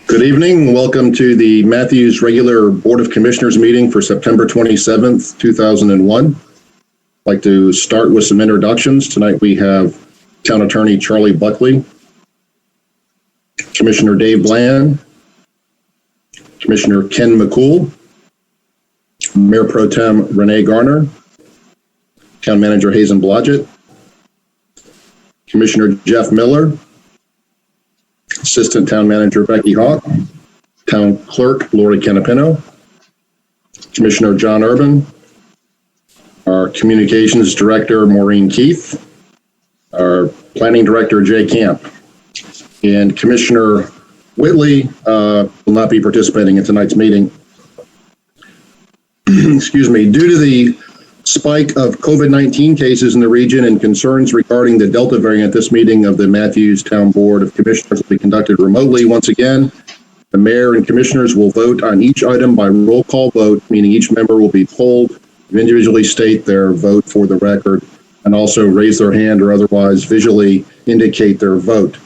Good evening. Welcome to the Matthews regular Board of Commissioners meeting for September 27th, 2001. I'd like to start with some introductions. Tonight we have Town Attorney Charlie Buckley, Commissioner Dave Bland, Commissioner Ken McCool, Mayor Pro Tem Renee Garner, Town Manager Hazen Blodgett, Commissioner Jeff Miller, Assistant Town Manager Becky Hawk, Town Clerk Lori Canapino, Commissioner John Urban, our Communications Director Maureen Keith, our Planning Director Jay Camp, and Commissioner Whitley will not be participating in tonight's meeting. Excuse me. Due to the spike of COVID-19 cases in the region and concerns regarding the Delta variant, this meeting of the Matthews Town Board of Commissioners will be conducted remotely. Once again, the mayor and commissioners will vote on each item by roll call vote, meaning each member will be polled to individually state their vote for the record and also raise their hand or otherwise visually indicate their vote.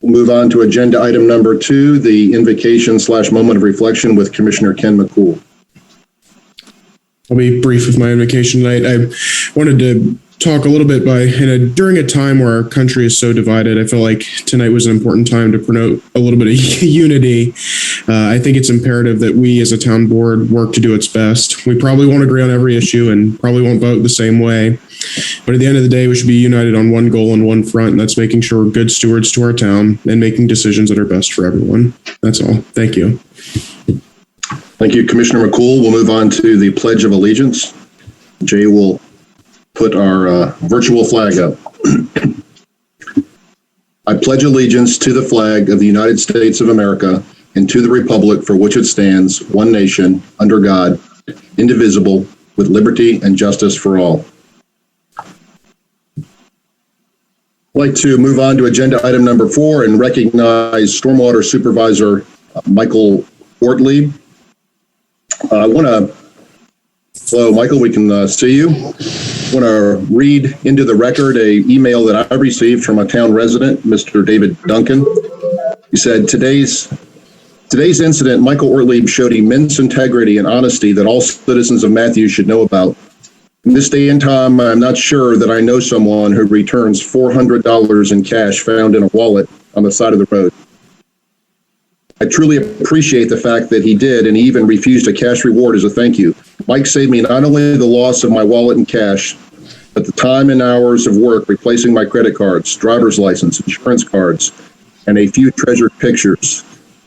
We'll move on to agenda item number 2, the invocation/moment of reflection with Commissioner Ken McCool. I'll be brief with my invocation tonight. I wanted to talk a little bit during a time where our country is so divided. I feel like tonight was an important time to promote a little bit of unity. I think it's imperative that we as a town board work to do its best. We probably won't agree on every issue and probably won't vote the same way. But at the end of the day, we should be united on one goal and one front, and that's making sure we're good stewards to our town and making decisions that are best for everyone. That's all. Thank you. Thank you, Commissioner McCool. We'll move on to the Pledge of Allegiance. Jay will put our virtual flag up. I pledge allegiance to the flag of the United States of America and to the republic for which it stands, one nation, under God, indivisible, with liberty and justice for all. I'd like to move on to agenda item number 4 and recognize Stormwater Supervisor Michael Ortlieb. Hello, Michael, we can see you. I want to read into the record an email that I received from a town resident, Mr. David Duncan. He said, today's incident, Michael Ortlieb showed immense integrity and honesty that all citizens of Matthews should know about. In this day and time, I'm not sure that I know someone who returns $400 in cash found in a wallet on the side of the road. I truly appreciate the fact that he did, and he even refused a cash reward as a thank you. Mike saved me not only the loss of my wallet and cash, but the time and hours of work replacing my credit cards, driver's license, insurance cards, and a few treasured pictures.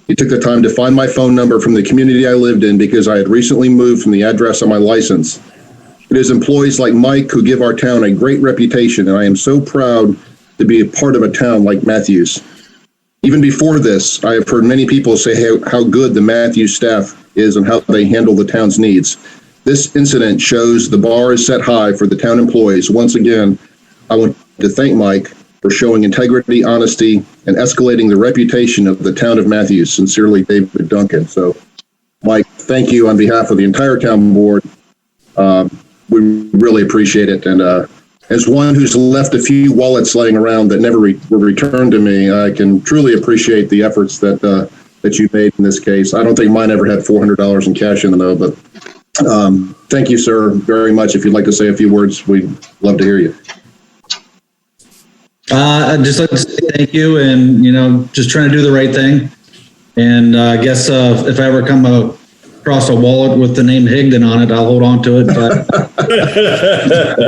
He took the time to find my phone number from the community I lived in because I had recently moved from the address on my license. It is employees like Mike who give our town a great reputation, and I am so proud to be a part of a town like Matthews. Even before this, I have heard many people say how good the Matthews staff is and how they handle the town's needs. This incident shows the bar is set high for the town employees. Once again, I want to thank Mike for showing integrity, honesty, and escalating the reputation of the town of Matthews. Sincerely, David Duncan. So, Mike, thank you on behalf of the entire town board. We really appreciate it. And as one who's left a few wallets laying around that never were returned to me, I can truly appreciate the efforts that you made in this case. I don't think mine ever had $400 in cash in them, though, but thank you, sir, very much. If you'd like to say a few words, we'd love to hear you. I'd just like to say thank you, and, just trying to do the right thing. And I guess if I ever come across a wallet with the name Higdon on it, I'll hold on to it. But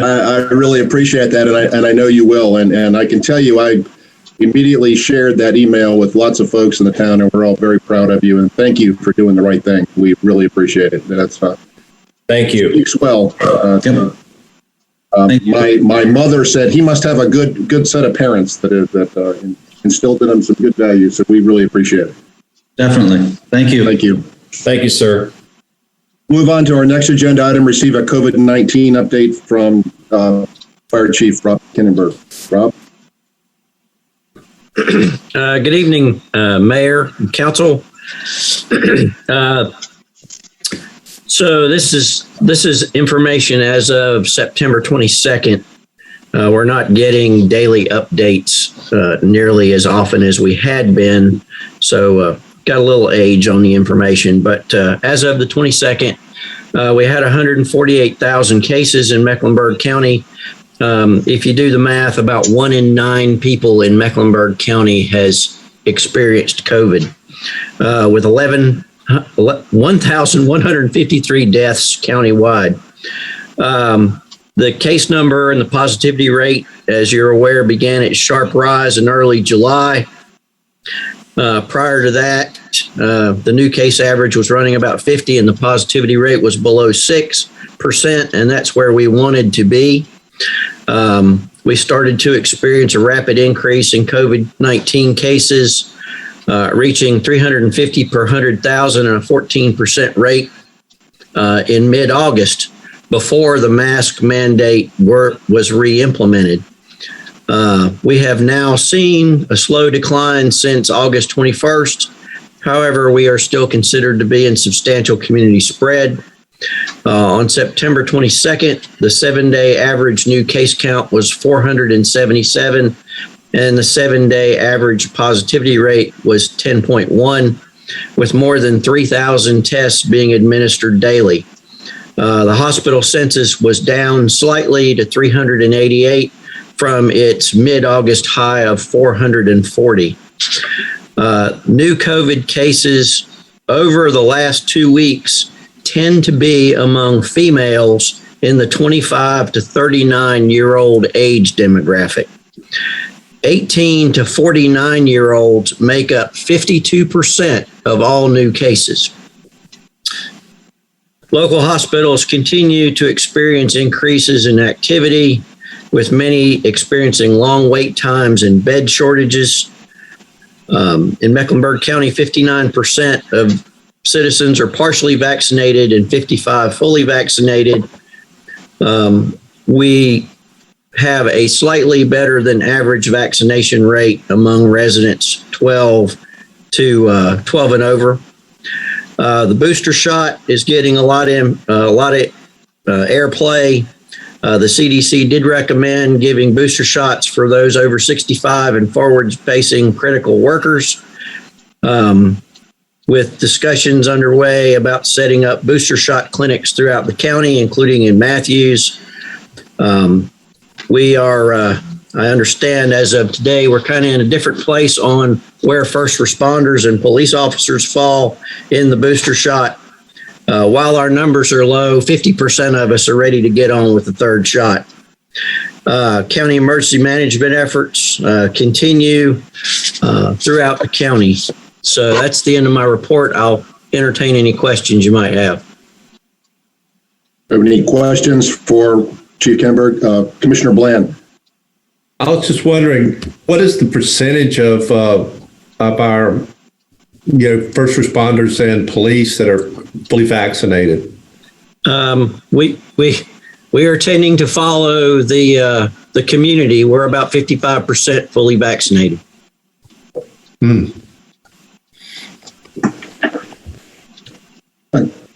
I really appreciate that, and I know you will. And I can tell you, I immediately shared that email with lots of folks in the town, and we're all very proud of you. And thank you for doing the right thing. We really appreciate it. That's thank you. Speaks well. My mother said he must have a good set of parents that instilled in him some good values. So we really appreciate it. Definitely. Thank you. Thank you. Thank you, sir. Move on to our next agenda item, receive a COVID-19 update from Fire Chief Rob Kinnenberg. Rob? Good evening, Mayor and Council. So this is information as of September 22nd. We're not getting daily updates nearly as often as we had been. So got a little age on the information, but as of the 22nd, we had 148,000 cases in Mecklenburg County. If you do the math, about 1 in 9 people in Mecklenburg County has experienced COVID, with 1,153 deaths countywide. The case number and the positivity rate, as you're aware, began its sharp rise in early July. Prior to that, the new case average was running about 50 and the positivity rate was below 6%, and that's where we wanted to be. We started to experience a rapid increase in COVID-19 cases, reaching 350 per 100,000 and a 14% rate in mid-August before the mask mandate was re-implemented. We have now seen a slow decline since August 21st. However, we are still considered to be in substantial community spread. On September 22nd, the 7-day average new case count was 477, and the 7-day average positivity rate was 10.1, with more than 3,000 tests being administered daily. The hospital census was down slightly to 388 from its mid-August high of 440. New COVID cases over the last 2 weeks tend to be among females in the 25 to 39-year-old age demographic. 18 to 49-year-olds make up 52% of all new cases. Local hospitals continue to experience increases in activity, with many experiencing long wait times and bed shortages. In Mecklenburg County, 59% of citizens are partially vaccinated and 55% fully vaccinated. We have a slightly better than average vaccination rate among residents 12 and over. The booster shot is getting a lot of airplay. The CDC did recommend giving booster shots for those over 65 and forward-facing critical workers, with discussions underway about setting up booster shot clinics throughout the county, including in Matthews. We are, I understand as of today, we're kind of in a different place on where first responders and police officers fall in the booster shot. While our numbers are low, 50% of us are ready to get on with the third shot. County emergency management efforts continue throughout the county. So that's the end of my report. I'll entertain any questions you might have. Have any questions for Chief Kenberg? Commissioner Bland? I was just wondering, what is the percentage of our first responders and police that are fully vaccinated? We are tending to follow the community. We're about 55% fully vaccinated.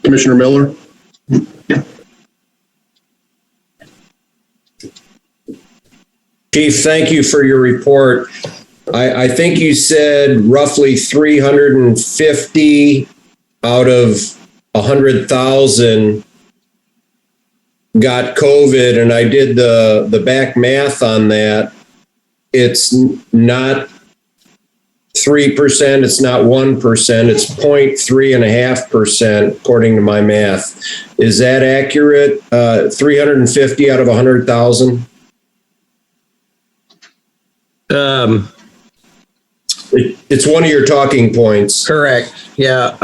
Commissioner Miller? Chief, thank you for your report. I think you said roughly 350 out of 100,000 got COVID, and I did the back math on that. It's not 3%, it's not 1%, it's 0.3.5% according to my math. Is that accurate? 350 out of 100,000? It's one of your talking points. Correct. Yeah.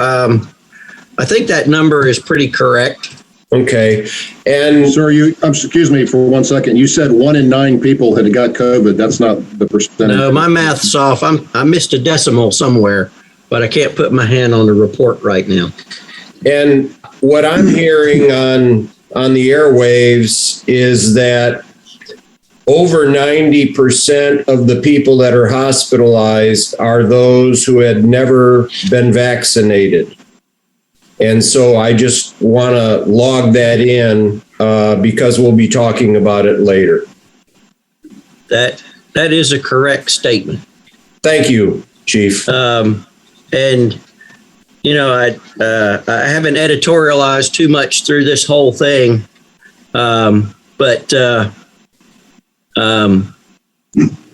I think that number is pretty correct. Okay. And sir, excuse me for 1 second. You said 1 in 9 people had got COVID. That's not the percentage. No, my math's off. I missed a decimal somewhere, but I can't put my hand on the report right now. And what I'm hearing on the airwaves is that over 90% of the people that are hospitalized are those who had never been vaccinated. And so I just want to log that in because we'll be talking about it later. That is a correct statement. Thank you, Chief. And I haven't editorialized too much through this whole thing, but the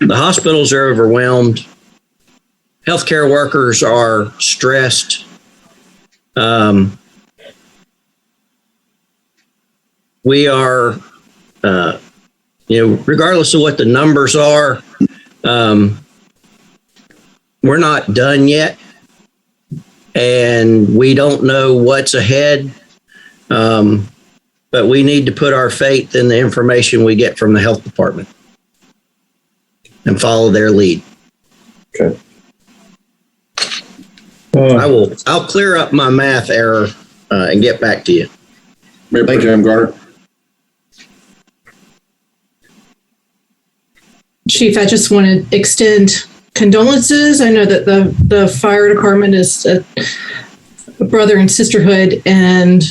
hospitals are overwhelmed. Healthcare workers are stressed. We are, regardless of what the numbers are, we're not done yet, and we don't know what's ahead. But we need to put our faith in the information we get from the health department and follow their lead. Okay. I'll clear up my math error and get back to you. Mayor Pro Tem Garner. Chief, I just want to extend condolences. I know that the fire department is a brother and sisterhood, and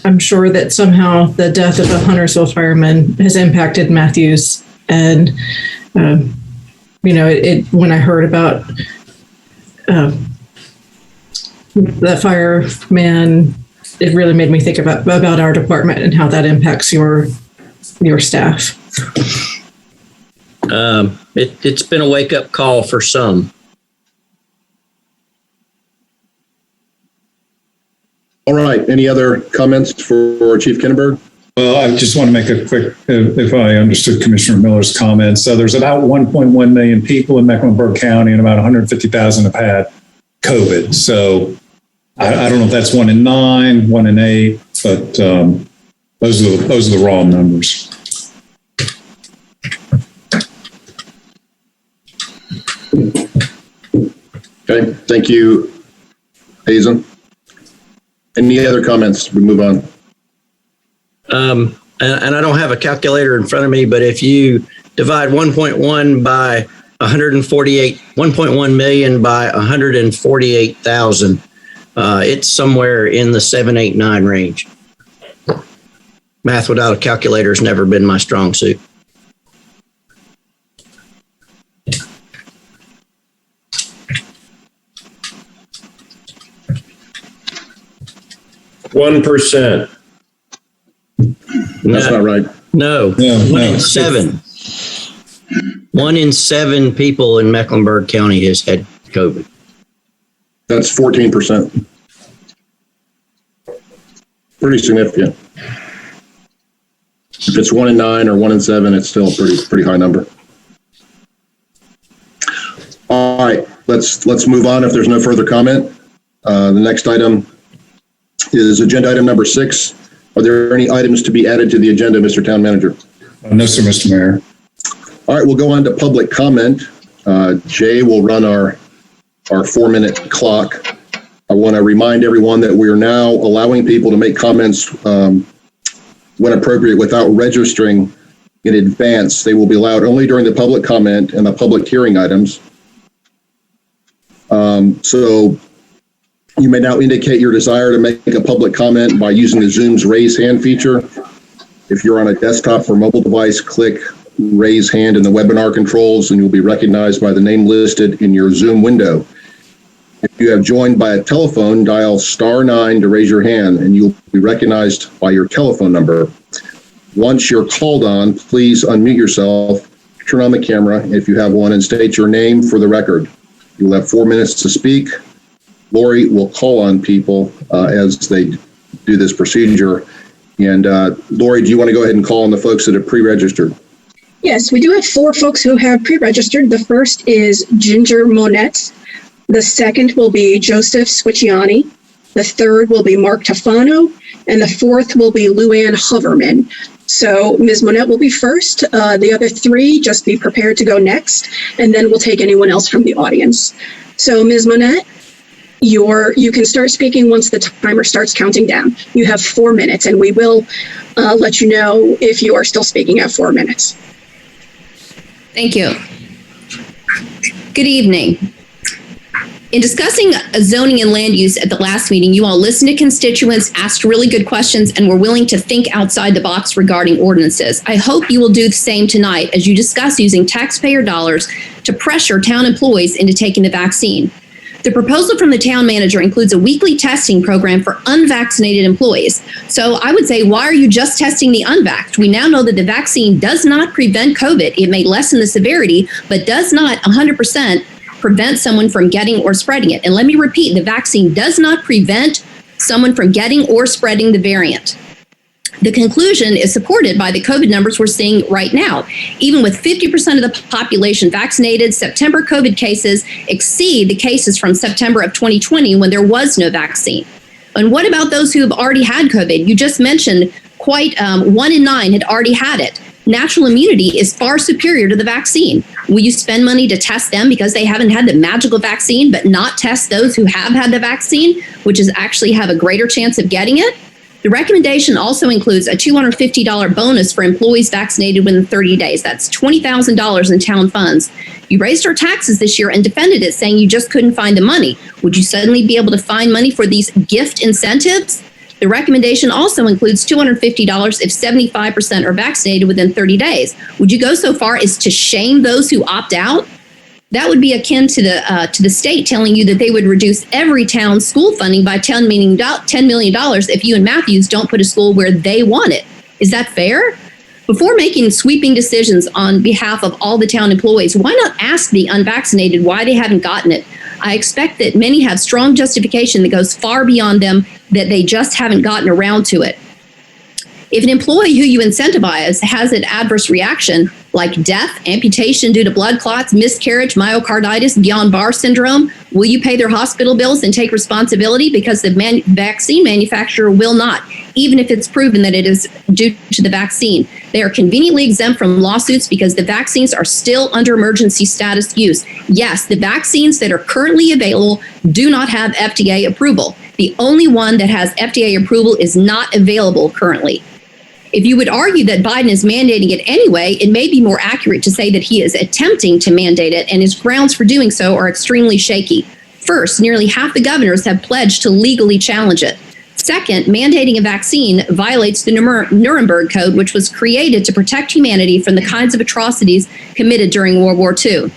I'm sure that somehow the death of a Huntersville fireman has impacted Matthews. And, when I heard about the fireman, it really made me think about our department and how that impacts your staff. It's been a wake-up call for some. All right. Any other comments for Chief Kinnenberg? Well, I just want to make a quick, if I understood Commissioner Miller's comments. So there's about 1.1 million people in Mecklenburg County, and about 150,000 have had COVID. So I don't know if that's 1 in 9, 1 in 8, but those are the raw numbers. Okay. Thank you, Hazen. Any other comments? We move on. And I don't have a calculator in front of me, but if you divide 1.1 by 1.1 million by 148,000, it's somewhere in the 7, 8, 9 range. Math without a calculator has never been my strong suit. One 1%. That's not right. No, one in 7. 1 in 7 people in Mecklenburg County has had COVID. That's 14%. Pretty significant. If it's 1 in 9 or 1 in 7, it's still a pretty high number. All right, let's move on if there's no further comment. The next item is agenda item number 6. Are there any items to be added to the agenda, Mr. Town Manager? No, sir, Mr. Mayor. All right, we'll go on to public comment. Jay will run our 4-minute clock. I want to remind everyone that we are now allowing people to make comments when appropriate without registering in advance. They will be allowed only during the public comment and the public hearing items. So you may now indicate your desire to make a public comment by using the Zoom's raise hand feature. If you're on a desktop or mobile device, click raise hand in the webinar controls and you'll be recognized by the name listed in your Zoom window. If you have joined by a telephone, dial *9 to raise your hand and you'll be recognized by your telephone number. Once you're called on, please unmute yourself, turn on the camera if you have one, and state your name for the record. You'll have 4 minutes to speak. Lori will call on people as they do this procedure. And Lori, do you want to go ahead and call on the folks that have pre-registered? Yes, we do have 4 folks who have pre-registered. The first is Ginger Monette. The second will be Joseph Swicciani. The third will be Mark Tafano. And the fourth will be Luann Hoverman. So Ms. Monette will be first. The other 3, just be prepared to go next. And then we'll take anyone else from the audience. So Ms. Monette, you can start speaking once the timer starts counting down. You have 4 minutes, and we will let you know if you are still speaking at 4 minutes. Thank you. Good evening. In discussing zoning and land use at the last meeting, you all listened to constituents, asked really good questions, and were willing to think outside the box regarding ordinances. I hope you will do the same tonight as you discuss using taxpayer dollars to pressure town employees into taking the vaccine. The proposal from the town manager includes a weekly testing program for unvaccinated employees. So I would say, why are you just testing the unvaxxed? We now know that the vaccine does not prevent COVID. It may lessen the severity, but does not 100% prevent someone from getting or spreading it. And let me repeat, the vaccine does not prevent someone from getting or spreading the variant. The conclusion is supported by the COVID numbers we're seeing right now. Even with 50% of the population vaccinated, September COVID cases exceed the cases from September of 2020 when there was no vaccine. And what about those who have already had COVID? You just mentioned 1 in 9 had already had it. Natural immunity is far superior to the vaccine. Will you spend money to test them because they haven't had the magical vaccine, but not test those who have had the vaccine, which is actually have a greater chance of getting it? The recommendation also includes a $250 bonus for employees vaccinated within 30 days. That's $20,000 in town funds. You raised our taxes this year and defended it, saying you just couldn't find the money. Would you suddenly be able to find money for these gift incentives? The recommendation also includes $250 if 75% are vaccinated within 30 days. Would you go so far as to shame those who opt out? That would be akin to the state telling you that they would reduce every town's school funding by $10 million if you and Matthews don't put a school where they want it. Is that fair? Before making sweeping decisions on behalf of all the town employees, why not ask the unvaccinated why they haven't gotten it? I expect that many have strong justification that goes far beyond them, that they just haven't gotten around to it. If an employee who you incentivize has an adverse reaction, like death, amputation due to blood clots, miscarriage, myocarditis, Guillain-Barré syndrome, will you pay their hospital bills and take responsibility? Because the vaccine manufacturer will not, even if it's proven that it is due to the vaccine. They are conveniently exempt from lawsuits because the vaccines are still under emergency status use. Yes, the vaccines that are currently available do not have FDA approval. The only one that has FDA approval is not available currently. If you would argue that Biden is mandating it anyway, it may be more accurate to say that he is attempting to mandate it, and his grounds for doing so are extremely shaky. First, nearly half the governors have pledged to legally challenge it. Second, mandating a vaccine violates the Nuremberg Code, which was created to protect humanity from the kinds of atrocities committed during World War II.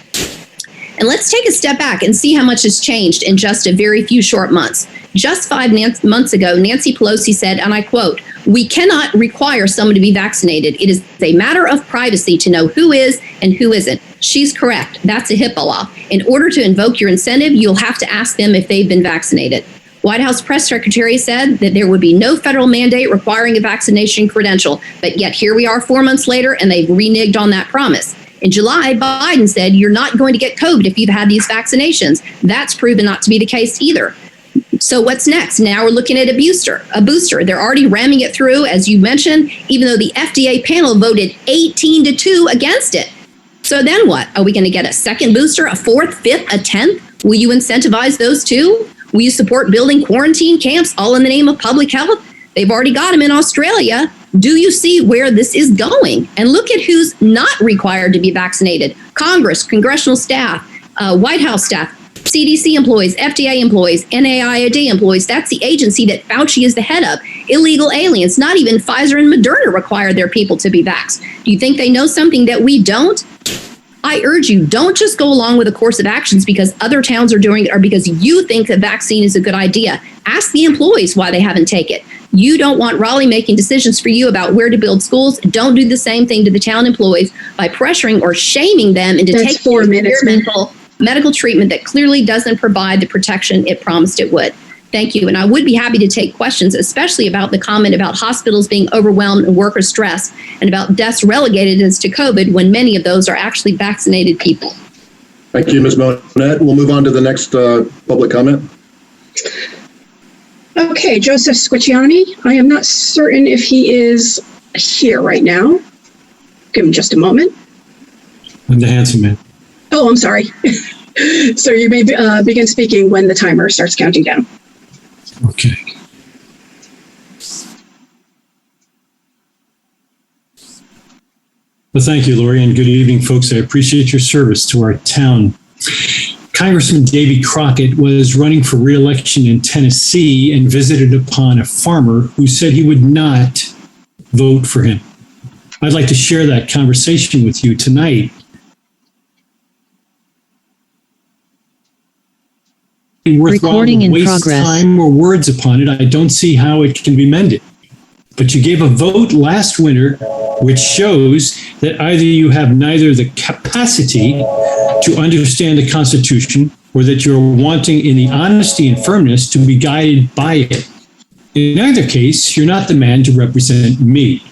And let's take a step back and see how much has changed in just a very few short months. Just 5 months ago, Nancy Pelosi said, and I quote, "We cannot require someone to be vaccinated. It is a matter of privacy to know who is and who isn't." She's correct. That's a HIPAA law. In order to invoke your incentive, you'll have to ask them if they've been vaccinated. White House press secretary said that there would be no federal mandate requiring a vaccination credential. But yet here we are 4 months later, and they've reneged on that promise. In July, Biden said, you're not going to get COVID if you've had these vaccinations. That's proven not to be the case either. So what's next? Now we're looking at a booster. They're already ramming it through, as you mentioned, even though the FDA panel voted 18-2 against it. So then what? Are we going to get a second booster, a fourth, fifth, a 10th? Will you incentivize those too? Will you support building quarantine camps all in the name of public health? They've already got them in Australia. Do you see where this is going? And look at who's not required to be vaccinated. Congress, congressional staff, White House staff, CDC employees, FDA employees, NIAID employees. That's the agency that Fauci is the head of. Illegal aliens. Not even Pfizer and Moderna require their people to be vaxxed. Do you think they know something that we don't? I urge you, don't just go along with a course of actions because other towns are doing it or because you think the vaccine is a good idea. Ask the employees why they haven't taken it. You don't want Raleigh making decisions for you about where to build schools. Don't do the same thing to the town employees by pressuring or shaming them into taking 4 minutes, medical treatment that clearly doesn't provide the protection it promised it would. Thank you. And I would be happy to take questions, especially about the comment about hospitals being overwhelmed and worker stress, and about deaths relegated as to COVID when many of those are actually vaccinated people. Thank you, Ms. Monette. We'll move on to the next public comment. Okay, Joseph Squicciani. I am not certain if he is here right now. Give him just a moment. I'm the handsome man. Oh, I'm sorry. So you may begin speaking when the timer starts counting down. Okay. Well, thank you, Lori, and good evening, folks. I appreciate your service to our town. Congressman Davy Crockett was running for re-election in Tennessee and visited upon a farmer who said he would not vote for him. I'd like to share that conversation with you tonight. worthwhile Recording to in waste progress. time or words upon it. I don't see how it can be mended. But you gave a vote last winter, which shows that either you have neither the capacity to understand the Constitution or that you're wanting in the honesty and firmness to be guided by it. In either case, you're not the man to represent me.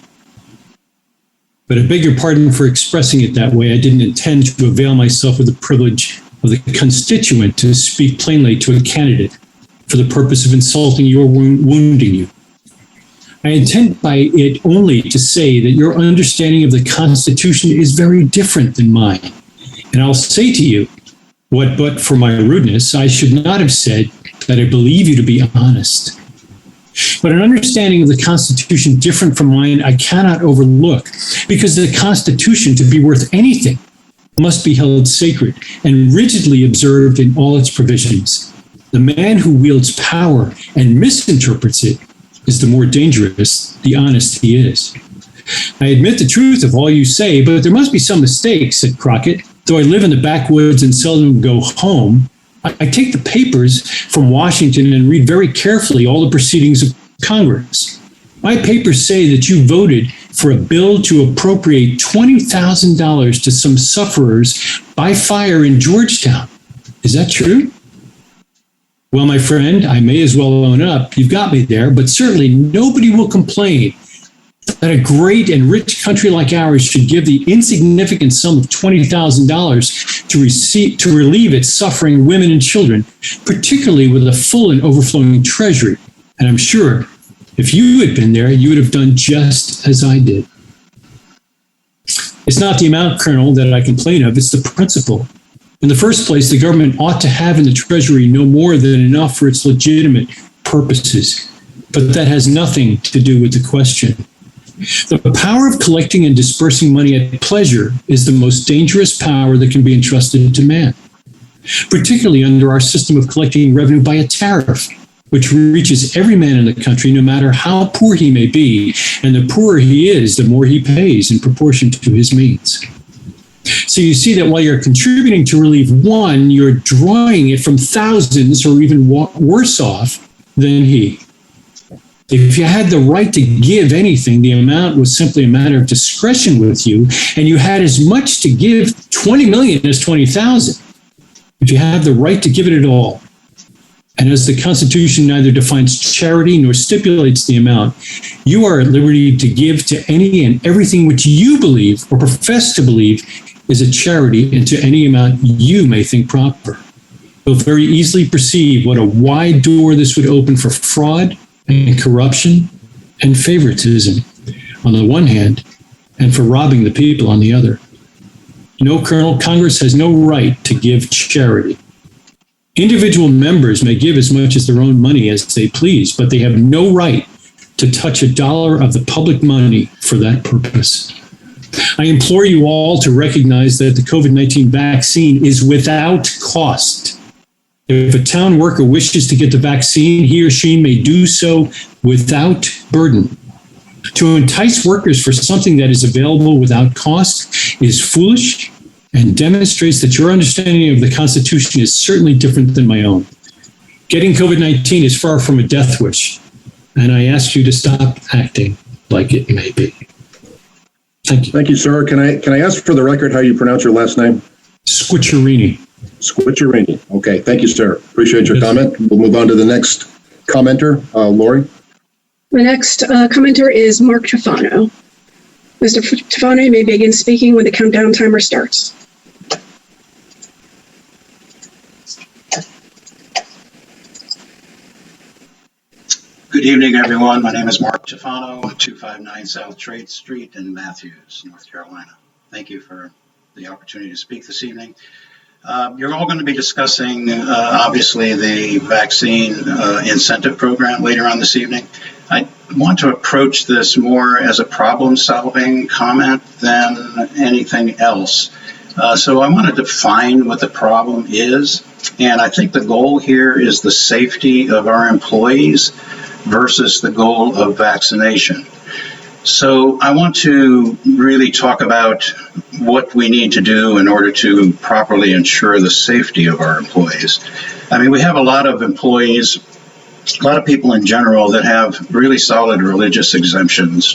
But I beg your pardon for expressing it that way. I didn't intend to avail myself of the privilege of the constituent to speak plainly to a candidate for the purpose of insulting you or wounding you. I intend by it only to say that your understanding of the Constitution is very different than mine. And I'll say to you, what but for my rudeness, I should not have said that I believe you to be honest. But an understanding of the Constitution different from mine, I cannot overlook, because the Constitution, to be worth anything, must be held sacred and rigidly observed in all its provisions. The man who wields power and misinterprets it is the more dangerous the honest he is. I admit the truth of all you say, but there must be some mistakes, said Crockett. Though I live in the backwoods and seldom go home, I take the papers from Washington and read very carefully all the proceedings of Congress. My papers say that you voted for a bill to appropriate $20,000 to some sufferers by fire in Georgetown. Is that true? Well, my friend, I may as well own up. You've got me there, but certainly nobody will complain that a great and rich country like ours should give the insignificant sum of $20,000 to relieve its suffering women and children, particularly with a full and overflowing treasury. And I'm sure if you had been there, you would have done just as I did. It's not the amount, Colonel, that I complain of, it's the principle. In the first place, the government ought to have in the treasury no more than enough for its legitimate purposes. But that has nothing to do with the question. The power of collecting and dispersing money at pleasure is the most dangerous power that can be entrusted to man, particularly under our system of collecting revenue by a tariff, which reaches every man in the country, no matter how poor he may be. And the poorer he is, the more he pays in proportion to his means. So you see that while you're contributing to relieve one, you're drawing it from thousands or even worse off than he. If you had the right to give anything, the amount was simply a matter of discretion with you, and you had as much to give 20 million as 20,000. If you have the right to give it at all, and as the Constitution neither defines charity nor stipulates the amount, you are at liberty to give to any and everything which you believe or profess to believe is a charity, and to any amount you may think proper. You'll very easily perceive what a wide door this would open for fraud and corruption and favoritism on the one hand, and for robbing the people on the other. No, Colonel, Congress has no right to give charity. Individual members may give as much as their own money as they please, but they have no right to touch a dollar of the public money for that purpose. I implore you all to recognize that the COVID-19 vaccine is without cost. If a town worker wishes to get the vaccine, he or she may do so without burden. To entice workers for something that is available without cost is foolish and demonstrates that your understanding of the Constitution is certainly different than my own. Getting COVID-19 is far from a death wish, and I ask you to stop acting like it may be. Thank you. Thank you, sir. Can I ask for the record how you pronounce your last name? Squicciarini. Squicciarini. Okay. Thank you, sir. Appreciate your comment. We'll move on to the next commenter. Lori? The next commenter is Mark Tufano. Mr. Tufano, you may begin speaking when the countdown timer starts. Good evening, everyone. My name is Mark Tufano, 259 South Trade Street in Matthews, North Carolina. Thank you for the opportunity to speak this evening. You're all going to be discussing, obviously, the vaccine incentive program later on this evening. I want to approach this more as a problem-solving comment than anything else. So I want to define what the problem is, and I think the goal here is the safety of our employees versus the goal of vaccination. So I want to really talk about what we need to do in order to properly ensure the safety of our employees. I mean, we have a lot of employees, a lot of people in general that have really solid religious exceptions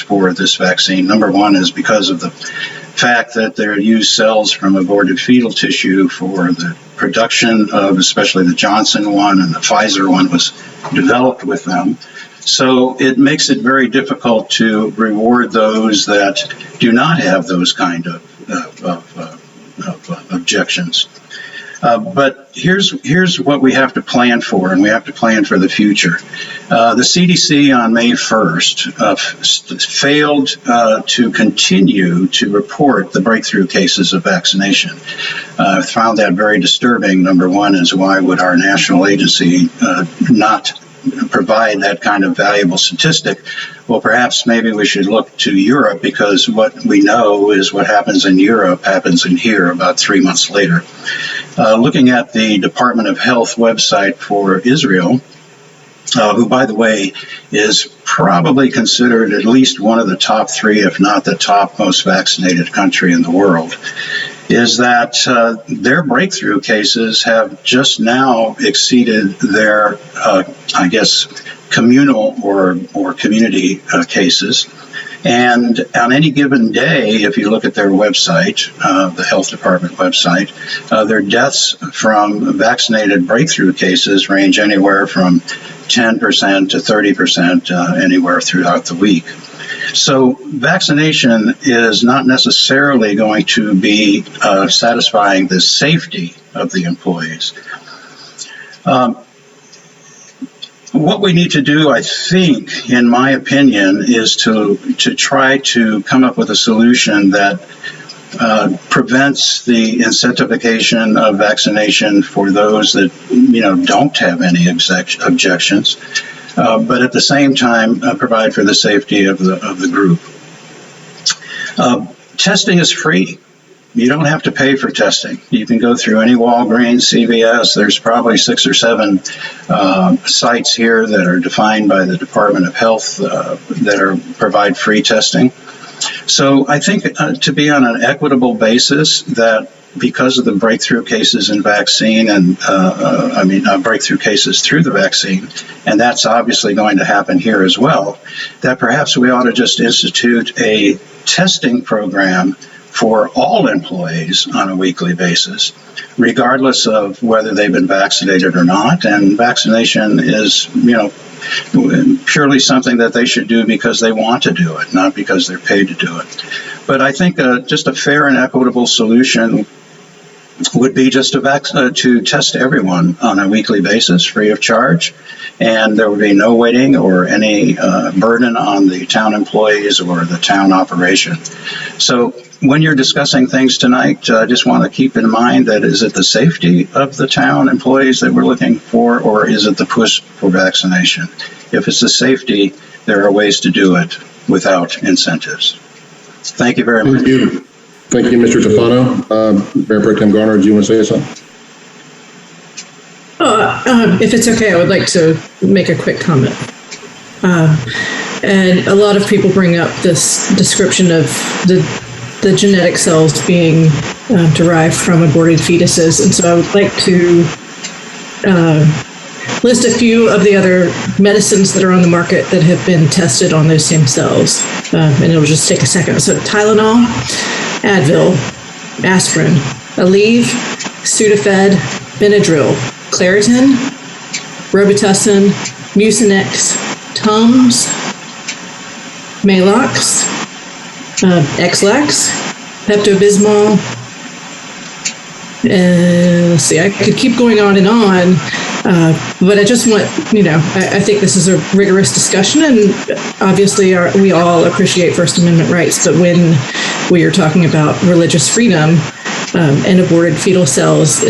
for this vaccine. Number one is because of the fact that they use cells from aborted fetal tissue for the production of, especially the Johnson one, and the Pfizer one was developed with them. So it makes it very difficult to reward those that do not have those kind of objections. But here's what we have to plan for, and we have to plan for the future. The CDC on May 1st failed to continue to report the breakthrough cases of vaccination. I found that very disturbing. Number one is, why would our national agency not provide that kind of valuable statistic? Well, perhaps maybe we should look to Europe, because what we know is what happens in Europe happens in here about 3 months later. Looking at the Department of Health website for Israel, who, by the way, is probably considered at least one of the top three, if not the top most vaccinated country in the world, is that their breakthrough cases have just now exceeded their, I guess, communal or community cases. And on any given day, if you look at their website, the health department website, their deaths from vaccinated breakthrough cases range anywhere from 10% to 30% anywhere throughout the week. So vaccination is not necessarily going to be satisfying the safety of the employees. What we need to do, I think, in my opinion, is to try to come up with a solution that prevents the incentivization of vaccination for those that, don't have any objections, but at the same time provide for the safety of the group. Testing is free. You don't have to pay for testing. You can go through any Walgreens, CVS. There's probably 6 or 7 sites here that are defined by the Department of Health that provide free testing. So I think to be on an equitable basis, that because of the breakthrough cases in vaccine and breakthrough cases through the vaccine, and that's obviously going to happen here as well, that perhaps we ought to just institute a testing program for all employees on a weekly basis, regardless of whether they've been vaccinated or not. And vaccination is, purely something that they should do because they want to do it, not because they're paid to do it. But I think just a fair and equitable solution would be just to test everyone on a weekly basis, free of charge, and there would be no waiting or any burden on the town employees or the town operation. So when you're discussing things tonight, I just want to keep in mind that, is it the safety of the town employees that we're looking for, or is it the push for vaccination? If it's the safety, there are ways to do it without incentives. Thank you very much. Thank you, Mr. Tufano. Mayor Pro Tem Garner, do you want to say something? If it's okay, I would like to make a quick comment. And a lot of people bring up this description of the genetic cells being derived from aborted fetuses. And so I would like to list a few of the other medicines that are on the market that have been tested on those same cells. And it'll just take a second. So Tylenol, Advil, aspirin, Aleve, Sudafed, Benadryl, Claritin, Robitussin, Mucinex, Tums, Maalox, Xlax, Pepto-Bismol, and let's see, I could keep going on and on, but I just want, I think this is a rigorous discussion, and obviously we all appreciate First Amendment rights, but when we are talking about religious freedom and aborted fetal cells,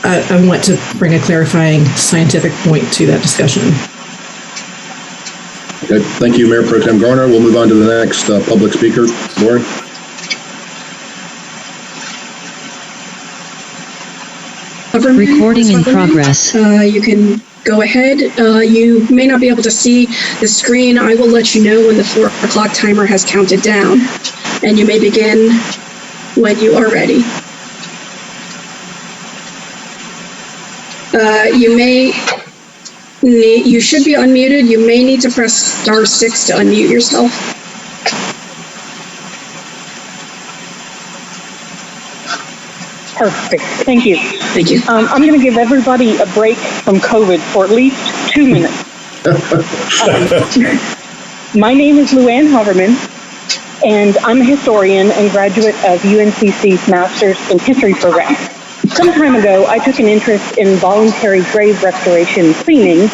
I want to bring a clarifying scientific point to that discussion. Okay, thank you, Mayor Pro Tem Garner. We'll move on to the next public speaker. Lori? Recording in progress. You can go ahead. You may not be able to see the screen. I will let you know when the 4 o'clock timer has counted down, and you may begin when you are ready. You should be unmuted. You may need to press *6 to unmute yourself. Perfect. Thank you. Thank you. I'm going to give everybody a break from COVID for at least 2 minutes. My name is Luann Hoverman, and I'm a historian and graduate of UNCC's Master's in History program. Some time ago, I took an interest in voluntary grave restoration and cleaning,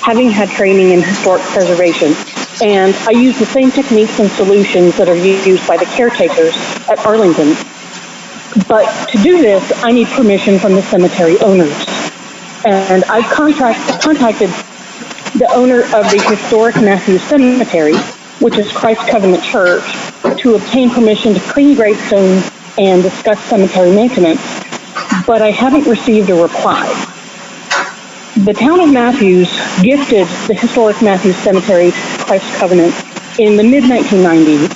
having had training in historic preservation. And I use the same techniques and solutions that are used by the caretakers at Arlington. But to do this, I need permission from the cemetery owners. And I've contacted the owner of the historic Matthews Cemetery, which is Christ Covenant Church, to obtain permission to clean gravestones and discuss cemetery maintenance, but I haven't received a reply. The town of Matthews gifted the historic Matthews Cemetery to Christ Covenant in the mid-1990s,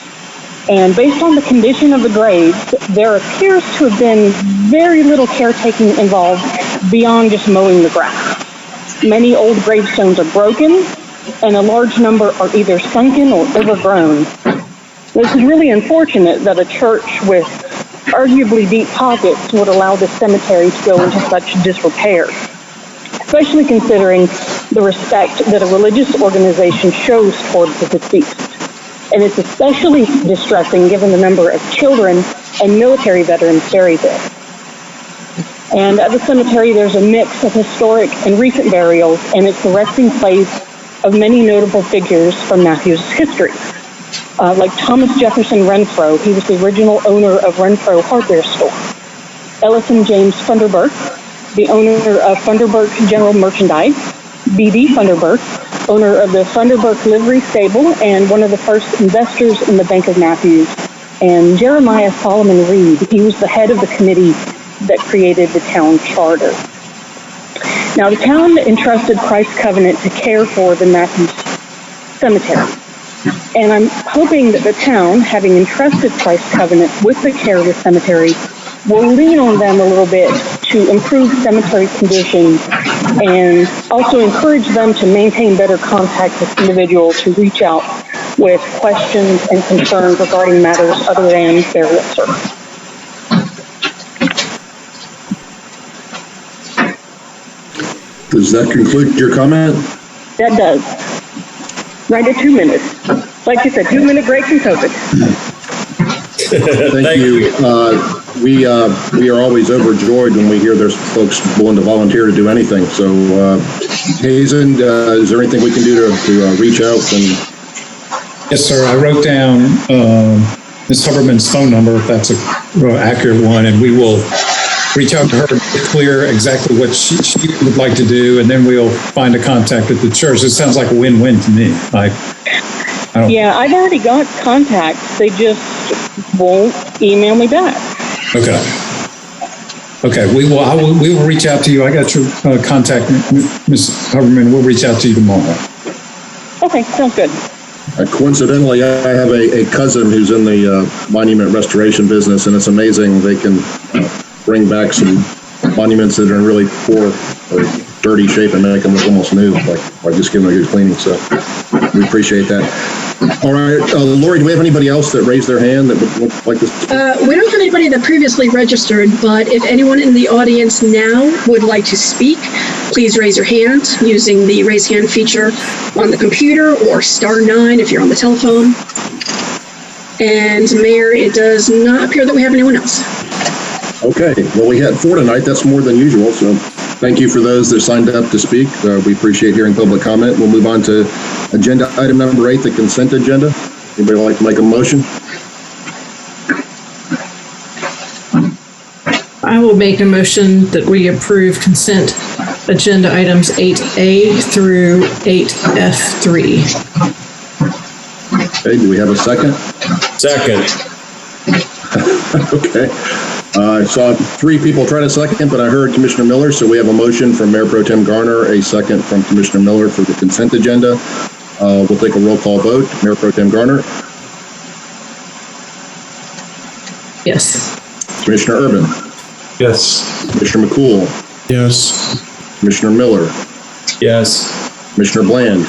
and based on the condition of the graves, there appears to have been very little caretaking involved beyond just mowing the grass. Many old gravestones are broken, and a large number are either sunken or overgrown. This is really unfortunate that a church with arguably deep pockets would allow the cemetery to go into such disrepair, especially considering the respect that a religious organization shows toward the deceased. And it's especially distressing given the number of children and military veterans buried there. And at the cemetery, there's a mix of historic and recent burials, and it's the resting place of many notable figures from Matthews' history. Like Thomas Jefferson Renfro, he was the original owner of Renfro Hardware Store. Ellison James Funderburk, the owner of Funderburk General Merchandise. B.D. Funderburk, owner of the Funderburk Livery Stable and one of the first investors in the Bank of Matthews. And Jeremiah Solomon Reed, he was the head of the committee that created the town charter. Now, the town entrusted Christ Covenant to care for the Matthews Cemetery. And I'm hoping that the town, having entrusted Christ Covenant with the care of the cemetery, will lean on them a little bit to improve cemetery conditions and also encourage them to maintain better contact with individuals who reach out with questions and concerns regarding matters other than burial service. Does that conclude your comment? That does. Right at 2 minutes. Like you said, 2 minute break from COVID. Thank you. We are always overjoyed when we hear there's folks willing to volunteer to do anything. So, Hazen, is there anything we can do to reach out? Yes, sir. I wrote down Ms. Huberman's phone number, if that's an accurate one, and we will reach out to her to clear exactly what she would like to do, and then we'll find a contact at the church. It sounds like a win-win to me. Yeah, I've already got contacts. They just won't email me back. Okay. We will reach out to you. I got your contact, Ms. Huberman. We'll reach out to you tomorrow. Okay, sounds good. Coincidentally, I have a cousin who's in the monument restoration business, and it's amazing they can bring back some monuments that are in really poor or dirty shape and make them look almost new, by just giving them a good cleaning. So we appreciate that. All right, Lori, do we have anybody else that raised their hand that would like this? We don't have anybody that previously registered, but if anyone in the audience now would like to speak, please raise your hand using the raise hand feature on the computer or *9 if you're on the telephone. And Mayor, it does not appear that we have anyone else. Okay, well, we had 4 tonight. That's more than usual. So thank you for those that signed up to speak. We appreciate hearing public comment. We'll move on to agenda item number 8, the consent agenda. Anybody like to make a motion? I will make a motion that we approve consent agenda items 8A through 8F3. Okay, do we have a second? Second. Okay. I saw 3 people try to second, but I heard Commissioner Miller, so we have a motion from Mayor Pro Tem Garner, a second from Commissioner Miller for the consent agenda. We'll take a roll call vote. Mayor Pro Tem Garner? Yes. Commissioner Urban? Yes. Commissioner McCool? Yes. Commissioner Miller, Yes. Commissioner Bland.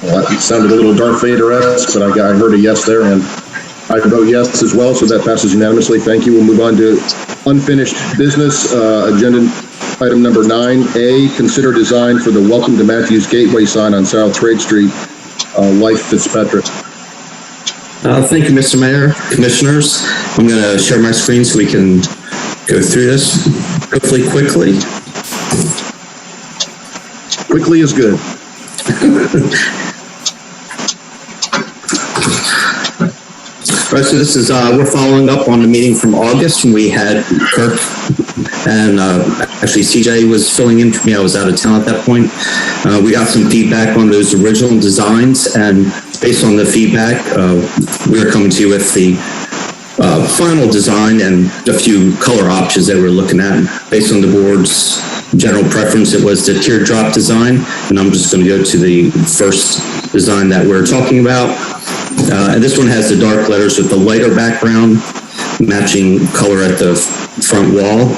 Well, that sounded a little Darth Vader-esque, but I heard a yes there, and I vote yes as well, so that passes unanimously. Thank you. We'll move on to unfinished business. Agenda item number 9A, consider design for the Welcome to Matthews Gateway sign on South Trade Street. Life Fitzpatrick. Thank you, Mr. Mayor, Commissioners. I'm going to share my screen so we can go through this hopefully quickly. Quickly is good. Right, so this is, we're following up on the meeting from August when we had Kirk and actually CJ was filling in for me. I was out of town at that point. We got some feedback on those original designs, and based on the feedback, we're coming to you with the final design and a few color options that we're looking at. Based on the board's general preference, it was the teardrop design, and I'm just going to go to the first design that we're talking about. And this one has the dark letters with the lighter background, matching color at the front wall.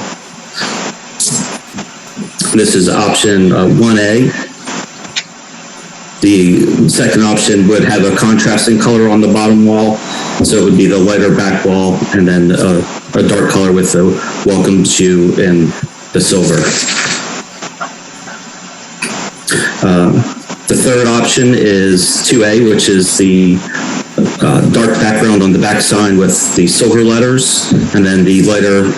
This is option 1A. The second option would have a contrasting color on the bottom wall, so it would be the lighter back wall, and then a dark color with the welcome to and the silver. The third option is 2A, which is the dark background on the back sign with the silver letters, and then the lighter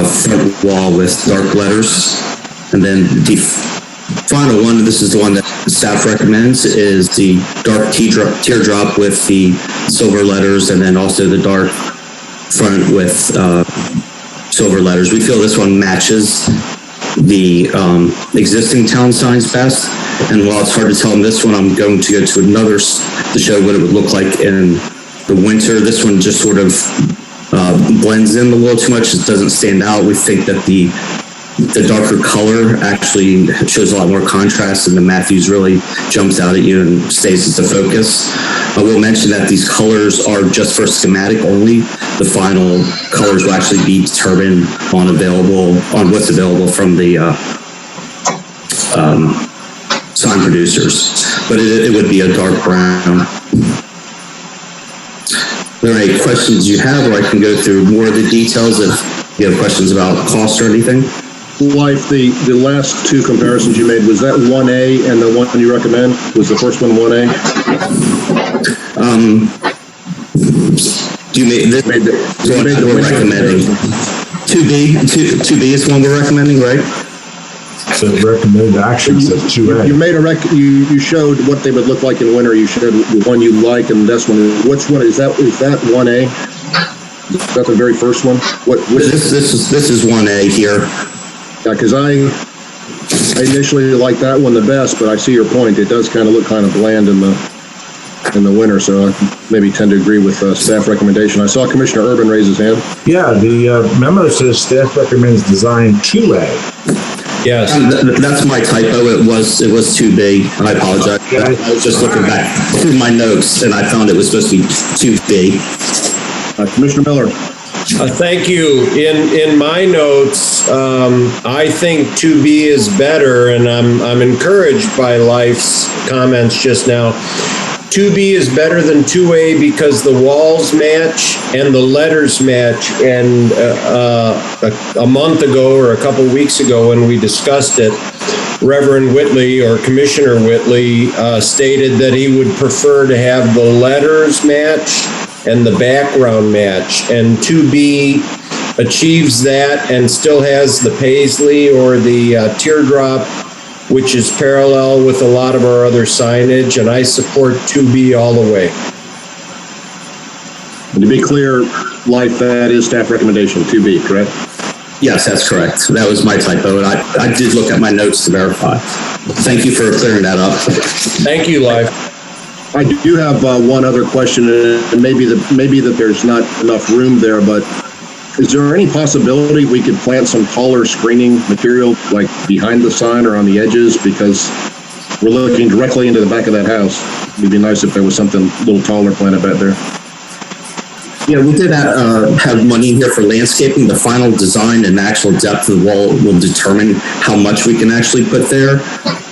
front wall with dark letters. And then the final one, this is the one that staff recommends, is the dark teardrop with the silver letters, and then also the dark front with silver letters. We feel this one matches the existing town signs best. And while it's hard to tell in this one, I'm going to go to another to show what it would look like in the winter. This one just sort of blends in a little too much. It doesn't stand out. We think that the darker color actually shows a lot more contrast, and the Matthews really jumps out at you and stays as the focus. I will mention that these colors are just for schematic only. The final colors will actually be determined on what's available from the sign producers, but it would be a dark brown. Are there any questions you have, or I can go through more of the details if you have questions about cost or anything? Life, the last two comparisons you made, was that 1A and the one you recommend? Was the first one 1A? You made this one we're recommending. 2B is one we're recommending, right? So recommended action says 2A. You made you showed what they would look like in winter. You showed the one you like, and this one. Which one is that? Is that 1A? Is that the very first one? This is 1A here. Yeah, because I initially liked that one the best, but I see your point. It does kind of look kind of bland in the winter, so I maybe tend to agree with staff recommendation. I saw Commissioner Urban raise his hand. Yeah, the memo says staff recommends design 2A. Yes. That's my typo. It was 2B. I apologize. I was just looking back through my notes, and I found it was supposed to be 2B. Commissioner Miller. Thank you. In my notes, I think 2B is better, and I'm encouraged by Life's comments just now. 2B is better than 2A because the walls match and the letters match. And a month ago or a couple weeks ago when we discussed it, Reverend Whitley or Commissioner Whitley stated that he would prefer to have the letters match and the background match. And 2B achieves that and still has the paisley or the teardrop, which is parallel with a lot of our other signage, and I support 2B all the way. And to be clear, Life, that is staff recommendation, 2B, correct? Yes, that's correct. That was my typo, and I did look at my notes to verify. Thank you for clearing that up. Thank you, Life. I do have one other question, and maybe that there's not enough room there, but is there any possibility we could plant some taller screening material like behind the sign or on the edges, because we're looking directly into the back of that house? It'd be nice if there was something a little taller planted back there. Yeah, we did have money here for landscaping. The final design and actual depth of the wall will determine how much we can actually put there.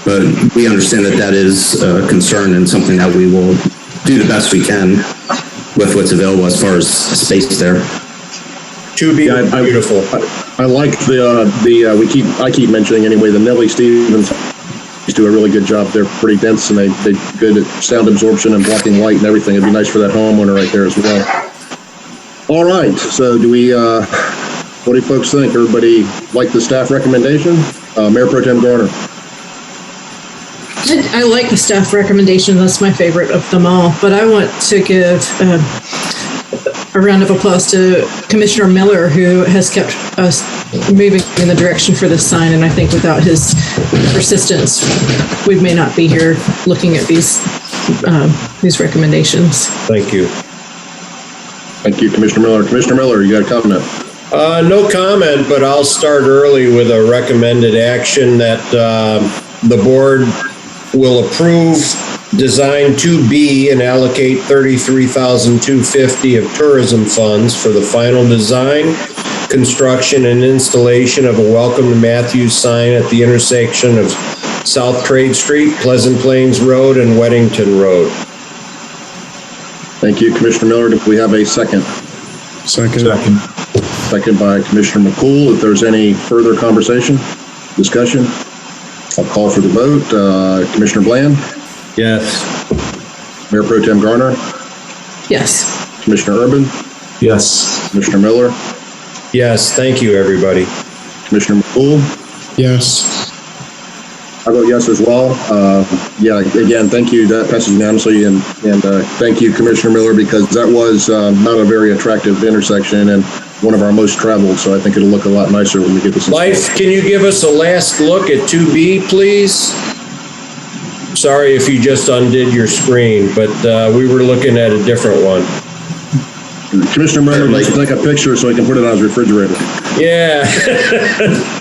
But we understand that that is a concern and something that we will do the best we can with what's available as far as space there. To be beautiful. I like I keep mentioning anyway, the Nellie Stevens do a really good job. They're pretty dense and they good at sound absorption and blocking light and everything. It'd be nice for that homeowner right there as well. All right, so do we, what do you folks think? Everybody like the staff recommendation? Mayor Pro Tem Garner. I like the staff recommendation. That's my favorite of them all. But I want to give a round of applause to Commissioner Miller, who has kept us moving in the direction for this sign. And I think without his persistence, we may not be here looking at these recommendations. Thank you. Thank you, Commissioner Miller. Commissioner Miller, you got a comment? No comment, but I'll start early with a recommended action that the board will approve Design 2B and allocate $33,250 of tourism funds for the final design, construction, and installation of a Welcome to Matthews sign at the intersection of South Trade Street, Pleasant Plains Road, and Weddington Road. Thank you, Commissioner Miller. Do we have a second? Second. Second by Commissioner McCool. If there's any further conversation, discussion, I'll call for the vote. Commissioner Bland? Yes. Mayor Pro Tem Garner? Yes. Commissioner Urban? Yes. Commissioner Miller? Yes, thank you, everybody. Commissioner McCool? Yes. I vote yes as well. Yeah, again, thank you. That passes unanimously. And thank you, Commissioner Miller, because that was not a very attractive intersection and one of our most traveled. So I think it'll look a lot nicer when we get this installed. Life, can you give us a last look at 2B, please? Sorry if you just undid your screen, but we were looking at a different one. Commissioner Miller likes to take a picture so he can put it on his refrigerator. Yeah.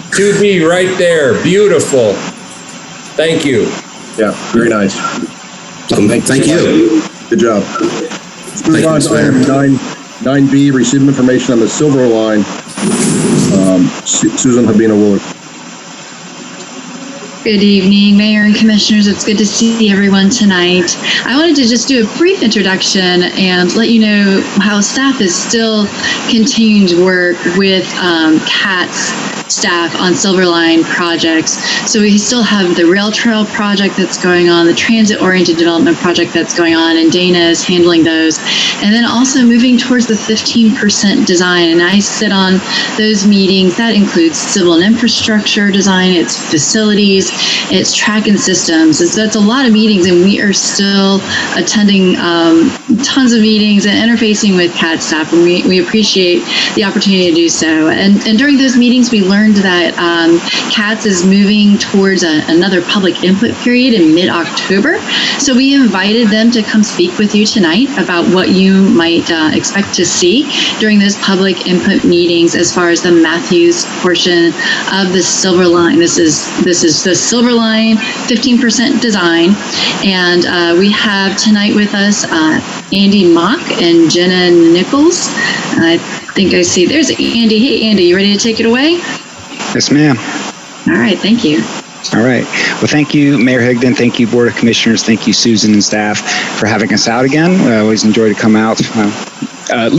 2B right there. Beautiful. Thank you. Yeah, very nice. Thank you. Good job. Let's move on to item 9B, receive information on the Silver Line. Susan Habina Willard. Good evening, Mayor and Commissioners. It's good to see everyone tonight. I wanted to just do a brief introduction and let you know how staff is still continuing to work with CAT's staff on Silver Line projects. So we still have the rail trail project that's going on, the transit-oriented development project that's going on, and Dana is handling those. And then also moving towards the 15% design. And I sit on those meetings. That includes civil and infrastructure design, it's facilities, it's track and systems. So it's a lot of meetings, and we are still attending tons of meetings and interfacing with CAT staff, and we appreciate the opportunity to do so. And during those meetings, we learned that CATS is moving towards another public input period in mid-October. So we invited them to come speak with you tonight about what you might expect to see during those public input meetings as far as the Matthews portion of the Silver Line. This is the Silver Line 15% design. And we have tonight with us Andy Mock and Jenna Nichols. I think I see, there's Andy. Hey, Andy, you ready to take it away? Yes, ma'am. All right, thank you. All right. Well, thank you, Mayor Higdon. Thank you, Board of Commissioners. Thank you, Susan and staff, for having us out again. I always enjoy to come out,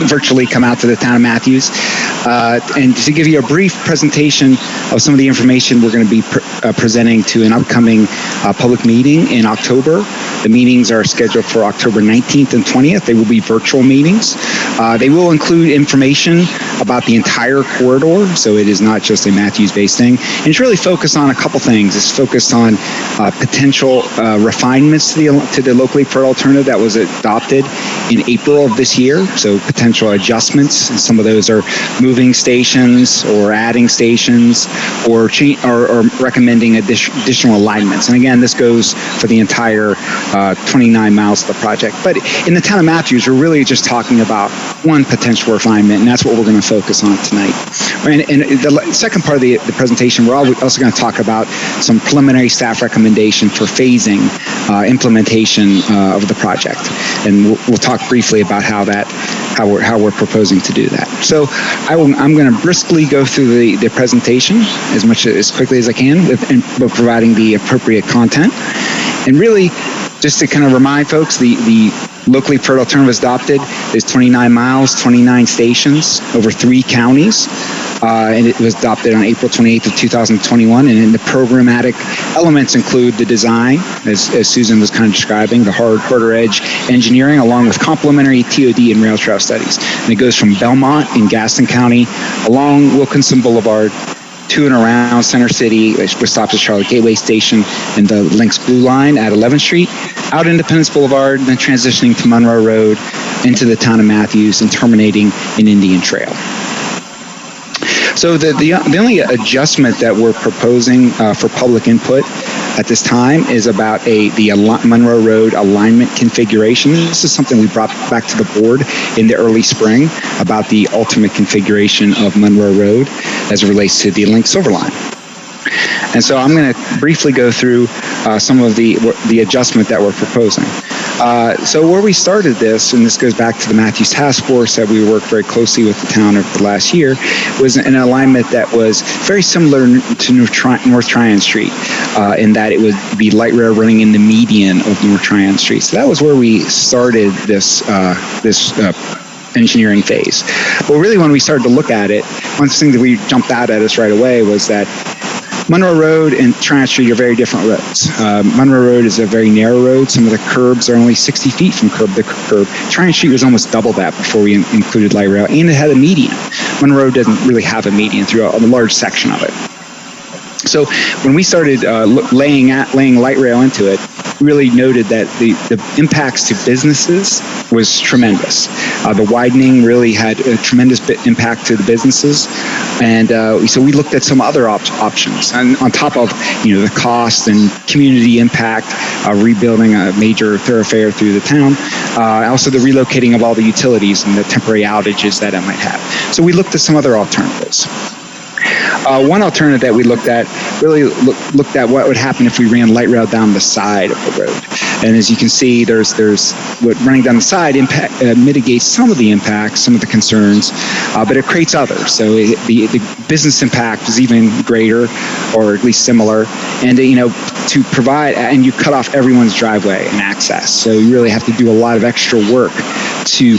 virtually come out to the town of Matthews. And to give you a brief presentation of some of the information we're going to be presenting to an upcoming public meeting in October. The meetings are scheduled for October 19th and 20th. They will be virtual meetings. They will include information about the entire corridor, so it is not just a Matthews-based thing. And it's really focused on a couple things. It's focused on potential refinements to the locally preferred alternative that was adopted in April of this year, so potential adjustments. And some of those are moving stations or adding stations or recommending additional alignments. And again, this goes for the entire 29 miles of the project. But in the town of Matthews, we're really just talking about one potential refinement, and that's what we're going to focus on tonight. And the second part of the presentation, we're also going to talk about some preliminary staff recommendation for phasing implementation of the project. And we'll talk briefly about how that how we're proposing to do that. So I'm going to briskly go through the presentation as quickly as I can with providing the appropriate content. And really, just to kind of remind folks, the locally preferred alternative was adopted. There's 29 miles, 29 stations over 3 counties. And it was adopted on April 28th of 2021. And in the programmatic elements include the design, as Susan was kind of describing, the harder edge engineering, along with complementary TOD and rail trail studies. And it goes from Belmont in Gaston County along Wilkinson Boulevard to and around Center City, which stops at Charlotte Gateway Station and the Lynx Blue Line at 11th Street, out Independence Boulevard, then transitioning to Monroe Road into the town of Matthews and terminating in Indian Trail. So the only adjustment that we're proposing for public input at this time is about the Monroe Road alignment configuration. This is something we brought back to the board in the early spring about the ultimate configuration of Monroe Road as it relates to the Link Silver Line. And so I'm going to briefly go through some of the adjustment that we're proposing. So where we started this, and this goes back to the Matthews Task Force that we worked very closely with the town over the last year, was an alignment that was very similar to North Tryon Street, in that it would be light rail running in the median of North Tryon Street. So that was where we started this engineering phase. But really, when we started to look at it, one thing that we jumped out at us right away was that Monroe Road and Tryon Street are very different roads. Monroe Road is a very narrow road. Some of the curbs are only 60 feet from curb to curb. Tryon Street was almost double that before we included light rail, and it had a median. Monroe Road doesn't really have a median throughout a large section of it. So when we started laying light rail into it, we really noted that the impacts to businesses was tremendous. The widening really had a tremendous impact to the businesses, and so we looked at some other options. And on top of the cost and community impact, rebuilding a major thoroughfare through the town, also the relocating of all the utilities and the temporary outages that it might have. So we looked at some other alternatives. One alternative that we looked at really looked at what would happen if we ran light rail down the side of the road. And as you can see, there's what running down the side mitigates some of the impacts, some of the concerns, but it creates others. So the business impact is even greater, or at least similar. And to provide, and you cut off everyone's driveway and access. So you really have to do a lot of extra work to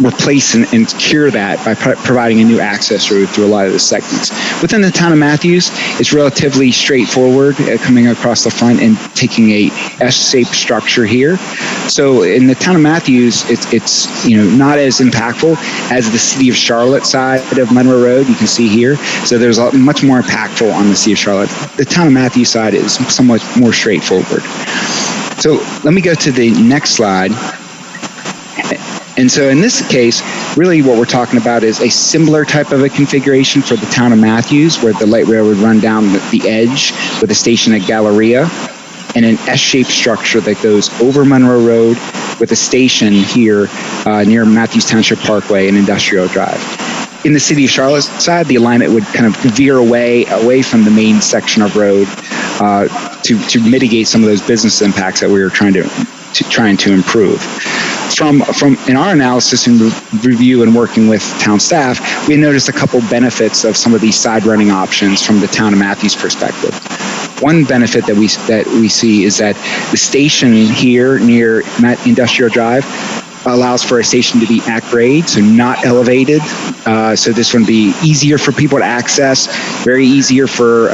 replace and cure that by providing a new access road through a lot of the segments. Within the town of Matthews, it's relatively straightforward, coming across the front and taking a S-shaped structure here. So in the town of Matthews, it's not as impactful as the City of Charlotte side of Monroe Road. You can see here. So there's much more impactful on the City of Charlotte. The town of Matthews side is somewhat more straightforward. So let me go to the next slide. And so in this case, really what we're talking about is a similar type of a configuration for the town of Matthews, where the light rail would run down the edge with a station at Galleria, and an S-shaped structure that goes over Monroe Road with a station here near Matthews Township Parkway and Industrial Drive. In the City of Charlotte side, the alignment would kind of veer away from the main section of road to mitigate some of those business impacts that we were trying to improve. From in our analysis and review and working with town staff, we noticed a couple benefits of some of these side running options from the town of Matthews perspective. One benefit that we see is that the station here near Industrial Drive allows for a station to be at grade, so not elevated. So this would be easier for people to access, very easier for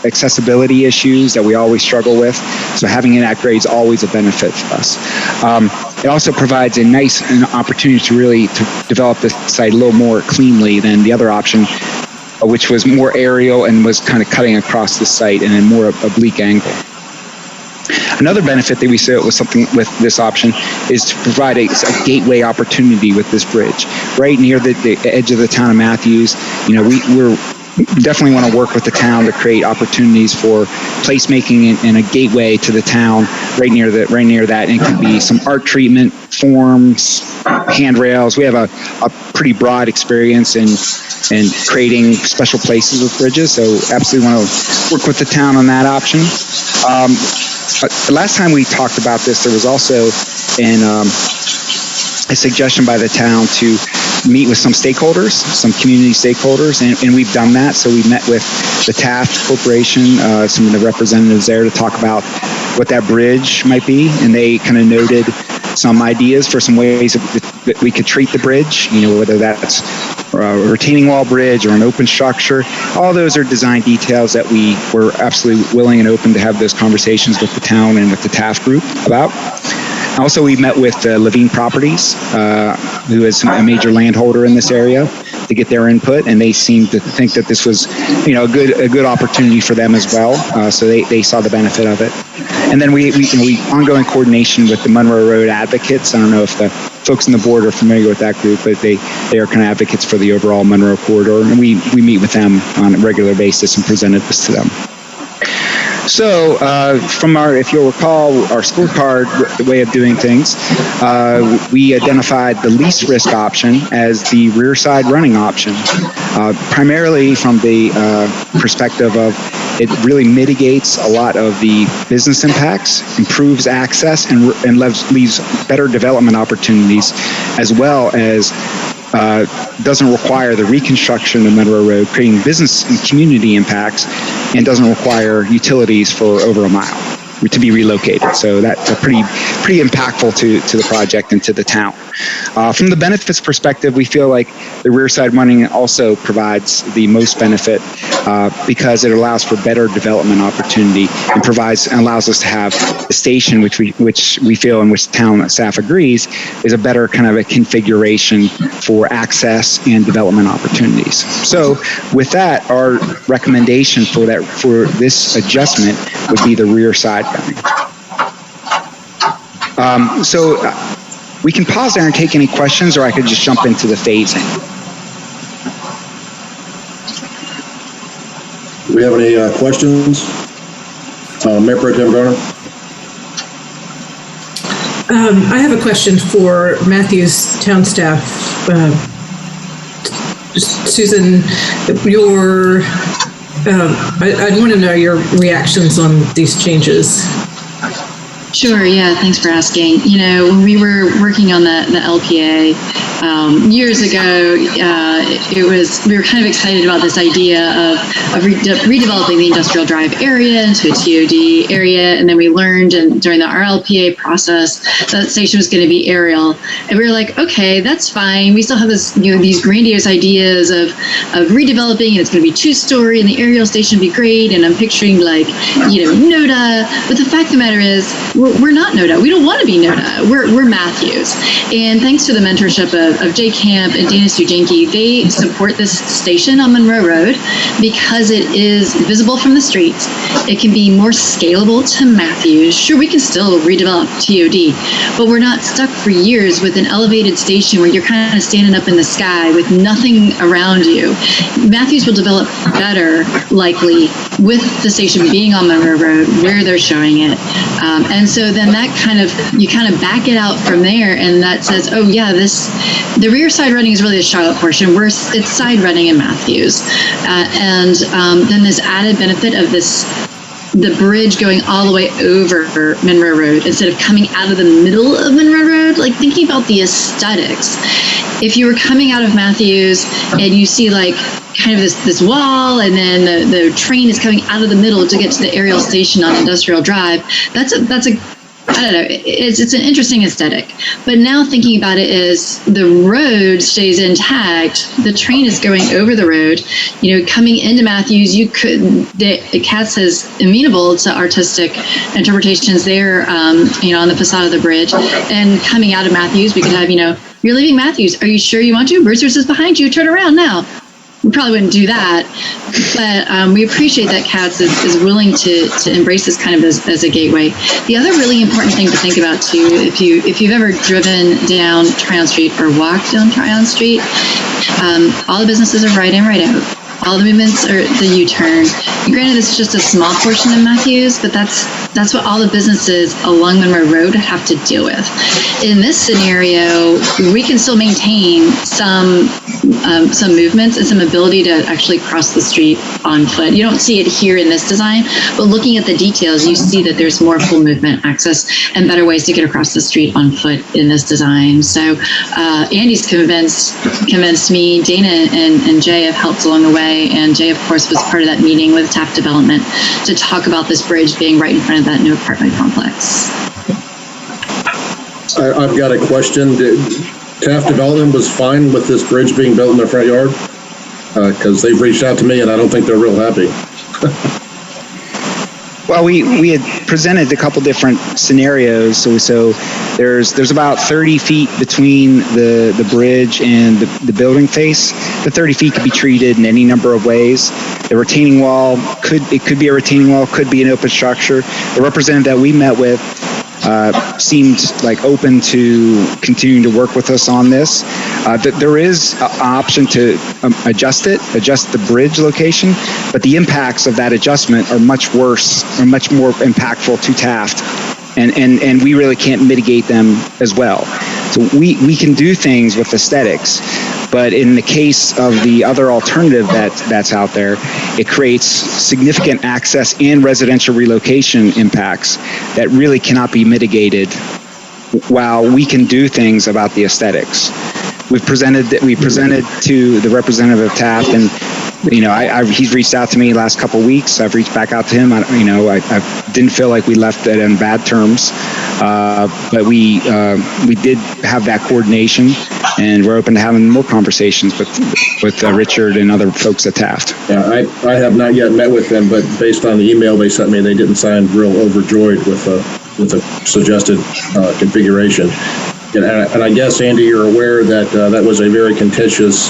accessibility issues that we always struggle with. So having it at grade is always a benefit for us. It also provides an opportunity to develop the site a little more cleanly than the other option, which was more aerial and was kind of cutting across the site in a more oblique angle. Another benefit that we saw with this option is to provide a gateway opportunity with this bridge. Right near the edge of the town of Matthews, we're definitely want to work with the town to create opportunities for placemaking and a gateway to the town right near that. And it could be some art treatment, forms, handrails. We have a pretty broad experience in creating special places with bridges, so absolutely want to work with the town on that option. The last time we talked about this, there was also a suggestion by the town to meet with some stakeholders, some community stakeholders, and we've done that. So we met with the Taft Corporation, some of the representatives there to talk about what that bridge might be, and they kind of noted some ideas for some ways that we could treat the bridge, whether that's a retaining wall bridge or an open structure. All those are design details that we were absolutely willing and open to have those conversations with the town and with the Taft group about. Also, we met with Levine Properties, who is a major landholder in this area, to get their input, and they seemed to think that this was, a good opportunity for them as well. So they saw the benefit of it. And then we ongoing coordination with the Monroe Road Advocates. I don't know if the folks on the board are familiar with that group, but they are kind of advocates for the overall Monroe corridor, and we meet with them on a regular basis and presented this to them. So from if you'll recall, our scorecard way of doing things, we identified the least risk option as the rear side running option, primarily from the perspective of it really mitigates a lot of the business impacts, improves access, and leaves better development opportunities, as well as doesn't require the reconstruction of Monroe Road, creating business and community impacts, and doesn't require utilities for over a mile to be relocated. So that's pretty impactful to the project and to the town. From the benefits perspective, we feel like the rear side running also provides the most benefit because it allows for better development opportunity and allows us to have a station which we feel, and which town staff agrees, is a better kind of a configuration for access and development opportunities. So with that, our recommendation for this adjustment would be the rear side running. We can pause there and take any questions, or I could just jump into the phasing. Do we have any questions? Mayor Pro Tem Garner? I have a question for Matthews town staff. Susan, I'd want to know your reactions on these changes. Sure. Yeah. Thanks for asking. When we were working on the LPA years ago, we were kind of excited about this idea of redeveloping the industrial drive area into a TOD area, and then we learned during the RLPA process that station was going to be aerial, and we were like, okay, that's fine. We still have this, these grandiose ideas of redeveloping, and it's going to be 2-story, and the aerial station would be great, and I'm picturing NODA, but the fact of the matter is, we're not NODA. We don't want to be NODA. We're Matthews. And thanks to the mentorship of Jay Camp and Dana Stujenki, they support this station on Monroe Road because it is visible from the street. It can be more scalable to Matthews. Sure, we can still redevelop TOD, but we're not stuck for years with an elevated station where you're kind of standing up in the sky with nothing around you. Matthews will develop better, likely, with the station being on Monroe Road where they're showing it. And so then you kind of back it out from there, and that says, oh yeah, the rear side running is really the Charlotte portion. It's side running in Matthews. And then this added benefit of the bridge going all the way over Monroe Road instead of coming out of the middle of Monroe Road, like thinking about the aesthetics. If you were coming out of Matthews and you see kind of this wall, and then the train is coming out of the middle to get to the aerial station on Industrial Drive, that's a I don't know, it's an interesting aesthetic. But now thinking about it is the road stays intact. The train is going over the road. Coming into Matthews, the CATS is amenable to artistic interpretations there, on the facade of the bridge. And coming out of Matthews, we could have, you're leaving Matthews. Are you sure you want to? Brewster's is behind you. Turn around now. We probably wouldn't do that, but we appreciate that CATS is willing to embrace this kind of as a gateway. The other really important thing to think about too, if you've ever driven down Tryon Street or walked down Tryon Street, all the businesses are right in, right out. All the movements are the U-turn. And granted, it's just a small portion of Matthews, but that's what all the businesses along Monroe Road have to deal with. In this scenario, we can still maintain some some movements and some ability to actually cross the street on foot. You don't see it here in this design, but looking at the details, you see that there's more full movement access and better ways to get across the street on foot in this design. So Andy's convinced me. Dana and Jay have helped along the way, and Jay, of course, was part of that meeting with Taft Development to talk about this bridge being right in front of that new apartment complex. I've got a question. Taft Development was fine with this bridge being built in their front yard? Because they've reached out to me and I don't think they're real happy. Well, we had presented a couple different scenarios. So there's about 30 feet between the bridge and the building face. The 30 feet could be treated in any number of ways. The retaining wall could be a retaining wall, could be an open structure. The representative that we met with seemed like open to continuing to work with us on this. There is an option to adjust the bridge location, but the impacts of that adjustment are much worse or much more impactful to Taft, and we really can't mitigate them as well. So we can do things with aesthetics, but in the case of the other alternative that's out there, it creates significant access and residential relocation impacts that really cannot be mitigated while we can do things about the aesthetics. We presented to the representative of Taft, and he's reached out to me the last couple of weeks. I've reached back out to him. I didn't feel like we left it in bad terms, but we did have that coordination, and we're open to having more conversations with Richard and other folks at Taft. Yeah, I have not yet met with them, but based on the email they sent me, they didn't sound real overjoyed with the suggested configuration. And I guess, Andy, you're aware that that was a very contentious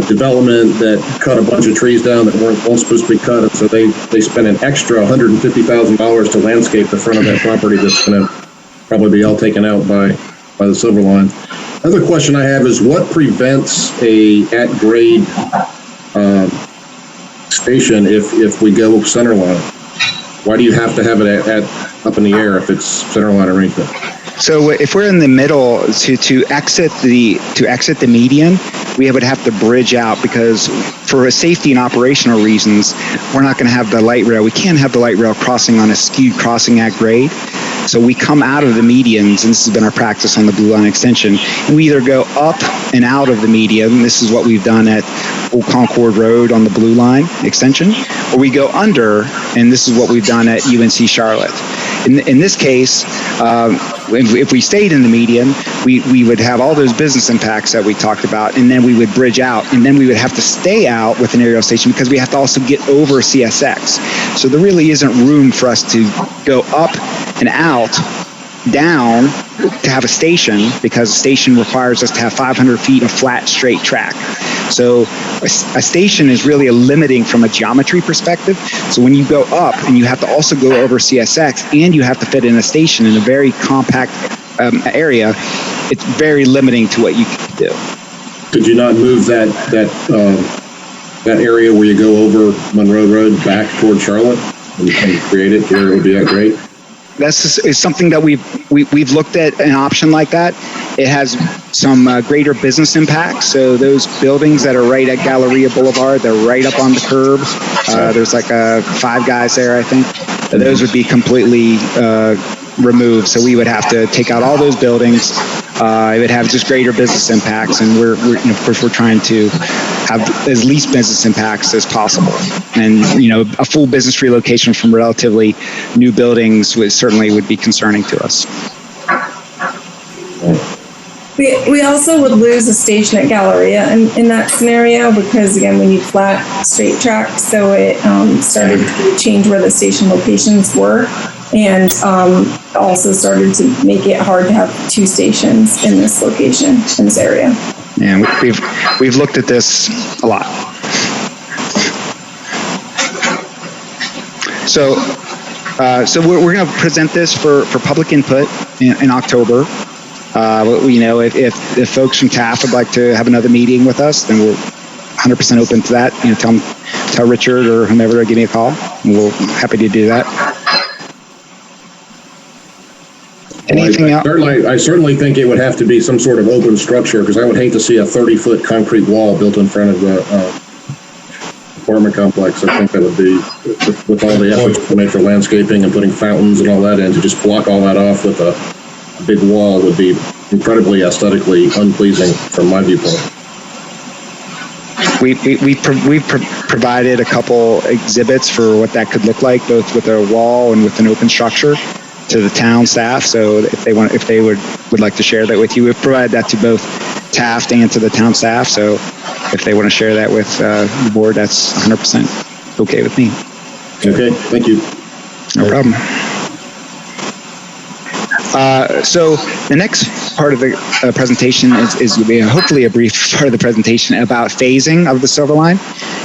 development that cut a bunch of trees down that weren't supposed to be cut. And so they spent an extra $150,000 to landscape the front of that property that's going to probably be all taken out by the Silver Line. Another question I have is, what prevents a at-grade station if we go center line? Why do you have to have it up in the air if it's center line arrangement? So if we're in the middle, to exit the median, we would have to bridge out, because for safety and operational reasons, we're not going to have the light rail. We can't have the light rail crossing on a skewed crossing at grade. So we come out of the medians, and this has been our practice on the Blue Line extension, and we either go up and out of the median. This is what we've done at Old Concord Road on the Blue Line extension, or we go under, and this is what we've done at UNC Charlotte. In this case, if we stayed in the median, we would have all those business impacts that we talked about, and then we would bridge out, and then we would have to stay out with an aerial station because we have to also get over CSX. So there really isn't room for us to go up and out, down to have a station, because a station requires us to have 500 feet of flat, straight track. So a station is really a limiting from a geometry perspective. So when you go up and you have to also go over CSX and you have to fit in a station in a very compact area, it's very limiting to what you can do. Could you not move that area where you go over Monroe Road back toward Charlotte and create it where it would be that great? Is something that we've looked at, an option like that. It has some greater business impact. So those buildings that are right at Galleria Boulevard, they're right up on the curb. There's like Five Guys there, I think. Those would be completely removed. So we would have to take out all those buildings. It would have just greater business impacts, and we're of course we're trying to have as least business impacts as possible. And a full business relocation from relatively new buildings would be concerning to us. We also would lose a station at Galleria in that scenario, because again, we need flat, straight track. So it started to change where the station locations were, and also started to make it hard to have two stations in this location, in this area. And we've looked at this a lot. So we're going to present this for public input in October. If folks from Taft would like to have another meeting with us, then we're 100% open to that. Tell Richard or whomever to give me a call, and we're happy to do that. Anything else? I certainly think it would have to be some sort of open structure, because I would hate to see a 30-foot concrete wall built in front of the apartment complex. I think that would be, with all the efforts to make for landscaping and putting fountains and all that in, to just block all that off with a big wall would be incredibly aesthetically unpleasing from my viewpoint. We've provided a couple exhibits for what that could look like, both with a wall and with an open structure, to the town staff. So if they would like to share that with you, we've provided that to both Taft and to the town staff. So if they want to share that with the board, that's 100% okay with me. Okay, thank you. No problem. So the next part of the presentation is hopefully a brief part of the presentation about phasing of the Silver Line.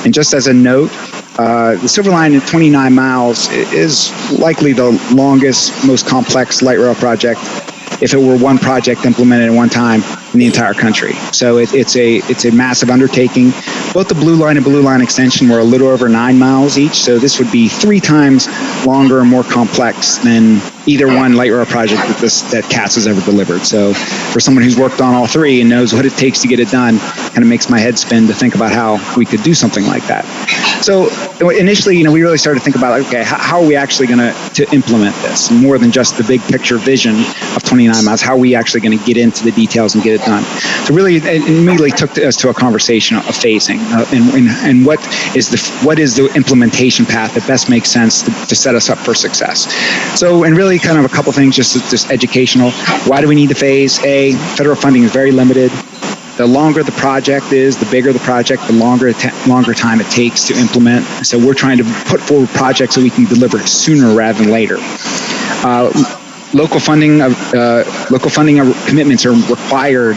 And just as a note, the Silver Line at 29 miles is likely the longest, most complex light rail project, if it were one project implemented at one time in the entire country. So it's a massive undertaking. Both the Blue Line and Blue Line Extension were a little over 9 miles each. So this would be 3 times longer and more complex than either one light rail project that CATS has ever delivered. So for someone who's worked on all 3 and knows what it takes to get it done, kind of makes my head spin to think about how we could do something like that. So initially, we really started to think about, okay, how are we actually going to implement this? More than just the big picture vision of 29 miles, how are we actually going to get into the details and get it done? So really, it immediately took us to a conversation of phasing and what is the implementation path that best makes sense to set us up for success. So, and really kind of a couple things, just educational. Why do we need to phase? Federal funding is very limited. The longer the project is, the bigger the project, the longer time it takes to implement. So we're trying to put forward projects so we can deliver it sooner rather than later. Local funding commitments are required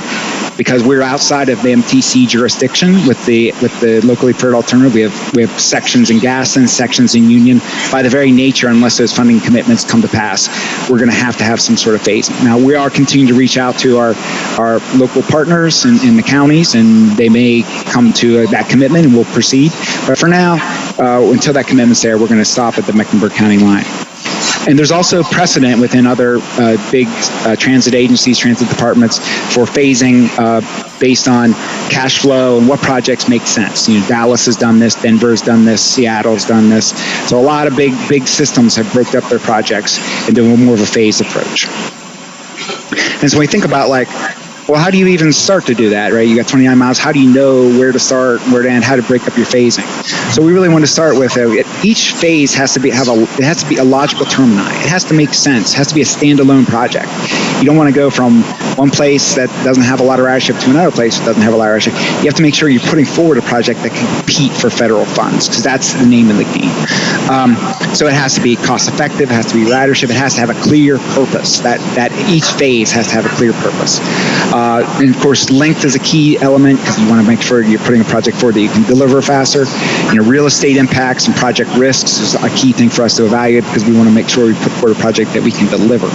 because we're outside of the MTC jurisdiction with the locally preferred alternative. We have sections in Gaston, sections in Union. By the very nature, unless those funding commitments come to pass, we're going to have some sort of phasing. Now, we are continuing to reach out to our local partners in the counties, and they may come to that commitment and we'll proceed. But for now, until that commitment's there, we're going to stop at the Mecklenburg County line. And there's also precedent within other big transit agencies, transit departments, for phasing based on cash flow and what projects make sense. Dallas has done this, Denver's done this, Seattle's done this. So a lot of big systems have broken up their projects into more of a phased approach. And so we think about well, how do you even start to do that, right? You got 29 miles. How do you know where to start, where to end, how to break up your phasing? So we really want to start with each phase has to be a logical termini. It has to make sense. It has to be a standalone project. You don't want to go from one place that doesn't have a lot of ridership to another place that doesn't have a lot of ridership. You have to make sure you're putting forward a project that can compete for federal funds, because that's the name of the game. So it has to be cost effective. It has to be ridership. It has to have a clear purpose. That each phase has to have a clear purpose. And of course, length is a key element, because you want to make sure you're putting a project forward that you can deliver faster. Real estate impacts and project risks is a key thing for us to evaluate, because we want to make sure we put forward a project that we can deliver.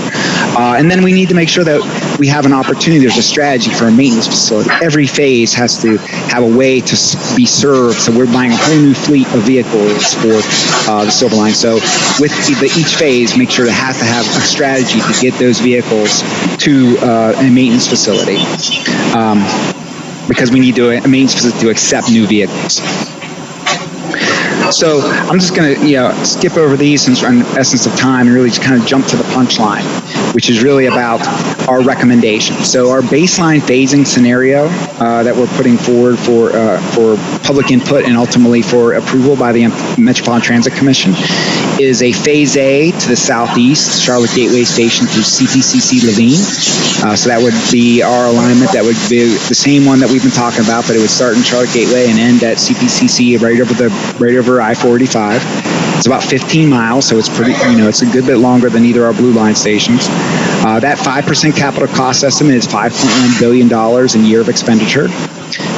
And then we need to make sure that we have an opportunity. There's a strategy for a maintenance facility. Every phase has to have a way to be served. So we're buying a whole new fleet of vehicles for the Silver Line. So with each phase, make sure it has to have a strategy to get those vehicles to a maintenance facility. Because we need a maintenance facility to accept new vehicles. So I'm just going to skip over these in essence of time and really just kind of jump to the punchline, which is really about our recommendations. So our baseline phasing scenario that we're putting forward for public input and ultimately for approval by the Metropolitan Transit Commission is a Phase A to the southeast, Charlotte Gateway Station through CPCC Levine. So that would be our alignment. That would be the same one that we've been talking about, but it would start in Charlotte Gateway and end at CPCC right over I-485. It's about 15 miles, so it's pretty, it's a good bit longer than either our Blue Line stations. That 5% capital cost estimate is $5.1 billion in year of expenditure,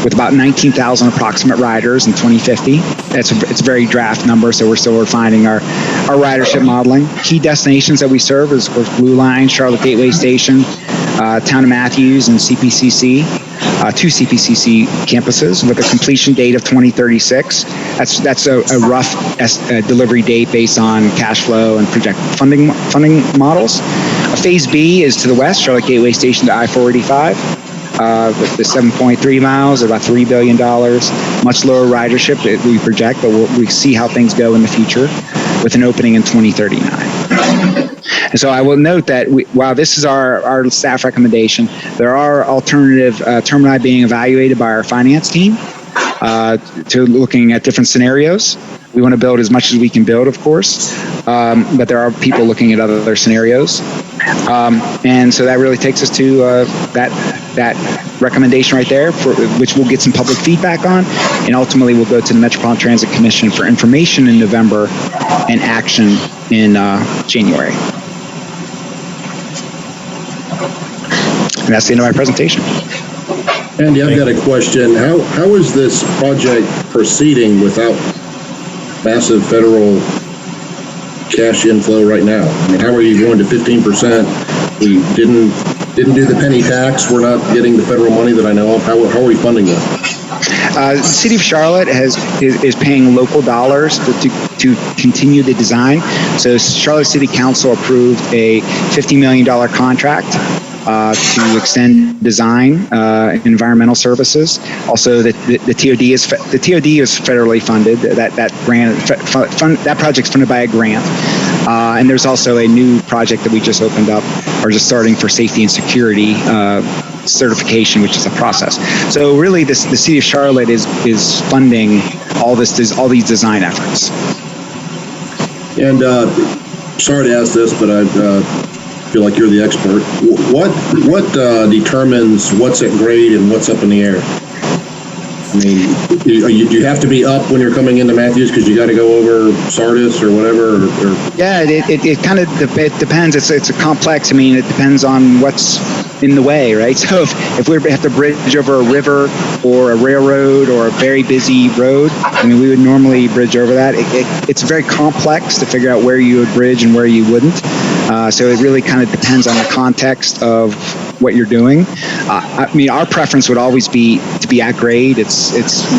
with about 19,000 approximate riders in 2050. It's a very draft number, so we're still refining our ridership modeling. Key destinations that we serve is, of course, Blue Line, Charlotte Gateway Station, Town of Matthews, and CPCC. two CPCC campuses with a completion date of 2036. That's a rough delivery date based on cash flow and projected funding models. Phase B is to the west, Charlotte Gateway Station to I-485. The 7.3 miles, about $3 billion, much lower ridership that we project, but we see how things go in the future with an opening in 2039. And so I will note that while this is our staff recommendation, there are alternative termini being evaluated by our finance team to looking at different scenarios. We want to build as much as we can build, of course, but there are people looking at other scenarios. And so that really takes us to that recommendation right there, which we'll get some public feedback on, and ultimately we'll go to the Metropolitan Transit Commission for information in November and action in January. And that's the end of my presentation. Andy, I've got a question. How is this project proceeding without massive federal cash inflow right now? I mean, how are you going to 15%? We didn't do the penny tax. We're not getting the federal money that I know of. How are we funding that? The City of Charlotte is paying local dollars to continue the design. So Charlotte City Council approved a $50 million contract to extend design, environmental services. Also, the TOD is federally funded. That grant that project's funded by a grant. And there's also a new project that we just opened up, or just starting, for safety and security certification, which is a process. So really, the City of Charlotte is funding all these design efforts. And sorry to ask this, but I feel like you're the expert. What determines what's at grade and what's up in the air? I mean, do you have to be up when you're coming into Matthews because you got to go over Sardis or whatever? Yeah, it kind of depends. It's a complex. I mean, it depends on what's in the way, right? So if we have to bridge over a river or a railroad or a very busy road, I mean, we would normally bridge over that. It's very complex to figure out where you would bridge and where you wouldn't. So it really kind of depends on the context of what you're doing. I mean, our preference would always be to be at grade. It's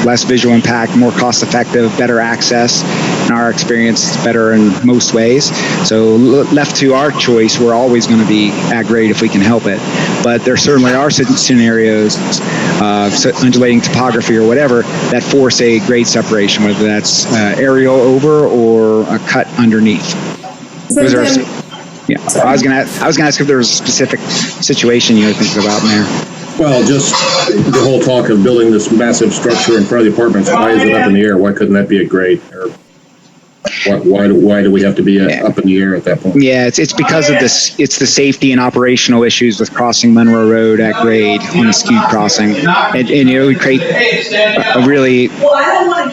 less visual impact, more cost effective, better access. In our experience, it's better in most ways. So left to our choice, we're always going to be at grade if we can help it. But there certainly are scenarios, undulating topography or whatever, that force a grade separation, whether that's aerial over or a cut underneath. Yeah, I was gonna ask if there was a specific situation you were thinking about, Mayor. Well, just the whole talk of building this massive structure in front of the apartments. Why is it up in the air? Why couldn't that be at grade? Or why do we have to be up in the air at that point? Yeah, it's because of this. It's the safety and operational issues with crossing Monroe Road at grade on a skewed crossing, and it would create a really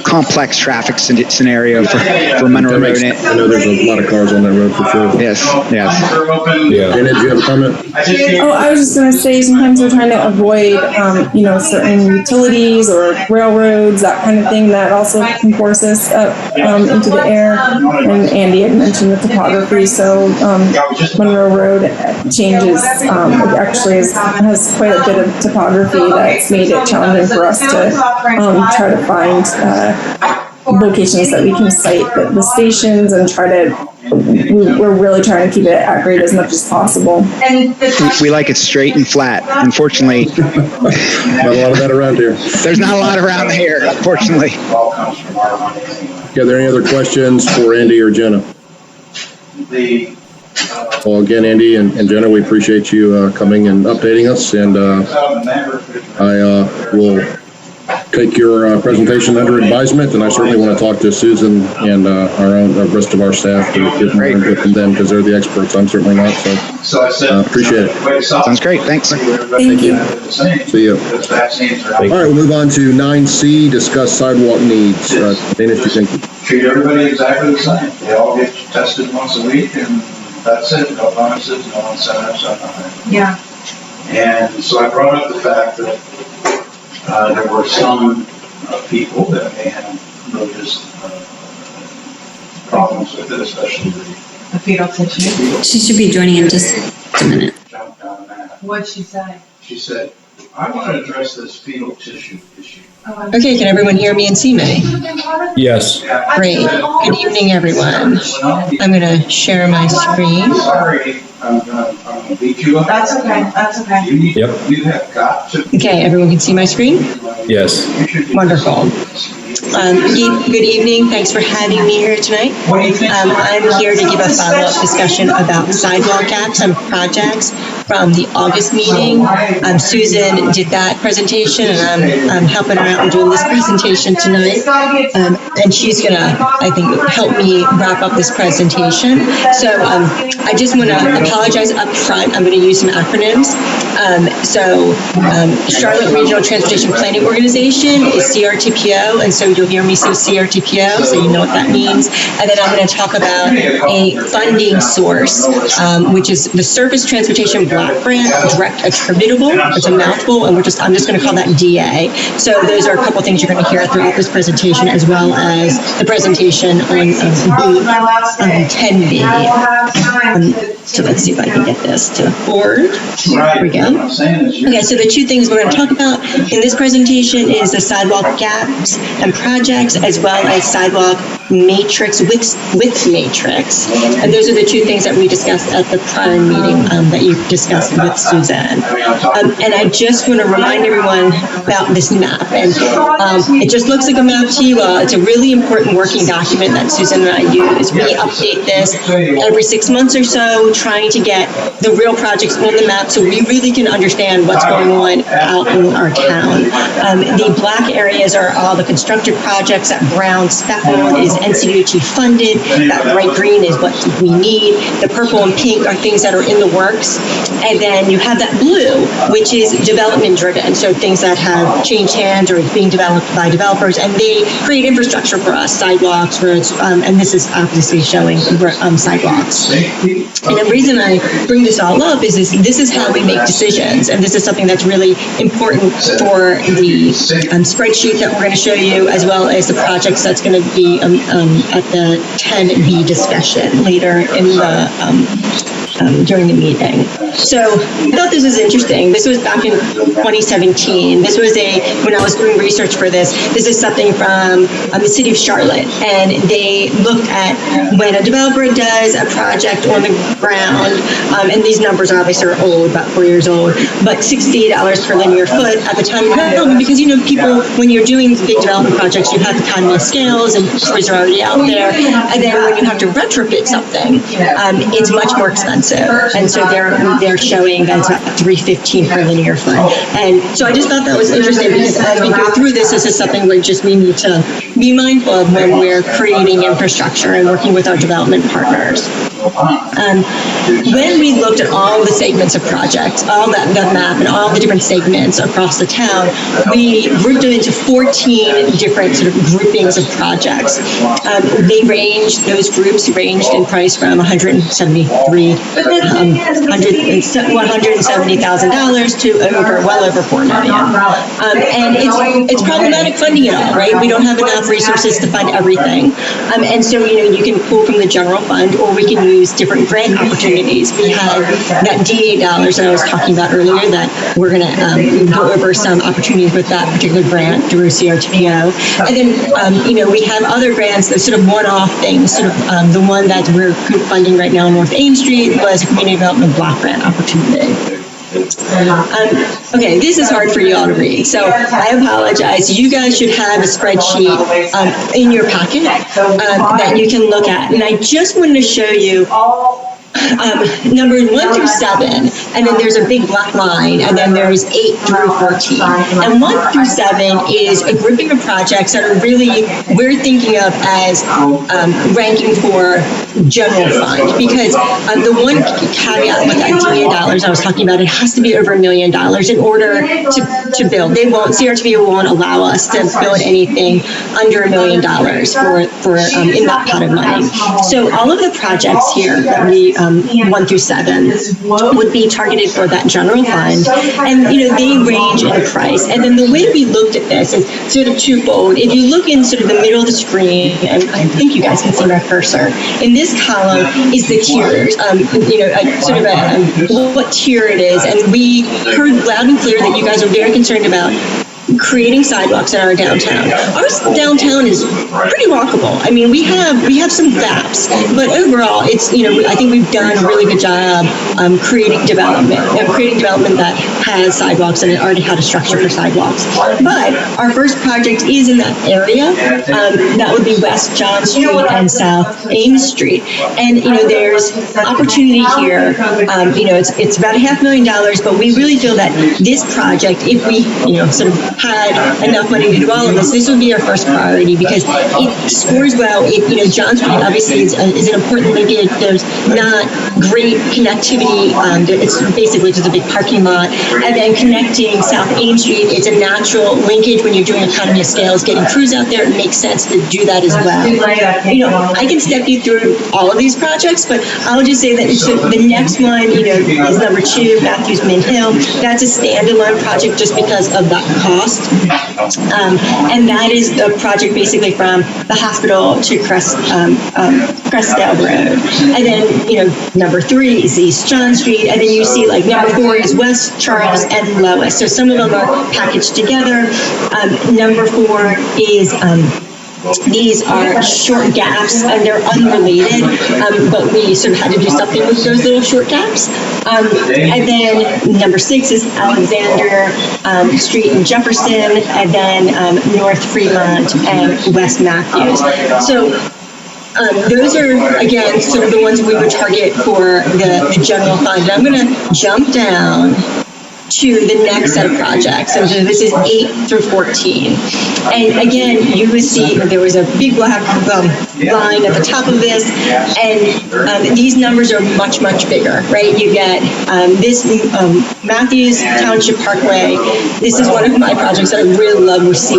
complex traffic scenario for Monroe Road. I know there's a lot of cars on that road for sure. Yes. Yeah. Dana, do you have a comment? Oh, I was just going to say, sometimes we're trying to avoid, certain utilities or railroads, that kind of thing, that also can force us up into the air. And Andy had mentioned the topography, so Monroe Road changes. It actually has quite a bit of topography that's made it challenging for us to try to find locations that we can site the stations and we're really trying to keep it at grade as much as possible. We like it straight and flat. Unfortunately, not a lot of that around here. There's not a lot around here, unfortunately. Are there any other questions for Andy or Jenna? Well, again, Andy and Jenna, we appreciate you coming and updating us, and I will take your presentation under advisement, and I certainly want to talk to Susan and the rest of our staff to get more input from them, because they're the experts. I'm certainly not, so appreciate it. Sounds great. Thanks. Thank you. See you. All right, we'll move on to 9C, discuss sidewalk needs. Dana, if you think. Treat everybody exactly the same. They all get tested once a week, and that's it. No bonuses, no incentives, nothing. Yeah. And so I brought up the fact that there were some people that may have noticed problems with it, especially A fetal tissue. She should be joining in just a minute. What'd she say? She said, I want to address this fetal tissue issue. Okay, can everyone hear me and see me? Yes. Great. Good evening, everyone. I'm going to share my screen. Sorry, I'm gonna beat you up. That's okay. That's okay. Yep. You have got to. Okay, everyone can see my screen? Yes. Wonderful. Good evening. Thanks for having me here tonight. I'm here to give a follow-up discussion about sidewalk gaps and projects from the August meeting. Susan did that presentation, and I'm helping her out and doing this presentation tonight. And she's gonna, I think, help me wrap up this presentation. So I just want to apologize up front. I'm going to use some acronyms. Charlotte Regional Transportation Planning Organization is CRTPO, and so you'll hear me say CRTPO, so you know what that means. And then I'm going to talk about a funding source, which is the Surface Transportation Block Grant, direct attributable. It's a mouthful, and I'm just going to call that DA. So those are a couple things you're going to hear throughout this presentation, as well as the presentation on 10B. So let's see if I can get this to forward. There we go. Okay, so the two things we're going to talk about in this presentation is the sidewalk gaps and projects, as well as sidewalk matrix, width matrix. And those are the two things that we discussed at the prior meeting that you discussed with Suzanne. And I just want to remind everyone about this map. And it just looks like a map to you all. It's a really important working document that Susan and I use. We update this every 6 months or so, trying to get the real projects on the map so we really can understand what's going on out in our town. The black areas are all the constructed projects. That brown speckled is NCDOT funded. That bright green is what we need. The purple and pink are things that are in the works. And then you have that blue, which is development driven. So things that have changed hands or is being developed by developers, and they create infrastructure for us, sidewalks, roads, and this is obviously showing sidewalks. And the reason I bring this all up is this is how we make decisions, and this is something that's really important for the spreadsheet that we're going to show you, as well as the projects that's going to be at the 10B discussion later in the during the meeting. So I thought this was interesting. This was back in 2017. This was when I was doing research for this is something from the city of Charlotte, and they looked at when a developer does a project on the ground, and these numbers obviously are old, about 4 years old, but $60 per linear foot at the time of development, because people, when you're doing big development projects, you have economy of scales and trees are already out there, and then when you have to retrofit something, it's much more expensive. And so they're showing that's about $315 per linear foot. And so I just thought that was interesting, because as we go through this is something we need to be mindful of when we're creating infrastructure and working with our development partners. When we looked at all the segments of projects, all the map and all the different segments across the town, we grouped them into 14 different sort of groupings of projects. Those groups ranged in price from $170,000 to well over $4 million. And it's problematic funding it all, right? We don't have enough resources to fund everything. And so, you can pull from the general fund, or we can use different grant opportunities. We have that DA dollars that I was talking about earlier, that we're going to go over some opportunities with that particular grant through CRTPO. And then, we have other grants, those sort of one-off things, sort of the one that we're funding right now on North Ain Street was a community development block grant opportunity. Okay, this is hard for you all to read, so I apologize. You guys should have a spreadsheet in your packet that you can look at. And I just wanted to show you numbers 1 through 7, and then there's a big black line, and then there's 8 through 14. And 1 through 7 is a grouping of projects that are really, we're thinking of as ranking for general fund, because the one caveat with that DA dollars I was talking about, it has to be over $1 million in order to build. CRTPO won't allow us to build anything under $1 million for in that pot of money. So all of the projects here that we 1 through 7 would be targeted for that general fund. And, they range in price. And then the way we looked at this is sort of twofold. If you look in sort of the middle of the screen, and I think you guys can see my cursor, in this column is the tiers, what tier it is. And we heard loud and clear that you guys are very concerned about creating sidewalks in our downtown. Our downtown is pretty walkable. I mean, we have some gaps, but overall, it's, I think we've done a really good job creating development that has sidewalks and it already had a structure for sidewalks. But our first project is in that area. That would be West John Street and South Ames Street. And, there's opportunity here. It's about $500,000, but we really feel that this project, if we, sort of had enough money to do all of this would be our first priority because it scores well. John Street obviously is an important linkage. There's not great connectivity. It's basically just a big parking lot. And then connecting South Ames Street, it's a natural linkage when you're doing economy of scales. Getting crews out there, it makes sense to do that as well. I can step you through all of these projects, but I'll just say that the next one, is number 2, Matthews Mint Hill. That's a standalone project just because of that cost. And that is the project basically from the hospital to Crestdale Road. And then, number 3 is East John Street. And then you see number 4 is West Charles and Lois. So some of them are packaged together. Number 4 is, these are short gaps and they're unrelated, but we sort of had to do something with those little short gaps. And then number 6 is Alexander Street in Jefferson, and then North Fremont and West Matthews. So those are, again, sort of the ones we would target for the general fund. I'm going to jump down to the next set of projects. So this is 8 through 14. And again, you would see there was a big black line at the top of this, and these numbers are much, much bigger, right? You get this Matthews Township Parkway. This is one of my projects that I really love to see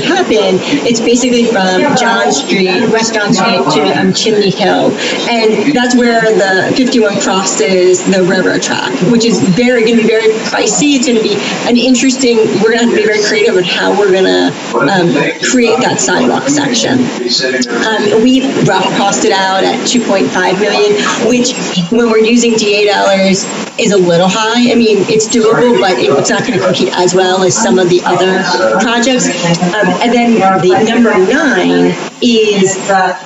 happen. It's basically from John Street, West John Street to Chimney Hill. And that's where the 51 crosses the railroad track, which is going to be very pricey. It's going to be an interesting, we're going to have to be very creative in how we're going to create that sidewalk section. We rough costed out at $2.5 million, which when we're using DA dollars is a little high. I mean, it's doable, but it's not going to compete as well as some of the other projects. And then the number 9 is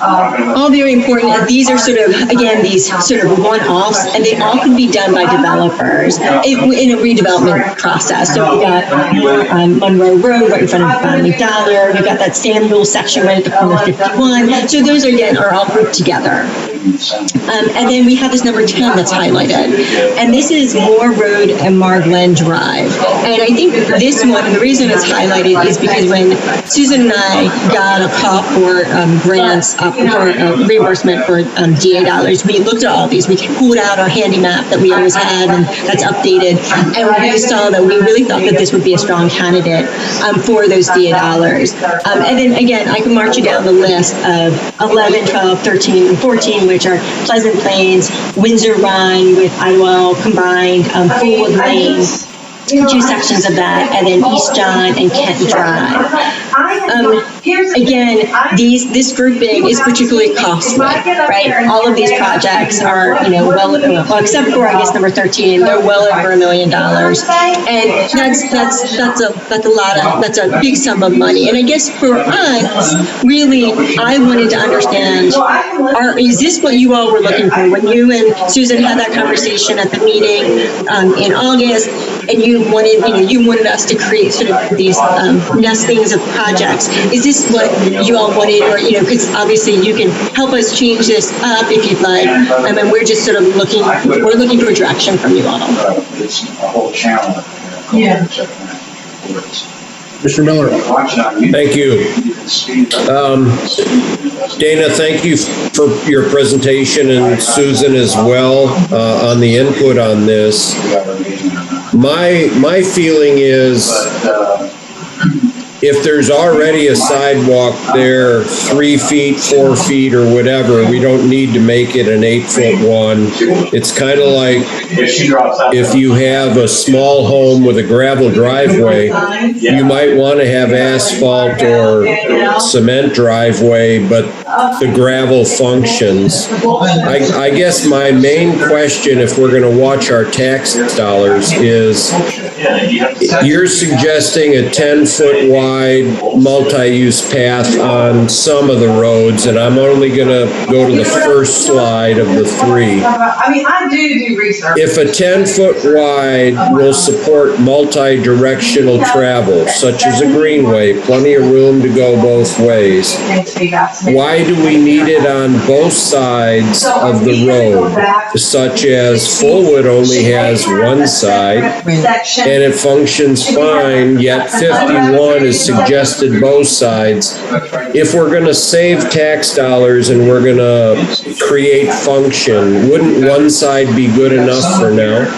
all very important. These are sort of, again, these sort of one-offs, and they all can be done by developers in a redevelopment process. So we got Monroe Road right in front of $5 We've got that Samuel section right at the corner of 51. So those, again, are all grouped together. And then we have this number 10 that's highlighted. And this is Moore Road and Marglen Drive. And I think this one, the reason it's highlighted is because when Susan and I got a call for grants, for reimbursement for DA dollars, we looked at all these. We pulled out our handy map that we always had, and that's updated. And we saw that we really thought that this would be a strong candidate for those DA dollars. And then again, I can march you down the list of 11, 12, 13, and 14, which are Pleasant Plains, Windsor Run with Idlewild combined, Fullwood Lane, 2 sections of that, and then East John and Kent Drive. Again, this grouping is particularly costly, right? All of these projects are, well, except for I guess number 13, they're well over $1 million, and that's a big sum of money. And I guess for us, really, I wanted to understand: is this what you all were looking for when you and Susan had that conversation at the meeting in August? And you wanted us to create sort of these nestings of projects. Is this what you all wanted, or because obviously you can help us change this up if you'd like. I mean, we're just sort of looking for direction from you all. It's a whole channel. Yeah. Mr. Miller. Thank you. Dana, thank you for your presentation, and Susan as well on the input on this. My feeling is if there's already a sidewalk there, 3 feet, 4 feet, or whatever, we don't need to make it an 8-foot one. It's kind of like if you have a small home with a gravel driveway, you might want to have asphalt or cement driveway, but the gravel functions. I guess my main question, if we're going to watch our tax dollars, is you're suggesting a 10-foot wide multi-use path on some of the roads, and I'm only going to go to the first slide of the 3. I mean, I do research. If a 10-foot wide will support multi-directional travel, such as a greenway, plenty of room to go both ways, why do we need it on both sides of the road, such as Fullwood only has one side, and it functions fine, yet 51 is suggested both sides. If we're going to save tax dollars and we're going to create function, wouldn't one side be good enough for now?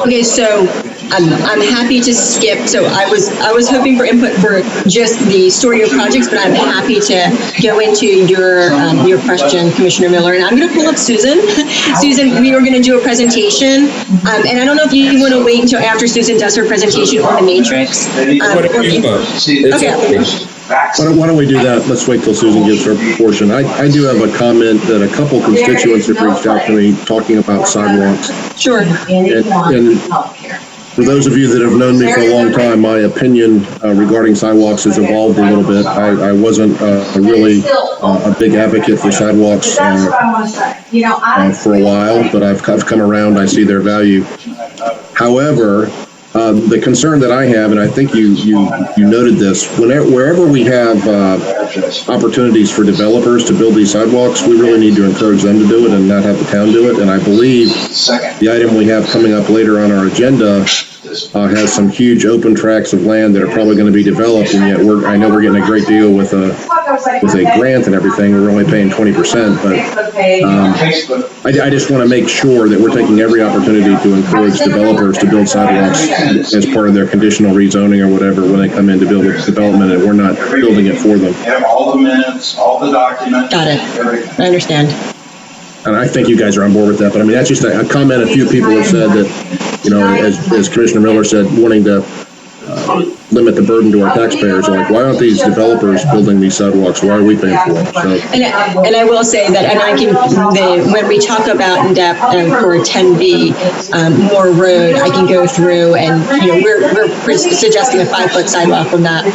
Okay, so I'm happy to skip. So I was hoping for input for just the story of projects, but I'm happy to go into your question, Commissioner Miller. And I'm going to pull up Susan. Susan, we were going to do a presentation, and I don't know if you want to wait until after Susan does her presentation on the matrix. Whatever you want. Okay. Why don't we do that? Let's wait till Susan gives her portion. I do have a comment that a couple constituents have reached out to me talking about sidewalks. Sure. And for those of you that have known me for a long time, my opinion regarding sidewalks has evolved a little bit. I wasn't really a big advocate for sidewalks for a while, but I've come around. I see their value. However, the concern that I have, and I think you noted this, wherever we have opportunities for developers to build these sidewalks, we really need to encourage them to do it and not have the town do it. And I believe the item we have coming up later on our agenda has some huge open tracts of land that are probably going to be developed, and yet I know we're getting a great deal with a grant and everything. We're only paying 20%, but I just want to make sure that we're taking every opportunity to encourage developers to build sidewalks as part of their conditional rezoning or whatever when they come in to build a development, and we're not building it for them. Have all the minutes, all the documents. Got it. I understand. And I think you guys are on board with that, but I mean, that's just a comment. A few people have said that, as Commissioner Miller said, wanting to limit the burden to our taxpayers. Like, why aren't these developers building these sidewalks? Why are we paying for them? So, and I will say that, and I can, when we talk about in depth for 10B Moore Road, I can go through and, we're suggesting a 5-foot sidewalk from that.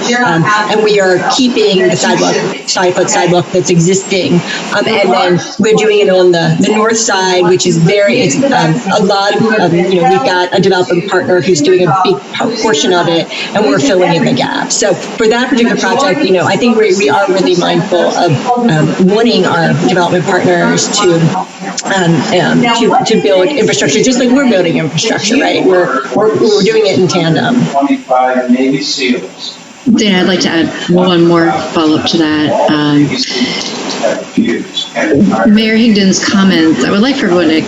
And we are keeping the 5-foot sidewalk that's existing. And then we're doing it on the north side, which is it's a lot of, we've got a development partner who's doing a big portion of it, and we're filling in the gap. So for that particular project, I think we are really mindful of wanting our development partners to build infrastructure, just like we're building infrastructure, right? We're doing it in tandem. 25 Navy SEALs. Dan, I'd like to add one more follow-up to that. Mayor Higdon's comments, I would like for everyone to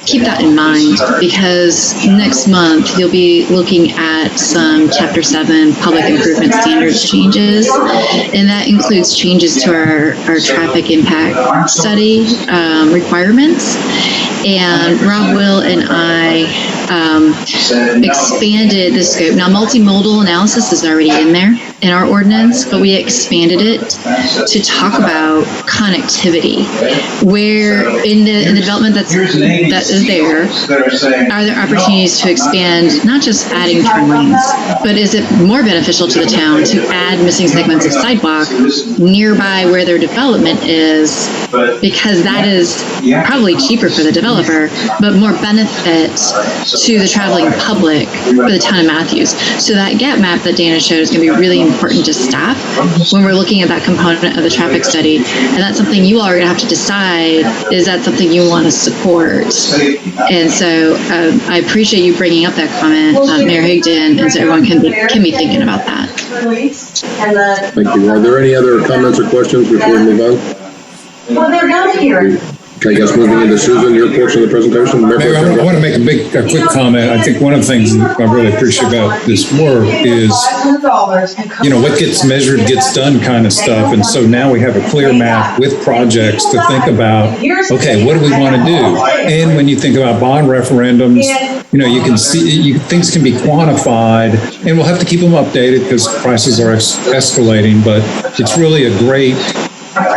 keep that in mind, because next month you'll be looking at some Chapter 7 public improvement standards changes, and that includes changes to our traffic impact study requirements. And Rob Will and I expanded the scope. Now, multimodal analysis is already in there in our ordinance, but we expanded it to talk about connectivity, where in the development that is there, are there opportunities to expand, not just adding turn lanes, but is it more beneficial to the town to add missing segments of sidewalk nearby where their development is, because that is probably cheaper for the developer, but more benefit to the traveling public for the town of Matthews. So that gap map that Dana showed is going to be really important to staff when we're looking at that component of the traffic study. And that's something you all are going to have to decide, is that something you want to support? And so I appreciate you bringing up that comment, Mayor Higdon, and so everyone can be thinking about that. thank you. Are there any other comments or questions before we move on? Well, they're not here. I guess moving into Susan, your portion of the presentation. Mayor, I want to make a quick comment. I think one of the things that I really appreciate about this work is, what gets measured gets done kind of stuff. And so now we have a clear map with projects to think about, okay, what do we want to do? And when you think about bond referendums, you can see things can be quantified, and we'll have to keep them updated because prices are escalating, but it's really a great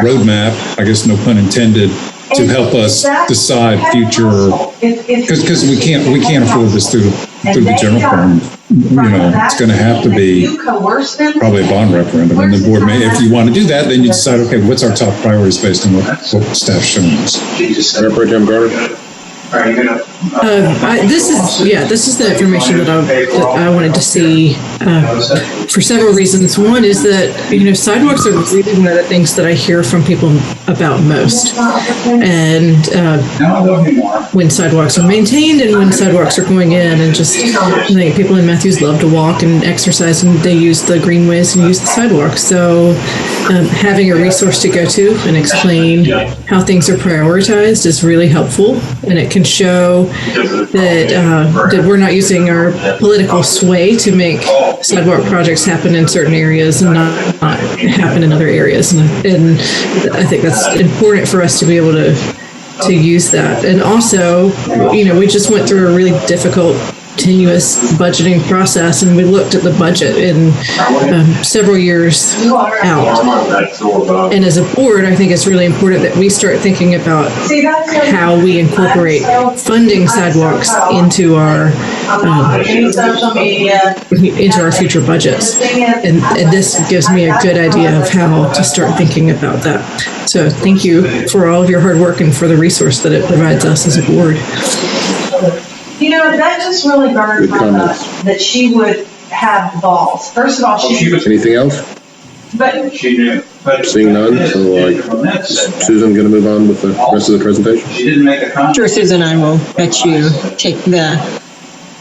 roadmap, I guess no pun intended, to help us decide future, because we can't afford this through the general fund. It's going to have to be probably a bond referendum, and the board may, if you want to do that, then you decide, okay, what's our top priorities based on what staff's showing us. Pro Tem Carter. This is the information that I wanted to see for several reasons. One is that sidewalks are really one of the things that I hear from people about most, and when sidewalks are maintained and when sidewalks are going in, and just I think people in Matthews love to walk and exercise, and they use the greenways and use the sidewalks. So having a resource to go to and explain how things are prioritized is really helpful, and it can show that we're not using our political sway to make sidewalk projects happen in certain areas and not happen in other areas. And I think that's important for us to be able to use that. And also, we just went through a really difficult, continuous budgeting process, and we looked at the budget in several years out. And as a board, I think it's really important that we start thinking about how we incorporate funding sidewalks into our future budgets. And this gives me a good idea of how to start thinking about that. So thank you for all of your hard work and for the resource that it provides us as a board. That just really burned from us that she would have balls. First of all, anything else? But she knew. Seeing none, so Susan going to move on with the rest of the presentation. She didn't make a comment. Sure, Susan, I will let you take the.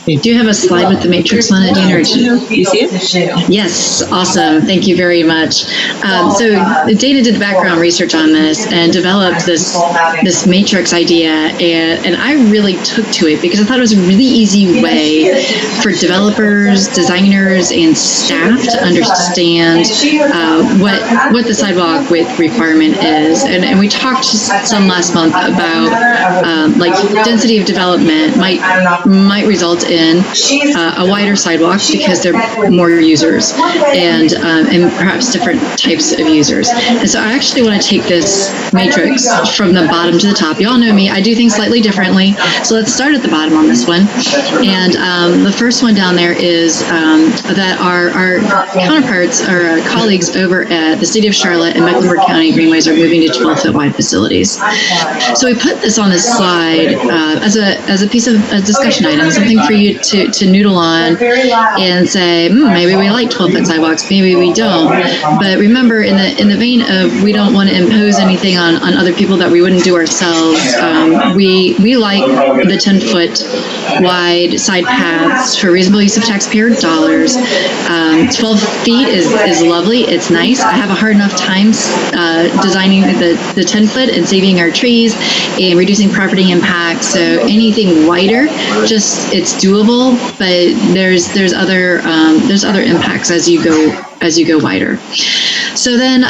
Do you have a slide with the matrix on it, Dana? You see it? Yes, awesome. Thank you very much. So Dana did background research on this and developed this matrix idea, and I really took to it because I thought it was a really easy way for developers, designers, and staff to understand what the sidewalk width requirement is. And we talked some last month about density of development might result in a wider sidewalk because there are more users and perhaps different types of users. And so I actually want to take this matrix from the bottom to the top. You all know me, I do things slightly differently. So let's start at the bottom on this one. And the first one down there is that our counterparts, our colleagues over at the City of Charlotte and Mecklenburg County Greenways are moving to 12-foot wide facilities. So we put this on this slide as a piece of a discussion item, something for you to noodle on and say, maybe we like 12-foot sidewalks, maybe we don't. But remember, in the vein of we don't want to impose anything on other people that we wouldn't do ourselves, we like the 10-foot wide side paths for reasonable use of taxpayer dollars. 12 feet is lovely. It's nice. I have a hard enough time designing the 10-foot and saving our trees and reducing property impact. So anything wider, it's doable, but there's other impacts as you go wider. So then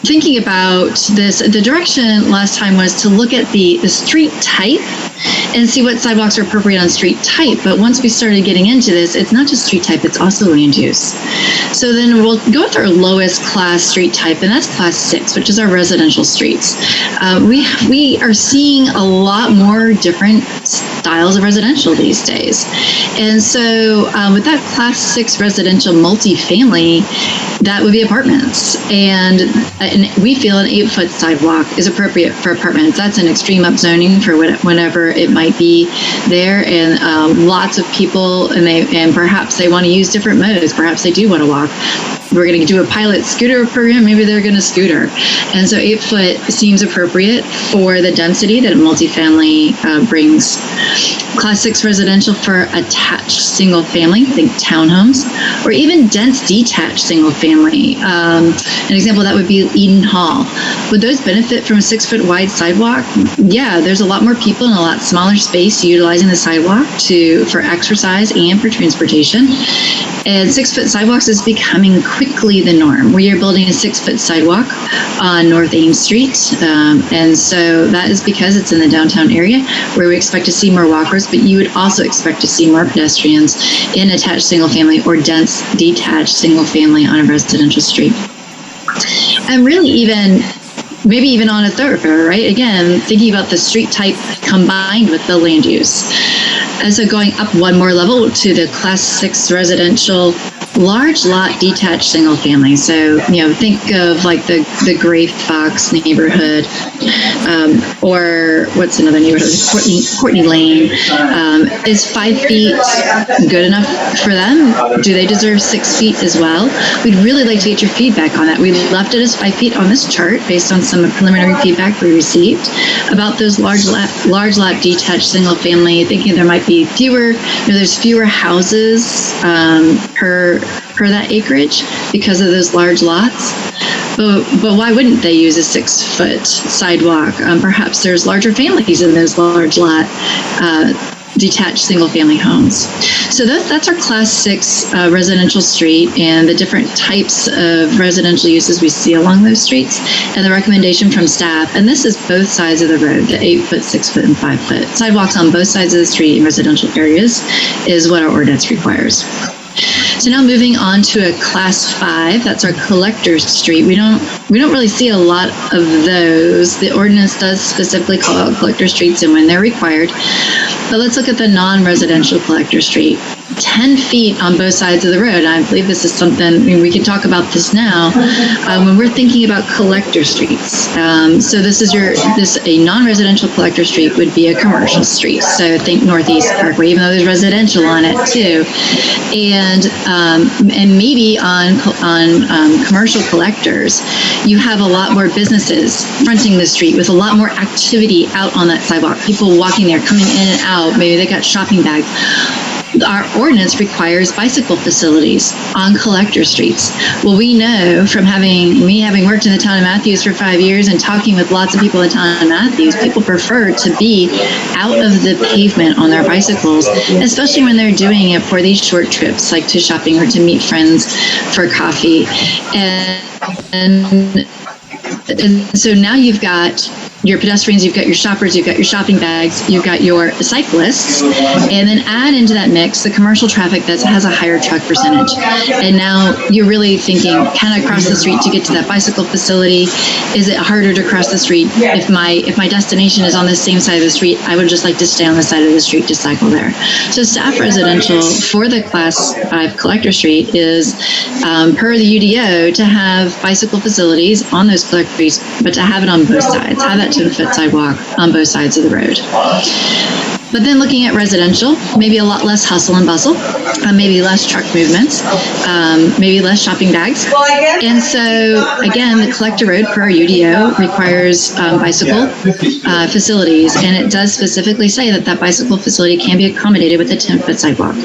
thinking about this, the direction last time was to look at the street type and see what sidewalks are appropriate on street type. But once we started getting into this, it's not just street type, it's also land use. So then we'll go with our lowest class street type, and that's class 6, which is our residential streets. We are seeing a lot more different styles of residential these days. And so with that class 6 residential multifamily, that would be apartments. And we feel an 8-foot sidewalk is appropriate for apartments. That's an extreme upzoning for whenever it might be there. And lots of people, and perhaps they want to use different modes. Perhaps they do want to walk. We're going to do a pilot scooter program. Maybe they're going to scooter. And so 8-foot seems appropriate for the density that a multifamily brings. Class 6 residential for attached single family, think townhomes. or even dense detached single family. An example of that would be Eden Hall. Would those benefit from a 6-foot wide sidewalk? Yeah, there's a lot more people in a lot smaller space utilizing the sidewalk for exercise and for transportation. And 6-foot sidewalks is becoming quickly the norm. We are building a 6-foot sidewalk on North Ames Street. And so that is because it's in the downtown area where we expect to see more walkers, but you would also expect to see more pedestrians in attached single family or dense detached single family on a residential street. And really maybe even on a thoroughfare, right? Again, thinking about the street type combined with the land use. And so going up one more level to the Class 6 residential large lot detached single family. So, think of like the Gray Fox neighborhood, or what's another neighborhood? Courtney Lane. Is 5 feet good enough for them? Do they deserve 6 feet as well? We'd really like to get your feedback on that. We left it as 5 feet on this chart based on some preliminary feedback we received about those large lot detached single family, thinking there might be there's fewer houses per that acreage because of those large lots. But why wouldn't they use a 6-foot sidewalk? Perhaps there's larger families in those large lot detached single family homes. So that's our Class 6 residential street and the different types of residential uses we see along those streets, and the recommendation from staff. And this is both sides of the road, the 8-foot, 6-foot, and 5-foot. Sidewalks on both sides of the street in residential areas is what our ordinance requires. So now moving on to a Class 5, that's our collector street. We don't really see a lot of those. The ordinance does specifically call out collector streets and when they're required. But let's look at the non-residential collector street. 10 feet on both sides of the road. I believe this is something, we can talk about this now, when we're thinking about collector streets. So a non-residential collector street would be a commercial street. So think Northeast Parkway, even though there's residential on it too. And maybe on commercial collectors, you have a lot more businesses fronting the street with a lot more activity out on that sidewalk. People walking there, coming in and out. Maybe they got shopping bags. Our ordinance requires bicycle facilities on collector streets. Well, we know from having worked in the town of Matthews for 5 years and talking with lots of people in the town of Matthews, people prefer to be out of the pavement on their bicycles, especially when they're doing it for these short trips, like to shopping or to meet friends for coffee. And so now you've got your pedestrians, you've got your shoppers, you've got your shopping bags, you've got your cyclists, and then add into that mix the commercial traffic that has a higher truck percentage. And now you're really thinking, can I cross the street to get to that bicycle facility? Is it harder to cross the street? If my destination is on the same side of the street, I would just like to stay on the side of the street to cycle there. So staff residential for the Class 5 collector street is, per the UDO, to have bicycle facilities on those collector streets, but to have it on both sides, have that 10-foot sidewalk on both sides of the road. But then looking at residential, maybe a lot less hustle and bustle, maybe less truck movements, maybe less shopping bags. And so, again, the collector road per our UDO requires bicycle facilities, and it does specifically say that bicycle facility can be accommodated with a 10-foot sidewalk.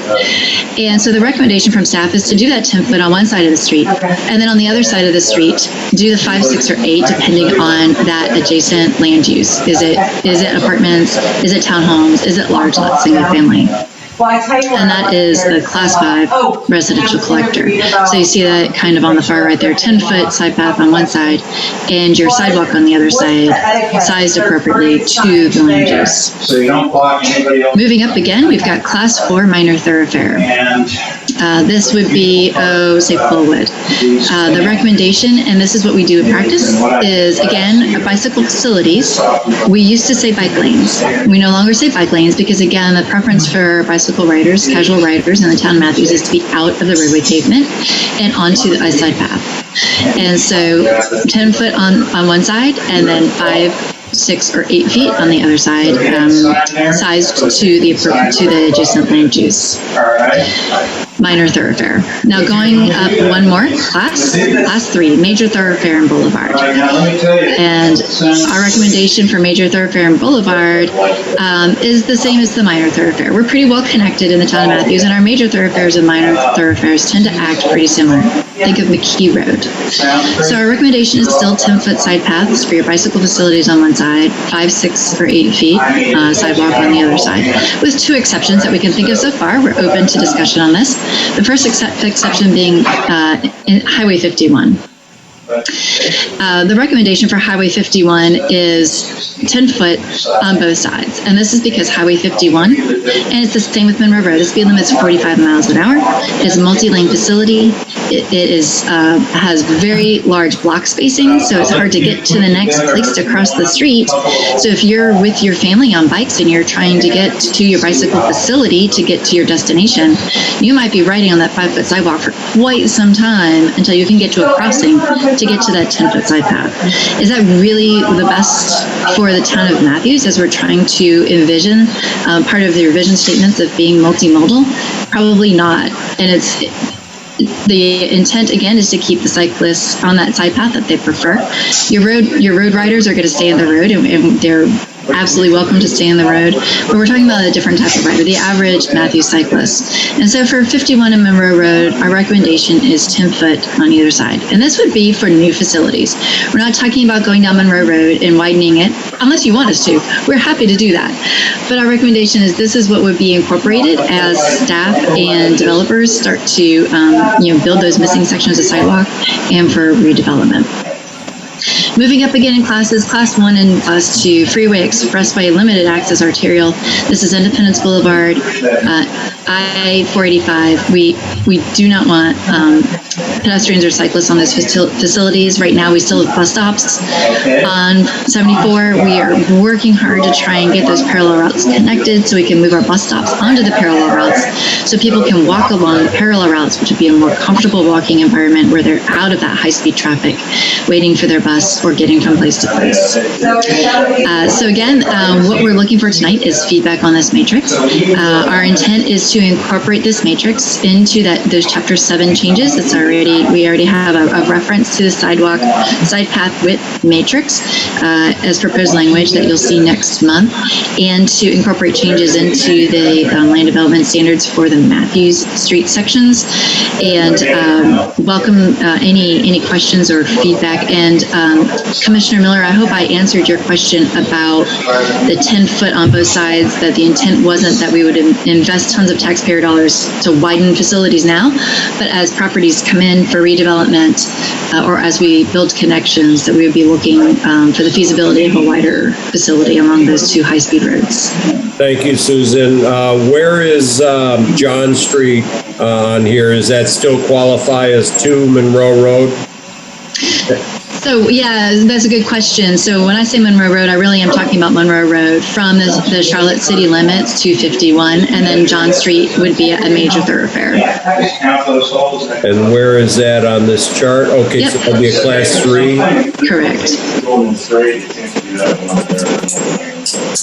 And so the recommendation from staff is to do that 10-foot on one side of the street, and then on the other side of the street, do the 5, 6, or 8, depending on that adjacent land use. Is it apartments? Is it townhomes? Is it large lot single family? And that is the Class 5 residential collector. So you see that kind of on the far right there, 10-foot side path on one side and your sidewalk on the other side, sized appropriately to the land use. Moving up again, we've got Class 4 minor thoroughfare. This would be, say Fullwood. The recommendation, and this is what we do in practice, is again, bicycle facilities. We used to say bike lanes. We no longer say bike lanes because again, the preference for bicycle riders, casual riders in the town of Matthews is to be out of the roadway pavement and onto the side path. And so 10 foot on one side and then 5, 6, or 8 feet on the other side, sized to the adjacent land use. minor thoroughfare. Now going up one more, class 3, major thoroughfare and boulevard. And our recommendation for major thoroughfare and boulevard is the same as the minor thoroughfare. We're pretty well connected in the town of Matthews, and our major thoroughfares and minor thoroughfares tend to act pretty similar. Think of McKee Road. So our recommendation is still 10-foot side paths for your bicycle facilities on one side, 5, 6, or 8 feet sidewalk on the other side, with 2 exceptions that we can think of so far. We're open to discussion on this. The first exception being in Highway 51. The recommendation for Highway 51 is 10 foot on both sides. And this is because Highway 51, and it's the same with Monroe Road, the speed limit is 45 miles an hour. It's a multi-lane facility. It has very large block spacing, so it's hard to get to the next place to cross the street. So if you're with your family on bikes and you're trying to get to your bicycle facility to get to your destination, you might be riding on that 5-foot sidewalk for quite some time until you can get to a crossing to get to that 10-foot side path. Is that really the best for the town of Matthews as we're trying to envision part of the revision statements of being multimodal? Probably not. And the intent again is to keep the cyclists on that side path that they prefer. Your road riders are going to stay on the road, and they're absolutely welcome to stay on the road, but we're talking about a different type of rider, the average Matthews cyclist. And so for 51 and Monroe Road, our recommendation is 10 foot on either side. And this would be for new facilities. We're not talking about going down Monroe Road and widening it, unless you want us to. We're happy to do that. But our recommendation is this is what would be incorporated as staff and developers start to build those missing sections of sidewalk and for redevelopment. Moving up again in classes, Class 1 and Class 2, Freeway, Expressway, Limited Access Arterial. This is Independence Boulevard, I-485. We do not want pedestrians or cyclists on those facilities. Right now, we still have bus stops on 74. We are working hard to try and get those parallel routes connected so we can move our bus stops onto the parallel routes so people can walk along the parallel routes, which would be a more comfortable walking environment where they're out of that high-speed traffic, waiting for their bus or getting from place to place. So again, what we're looking for tonight is feedback on this matrix. Our intent is to incorporate this matrix into those Chapter 7 changes. We already have a reference to the sidewalk side path width matrix as proposed language that you'll see next month, and to incorporate changes into the land development standards for the Matthews Street sections. And welcome any questions or feedback. And Commissioner Miller, I hope I answered your question about the 10 foot on both sides, that the intent wasn't that we would invest tons of taxpayer dollars to widen facilities now, but as properties come in for redevelopment or as we build connections, that we would be looking for the feasibility of a wider facility along those 2 high-speed roads. Thank you, Susan. Where is John Street on here? Does that still qualify as 2 Monroe Road? So yeah, that's a good question. So when I say Monroe Road, I really am talking about Monroe Road from the Charlotte city limits to 51, and then John Street would be a major thoroughfare. And where is that on this chart? Okay, yep. So that'll be a Class 3? Correct.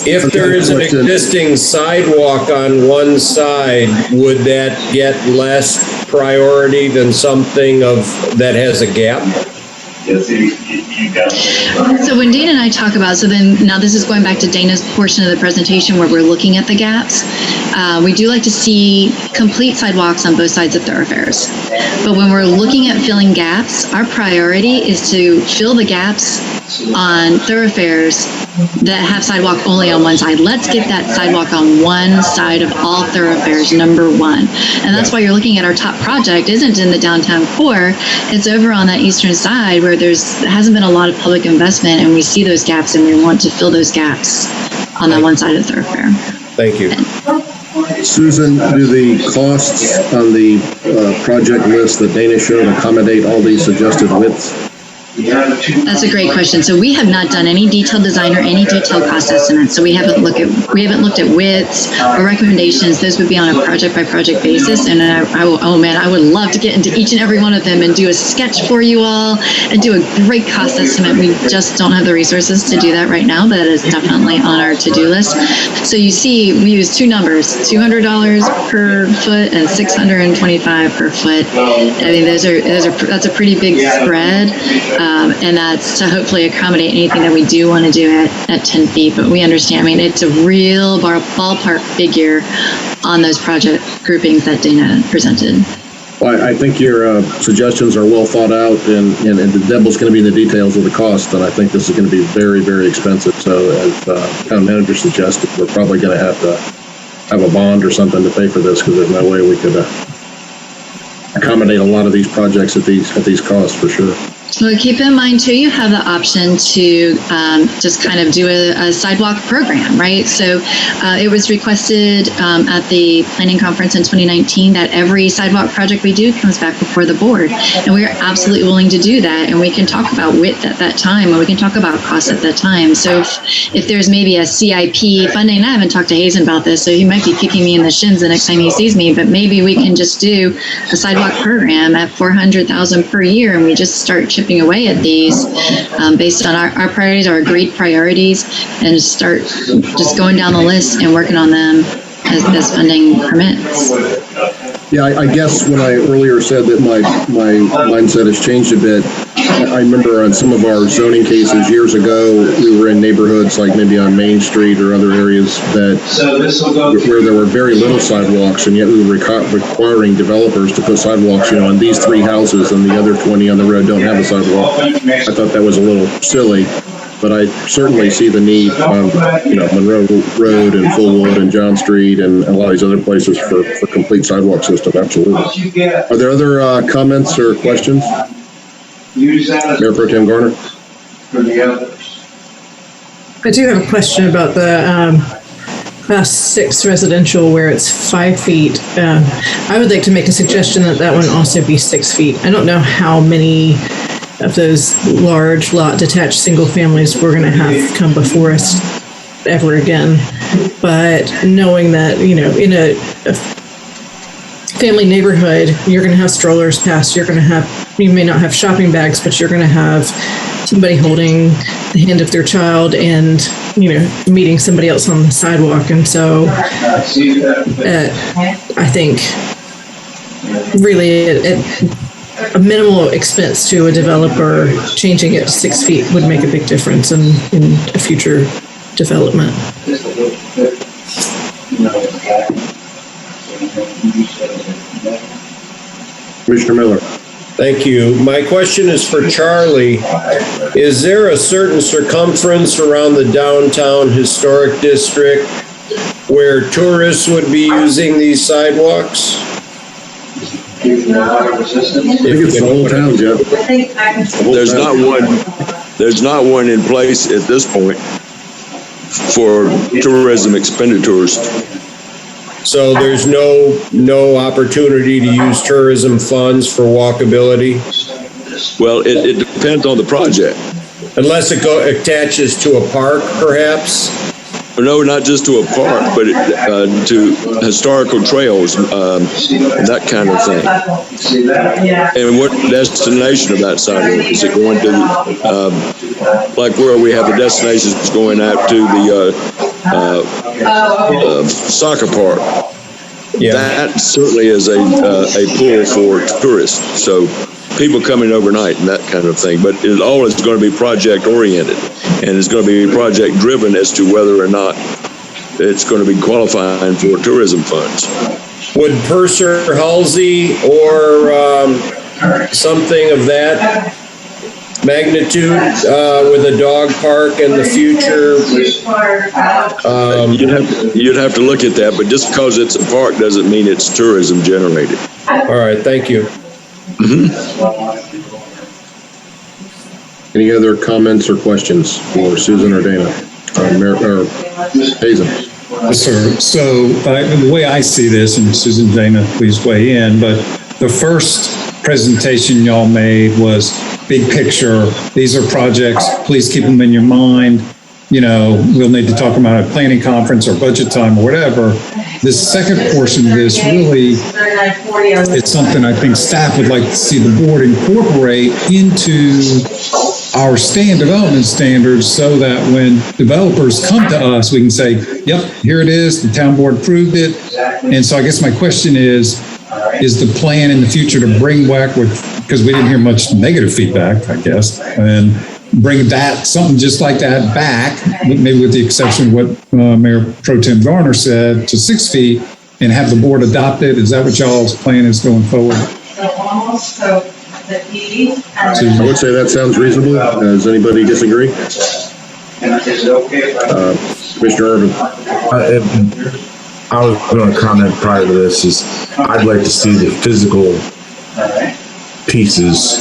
If there is an existing sidewalk on one side, would that get less priority than something that has a gap? So when Dana and I talk about, now this is going back to Dana's portion of the presentation where we're looking at the gaps. We do like to see complete sidewalks on both sides of thoroughfares. But when we're looking at filling gaps, our priority is to fill the gaps on thoroughfares that have sidewalk only on one side. Let's get that sidewalk on one side of all thoroughfares, number one. And that's why you're looking at our top project isn't in the downtown core. It's over on that eastern side where there hasn't been a lot of public investment, and we see those gaps and we want to fill those gaps on that one side of the thoroughfare. Thank you. Susan, do the costs on the project list that Dana showed accommodate all these suggested widths? That's a great question. So we have not done any detailed design or any detailed cost estimates. So we haven't looked at widths or recommendations. Those would be on a project by project basis. And I would love to get into each and every one of them and do a sketch for you all and do a great cost estimate. We just don't have the resources to do that right now. That is definitely on our to-do list. So you see, we use two numbers, $200 per foot and $625 per foot. I mean, that's a pretty big spread. And that's to hopefully accommodate anything that we do want to do at 10 feet. But we understand, I mean, it's a real ballpark figure on those project groupings that Dana presented. Well, I think your suggestions are well thought out, and the devil's going to be in the details of the cost, and I think this is going to be very, very expensive. So as town manager suggested, we're probably going to have a bond or something to pay for this, because there's no way we could accommodate a lot of these projects at these costs for sure. Well, keep in mind too, you have the option to just kind of do a sidewalk program, right? So it was requested at the planning conference in 2019 that every sidewalk project we do comes back before the board. And we are absolutely willing to do that. And we can talk about width at that time, or we can talk about cost at that time. So if there's maybe a CIP funding, and I haven't talked to Hazen about this, so he might be kicking me in the shins the next time he sees me, but maybe we can just do a sidewalk program at $400,000 per year, and we just start chipping away at these based on our priorities, our agreed priorities, and start just going down the list and working on them as funding permits. Yeah, I guess when I earlier said that my mindset has changed a bit, I remember on some of our zoning cases years ago, we were in neighborhoods like maybe on Main Street or other areas where there were very little sidewalks, and yet we were requiring developers to put sidewalks, on these 3 houses, and the other 20 on the road don't have a sidewalk. I thought that was a little silly. But I certainly see the need on, Monroe Road and Fullwood and John Street and a lot of these other places for complete sidewalk system. Absolutely. Are there other comments or questions? Mayor Pro Tem Garner? For the others. I do have a question about the Class 6 residential where it's 5 feet. I would like to make a suggestion that one also be 6 feet. I don't know how many of those large lot detached single families we're going to have come before us ever again. But knowing that, in a family neighborhood, you're going to have strollers pass, you may not have shopping bags, but you're going to have somebody holding the hand of their child and, meeting somebody else on the sidewalk. And so I think really a minimal expense to a developer changing it to 6 feet would make a big difference in a future development. Commissioner Miller. Thank you. My question is for Charlie. Is there a certain circumference around the downtown historic district where tourists would be using these sidewalks? I think it's the whole town, Jeff. There's not one in place at this point for tourism expenditures. So there's no opportunity to use tourism funds for walkability? Well, it depends on the project. Unless it attaches to a park, perhaps? No, not just to a park, but to historical trails, that kind of thing. And what destination of that sidewalk? Is it going to, like where we have the destinations going out to the soccer park? Yeah. That certainly is a pull for tourists. So people coming overnight and that kind of thing. But it all is going to be project oriented, and it's going to be project driven as to whether or not it's going to be qualifying for tourism funds. Would Purser Halsey or something of that magnitude with a dog park in the future? You'd have to look at that, but just because it's a park doesn't mean it's tourism generated. All right, thank you. Mm-hmm. Any other comments or questions for Susan or Dana? Or Hazen? Yes, sir. So the way I see this, and Susan, Dana, please weigh in, but the first presentation y'all made was big picture. These are projects. Please keep them in your mind. You know, we'll need to talk about a planning conference or budget time or whatever. This second portion of this really is something I think staff would like to see the board incorporate into our development standards so that when developers come to us, we can say, yep, here it is. The town board approved it. And so I guess my question is the plan in the future to bring back because we didn't hear much negative feedback, I guess, and bring that, something just like that back, maybe with the exception of what Mayor Pro Tem Garner said, to 6 feet, and have the board adopt it? Is that what y'all's plan is going forward? I would say that sounds reasonable. Does anybody disagree? Commissioner Urban. I was going to comment prior to this is I'd like to see the physical pieces,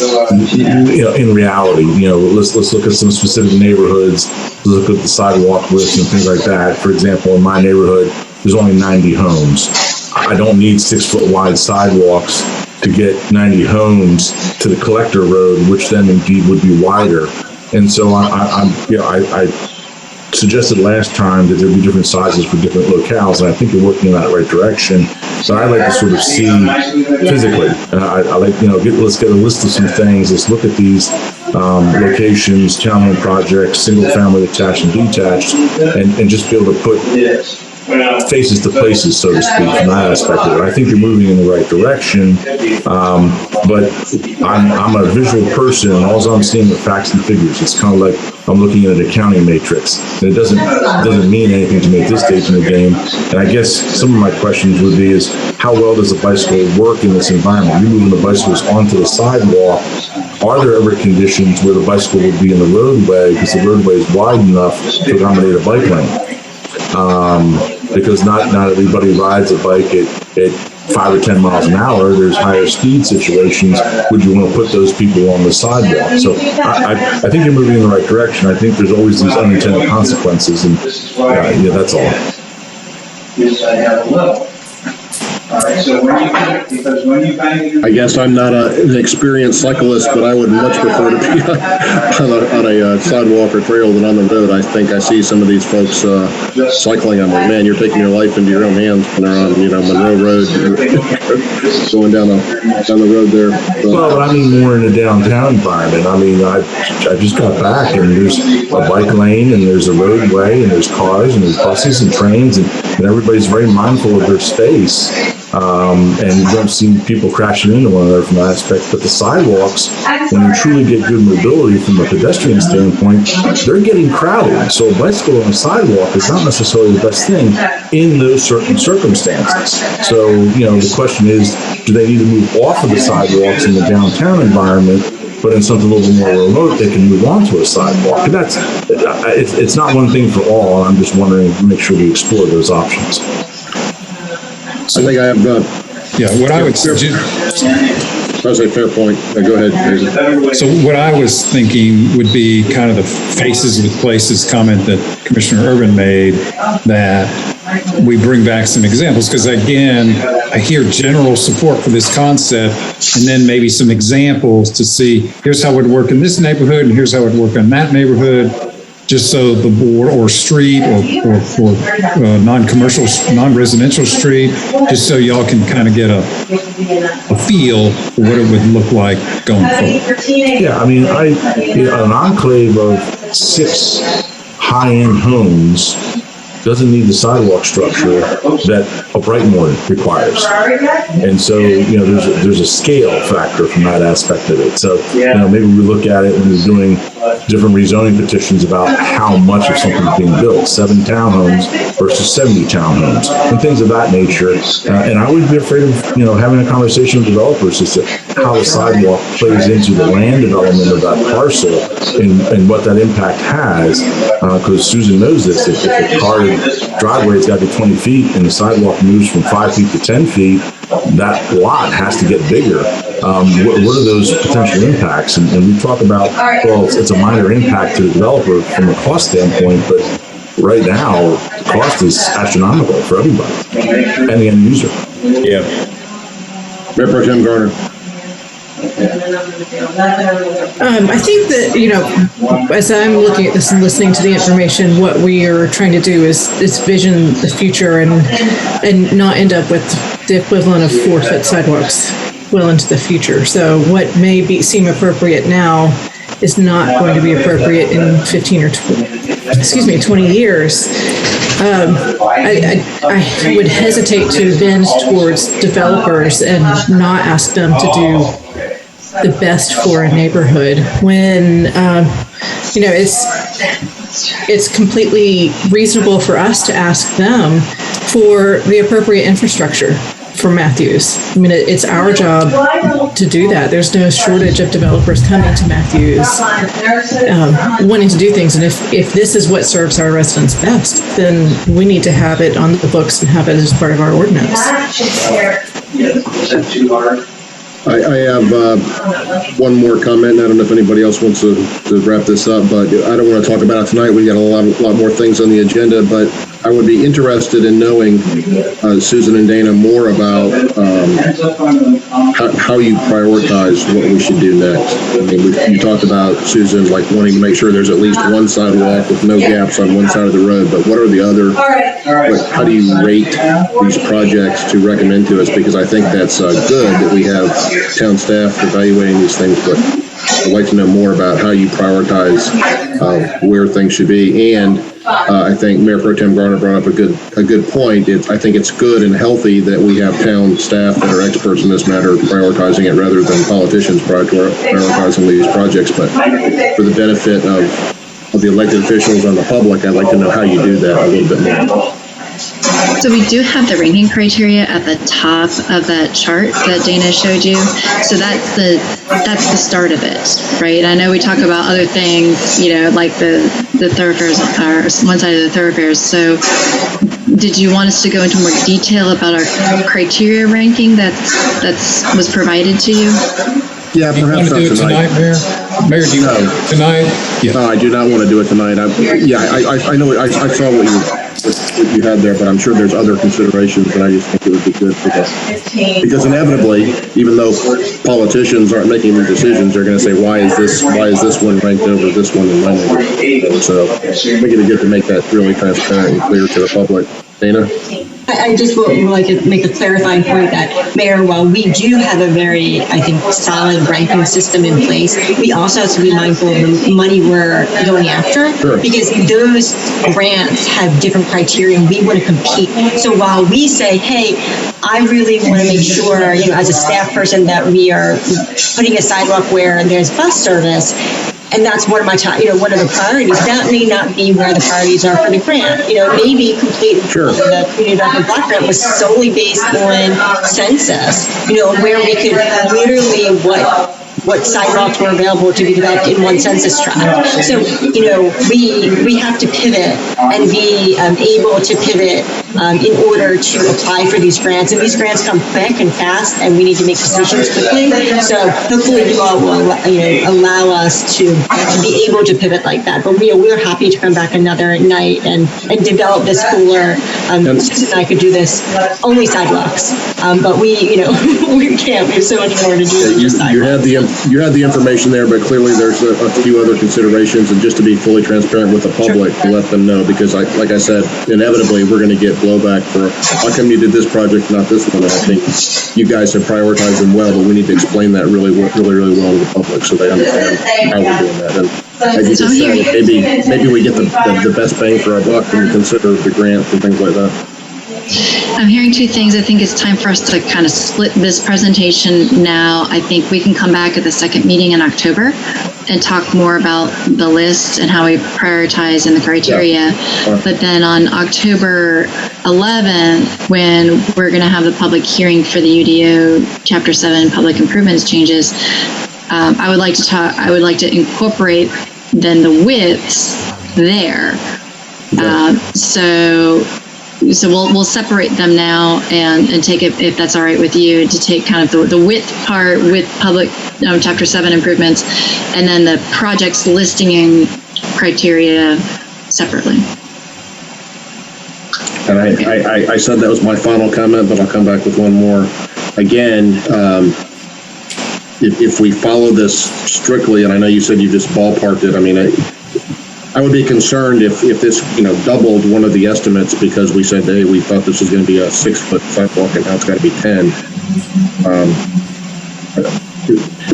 in reality. Let's look at some specific neighborhoods. Let's look at the sidewalk lists and things like that. For example, in my neighborhood, there's only 90 homes. I don't need 6 foot wide sidewalks to get 90 homes to the collector road, which then indeed would be wider. And so I suggested last time that there'd be different sizes for different locales, and I think you're working in that right direction. So I'd like to sort of see physically. I like, let's get a list of some things. Let's look at these locations, townhome projects, single family attached and detached, and just be able to put faces to places, so to speak, from that aspect of it. I think you're moving in the right direction, but I'm a visual person, and all I'm seeing are facts and figures. It's kind of like I'm looking at an accounting matrix, and it doesn't mean anything to me at this stage in the game. And I guess some of my questions would be is, how well does a bicycle work in this environment? You're moving the bicycles onto the sidewalk. Are there ever conditions where the bicycle would be in the roadway because the roadway is wide enough to accommodate a bike lane? Because not everybody rides a bike at 5 or 10 miles an hour. There's higher speed situations. Would you want to put those people on the sidewalk? So I think you're moving in the right direction. I think there's always these unintended consequences, and that's all. Yes, I have a little. All right, so when you bang, I guess I'm not an experienced cyclist, but I would much prefer to be on a sidewalk or trail than on the road. I think I see some of these folks cycling. I'm like, man, you're taking your life into your own hands when they're on, Monroe Road, going down the road there. Well, but I mean more in a downtown environment. I mean, I just got back, and there's a bike lane, and there's a roadway, and there's cars, and there's buses and trains, and everybody's very mindful of their space. And you don't see people crashing into one another from that aspect. But the sidewalks, when you truly get good mobility from a pedestrian standpoint, they're getting crowded. So a bicycle on a sidewalk is not necessarily the best thing in those certain circumstances. So, the question is, do they need to move off of the sidewalks in the downtown environment, but in something a little more remote, they can move onto a sidewalk? And it's not one thing for all. I'm just wondering to make sure we explore those options. I think I have what I would suggest. That's a fair point. Go ahead, David. So what I was thinking would be kind of the faces with places comment that Commissioner Urban made, that we bring back some examples, because again, I hear general support for this concept, and then maybe some examples to see, here's how it would work in this neighborhood, and here's how it would work in that neighborhood, just so the board, or street, or non-commercial, non-residential street, just so y'all can kind of get a feel for what it would look like going forward. Yeah, I mean, an enclave of 6 high-end homes doesn't need the sidewalk structure that a Brightmoor requires. And so, there's a scale factor from that aspect of it. So, maybe we look at it when we're doing different rezoning petitions about how much of something is being built, 7 townhomes versus 70 townhomes, and things of that nature. And I would be afraid of, having a conversation with developers as to how the sidewalk plays into the land development of that parcel and what that impact has. Because Susan knows this, if a car driveway's got to be 20 feet and the sidewalk moves from 5 feet to 10 feet, that lot has to get bigger. What are those potential impacts? And we talk about, well, it's a minor impact to the developer from a cost standpoint, but right now, the cost is astronomical for everybody and the end user. Yeah. Mayor Pro Tem Garner. I think that, as I'm looking at this and listening to the information, what we are trying to do is vision the future and not end up with the equivalent of 4-foot sidewalks well into the future. So what may seem appropriate now is not going to be appropriate in 20 years. I would hesitate to bend towards developers and not ask them to do the best for a neighborhood when, it's completely reasonable for us to ask them for the appropriate infrastructure for Matthews. I mean, it's our job to do that. There's no shortage of developers coming to Matthews wanting to do things. And if this is what serves our residents best, then we need to have it on the books and have it as part of our ordinance. I have one more comment. I don't know if anybody else wants to wrap this up, but I don't want to talk about it tonight. We got a lot more things on the agenda, but I would be interested in knowing, Susan and Dana, more about how you prioritize what we should do next. I mean, you talked about, Susan, like wanting to make sure there's at least one sidewalk with no gaps on one side of the road, but what are the other, how do you rate these projects to recommend to us? Because I think that's good that we have town staff evaluating these things, but I'd like to know more about how you prioritize where things should be. And I think Mayor Pro Tem Garner brought up a good point. I think it's good and healthy that we have town staff that are experts in this matter prioritizing it rather than politicians prioritizing these projects. But for the benefit of the elected officials and the public, I'd like to know how you do that a little bit more. So we do have the ranking criteria at the top of that chart that Dana showed you. So that's the start of it, right? I know we talk about other things, like the thoroughfares are one side of the thoroughfares. So did you want us to go into more detail about our criteria ranking that was provided to you? Yeah, perhaps not tonight. Mayor? Mayor, do you want to do it tonight? Yeah. No, I do not want to do it tonight. I know, I saw what you had there, but I'm sure there's other considerations, and I just think it would be good for us. Because inevitably, even though politicians aren't making the decisions, they're going to say, why is this one ranked over this one and mine? So I think it'd be good to make that really transparent and clear to the public. Dana? I just would like to make a clarifying point that, Mayor, while we do have a very, I think, solid ranking system in place, we also have to be mindful of the money we're going after, because those grants have different criteria and we want to compete. So while we say, hey, I really want to make sure, as a staff person, that we are putting a sidewalk where there's bus service, and that's one of my one of the priorities. That may not be where the priorities are for the grant. Maybe completely the community development block grant was solely based on census. Where we could literally what sidewalks were available to be developed in one census tract. So, we have to pivot and be able to pivot in order to apply for these grants. And these grants come quick and fast, and we need to make decisions quickly. So hopefully you all will, allow us to be able to pivot like that. But we're happy to come back another night and develop this fuller. Susan and I could do this only sidewalks, but we can't. We have so much more to do. You had the information there, but clearly there's a few other considerations, and just to be fully transparent with the public, to let them know, because like I said, inevitably we're going to get blowback for how come you did this project, not this one. And I think you guys have prioritized them well, but we need to explain that really well to the public so they understand how we're doing that. And as you just said, maybe we get the best bang for our buck when we consider the grants and things like that. I'm hearing two things. I think it's time for us to kind of split this presentation now. I think we can come back at the second meeting in October and talk more about the list and how we prioritize and the criteria. Yeah. But then on October 11th, when we're going to have the public hearing for the UDO Chapter 7 public improvements changes, I would like to incorporate then the widths there. So we'll separate them now and take it, if that's all right with you, to take kind of the width part with public Chapter 7 improvements, and then the projects listing and criteria separately. And I said that was my final comment, but I'll come back with one more. Again, if we follow this strictly, and I know you said you just ballparked it, I mean, I would be concerned if this, doubled one of the estimates because we said, hey, we thought this was going to be a 6-foot sidewalk and now it's got to be 10.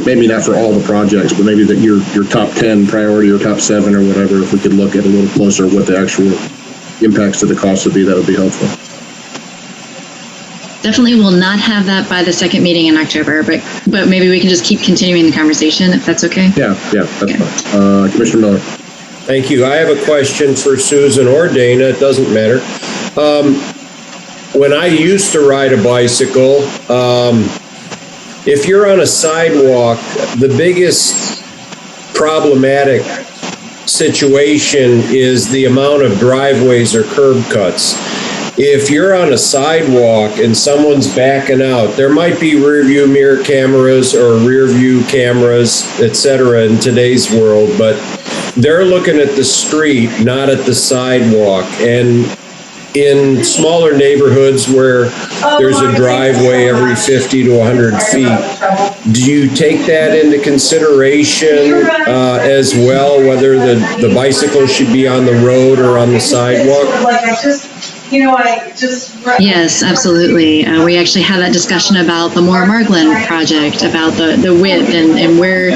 Maybe not for all the projects, but maybe that your top 10 priority or top 7 or whatever, if we could look at a little closer what the actual impacts to the cost would be, that would be helpful. Definitely will not have that by the second meeting in October, but maybe we can just keep continuing the conversation if that's okay. Yeah, that's fine. Commissioner Miller. Thank you. I have a question for Susan or Dana. It doesn't matter. When I used to ride a bicycle, if you're on a sidewalk, the biggest problematic situation is the amount of driveways or curb cuts. If you're on a sidewalk and someone's backing out, there might be rear view mirror cameras or rear view cameras, et cetera, in today's world, but they're looking at the street, not at the sidewalk. And in smaller neighborhoods where there's a driveway every 50 to 100 feet, do you take that into consideration as well, whether the bicycle should be on the road or on the sidewalk? Yes, absolutely. We actually had that discussion about the Moore Margland project, about the width and where,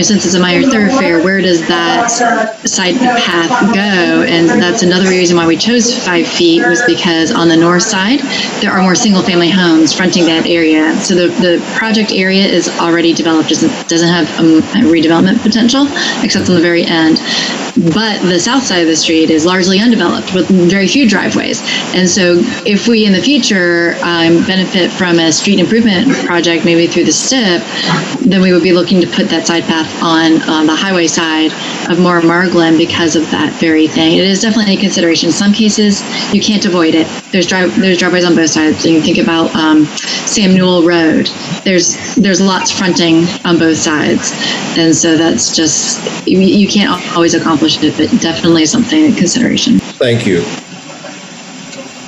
since it's a minor thoroughfare, where does that side path go? And that's another reason why we chose 5 feet, was because on the north side, there are more single-family homes fronting that area. So the project area is already developed, doesn't have redevelopment potential, except on the very end. But the south side of the street is largely undeveloped with very few driveways. And so if we in the future benefit from a street improvement project, maybe through the STIP, then we would be looking to put that side path on the highway side of Moore Margland because of that very thing. It is definitely a consideration. In some cases, you can't avoid it. There's driveways on both sides. You think about Sam Newell Road. There's lots fronting on both sides. And so that's just, you can't always accomplish it, but definitely something in consideration. Thank you.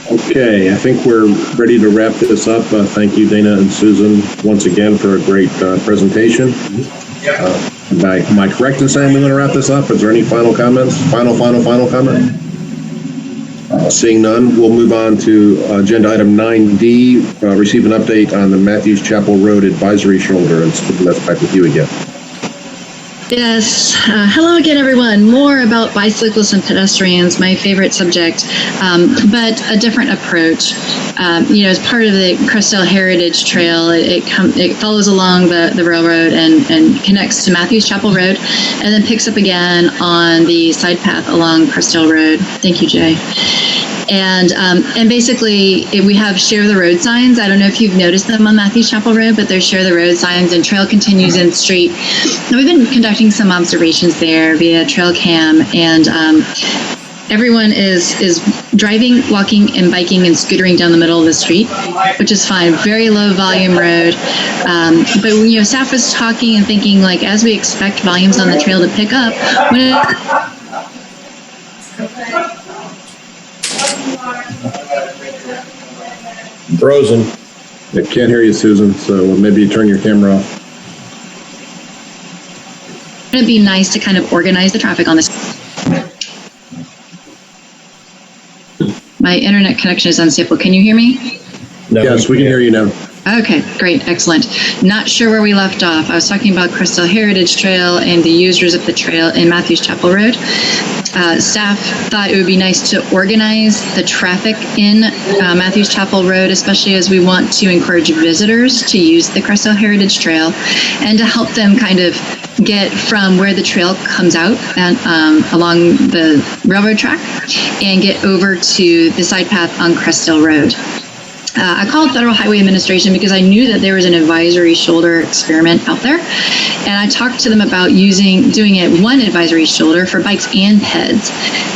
Okay, I think we're ready to wrap this up. Thank you, Dana and Susan, once again for a great presentation. Am I correct in saying we're going to wrap this up? Is there any final comments? Final comment? Seeing none, we'll move on to agenda item 9D, receive an update on the Matthews Chapel Road Advisory Shoulder. And that's back with you again. Yes. Hello again, everyone. More about bicyclists and pedestrians, my favorite subject, but a different approach. As part of the Crestdale Heritage Trail, it follows along the railroad and connects to Matthews Chapel Road, and then picks up again on the side path along Crestdale Road. Thank you, Jay. And basically, we have share the road signs. I don't know if you've noticed them on Matthews Chapel Road, but there's share the road signs, and trail continues in street. And we've been conducting some observations there via trail cam, and everyone is driving, walking, and biking and scootering down the middle of the street, which is fine. Very low volume road. But staff was talking and thinking, like, as we expect volumes on the trail to pick up, Frozen. I can't hear you, Susan, so maybe you turn your camera off. It'd be nice to kind of organize the traffic on this. My internet connection is unstable. Can you hear me? No, yes, we can hear you now. Okay, great, excellent. Not sure where we left off. I was talking about Crestdale Heritage Trail and the users of the trail in Matthews Chapel Road. Staff thought it would be nice to organize the traffic in Matthews Chapel Road, especially as we want to encourage visitors to use the Crestdale Heritage Trail and to help them kind of get from where the trail comes out and along the railroad track and get over to the side path on Crestdale Road. I called Federal Highway Administration because I knew that there was an advisory shoulder experiment out there, and I talked to them about doing it one advisory shoulder for bikes and peds.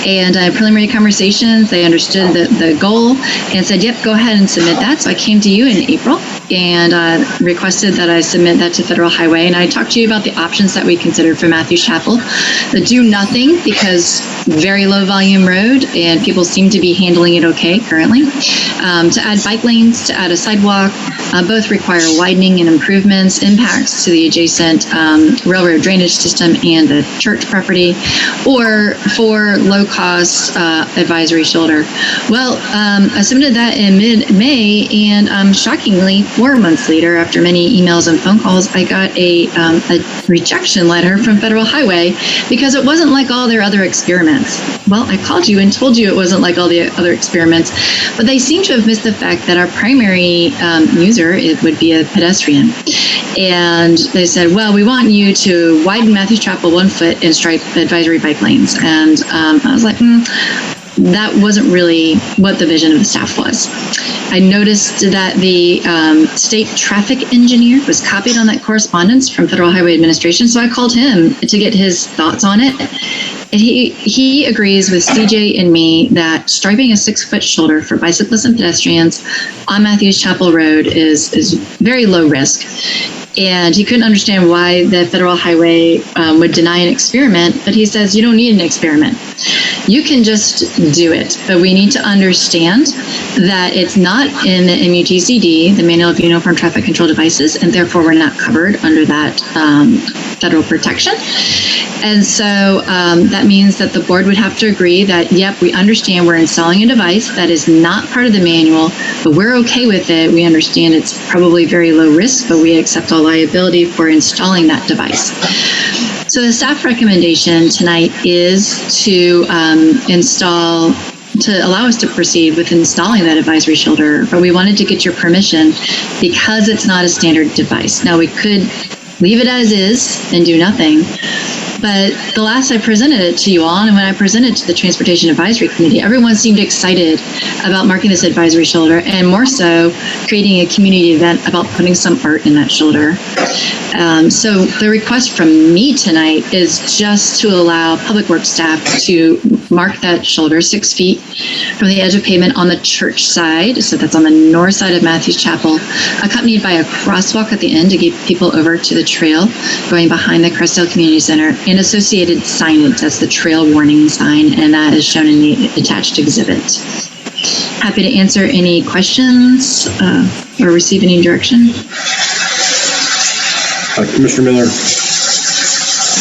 And preliminary conversations, they understood the goal and said, yep, go ahead and submit that. So I came to you in April and requested that I submit that to Federal Highway. And I talked to you about the options that we considered for Matthews Chapel. The do nothing, because very low volume road and people seem to be handling it okay currently. To add bike lanes, to add a sidewalk, both require widening and improvements, impacts to the adjacent railroad drainage system and the church property, or for low-cost advisory shoulder. Well, I submitted that in mid-May, and shockingly, 4 months later, after many emails and phone calls, I got a rejection letter from Federal Highway because it wasn't like all their other experiments. Well, I called you and told you it wasn't like all the other experiments, but they seem to have missed the fact that our primary user, it would be a pedestrian. And they said, well, we want you to widen Matthews Chapel 1 foot and stripe advisory bike lanes. And I was like, that wasn't really what the vision of the staff was. I noticed that the state traffic engineer was copied on that correspondence from Federal Highway Administration, so I called him to get his thoughts on it. And he agrees with CJ and me that striping a 6 foot shoulder for bicyclists and pedestrians on Matthews Chapel Road is very low risk. And he couldn't understand why the Federal Highway would deny an experiment, but he says you don't need an experiment. You can just do it, but we need to understand that it's not in the MUTCD, the Manual of Uniform Traffic Control Devices, and therefore we're not covered under that federal protection. And so that means that the board would have to agree that, yep, we understand we're installing a device that is not part of the manual, but we're okay with it. We understand it's probably very low risk, but we accept all liability for installing that device. So the staff recommendation tonight is to allow us to proceed with installing that advisory shoulder, but we wanted to get your permission because it's not a standard device. Now we could leave it as is and do nothing, but the last I presented it to you all, and when I presented it to the Transportation Advisory Committee, everyone seemed excited about marking this advisory shoulder, and more so creating a community event about putting some art in that shoulder. So the request from me tonight is just to allow Public Works staff to mark that shoulder 6 feet from the edge of pavement on the church side. So that's on the north side of Matthews Chapel, accompanied by a crosswalk at the end to get people over to the trail going behind the Crestdale Community Center, and associated signage. That's the trail warning sign, and that is shown in the attached exhibit. Happy to answer any questions or receive any direction. Commissioner Miller.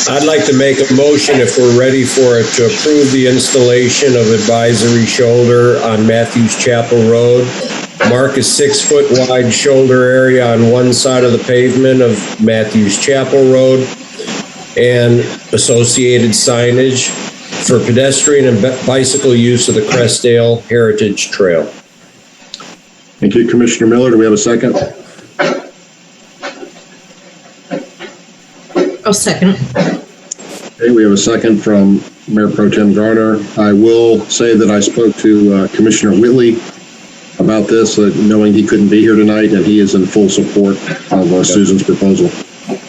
I'd like to make a motion, if we're ready for it, to approve the installation of advisory shoulder on Matthews Chapel Road. Mark a 6 foot wide shoulder area on one side of the pavement of Matthews Chapel Road, and associated signage for pedestrian and bicycle use of the Crestdale Heritage Trail. Thank you, Commissioner Miller. Do we have a second? I'll second. Okay, we have a second from Mayor Pro Tem Garner. I will say that I spoke to Commissioner Whitley about this, knowing he couldn't be here tonight, and he is in full support of Susan's proposal.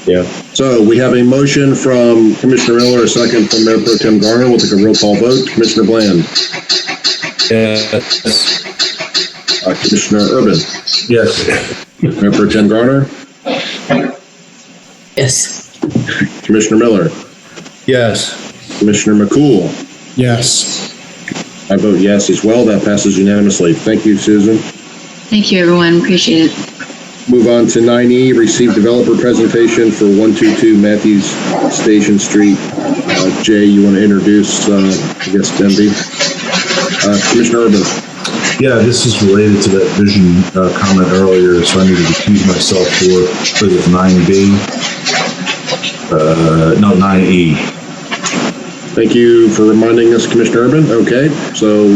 Yeah. So we have a motion from Commissioner Miller, a second from Mayor Pro Tem Garner. We'll take a roll call vote. Commissioner Bland. Yes. Commissioner Urban. Yes. Mayor Pro Tem Garner. Yes. Commissioner Miller. Yes. Commissioner McCool. Yes. I vote yes as well. That passes unanimously. Thank you, Susan. Thank you, everyone. Appreciate it. Move on to 9E, receive developer presentation for 122 Matthews Station Street. Jay, you want to introduce, MD? Commissioner Urban. Yeah, this is related to that vision comment earlier, so I need to recuse myself for 9B. 9E. Thank you for reminding us, Commissioner Urban. Okay, so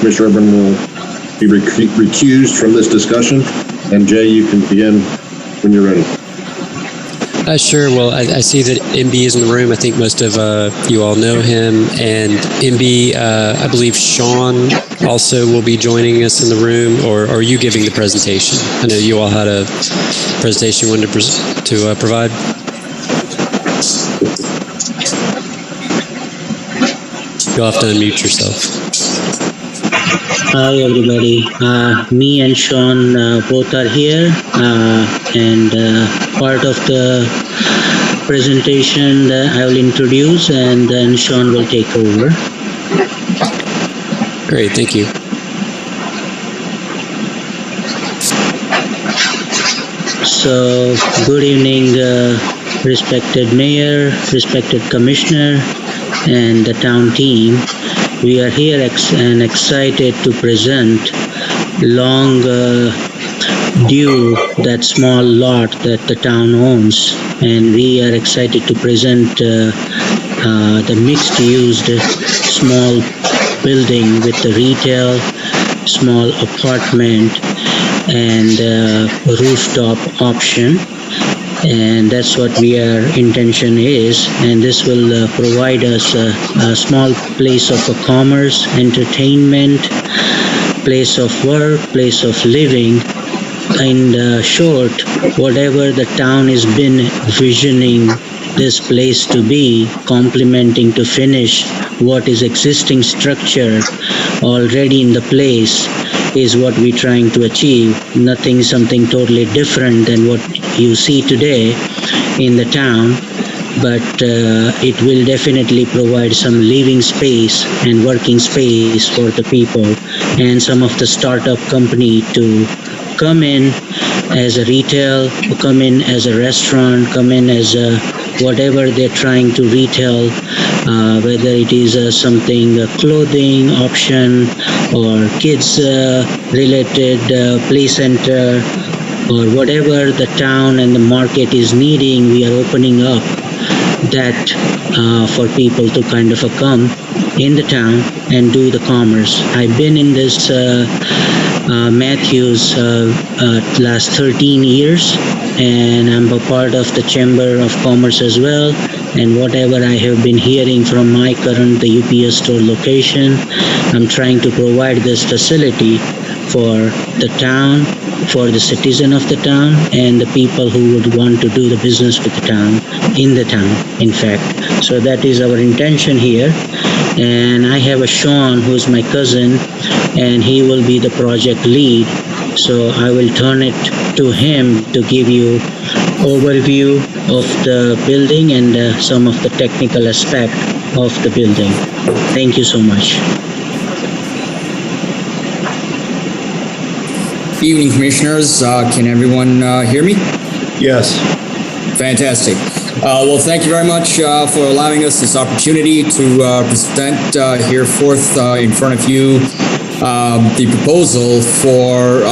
Commissioner Urban will be recused from this discussion. And Jay, you can begin when you're ready. Sure. Well, I see that MB is in the room. I think most of you all know him. And MB, I believe Sean also will be joining us in the room. Or are you giving the presentation? I know you all had a presentation you wanted to provide. You'll have to unmute yourself. Hi everybody. Me and Sean both are here, and part of the presentation that I will introduce, and then Sean will take over. Great, thank you. So, good evening, respected mayor, respected commissioner, and the town team. We are here and excited to present long due that small lot that the town owns, and we are excited to present the mixed used small building with the retail, small apartment, and rooftop option. And that's what our intention is, and this will provide us a small place of commerce, entertainment, place of work, place of living. In short, whatever the town has been visioning this place to be, complementing to finish what is existing structure already in the place, is what we're trying to achieve. Nothing, something totally different than what you see today in the town, but it will definitely provide some living space and working space for the people and some of the startup company to come in as a retail, come in as a restaurant, come in as a whatever they're trying to retail, whether it is something clothing option or kids related play center or whatever the town and the market is needing. We are opening up that for people to kind of come in the town and do the commerce. I've been in this Matthews last 13 years, and I'm a part of the Chamber of Commerce as well. And whatever I have been hearing from my current the UPS store location, I'm trying to provide this facility for the town, for the citizen of the town, and the people who would want to do the business with the town, in the town, in fact. So that is our intention here. And I have a Sean, who's my cousin, and he will be the project lead. So I will turn it to him to give you overview of the building and some of the technical aspect of the building. Thank you so much. Evening, commissioners. Can everyone hear me? Yes. Fantastic. Well, thank you very much for allowing us this opportunity to present here forth in front of you the proposal for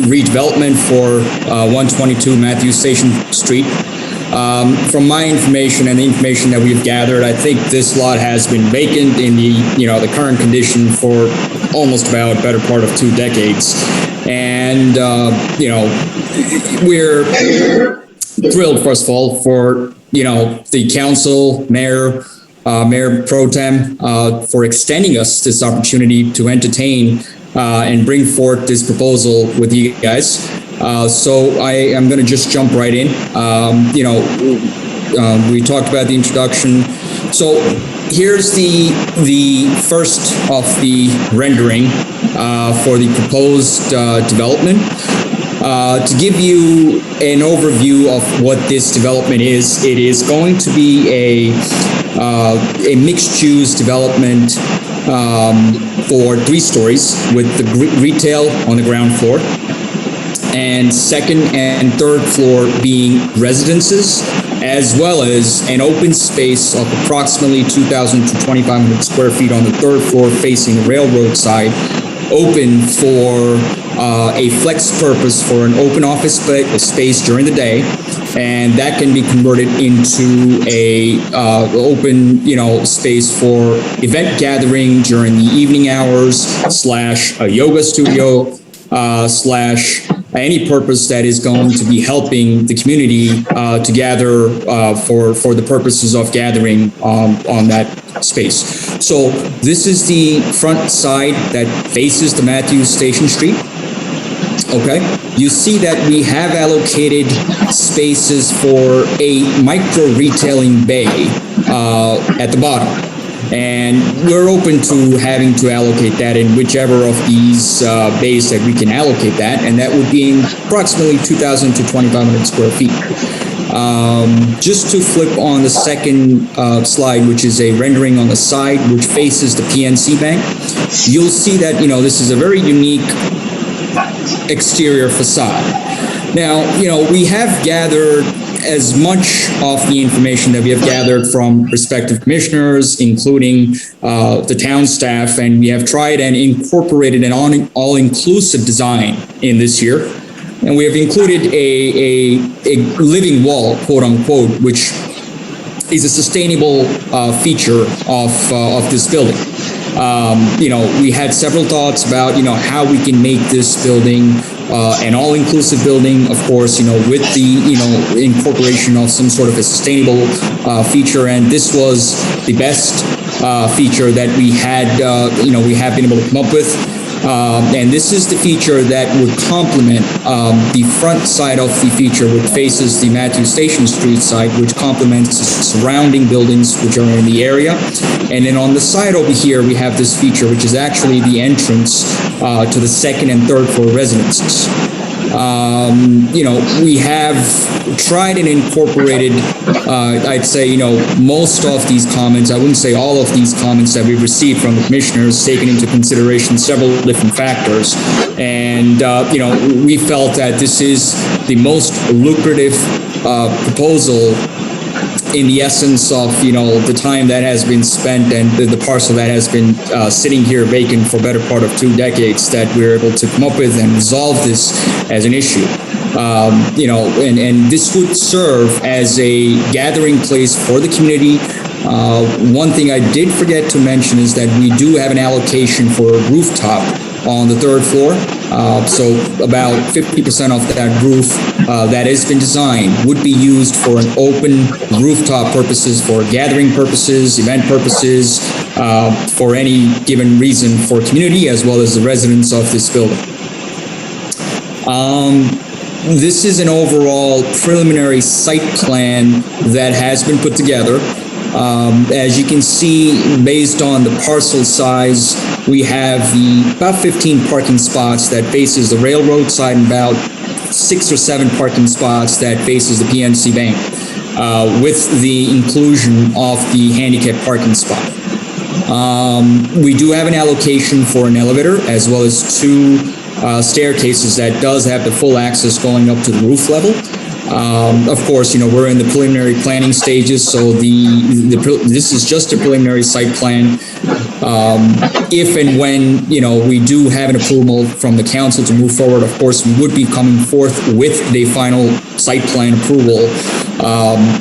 redevelopment for 122 Matthews Station Street. From my information and the information that we've gathered, I think this lot has been vacant in the current condition for almost about a better part of 2 decades. And, we're thrilled, first of all, for, the council, mayor pro tem, for extending us this opportunity to entertain and bring forth this proposal with you guys. So I am going to just jump right in. We talked about the introduction. So here's the first of the rendering for the proposed development. To give you an overview of what this development is, it is going to be a mixed-use development for 3 stories with the retail on the ground floor, and second and third floor being residences, as well as an open space of approximately 2,000 to 2,500 square feet on the third floor facing the railroad side, open for a flex purpose for an open office space during the day, and that can be converted into a open space for event gathering during the evening hours / a yoga studio / any purpose that is going to be helping the community to gather for the purposes of gathering on that space. So this is the front side that faces the Matthews Station Street. Okay, you see that we have allocated spaces for a micro retailing bay at the bottom. And we're open to having to allocate that in whichever of these bays that we can allocate that, and that would be approximately 2,000 to 2,500 square feet. Just to flip on the second slide, which is a rendering on the side, which faces the PNC Bank, you'll see that, this is a very unique exterior facade. Now, we have gathered as much of the information that we have gathered from respective commissioners, including the town staff, and we have tried and incorporated an all-inclusive design in this year. And we have included a living wall, quote unquote, which is a sustainable feature of this building. We had several thoughts about, how we can make this building an all-inclusive building, of course, with the, incorporation of some sort of a sustainable feature. And this was the best feature that we had, we have been able to come up with. And this is the feature that would complement the front side of the feature, which faces the Matthews Station Street side, which complements the surrounding buildings which are in the area. And then on the side over here, we have this feature, which is actually the entrance to the second and third floor residences. We have tried and incorporated, I'd say, most of these comments. I wouldn't say all of these comments that we've received from the commissioners, taken into consideration several different factors. And, we felt that this is the most lucrative proposal in the essence of, the time that has been spent and the parcel that has been sitting here vacant for better part of 2 decades, that we're able to come up with and resolve this as an issue. And this would serve as a gathering place for the community. One thing I did forget to mention is that we do have an allocation for a rooftop on the 3rd floor. So about 50% of that roof that has been designed would be used for an open rooftop purposes, for gathering purposes, event purposes, for any given reason for community as well as the residents of this building. This is an overall preliminary site plan that has been put together. As you can see, based on the parcel size, we have about 15 parking spots that faces the railroad side and about 6 or 7 parking spots that faces the PNC Bank, with the inclusion of the handicap parking spot. We do have an allocation for an elevator as well as 2 staircases that does have the full access going up to the roof level. Of course, we're in the preliminary planning stages, so this is just a preliminary site plan. If and when, we do have an approval from the council to move forward, of course, we would be coming forth with the final site plan approval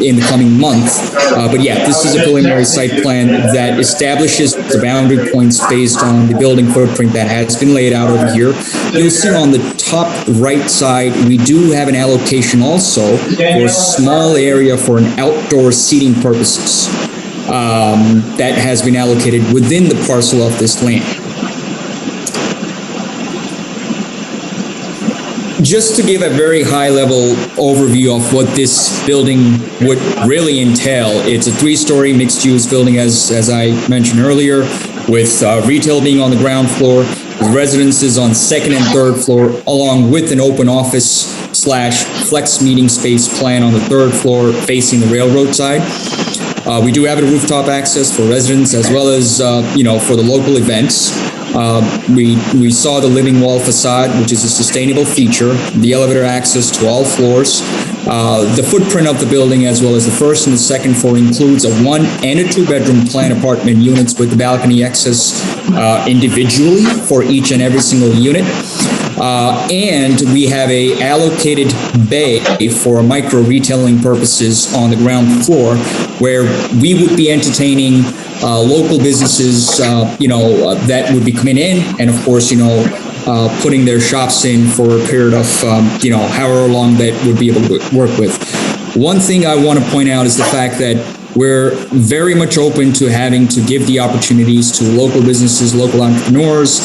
in the coming month. But yeah, this is a preliminary site plan that establishes the boundary points based on the building footprint that has been laid out over here. You'll see on the top right side, we do have an allocation also for a small area for an outdoor seating purposes that has been allocated within the parcel of this land. Just to give a very high-level overview of what this building would really entail, it's a 3-story mixed-use building, as I mentioned earlier, with retail being on the ground floor, residences on 2nd and 3rd floor, along with an open office / flex meeting space plan on the 3rd floor facing the railroad side. We do have a rooftop access for residents as well as, for the local events. We saw the living wall facade, which is a sustainable feature, the elevator access to all floors. The footprint of the building, as well as the 1st and the 2nd floor, includes a 1 and a 2-bedroom plan apartment units with the balcony access individually for each and every single unit. And we have a allocated bay for micro retailing purposes on the ground floor, where we would be entertaining local businesses, that would be coming in, and of course, putting their shops in for a period of, however long that would be able to work with. One thing I want to point out is the fact that we're very much open to having to give the opportunities to local businesses, local entrepreneurs,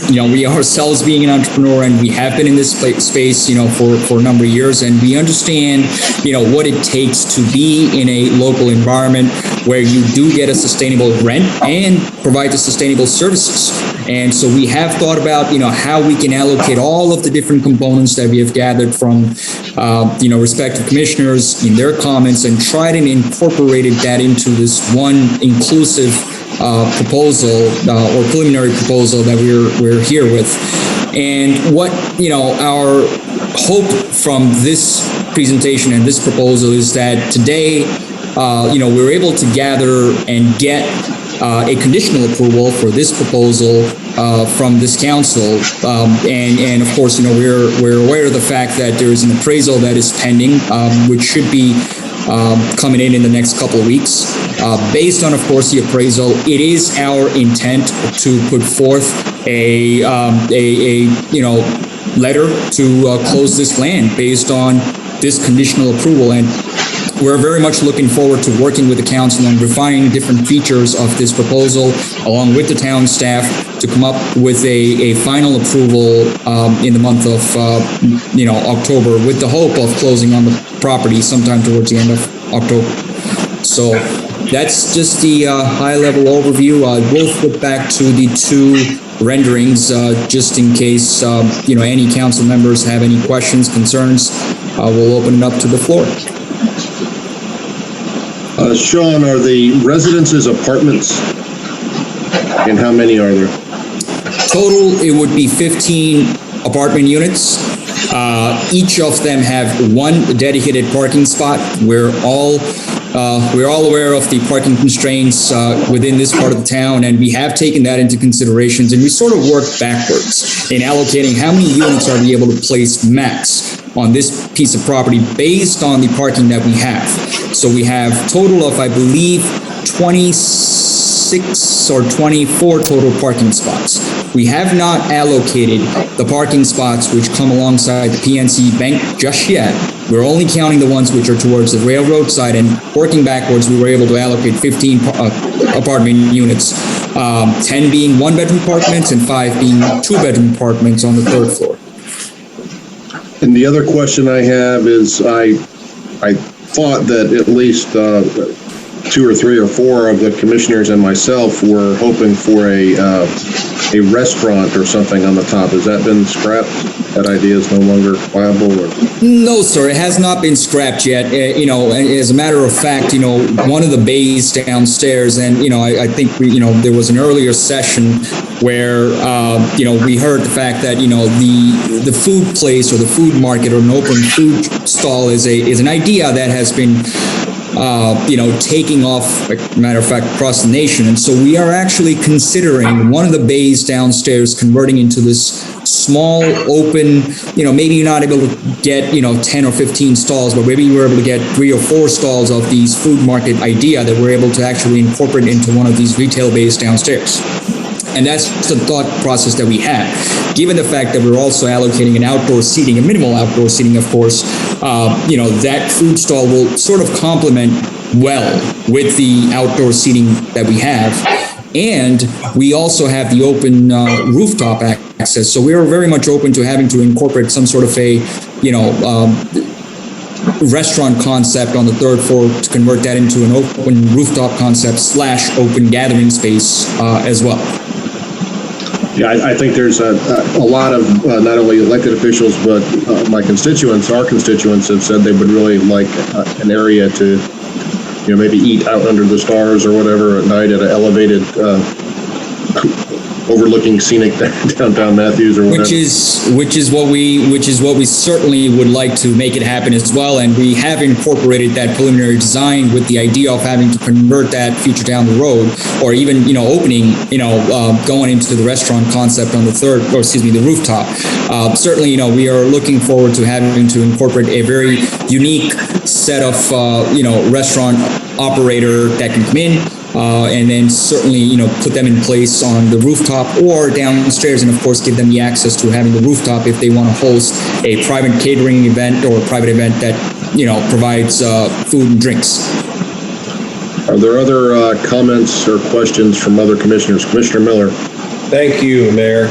we ourselves being an entrepreneur, and we have been in this space, for a number of years, and we understand, what it takes to be in a local environment where you do get a sustainable rent and provide the sustainable services. And so we have thought about, how we can allocate all of the different components that we have gathered from, respective commissioners in their comments, and tried and incorporated that into this one inclusive proposal or preliminary proposal that we're here with. And what our hope from this presentation and this proposal is that today we're able to gather and get a conditional approval for this proposal from this council, and of course we're aware of the fact that there is an appraisal that is pending, which should be coming in the next couple of weeks. Based on, of course, the appraisal, it is our intent to put forth a letter to close this land based on this conditional approval. And we're very much looking forward to working with the council on refining different features of this proposal, along with the town staff, to come up with a final approval in the month of October, with the hope of closing on the property sometime towards the end of October. So that's just the high-level overview. We'll flip back to the two renderings just in case any council members have any questions, concerns. We'll open it up to the floor. Sean, are the residences apartments? And how many are there? Total, it would be 15 apartment units. Each of them have one dedicated parking spot. We're all aware of the parking constraints within this part of the town, and we have taken that into considerations, and we sort of work backwards in allocating how many units are we able to place max on this piece of property based on the parking that we have. So we have total of, I believe, 26 or 24 total parking spots. We have not allocated the parking spots which come alongside the PNC Bank just yet. We're only counting the ones which are towards the railroad side, and working backwards, we were able to allocate 15 apartment units, 10 being one-bedroom apartments and 5 being two-bedroom apartments on the third floor. And the other question I have is, I thought that at least 2 or 3 or 4 of the commissioners and myself were hoping for a restaurant or something on the top. Has that been scrapped? That idea is no longer viable? Or? No, sir, it has not been scrapped yet. As a matter of fact, one of the bays downstairs, and I think there was an earlier session where we heard the fact that the food place or the food market or an open food stall is an idea that has been taking off, like a matter of fact, across the nation. And so we are actually considering one of the bays downstairs converting into this small, open, maybe you're not able to get, 10 or 15 stalls, but maybe we're able to get 3 or 4 stalls of these food market idea that we're able to actually incorporate into one of these retail bays downstairs. And that's the thought process that we had. Given the fact that we're also allocating an outdoor seating, a minimal outdoor seating, of course, that food stall will sort of complement well with the outdoor seating that we have. And we also have the open rooftop access. So we are very much open to having to incorporate some sort of a, restaurant concept on the third floor to convert that into an open rooftop concept / open gathering space as well. Yeah, I think there's a lot of not only elected officials, but our constituents have said they would really like an area to, maybe eat out under the stars or whatever at night at an elevated, overlooking scenic downtown Matthews or whatever. Which is what we certainly would like to make it happen as well. And we have incorporated that preliminary design with the idea of having to convert that future down the road, or even, opening, going into the restaurant concept on the rooftop. Certainly, we are looking forward to having to incorporate a very unique set of, restaurant operator that can come in, and then certainly, put them in place on the rooftop or downstairs, and of course give them the access to having the rooftop if they want to host a private catering event or a private event that, provides food and drinks. Are there other comments or questions from other commissioners? Commissioner Miller. Thank you, Mayor.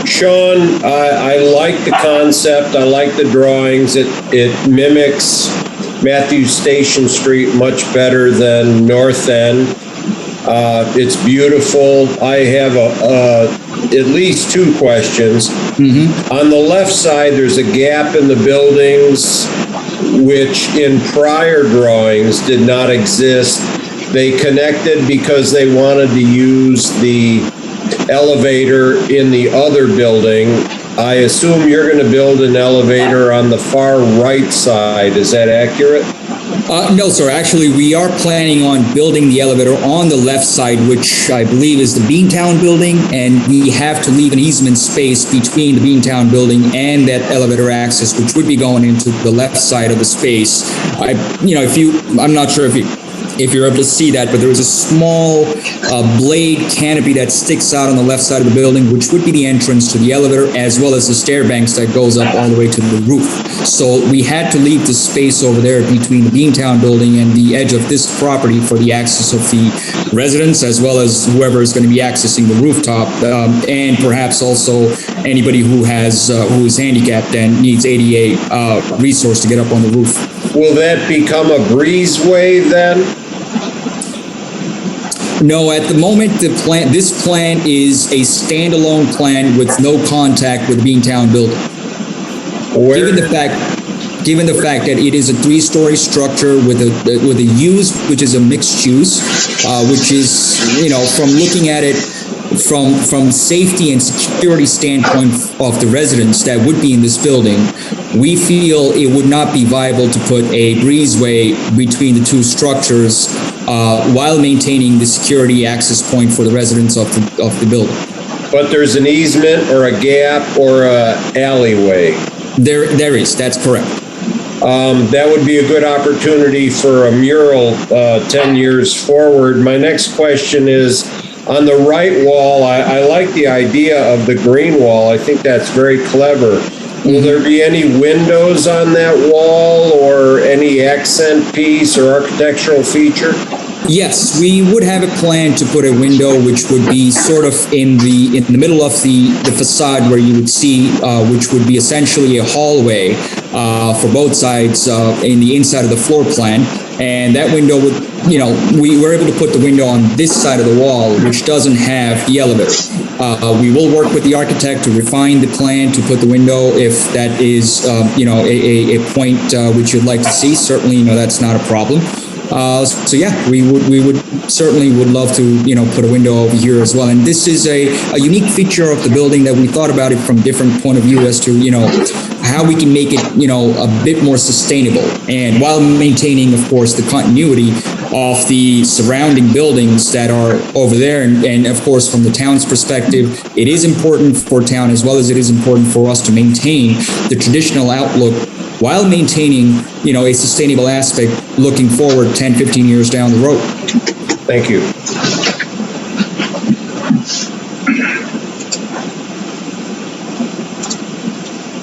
Sean, I like the concept. I like the drawings. It mimics Matthews Station Street much better than North End. It's beautiful. I have at least two questions. On the left side, there's a gap in the buildings, which in prior drawings did not exist. They connected because they wanted to use the elevator in the other building. I assume you're going to build an elevator on the far right side. Is that accurate? No, sir. Actually, we are planning on building the elevator on the left side, which I believe is the Beantown building, and we have to leave an easement space between the Beantown building and that elevator access, which would be going into the left side of the space. I'm not sure if you're able to see that, but there is a small blade canopy that sticks out on the left side of the building, which would be the entrance to the elevator, as well as the stair banks that goes up all the way to the roof. So we had to leave the space over there between the Beantown building and the edge of this property for the access of the residents, as well as whoever is going to be accessing the rooftop, and perhaps also anybody who is handicapped and needs ADA resource to get up on the roof. Will that become a breezeway then? No, at the moment, this plan is a standalone plan with no contact with the Beantown building. Given the fact that it is a 3-story structure with a use, which is a mixed use, which is, from looking at it from safety and security standpoint of the residents that would be in this building, we feel it would not be viable to put a breezeway between the two structures while maintaining the security access point for the residents of the building. But there's an easement or a gap or a alleyway. There is. That's correct. That would be a good opportunity for a mural 10 years forward. My next question is, on the right wall, I like the idea of the green wall. I think that's very clever. Will there be any windows on that wall or any accent piece or architectural feature? Yes, we would have a plan to put a window which would be sort of in the middle of the facade, where you would see, which would be essentially a hallway for both sides in the inside of the floor plan. And that window would, we were able to put the window on this side of the wall, which doesn't have the elevator. We will work with the architect to refine the plan to put the window if that is, a point which you'd like to see. Certainly, that's not a problem. So yeah, we would certainly would love to, put a window over here as well. And this is a unique feature of the building that we thought about it from different point of view as to, how we can make it, a bit more sustainable, and while maintaining, of course, the continuity of the surrounding buildings that are over there. And of course, from the town's perspective, it is important for town as well as it is important for us to maintain the traditional outlook while maintaining, a sustainable aspect looking forward 10, 15 years down the road. Thank you.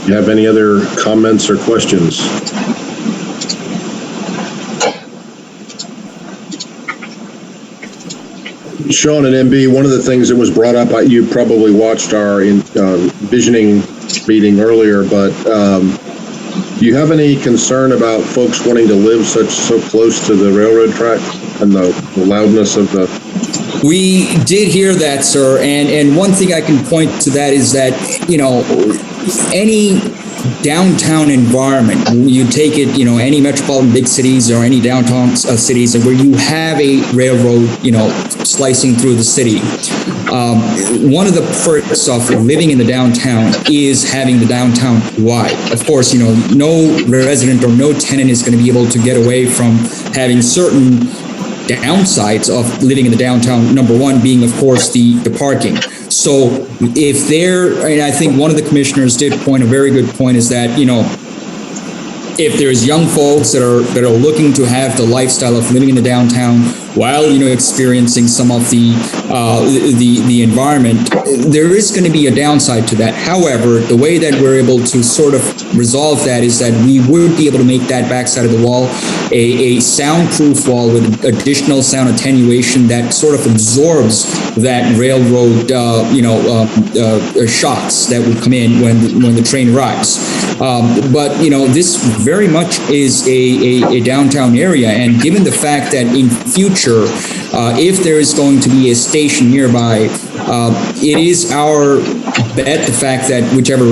Do you have any other comments or questions? Sean and MB, one of the things that was brought up, you probably watched our visioning meeting earlier, but do you have any concern about folks wanting to live so close to the railroad track and the loudness of the... We did hear that, sir, and one thing I can point to that is that, any downtown environment, you take it, any metropolitan big cities or any downtown cities where you have a railroad, slicing through the city. One of the perks of living in the downtown is having the downtown wide. Of course, no resident or no tenant is going to be able to get away from having certain downsides of living in the downtown. Number one being, of course, the parking. So if and I think one of the commissioners did point a very good point, is that, if there's young folks that are looking to have the lifestyle of living in the downtown while, experiencing some of the the environment. There is going to be a downside to that. However, the way that we're able to sort of resolve that is that we would be able to make that backside of the wall a soundproof wall with additional sound attenuation that sort of absorbs that railroad, shocks that would come in when the train arrives. But this very much is a downtown area, and given the fact that in future, if there is going to be a station nearby, it is our bet the fact that whichever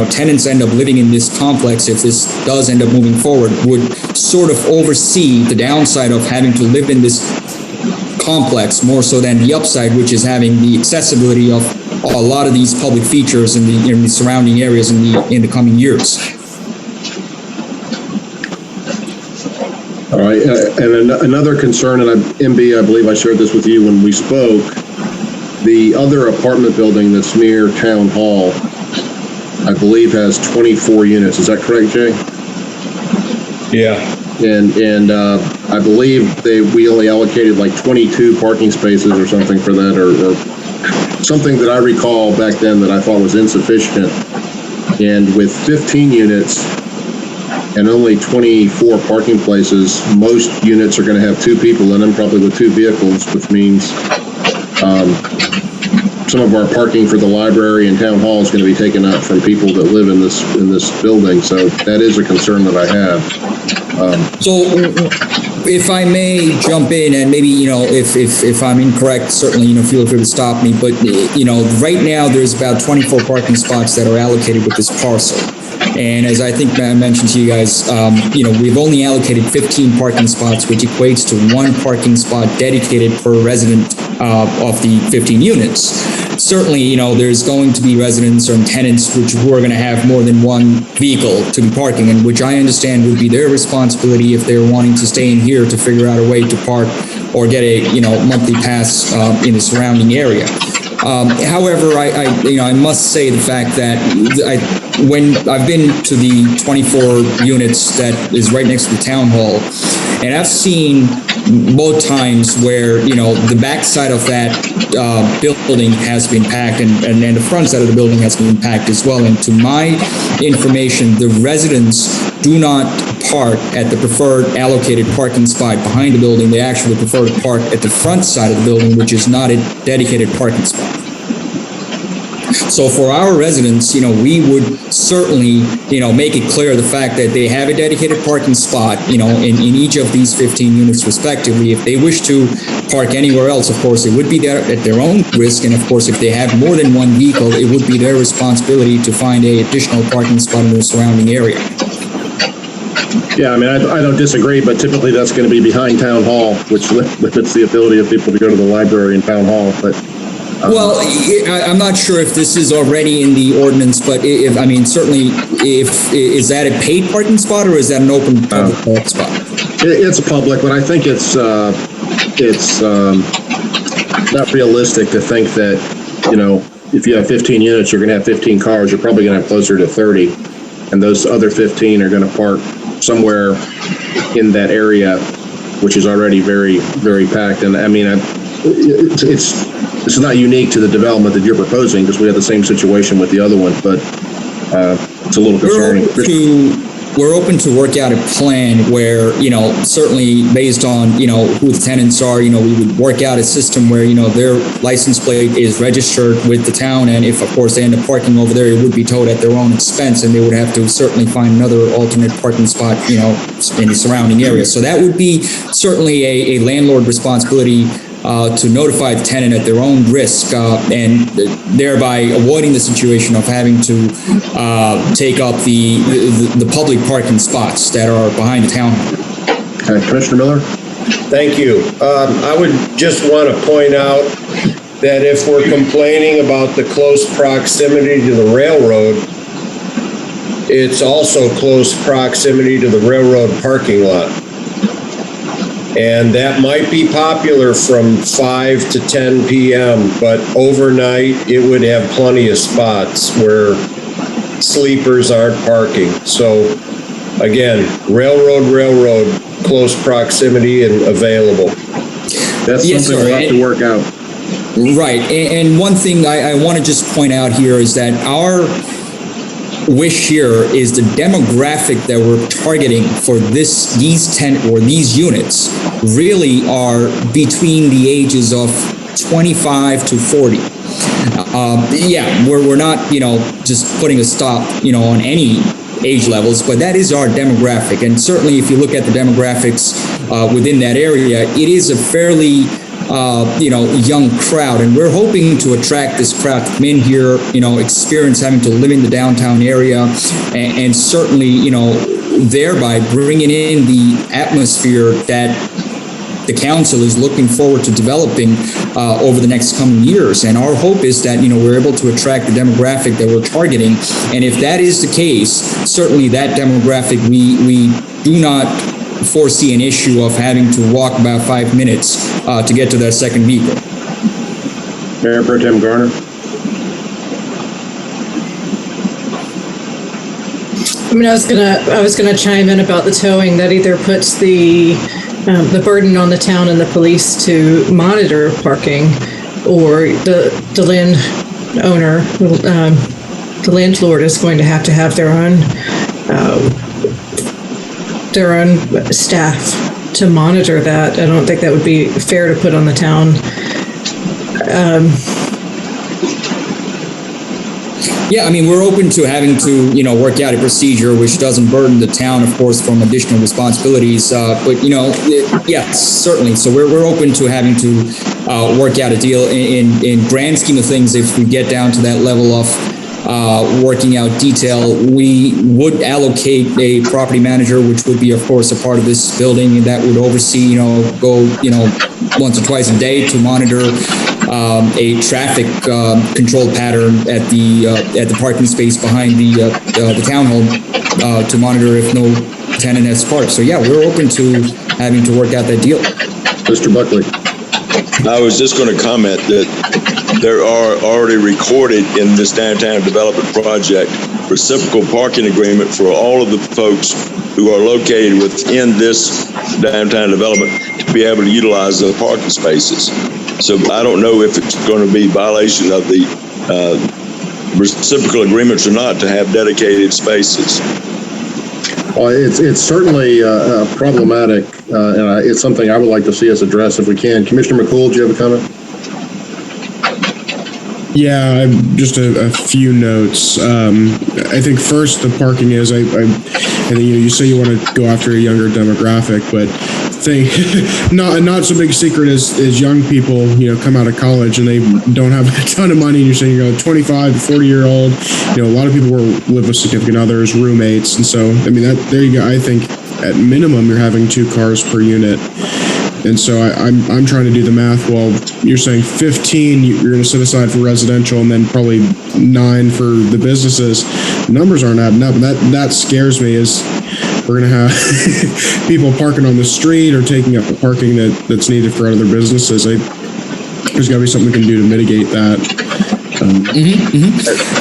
tenants end up living in this complex, if this does end up moving forward, would sort of oversee the downside of having to live in this complex more so than the upside, which is having the accessibility of a lot of these public features in the surrounding areas in the coming years. All right, and another concern, and MB, I believe I shared this with you when we spoke, the other apartment building that's near Town Hall, I believe has 24 units. Is that correct, Jay? Yeah. And I believe we only allocated like 22 parking spaces or something for that, or something that I recall back then that I thought was insufficient. And with 15 units and only 24 parking places, most units are going to have 2 people in them, probably with 2 vehicles, which means some of our parking for the library and town hall is going to be taken up from people that live in this building. So that is a concern that I have. So if I may jump in, and maybe, if I'm incorrect, certainly, feel free to stop me. But, right now there's about 24 parking spots that are allocated with this parcel. And as I think I mentioned to you guys, we've only allocated 15 parking spots, which equates to 1 parking spot dedicated per resident of the 15 units. Certainly, there's going to be residents or tenants who are going to have more than 1 vehicle to be parking, and which I understand would be their responsibility if they're wanting to stay in here to figure out a way to park or get a monthly pass in the surrounding area. However, I must say the fact that when I've been to the 24 units that is right next to the town hall, and I've seen both times where, the back side of that building has been packed and the front side of the building has been packed as well. And to my information, the residents do not park at the preferred allocated parking spot behind the building. They actually prefer to park at the front side of the building, which is not a dedicated parking spot. So for our residents, we would certainly, make it clear the fact that they have a dedicated parking spot, in each of these 15 units respectively. If they wish to park anywhere else, of course, it would be there at their own risk. And of course, if they have more than 1 vehicle, it would be their responsibility to find an additional parking spot in the surrounding area. Yeah, I mean, I don't disagree, but typically that's going to be behind Town Hall, which limits the ability of people to go to the library and Town Hall. But well, I'm not sure if this is already in the ordinance, but certainly, is that a paid parking spot or is that an open public parking spot? It's public, but I think it's not realistic to think that, if you have 15 units, you're going to have 15 cars. You're probably going to have closer to 30, and those other 15 are going to park somewhere in that area, which is already very, very packed. And I mean, it's not unique to the development that you're proposing, because we have the same situation with the other one, but it's a little concerning. We're open to work out a plan where, certainly based on, who the tenants are, we would work out a system where, their license plate is registered with the town. And if, of course, they end up parking over there, it would be towed at their own expense, and they would have to certainly find another alternate parking spot, in the surrounding area. So that would be certainly a landlord responsibility to notify the tenant at their own risk, and thereby avoiding the situation of having to take up the public parking spots that are behind the town. Commissioner Miller? Thank you. I would just want to point out that if we're complaining about the close proximity to the railroad, it's also close proximity to the railroad parking lot. And that might be popular from 5 to 10 p.m., but overnight it would have plenty of spots where sleepers aren't parking. So again, railroad, close proximity and available. That's something we'll have to work out. Right. And one thing I want to just point out here is that our wish here is the demographic that we're targeting for these units really are between the ages of 25 to 40. We're not, just putting a stop, on any age levels, but that is our demographic. And certainly if you look at the demographics within that area, it is a fairly young crowd, and we're hoping to attract this crowd to come in here, experience having to live in the downtown area, and certainly, thereby bringing in the atmosphere that the council is looking forward to developing over the next coming years. And our hope is that, we're able to attract the demographic that we're targeting. And if that is the case, certainly that demographic, we do not foresee an issue of having to walk about 5 minutes to get to that second vehicle. Mayor Pro Tem Garner. I was gonna chime in about the towing. That either puts the burden on the town and the police to monitor parking, or the landowner, the landlord is going to have their own staff to monitor that. I don't think that would be fair to put on the town. We're open to having to, work out a procedure which doesn't burden the town, of course, from additional responsibilities. Yes, certainly. So we're open to having to work out a deal in grand scheme of things. If we get down to that level of working out detail, we would allocate a property manager, which would be, of course, a part of this building, and that would oversee, go, once or twice a day to monitor a traffic control pattern at the parking space behind the townhome to monitor if no tenant has parked. So we're open to having to work out that deal. Mr. Buckley. I was just going to comment that there are already recorded in this downtown development project reciprocal parking agreement for all of the folks who are located within this downtown development to be able to utilize the parking spaces. So I don't know if it's going to be violation of the reciprocal agreements or not to have dedicated spaces. Well, it's certainly problematic, and it's something I would like to see us address if we can. Commissioner McCool, do you have a comment? Yeah, just a few notes. I think first, the parking is, I think you say you want to go after a younger demographic, but not so big secret is young people, come out of college and they don't have a ton of money. And you're saying 25 to 40-year-old. A lot of people live with significant others, roommates, and so there you go. I think at minimum you're having 2 cars per unit. And so I'm trying to do the math. Well, you're saying 15 you're going to set aside for residential, and then probably 9 for the businesses. Numbers aren't adding up, and that scares me. Is we're going to have people parking on the street or taking up the parking that's needed for other businesses. There's got to be something we can do to mitigate that.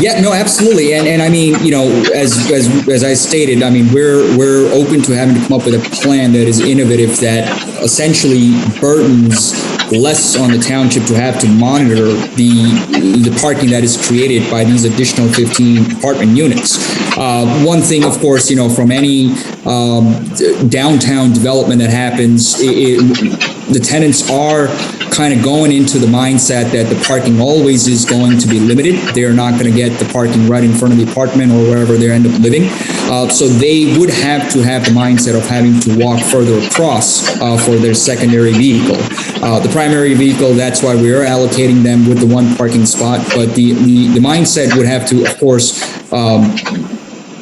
Yeah, no, absolutely. And as I stated, we're open to having to come up with a plan that is innovative, that essentially burdens less on the township to have to monitor the parking that is created by these additional 15 apartment units. One thing, of course, from any downtown development that happens, the tenants are kind of going into the mindset that the parking always is going to be limited. They're not going to get the parking right in front of the apartment or wherever they end up living. So they would have to have the mindset of having to walk further across for their secondary vehicle. The primary vehicle, that's why we're allocating them with the 1 parking spot. But the mindset would have to, of course,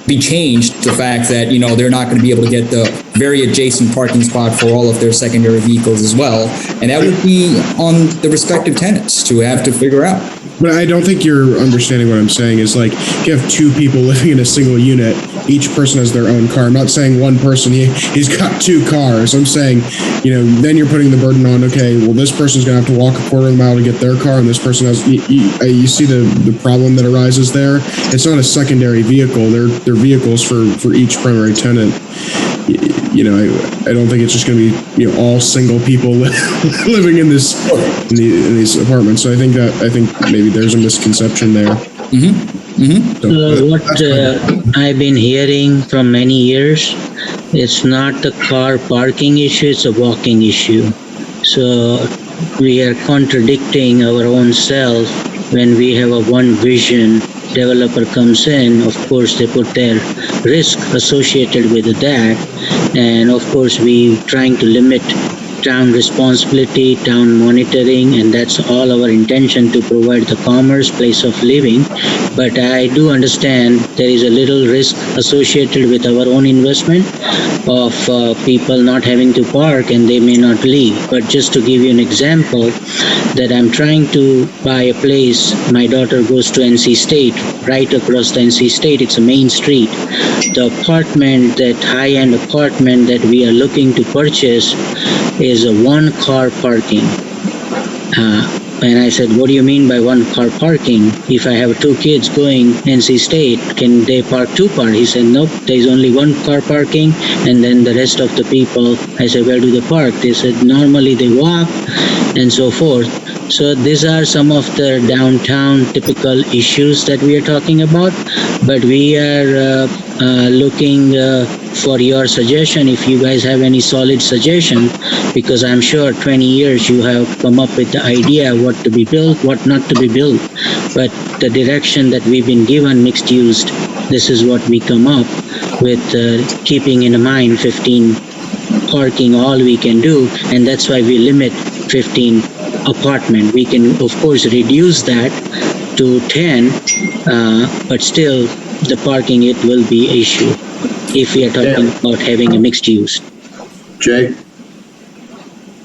be changed. The fact that, they're not going to be able to get the very adjacent parking spot for all of their secondary vehicles as well. And that would be on the respective tenants to have to figure out. But I don't think you're understanding what I'm saying is, like, if you have 2 people living in a single unit, each person has their own car. I'm not saying one person, he's got 2 cars. I'm saying, then you're putting the burden on, okay, well, this person's going to have to walk a quarter of a mile to get their car, and this person has, you see the problem that arises there? It's not a secondary vehicle. They're vehicles for each primary tenant. I don't think it's just going to be all single people living in these apartments. So I think maybe there's a misconception there. What I've been hearing from many years, it's not the car parking issue, it's a walking issue. So we are contradicting our own self when we have a one vision. Developer comes in, of course they put their risk associated with that, and of course we trying to limit town responsibility, town monitoring, and that's all our intention to provide the commerce, place of living. But I do understand there is a little risk associated with our own investment of people not having to park and they may not leave. But just to give you an example, that I'm trying to buy a place, my daughter goes to NC State, right across the NC State, it's a main street. The apartment, that high-end apartment that we are looking to purchase is a one-car parking. And I said, what do you mean by one-car parking? If I have two kids going NC State, can they park two cars? He said, nope, there's only one car parking, and then the rest of the people, I said, where do they park? They said, normally they walk, and so forth. So these are some of the downtown typical issues that we are talking about, but we are looking for your suggestion if you guys have any solid suggestion, because I'm sure 20 years you have come up with the idea what to be built, what not to be built, but the direction that we've been given, mixed use, this is what we come up with, keeping in mind 15 parking all we can do, and that's why we limit 15 apartment. We can of course reduce that to 10, but still the parking, it will be an issue if we are talking about having a mixed use. Jay?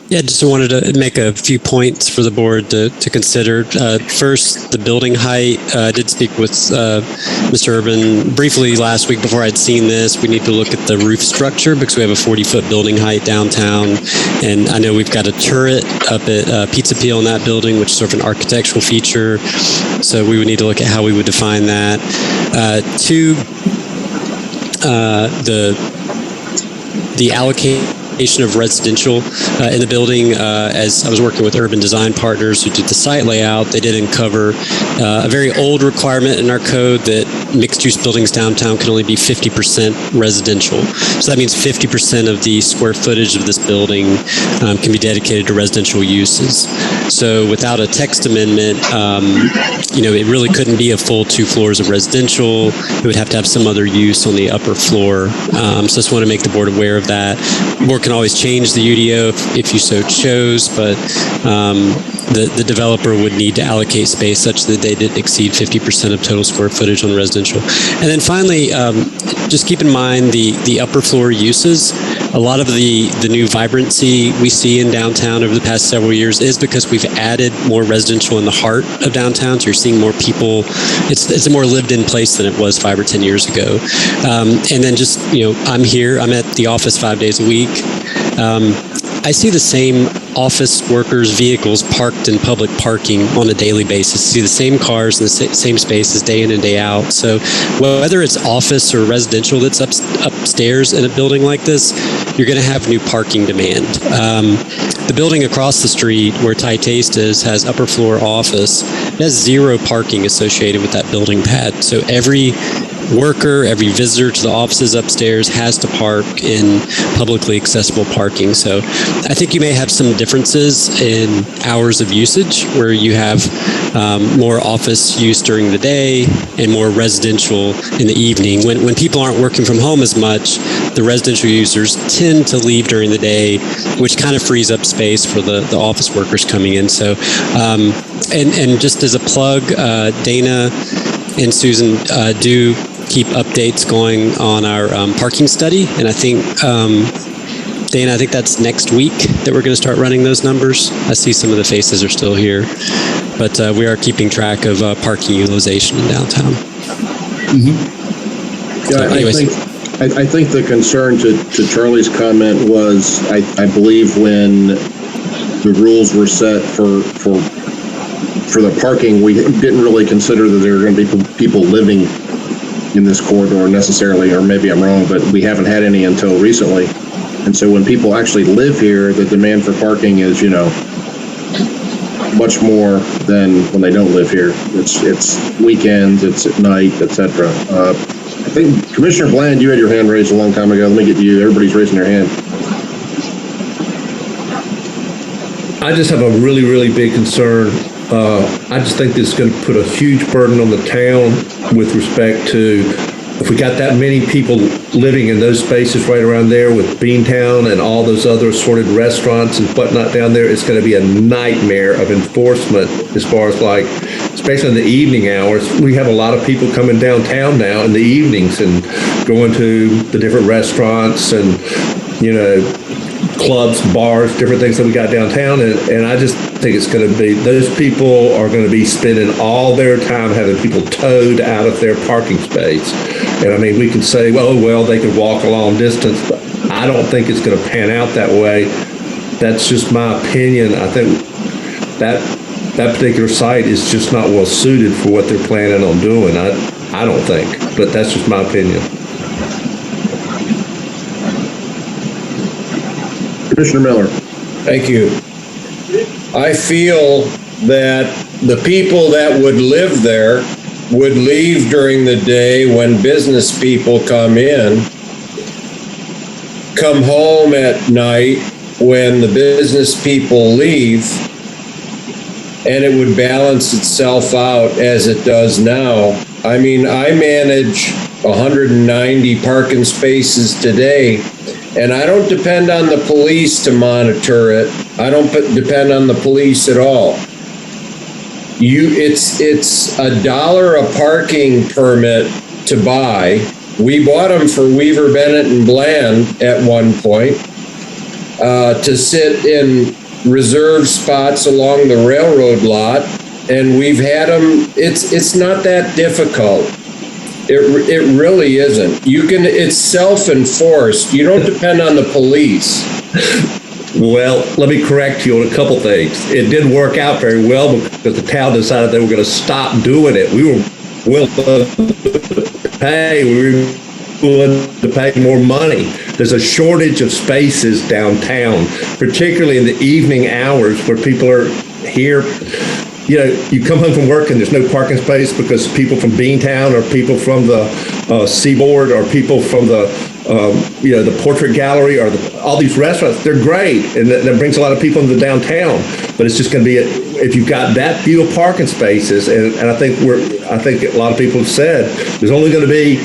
Yeah, just wanted to make a few points for the board to consider. First, the building height. I did speak with Mr. Urban briefly last week before I'd seen this. We need to look at the roof structure because we have a 40-foot building height downtown. And I know we've got a turret up at Pizza Peel in that building, which is sort of an architectural feature. So we would need to look at how we would define that. Two, the allocation of residential in the building. As I was working with urban design partners who did the site layout, they did uncover a very old requirement in our code that mixed-use buildings downtown can only be 50% residential. So that means 50% of the square footage of this building can be dedicated to residential uses. So without a text amendment, it really couldn't be a full 2 floors of residential. It would have to have some other use on the upper floor. So just want to make the board aware of that. Board can always change the UDO if you so chose, but the developer would need to allocate space such that they didn't exceed 50% of total square footage on residential. And then finally, just keep in mind the upper floor uses. A lot of the new vibrancy we see in downtown over the past several years is because we've added more residential in the heart of downtown. So you're seeing more people. It's a more lived-in place than it was 5 or 10 years ago. And then just, I'm at the office 5 days a week. I see the same office workers' vehicles parked in public parking on a daily basis. See the same cars in the same spaces day in and day out. So whether it's office or residential that's upstairs in a building like this, you're going to have new parking demand. The building across the street where Thai Taste is has upper floor office. It has 0 parking associated with that building pad. So every worker, every visitor to the offices upstairs has to park in publicly accessible parking. So I think you may have some differences in hours of usage where you have more office use during the day and more residential in the evening. When people aren't working from home as much, the residential users tend to leave during the day, which kind of frees up space for the office workers coming in. So, and just as a plug, Dana and Susan do keep updates going on our parking study. And I think, Dana, I think that's next week that we're going to start running those numbers. I see some of the faces are still here, but we are keeping track of parking utilization in downtown. I think the concern to Charlie's comment was, I believe when the rules were set for the parking, we didn't really consider that there were going to be people living in this corridor necessarily, or maybe I'm wrong, but we haven't had any until recently. And so when people actually live here, the demand for parking is, much more than when they don't live here. It's weekends, it's at night, etc. I think Commissioner Bland, you had your hand raised a long time ago. Let me get to you. Everybody's raising their hand. I just have a really, really big concern. I just think this is going to put a huge burden on the town with respect to if we got that many people living in those spaces right around there with Beantown and all those other assorted restaurants and whatnot down there, it's going to be a nightmare of enforcement as far as especially in the evening hours. We have a lot of people coming downtown now in the evenings and going to the different restaurants and, clubs, bars, different things that we got downtown. And I just think it's going to be, those people are going to be spending all their time having people towed out of their parking space. And I mean, we can say, well, they could walk a long distance, but I don't think it's going to pan out that way. That's just my opinion. I think that particular site is just not well suited for what they're planning on doing. I don't think, but that's just my opinion. Commissioner Miller. Thank you. I feel that the people that would live there would leave during the day when business people come in, come home at night when the business people leave, and it would balance itself out as it does now. I mean, I manage 190 parking spaces today, and I don't depend on the police to monitor it. I don't depend on the police at all. It's $1 a parking permit to buy. We bought them for Weaver, Bennett, and Bland at one point to sit in reserved spots along the railroad lot, and we've had them. It's not that difficult. It really isn't. It's self-enforced. You don't depend on the police. Well, let me correct you on a couple things. It didn't work out very well because the town decided they were going to stop doing it. We were willing to pay. We were willing to pay more money. There's a shortage of spaces downtown, particularly in the evening hours where people are here. You come home from work and there's no parking space because people from Beantown or people from the Seaboard or people from the Portrait Gallery or all these restaurants, they're great. And that brings a lot of people into downtown. But it's just going to be, if you've got that few of parking spaces, and I think a lot of people have said, there's only going to be,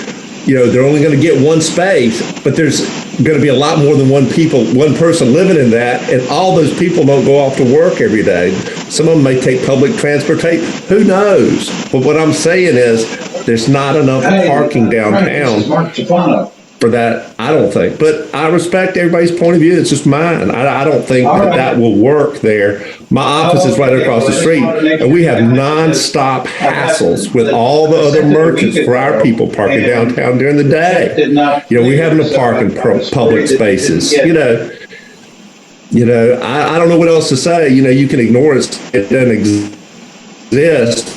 they're only going to get one space, but there's going to be a lot more than one person living in that, and all those people don't go off to work every day. Some of them may take public transportation. Who knows? But what I'm saying is there's not enough parking downtown for that, I don't think. But I respect everybody's point of view. It's just mine. I don't think that will work there. My office is right across the street, and we have nonstop hassles with all the other merchants for our people parking downtown during the day. We having to park in public spaces. I don't know what else to say. You can ignore it. It doesn't exist.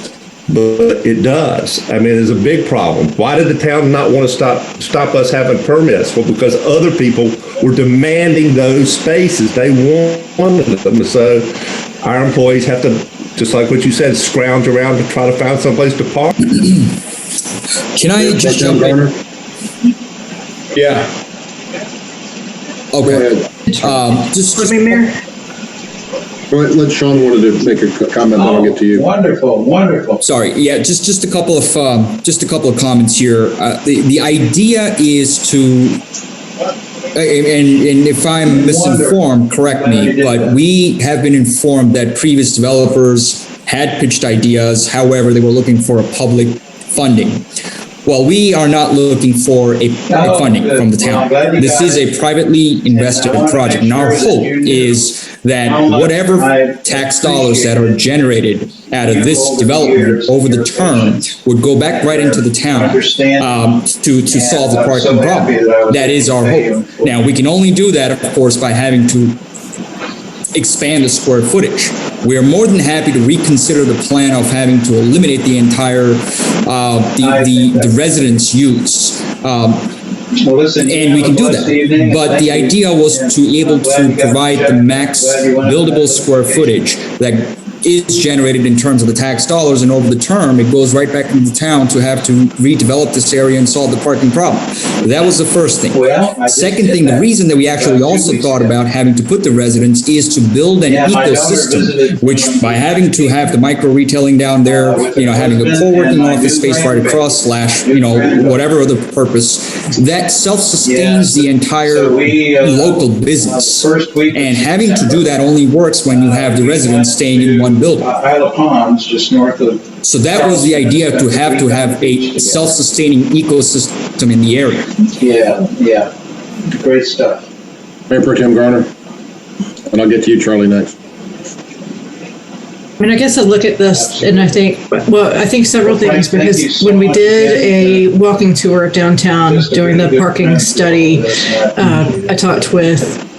But it does. I mean, it's a big problem. Why did the town not want to stop us having permits? Well, because other people were demanding those spaces. They wanted them. So our employees have to, just like what you said, scrounge around to try to find someplace to park. Can I just jump in? Yeah. Okay. Just Mayor. Let Sean wanted to make a comment, then I'll get to you. Wonderful. Sorry. Yeah. Just a couple of comments here. The idea is to, and if I'm misinformed, correct me, but we have been informed that previous developers had pitched ideas. However, they were looking for a public funding. Well, we are not looking for a funding from the town. This is a privately invested project, and our hope is that whatever tax dollars that are generated out of this development over the term would go back right into the town to solve the parking problem. That is our hope. Now, we can only do that, of course, by having to expand the square footage. We are more than happy to reconsider the plan of having to eliminate the entire the residence use. And we can do that. But the idea was to be able to provide the max buildable square footage that is generated in terms of the tax dollars, and over the term, it goes right back into the town to have to redevelop this area and solve the parking problem. That was the first thing. Second thing, the reason that we actually also thought about having to put the residents is to build an ecosystem, which by having to have the micro retailing down there, having a co-working office space right across / whatever other purpose, that self-sustains the entire local business. And having to do that only works when you have the residents staying in one building. Isle Ponds, just north of. So that was the idea, to have a self-sustaining ecosystem in the area. Yeah. Great stuff. Mayor Pro Tem Garner, and I'll get to you, Charlie, next. I mean, I guess I look at this and I think several things, because when we did a walking tour of downtown doing the parking study, I talked with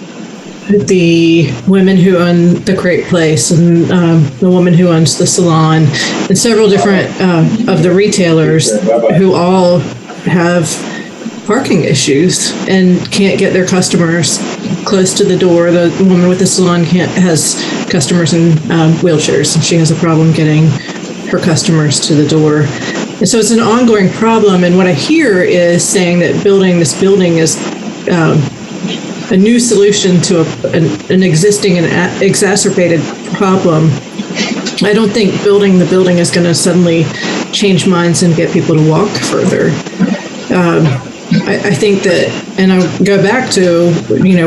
the women who own the Crepe Place and the woman who owns the salon, and several different of the retailers who all have parking issues and can't get their customers close to the door. The woman with the salon has customers in wheelchairs, and she has a problem getting her customers to the door. And so it's an ongoing problem. And what I hear is saying that this building is a new solution to an existing and exacerbated problem. I don't think building the building is going to suddenly change minds and get people to walk further. I think that, and I'll go back to,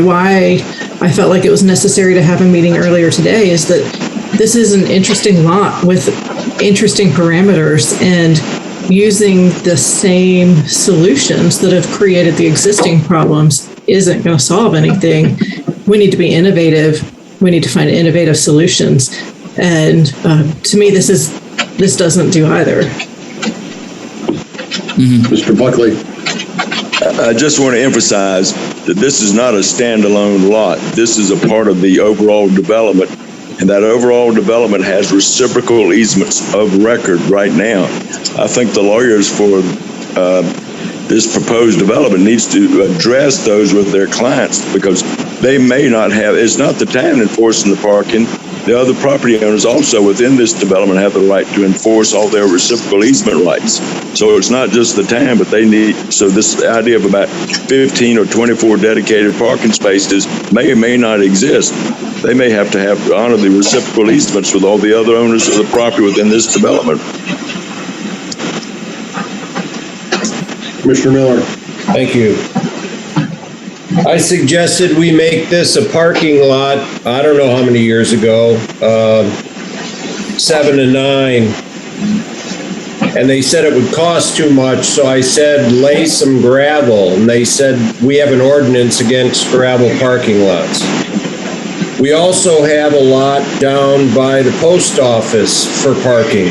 why I felt like it was necessary to have a meeting earlier today, is that this is an interesting lot with interesting parameters, and using the same solutions that have created the existing problems isn't going to solve anything. We need to be innovative. We need to find innovative solutions. And to me, this doesn't do either. Mr. Buckley. I just want to emphasize that this is not a standalone lot. This is a part of the overall development, and that overall development has reciprocal easements of record right now. I think the lawyers for this proposed development needs to address those with their clients, because they may not have, it's not the town enforcing the parking. The other property owners also within this development have the right to enforce all their reciprocal easement rights. So it's not just the town, but they need, so this idea of about 15 or 24 dedicated parking spaces may or may not exist. They may have to honor the reciprocal easements with all the other owners of the property within this development. Commissioner Miller. Thank you. I suggested we make this a parking lot, I don't know how many years ago, 7 to 9. And they said it would cost too much, so I said, lay some gravel. And they said, we have an ordinance against gravel parking lots. We also have a lot down by the post office for parking.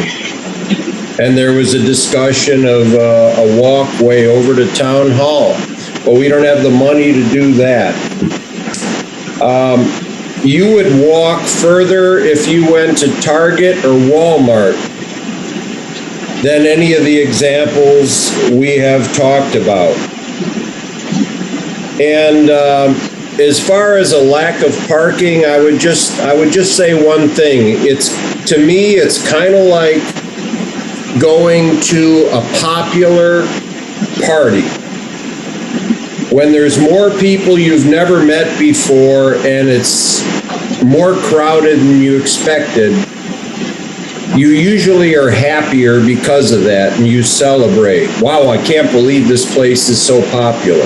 And there was a discussion of a walkway over to Town Hall. But we don't have the money to do that. You would walk further if you went to Target or Walmart than any of the examples we have talked about. And as far as a lack of parking, I would just say one thing. To me, it's kind of like going to a popular party. When there's more people you've never met before and it's more crowded than you expected, you usually are happier because of that, and you celebrate. Wow, I can't believe this place is so popular.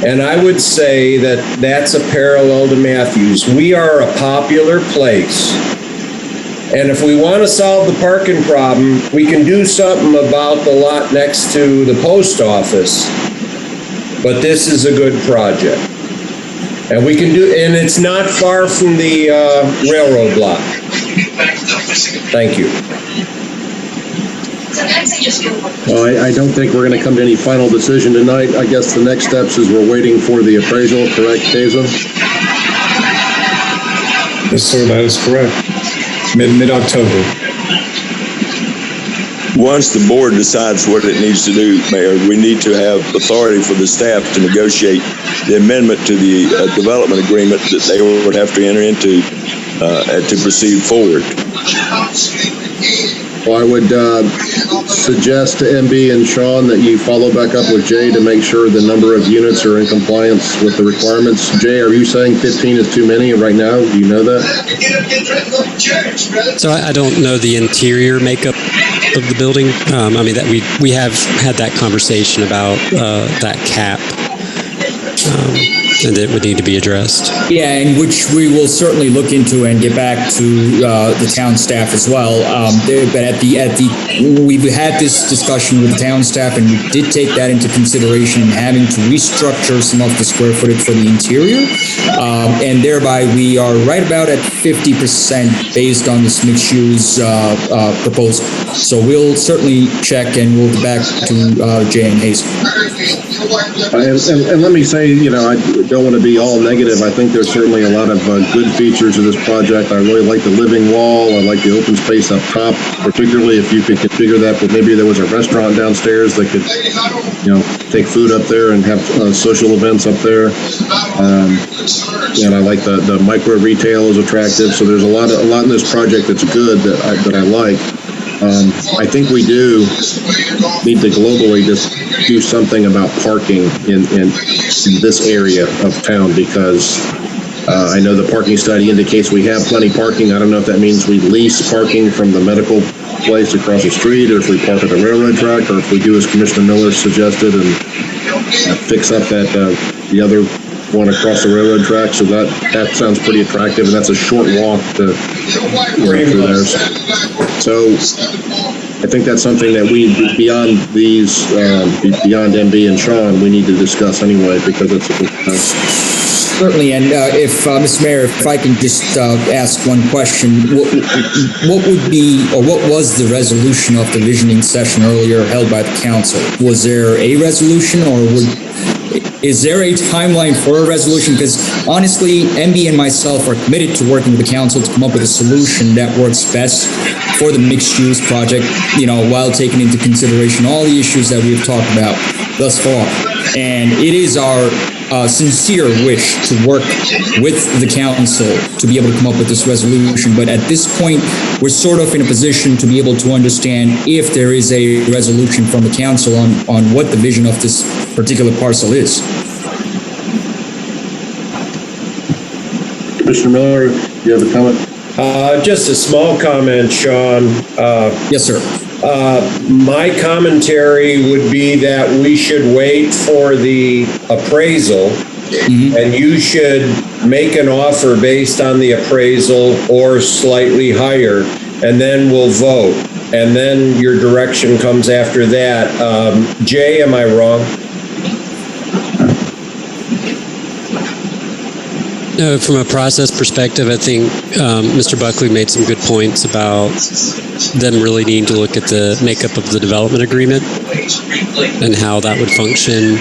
And I would say that that's a parallel to Matthews. We are a popular place. And if we want to solve the parking problem, we can do something about the lot next to the post office. But this is a good project. And we can do, and it's not far from the railroad block. Thank you. Well, I don't think we're going to come to any final decision tonight. I guess the next steps is we're waiting for the appraisal, correct, Keza? Yes, sir, that is correct. mid-October. Once the board decides what it needs to do, Mayor, we need to have authority for the staff to negotiate the amendment to the development agreement that they would have to enter into to proceed forward. Well, I would suggest to MB and Sean that you follow back up with Jay to make sure the number of units are in compliance with the requirements. Jay, are you saying 15 is too many right now? Do you know that? So I don't know the interior makeup of the building. I mean, that we have had that conversation about that cap, and it would need to be addressed. Yeah, and which we will certainly look into and get back to the town staff as well. But we've had this discussion with the town staff, and we did take that into consideration in having to restructure some of the square footage for the interior, and thereby we are right about at 50% based on this mixed use proposal. So we'll certainly check, and we'll get back to Jay and Hazel. And let me say, I don't want to be all negative. I think there's certainly a lot of good features of this project. I really like the living wall. I like the open space up top, particularly if you could configure that, but maybe there was a restaurant downstairs that could, take food up there and have social events up there. And I like the micro retail is attractive. So there's a lot in this project that's good that I like. I think we do need to globally just do something about parking in this area of town, because I know the parking study indicates we have plenty parking. I don't know if that means we lease parking from the medical place across the street, or if we park at the railroad track, or if we do as Commissioner Miller suggested and fix up that the other one across the railroad track. So that sounds pretty attractive, and that's a short walk to through there. So I think that's something that we, beyond these, beyond MB and Sean, we need to discuss anyway, because it's Certainly, and if, Mr. Mayor, if I can just ask one question, what would be, or what was the resolution of the visioning session earlier held by the council? Was there a resolution, or is there a timeline for a resolution? Because honestly, MB and myself are committed to working with the council to come up with a solution that works best for the mixed-use project, while taking into consideration all the issues that we've talked about thus far. And it is our sincere wish to work with the council to be able to come up with this resolution. But at this point, we're sort of in a position to be able to understand if there is a resolution from the council on what the vision of this particular parcel is. Commissioner Miller, do you have a comment? Just a small comment, Sean. Yes, sir. My commentary would be that we should wait for the appraisal, and you should make an offer based on the appraisal or slightly higher, and then we'll vote. And then your direction comes after that. Jay, am I wrong? No, from a process perspective, I think Mr. Buckley made some good points about them really needing to look at the makeup of the development agreement and how that would function.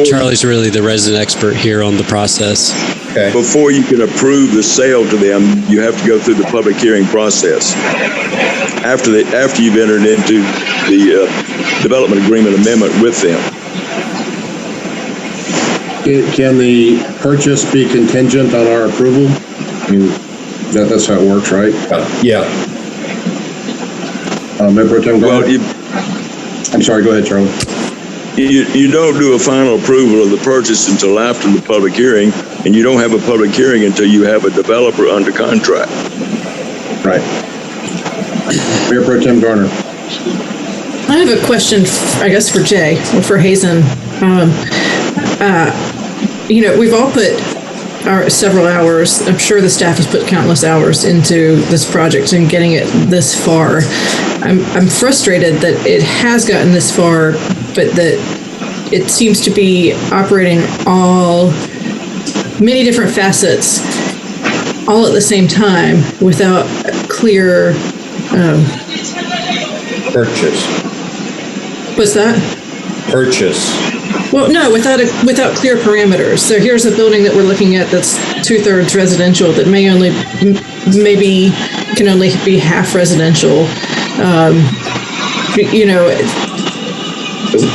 Charlie's really the resident expert here on the process. Okay. Before you can approve the sale to them, you have to go through the public hearing process. After you've entered into the development agreement amendment with them. Can the purchase be contingent on our approval? I mean, that's how it works, right? Yeah. Member Pro Tem Garner? I'm sorry, go ahead, Charlie. You don't do a final approval of the purchase until after the public hearing, and you don't have a public hearing until you have a developer under contract. Right. Mayor Pro Tem Garner. I have a question, I guess, for Jay or for Hazen. We've all put several hours. I'm sure the staff has put countless hours into this project and getting it this far. I'm frustrated that it has gotten this far, but that it seems to be operating many different facets all at the same time without a clear purchase. What's that? Purchase. Well, no, without clear parameters. So here's a building that we're looking at that's 2/3 residential that maybe can only be half residential.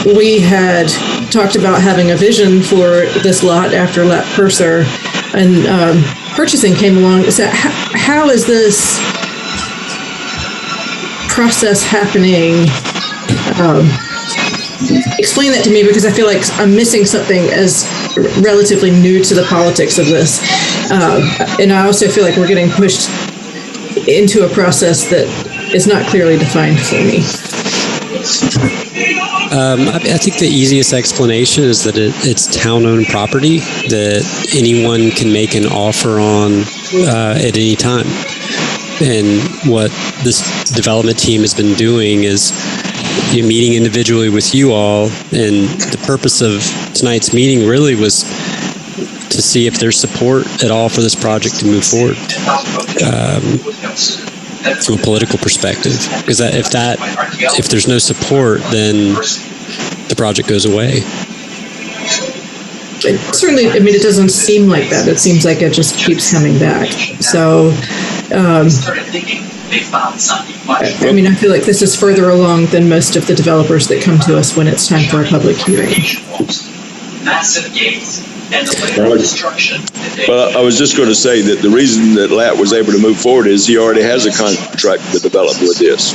We had talked about having a vision for this lot after Lat Purser, and purchasing came along. So how is this process happening? Explain that to me, because I feel like I'm missing something as relatively new to the politics of this. And I also feel like we're getting pushed into a process that is not clearly defined for me. I think the easiest explanation is that it's town-owned property that anyone can make an offer on at any time. And what this development team has been doing is meeting individually with you all, and the purpose of tonight's meeting really was to see if there's support at all for this project to move forward from a political perspective. Because if there's no support, then the project goes away. It certainly, it doesn't seem like that. It seems like it just keeps coming back. So, I feel like this is further along than most of the developers that come to us when it's time for a public hearing. Well, I was just going to say that the reason that Lat was able to move forward is he already has a contract with the developer with this.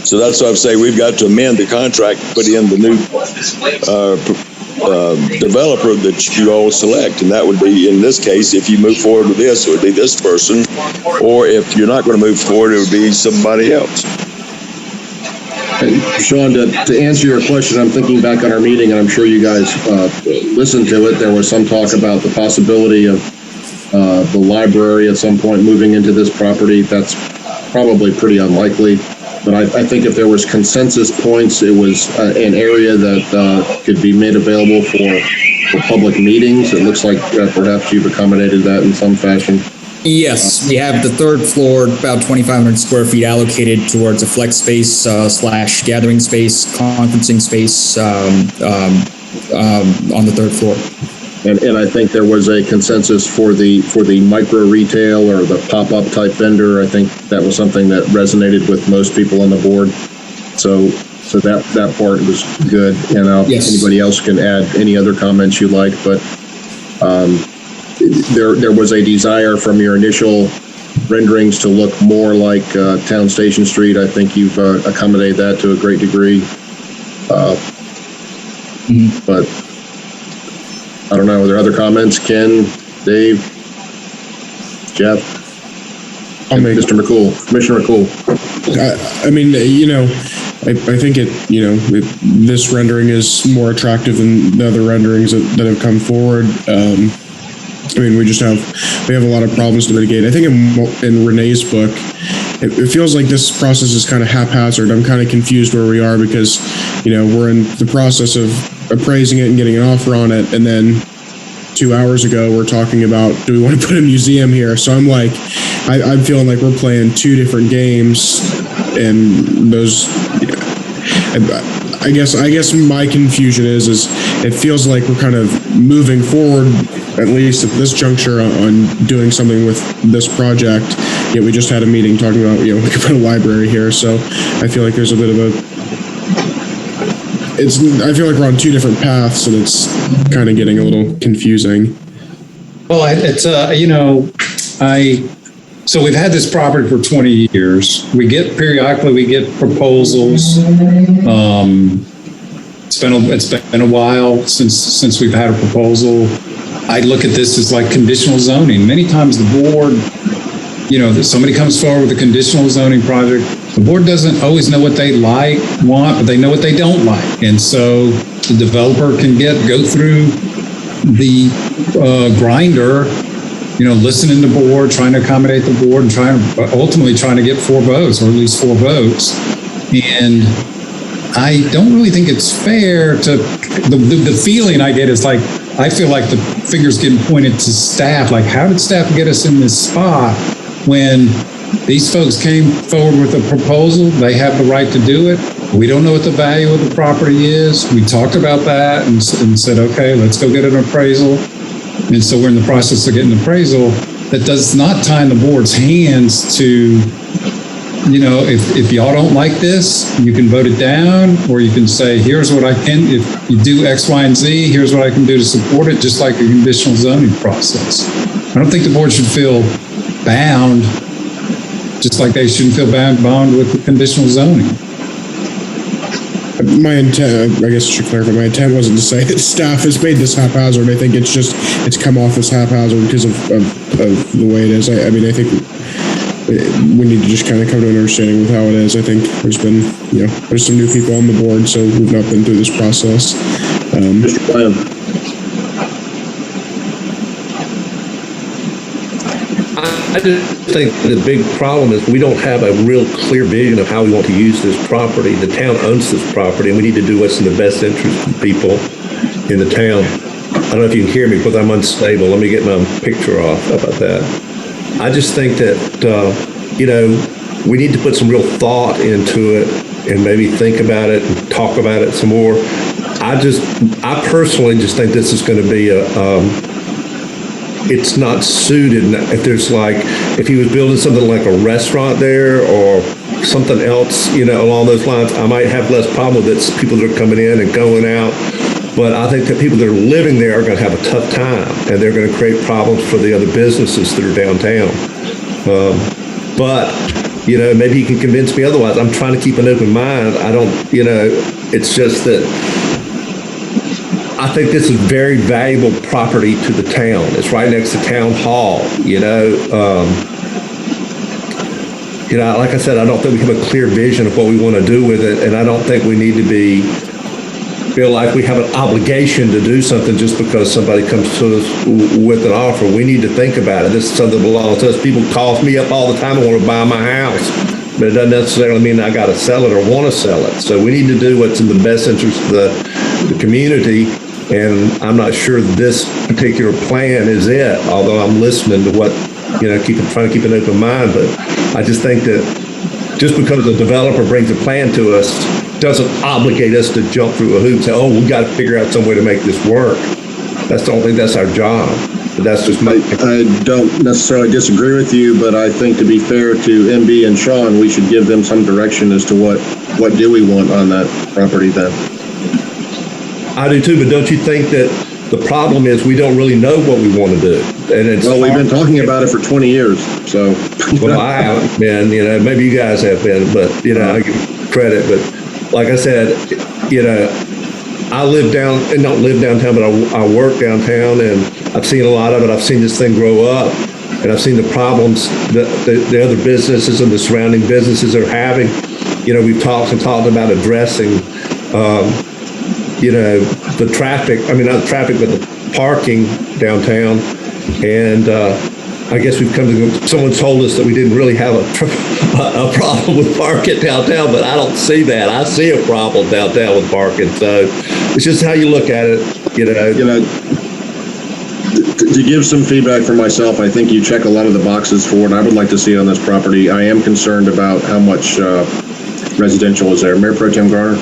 So that's why I'm saying we've got to amend the contract, put in the new developer that you all select. And that would be, in this case, if you move forward with this, it would be this person. Or if you're not going to move forward, it would be somebody else. Sean, to answer your question, I'm thinking back on our meeting, and I'm sure you guys listened to it. There was some talk about the possibility of the library at some point moving into this property. That's probably pretty unlikely. But I think if there was consensus points, it was an area that could be made available for public meetings. It looks like perhaps you've accommodated that in some fashion. Yes, we have the third floor, about 2,500 square feet allocated towards a flex space slash gathering space, conferencing space on the third floor. And I think there was a consensus for the micro retail or the pop-up type vendor. I think that was something that resonated with most people on the board. So that part was good. Yes. Anybody else can add any other comments you like, but there was a desire from your initial renderings to look more like Town Station Street. I think you've accommodated that to a great degree. But I don't know. Are there other comments? Ken, Dave, Jeff, Mr. McCool, Commissioner McCool. I think this rendering is more attractive than the other renderings that have come forward. We have a lot of problems to mitigate. I think in Renee's book, it feels like this process is kind of haphazard. I'm kind of confused where we are because, we're in the process of appraising it and getting an offer on it. And then 2 hours ago, we're talking about, do we want to put a museum here? So I'm like, I'm feeling like we're playing two different games, and those, I guess my confusion is it feels like we're kind of moving forward, at least at this juncture, on doing something with this project. Yet we just had a meeting talking about, we could put a library here. So I feel like there's a bit of I feel like we're on two different paths, and it's kind of getting a little confusing. Well, it's, so we've had this property for 20 years. Periodically we get proposals. It's been a while since we've had a proposal. I look at this as like conditional zoning. Many times the board, that somebody comes forward with a conditional zoning project, the board doesn't always know what they want, but they know what they don't like. And so the developer can go through the grinder, listening to the board, trying to accommodate the board, and ultimately trying to get 4 votes, or at least 4 votes. And I don't really think it's fair to, the feeling I get is like, I feel like the finger's getting pointed to staff. Like, how did staff get us in this spot when these folks came forward with a proposal? They have the right to do it. We don't know what the value of the property is. We talked about that and said, okay, let's go get an appraisal. And so we're in the process of getting an appraisal. That does not tie in the board's hands to, you know, if y'all don't like this, you can vote it down, or you can say, here's what I can, if you do X, Y, and Z, here's what I can do to support it, just like a conditional zoning process. I don't think the board should feel bound, just like they shouldn't feel bound with the conditional zoning. My intent, I guess I should clarify, my intent wasn't to say that staff has made this haphazard. I think it's come off as haphazard because of the way it is. I mean, I think we need to just kind of come to an understanding with how it is. I think there's been, you know, there's some new people on the board, so we've not been through this process. Mr. Bland. I just think the big problem is we don't have a real clear vision of how we want to use this property. The town owns this property, and we need to do what's in the best interest of people in the town. I don't know if you can hear me because I'm unstable. Let me get my picture off. How about that? I just think that, you know, we need to put some real thought into it and maybe think about it and talk about it some more. I personally just think this is going to be it's not suited. If there's like, if he was building something like a restaurant there or something else, you know, along those lines, I might have less problem with it. People that are coming in and going out. But I think that people that are living there are going to have a tough time, and they're going to create problems for the other businesses that are downtown. But, you know, maybe you can convince me otherwise. I'm trying to keep an open mind. I don't, you know, it's just that I think this is very valuable property to the town. It's right next to town hall, you know. Like I said, I don't think we have a clear vision of what we want to do with it, and I don't think we need to feel like we have an obligation to do something just because somebody comes to us with an offer. We need to think about it. This is something that belongs to us. People call me up all the time and want to buy my house, but it doesn't necessarily mean I got to sell it or want to sell it. So we need to do what's in the best interest of the community. And I'm not sure this particular plan is it, although I'm listening to what, you know, trying to keep an open mind. But I just think that just because a developer brings a plan to us doesn't obligate us to jump through a hoop and say, oh, we've got to figure out some way to make this work. I don't think that's our job. But that's just my... I don't necessarily disagree with you, but I think to be fair to MB and Sean, we should give them some direction as to what do we want on that property then. I do too, but don't you think that the problem is we don't really know what we want to do? And it's we've been talking about it for 20 years, so. Well, I haven't been, you know, maybe you guys have been, but, you know, I give credit. But like I said, you know, I don't live downtown, but I work downtown, and I've seen a lot of it. I've seen this thing grow up, and I've seen the problems that the other businesses and the surrounding businesses are having. You know, we've talked about addressing, you know, the traffic, I mean, not the traffic, but the parking downtown. And I guess we've come to, someone told us that we didn't really have a problem with parking downtown, but I don't see that. I see a problem downtown with parking. So it's just how you look at it, you know. To give some feedback for myself, I think you check a lot of the boxes for what I would like to see on this property. I am concerned about how much residential is there. Mayor Pro Tem Garner?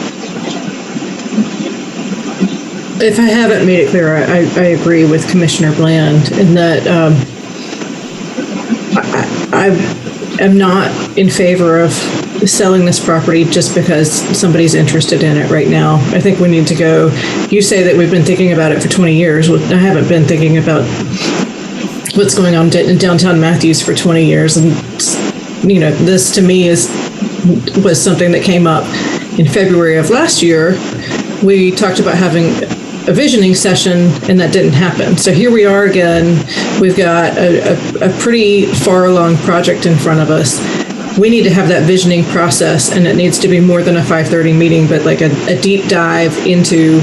If I haven't made it clear, I agree with Commissioner Bland in that I am not in favor of selling this property just because somebody's interested in it right now. I think we need to go, you say that we've been thinking about it for 20 years. Well, I haven't been thinking about what's going on in downtown Matthews for 20 years. And, you know, this to me was something that came up in February of last year. We talked about having a visioning session, and that didn't happen. So here we are again. We've got a pretty far along project in front of us. We need to have that visioning process, and it needs to be more than a 5:30 meeting, but like a deep dive into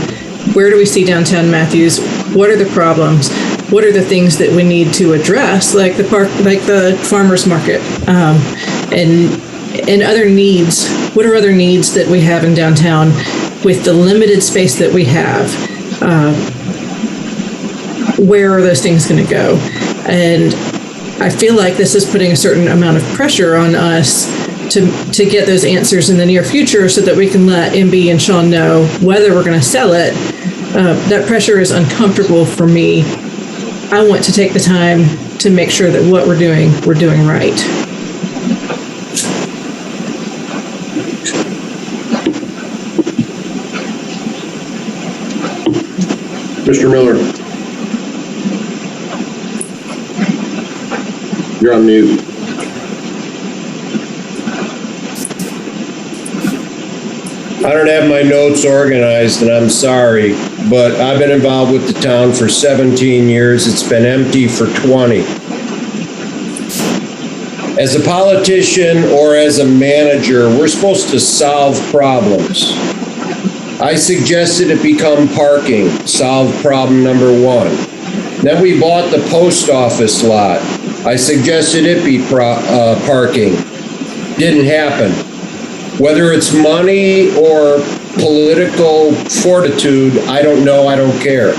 where do we see downtown Matthews? What are the problems? What are the things that we need to address, like the park, like the farmers market, and other needs? What are other needs that we have in downtown with the limited space that we have? Where are those things going to go? And I feel like this is putting a certain amount of pressure on us to get those answers in the near future so that we can let MB and Sean know whether we're going to sell it. That pressure is uncomfortable for me. I want to take the time to make sure that what we're doing right. Mr. Miller. You're on mute. I don't have my notes organized, and I'm sorry, but I've been involved with the town for 17 years. It's been empty for 20. As a politician or as a manager, we're supposed to solve problems. I suggested it become parking, solve problem number one. Then we bought the post office lot. I suggested it be parking. Didn't happen. Whether it's money or political fortitude, I don't know, I don't care.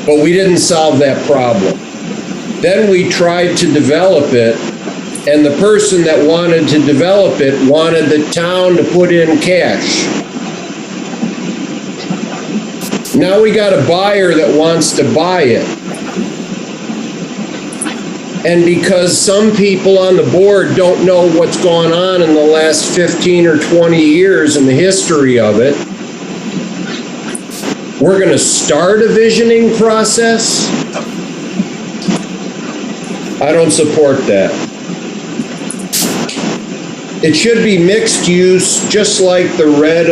But we didn't solve that problem. Then we tried to develop it, and the person that wanted to develop it wanted the town to put in cash. Now we got a buyer that wants to buy it. And because some people on the board don't know what's gone on in the last 15 or 20 years in the history of it, we're going to start a visioning process? I don't support that. It should be mixed use, just like the rest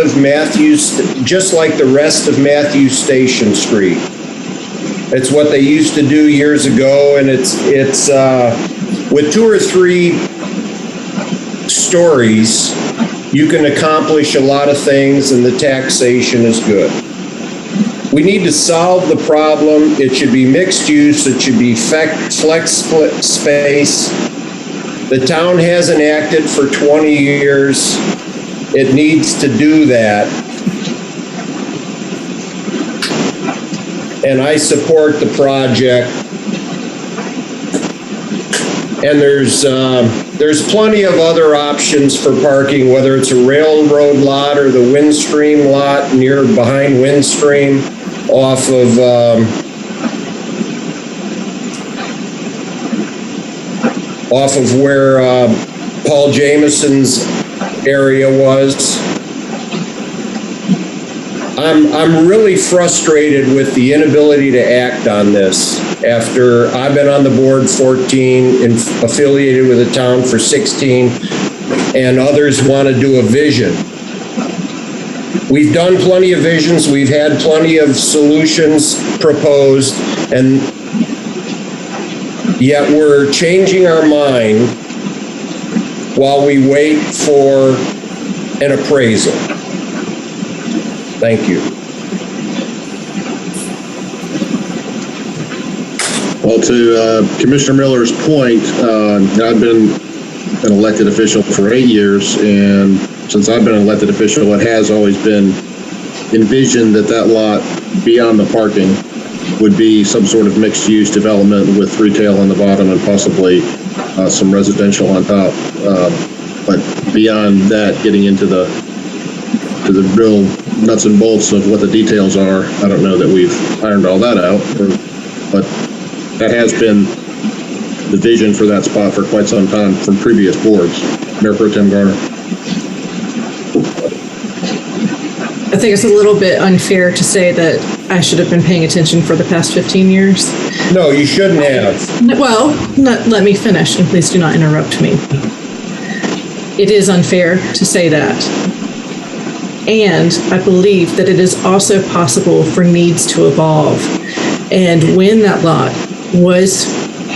of Matthews Station Street. It's what they used to do years ago, and it's with 2 or 3 stories, you can accomplish a lot of things, and the taxation is good. We need to solve the problem. It should be mixed use. It should be flex space. The town hasn't acted for 20 years. It needs to do that. And I support the project. And there's plenty of other options for parking, whether it's a railroad lot or the Windstream lot behind Windstream off of where Paul Jameson's area was. I'm really frustrated with the inability to act on this after I've been on the board 14 and affiliated with the town for 16, and others want to do a vision. We've done plenty of visions, we've had plenty of solutions proposed, and yet we're changing our mind while we wait for an appraisal. Thank you. Well, to Commissioner Miller's point, I've been an elected official for 8 years, and since I've been an elected official, it has always been envisioned that lot beyond the parking would be some sort of mixed-use development with retail on the bottom and possibly some residential on top. But beyond that, getting into the real nuts and bolts of what the details are, I don't know that we've ironed all that out. But that has been the vision for that spot for quite some time from previous boards. Mayor Pro Tem Garner. I think it's a little bit unfair to say that I should have been paying attention for the past 15 years. No, you shouldn't have. Well, let me finish, and please do not interrupt me. It is unfair to say that. And I believe that it is also possible for needs to evolve. And when that lot was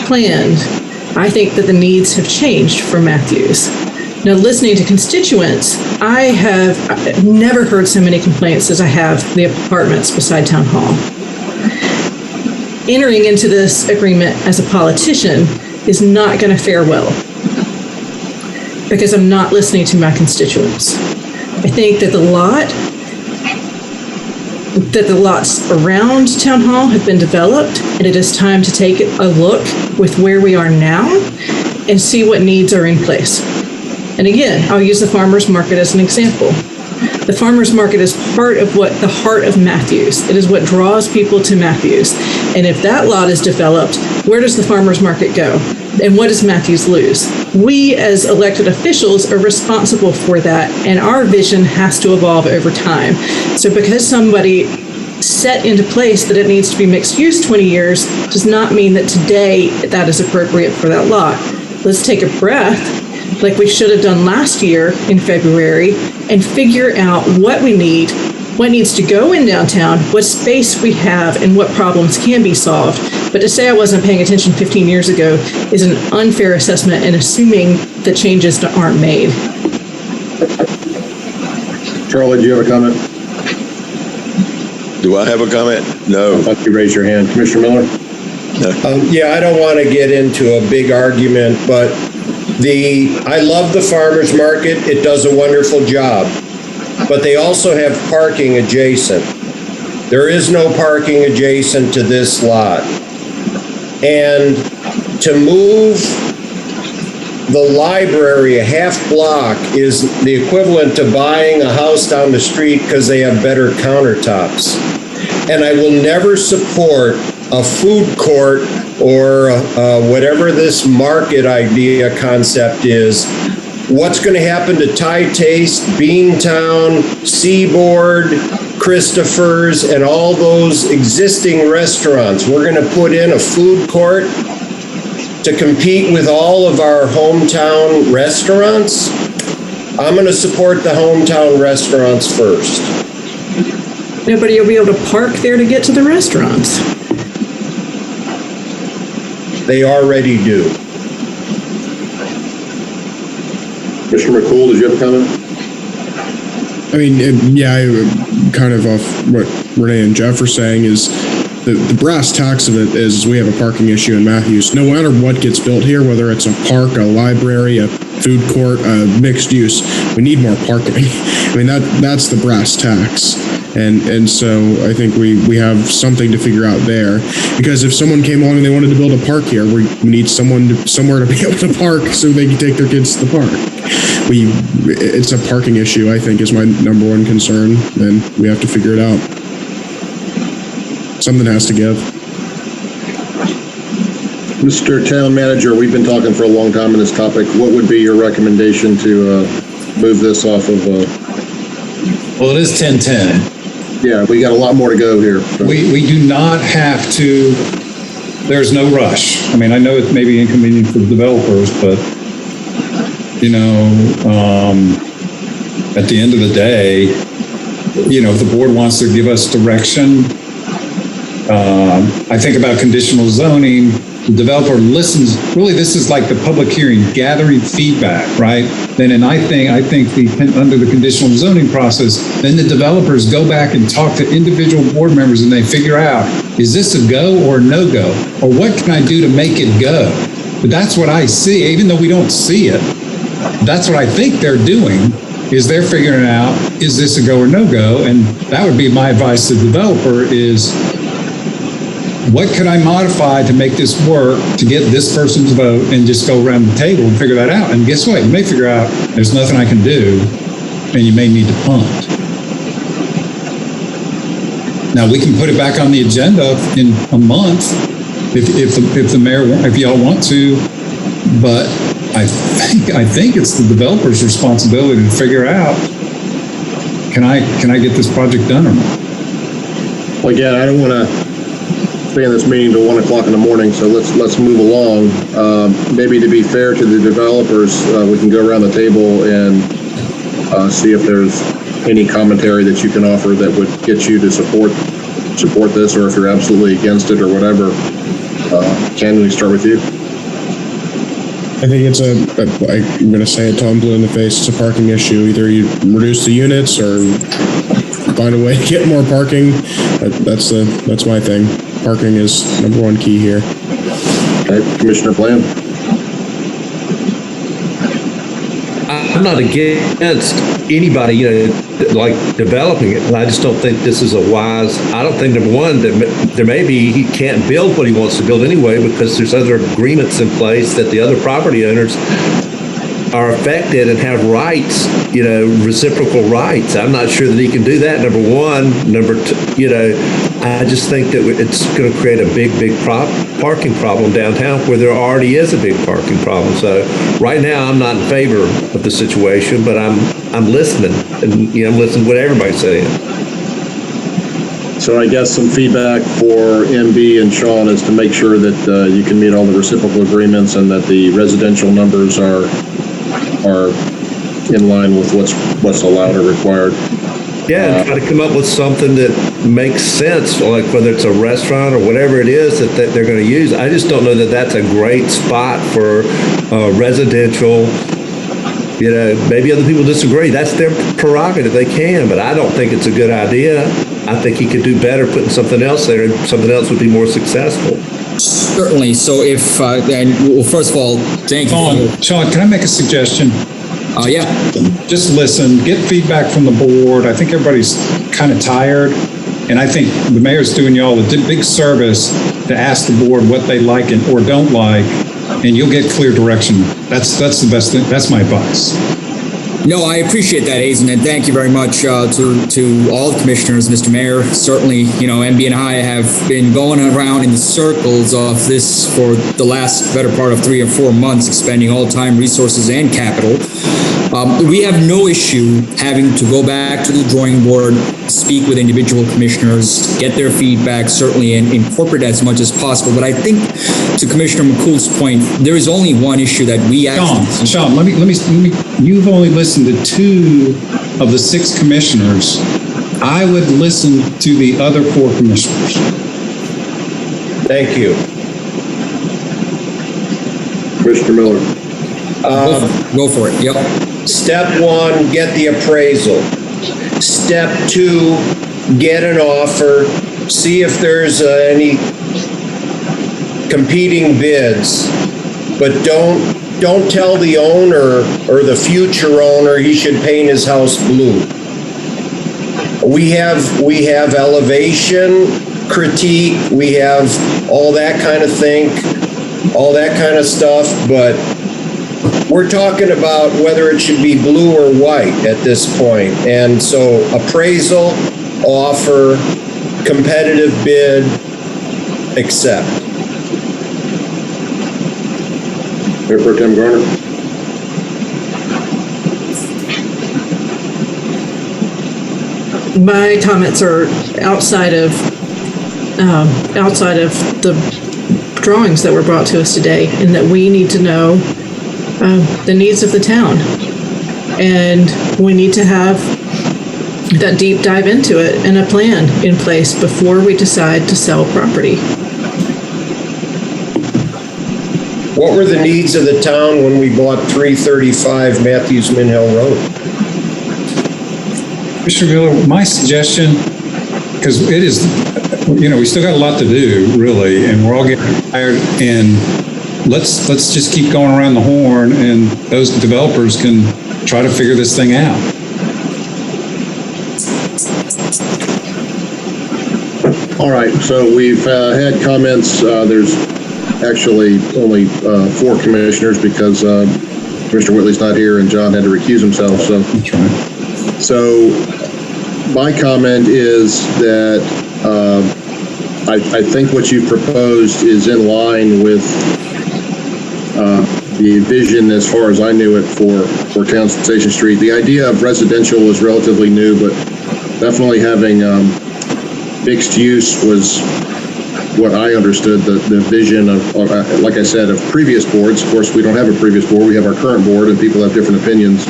planned, I think that the needs have changed for Matthews. Now, listening to constituents, I have never heard so many complaints as I have the apartments beside Town Hall. Entering into this agreement as a politician is not going to fare well because I'm not listening to my constituents. I think that the lots around Town Hall have been developed, and it is time to take a look with where we are now and see what needs are in place. And again, I'll use the farmer's market as an example. The farmer's market is part of the heart of Matthews. It is what draws people to Matthews. And if that lot is developed, where does the farmer's market go? And what does Matthews lose? We as elected officials are responsible for that, and our vision has to evolve over time. So because somebody set into place that it needs to be mixed use 20 years does not mean that today that is appropriate for that lot. Let's take a breath, like we should have done last year in February, and figure out what we need, what needs to go in downtown, what space we have, and what problems can be solved. But to say I wasn't paying attention 15 years ago is an unfair assessment and assuming that changes aren't made. Charlie, do you have a comment? Do I have a comment? No. I thought you raised your hand. Commissioner Miller? Yeah, I don't want to get into a big argument, but I love the farmer's market. It does a wonderful job, but they also have parking adjacent. There is no parking adjacent to this lot. And to move the library a half block is the equivalent to buying a house down the street because they have better countertops. And I will never support a food court or whatever this market idea concept is. What's going to happen to Thai Taste, Beantown, Seaboard, Christopher's, and all those existing restaurants? We're going to put in a food court to compete with all of our hometown restaurants. I'm going to support the hometown restaurants first. Nobody will be able to park there to get to the restaurants. They already do. Commissioner McCool, did you have a comment? I mean, kind of off what Renee and Jeff are saying is the brass tacks of it is we have a parking issue in Matthews. No matter what gets built here, whether it's a park, a library, a food court, mixed use, we need more parking. I mean, that's the brass tacks. And so I think we have something to figure out there, because if someone came along and they wanted to build a park here, we need somewhere to be able to park so they can take their kids to the park. It's a parking issue, I think, is my number one concern, and we have to figure it out. Something has to give. Mr. Town Manager, we've been talking for a long time on this topic. What would be your recommendation to move this off of? Well, it is 10:10. Yeah, we got a lot more to go here. So. We do not have to, there's no rush. I mean, I know it may be inconvenient for the developers, but, at the end of the day, if the board wants to give us direction, I think about conditional zoning, the developer listens. Really, this is like the public hearing, gathering feedback, right? Then, I think under the conditional zoning process, then the developers go back and talk to individual board members, and they figure out, is this a go or no go, or what can I do to make it go? But that's what I see, even though we don't see it. That's what I think they're doing. Is they're figuring out, is this a go or no go? And that would be my advice to the developer is, what could I modify to make this work, to get this person's vote, and just go around the table and figure that out? And guess what? You may figure out there's nothing I can do, and you may need to punt. Now, we can put it back on the agenda in a month if the mayor, if y'all want to, but I think it's the developer's responsibility to figure out, can I get this project done or not? Well, again, I don't want to stay in this meeting till 1 o'clock in the morning, so let's move along. Maybe to be fair to the developers, we can go around the table and see if there's any commentary that you can offer that would get you to support this, or if you're absolutely against it or whatever. Ken, we start with you. I think I'm going to say it till I'm blue in the face, it's a parking issue. Either you reduce the units or find a way to get more parking. That's my thing. Parking is number one key here. Okay, Commissioner Bland. I'm not against anybody, like developing it. I just don't think this is a wise. I don't think, number one, that there may be he can't build what he wants to build anyway because there's other agreements in place that the other property owners are affected and have rights, reciprocal rights. I'm not sure that he can do that, number one. Number two, I just think that it's going to create a big parking problem downtown where there already is a big parking problem. So right now I'm not in favor of the situation, but I'm listening, and I'm listening to what everybody's saying. So I guess some feedback for MB and Sean is to make sure that you can meet all the reciprocal agreements and that the residential numbers are in line with what's allowed or required. Yeah, and try to come up with something that makes sense, like whether it's a restaurant or whatever it is that they're going to use. I just don't know that that's a great spot for residential. Maybe other people disagree. That's their prerogative. They can, but I don't think it's a good idea. I think he could do better putting something else there, and something else would be more successful. Certainly. So if, well, first of all, thank you. Sean, can I make a suggestion? Yeah. Just listen, get feedback from the board. I think everybody's kind of tired. And I think the mayor's doing y'all a big service to ask the board what they like or don't like, and you'll get clear direction. That's the best thing. That's my advice. No, I appreciate that, Hazen, and thank you very much to all the commissioners, Mr. Mayor. Certainly, MB and I have been going around in the circles of this for the last better part of 3 or 4 months, expending all time, resources, and capital. We have no issue having to go back to the drawing board, speak with individual commissioners, get their feedback, certainly, and incorporate as much as possible. But I think, to Commissioner McCool's point, there is only one issue that we actually... Sean, let me. You've only listened to 2 of the 6 commissioners. I would listen to the other 4 commissioners. Thank you. Commissioner Miller. Go for it. Yep. Step 1, get the appraisal. Step 2, get an offer. See if there's any competing bids, but don't tell the owner or the future owner he should paint his house blue. We have elevation critique, we have all that kind of thing, all that kind of stuff, but we're talking about whether it should be blue or white at this point. And so appraisal, offer, competitive bid, accept. Mayor Pro Tem Garner. My comments are outside of the drawings that were brought to us today, and that we need to know the needs of the town, and we need to have that deep dive into it and a plan in place before we decide to sell property. What were the needs of the town when we bought 335 Matthews Minhill Road? Mr. Miller, my suggestion, because it is, we still got a lot to do, really, and we're all getting tired, and let's just keep going around the horn, and those developers can try to figure this thing out. All right, so we've had comments. There's actually only 4 commissioners because Commissioner Whitley's not here and John had to recuse himself. So, that's right. So my comment is that I think what you proposed is in line with the vision as far as I knew it for Town Station Street. The idea of residential was relatively new, but definitely having mixed use was what I understood the vision of, like I said, of previous boards. Of course, we don't have a previous board. We have our current board, and people have different opinions.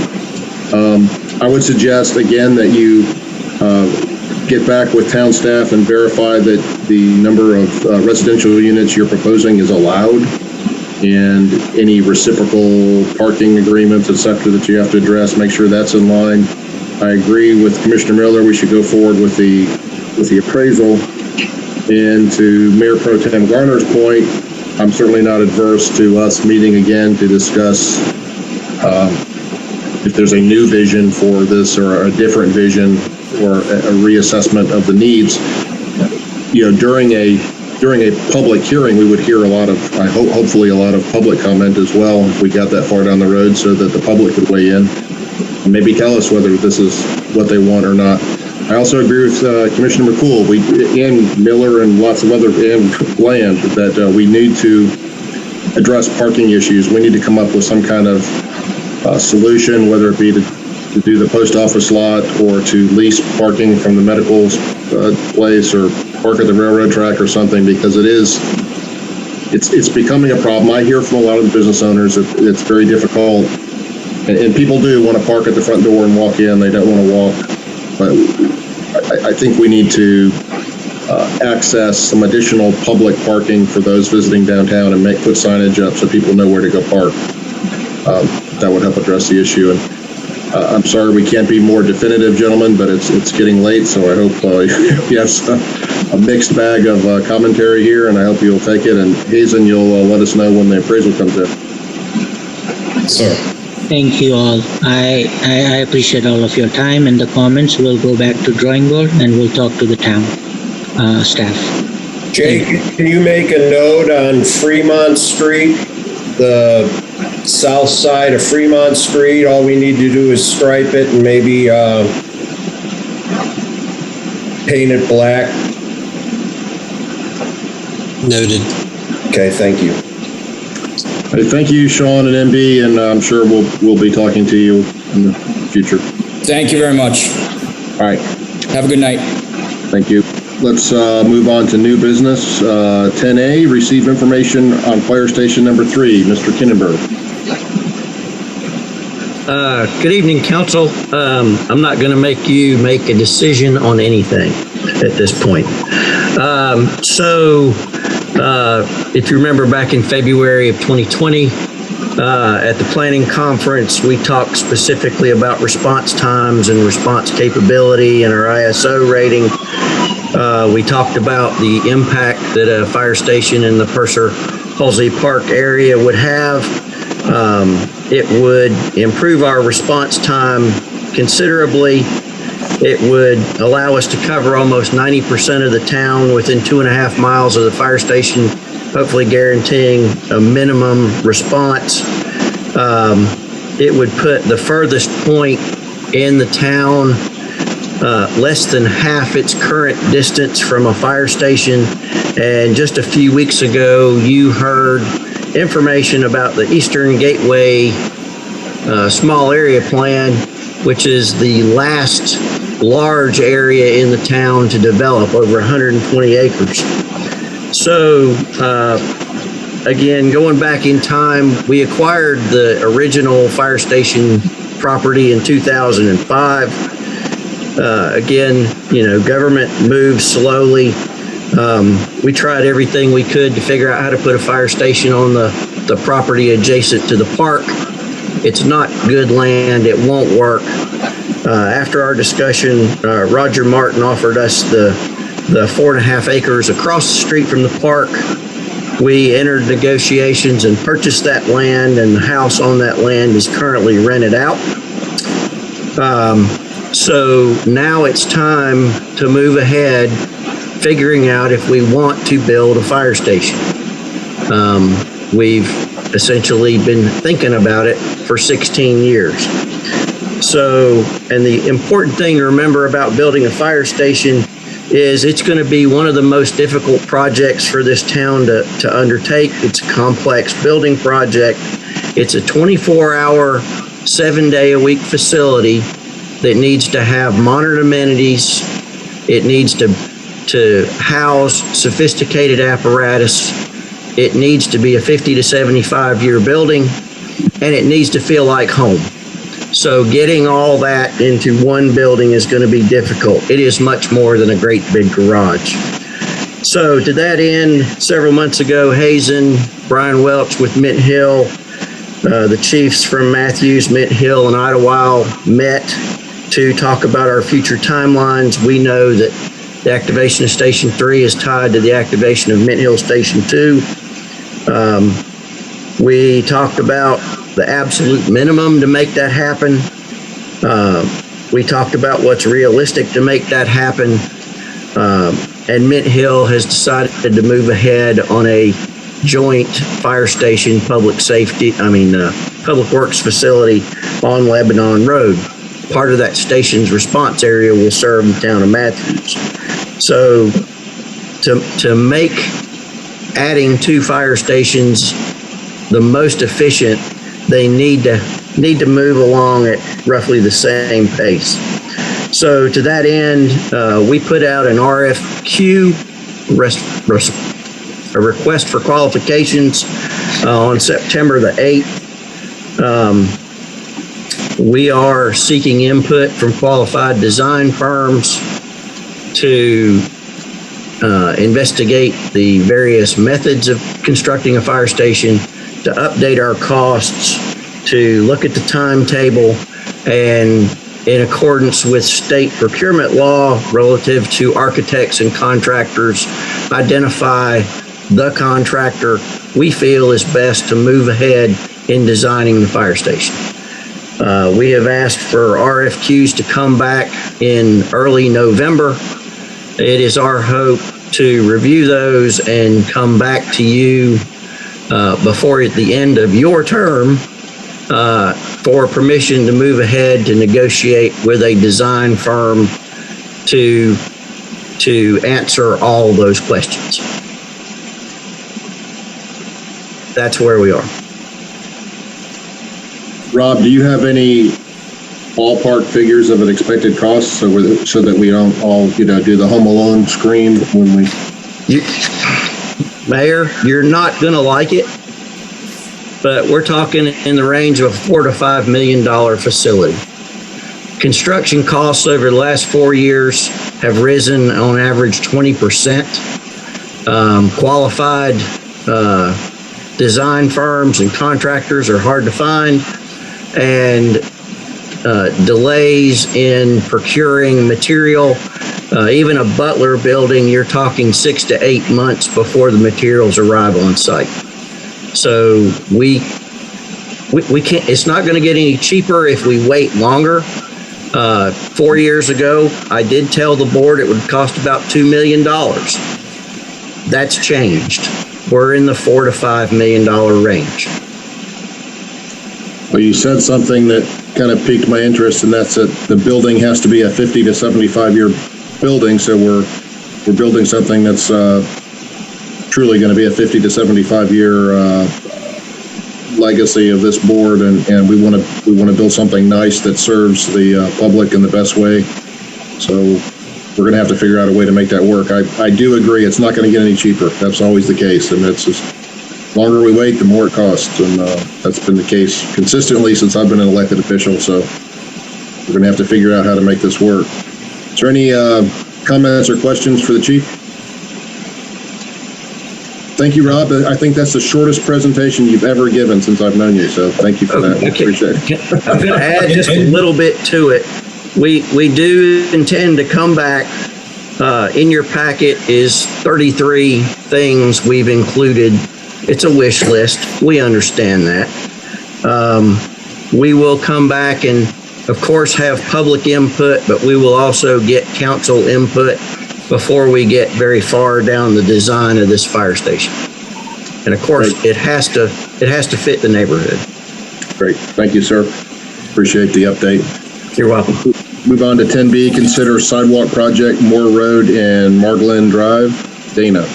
I would suggest, again, that you get back with town staff and verify that the number of residential units you're proposing is allowed, and any reciprocal parking agreements, et cetera, that you have to address, make sure that's in line. I agree with Commissioner Miller. We should go forward with the appraisal. And to Mayor Pro Tem Garner's point, I'm certainly not adverse to us meeting again to discuss if there's a new vision for this or a different vision or a reassessment of the needs. During a during a public hearing, we would hear a lot of, hopefully a lot of public comment as well, if we got that far down the road, so that the public could weigh in and maybe tell us whether this is what they want or not. I also agree with Commissioner McCool, and Miller and lots of other, and Bland, that we need to address parking issues. We need to come up with some kind of solution, whether it be to do the post office lot or to lease parking from the medical place or park at the railroad track or something, because it's becoming a problem. I hear from a lot of the business owners that it's very difficult, and people do want to park at the front door and walk in. They don't want to walk, but I think we need to access some additional public parking for those visiting downtown and put signage up so people know where to go park. That would help address the issue. And I'm sorry we can't be more definitive, gentlemen, but it's getting late, so I hope you have a mixed bag of commentary here, and I hope you'll take it. And Hazen, you'll let us know when the appraisal comes in. Sir. Thank you all. I appreciate all of your time and the comments. We'll go back to drawing board and we'll talk to the town staff. Jake, can you make a note on Fremont Street, the south side of Fremont Street? All we need to do is stripe it and maybe paint it black. Noted. Okay, thank you. Hey, thank you, Sean and MB, and I'm sure we'll be talking to you in the future. Thank you very much. All right. Have a good night. Thank you. Let's move on to new business. 10A, receive information on fire station number 3. Mr. Kinnenberg. Good evening, Council. I'm not going to make you make a decision on anything at this point. If you remember back in February of 2020, at the planning conference, we talked specifically about response times and response capability and our ISO rating. We talked about the impact that a fire station in the Purser-Halsey Park area would have. It would improve our response time considerably. It would allow us to cover almost 90% of the town within 2.5 miles of the fire station, hopefully guaranteeing a minimum response. It would put the furthest point in the town less than half its current distance from a fire station. And just a few weeks ago, you heard information about the Eastern Gateway Small Area Plan, which is the last large area in the town to develop, over 120 acres. So, again, going back in time, we acquired the original fire station property in 2005. Again, government moves slowly. We tried everything we could to figure out how to put a fire station on the property adjacent to the park. It's not good land. It won't work. After our discussion, Roger Martin offered us the 4.5 acres across the street from the park. We entered negotiations and purchased that land, and the house on that land is currently rented out. So now it's time to move ahead, figuring out if we want to build a fire station. We've essentially been thinking about it for 16 years. So, and the important thing to remember about building a fire station is it's going to be one of the most difficult projects for this town to undertake. It's a complex building project. It's a 24-hour, 7-day-a-week facility that needs to have modern amenities. It needs to house sophisticated apparatus. It needs to be a 50 to 75-year building, and it needs to feel like home. So getting all that into one building is going to be difficult. It is much more than a great big garage. So to that end, several months ago, Hazen, Brian Welch with Mint Hill, the chiefs from Matthews, Mint Hill, and Idlewild met to talk about our future timelines. We know that the activation of Station 3 is tied to the activation of Mint Hill Station 2. We talked about the absolute minimum to make that happen. We talked about what's realistic to make that happen. and Mint Hill has decided to move ahead on a joint fire station public works facility on Lebanon Road. Part of that station's response area will serve the town of Matthews. So to make adding 2 fire stations the most efficient, they need to move along at roughly the same pace. So to that end, we put out an RFQ, a request for qualifications, on September the 8th. We are seeking input from qualified design firms to investigate the various methods of constructing a fire station, to update our costs, to look at the timetable, and in accordance with state procurement law relative to architects and contractors, identify the contractor we feel is best to move ahead in designing the fire station. We have asked for RFQs to come back in early November. It is our hope to review those and come back to you before the end of your term for permission to move ahead to negotiate with a design firm to answer all those questions. That's where we are. Rob, do you have any ballpark figures of an expected cost so that we don't all, do the Home Alone scream when we... Mayor, you're not going to like it, but we're talking in the range of a $4 to $5 million facility. Construction costs over the last 4 years have risen on average 20%. Qualified design firms and contractors are hard to find, and delays in procuring material. Even a Butler building, you're talking 6 to 8 months before the materials arrive on site. So we can't, it's not going to get any cheaper if we wait longer. 4 years ago, I did tell the board it would cost about $2 million. That's changed. We're in the $4 to $5 million range. Well, you said something that kind of piqued my interest, and that's that the building has to be a 50 to 75 year building. So we're building something that's truly going to be a 50 to 75 year legacy of this board, and we want to build something nice that serves the public in the best way. So we're going to have to figure out a way to make that work. I do agree it's not going to get any cheaper. That's always the case, and it's just longer we wait, the more it costs, and that's been the case consistently since I've been an elected official. So we're going to have to figure out how to make this work. Is there any comments or questions for the chief? Thank you, Rob. I think that's the shortest presentation you've ever given since I've known you, so thank you for that. Okay. Appreciate it. I'm going to add just a little bit to it. We do intend to come back. In your packet is 33 things we've included. It's a wish list. We understand that. We will come back and, of course, have public input, but we will also get council input before we get very far down the design of this fire station. And of course, it has to fit the neighborhood. Great. Thank you, sir. Appreciate the update. You're welcome. Move on to 10B, consider sidewalk project Moore Road and Marglen Drive. Dana.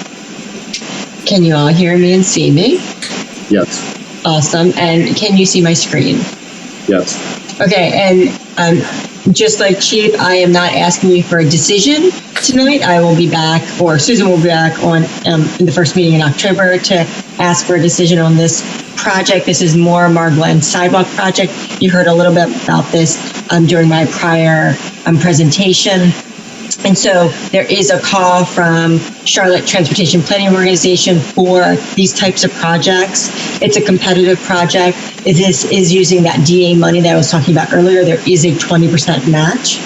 Can you all hear me and see me? Yes. Awesome. And can you see my screen? Yes. Okay. And just like Chief, I am not asking you for a decision tonight. I will be back, or Susan will be back on in the first meeting in October to ask for a decision on this project. This is Moore Marglen sidewalk project. You heard a little bit about this during my prior presentation. And so there is a call from Charlotte Transportation Planning Organization for these types of projects. It's a competitive project. This is using that DA money that I was talking about earlier. There is a 20% match.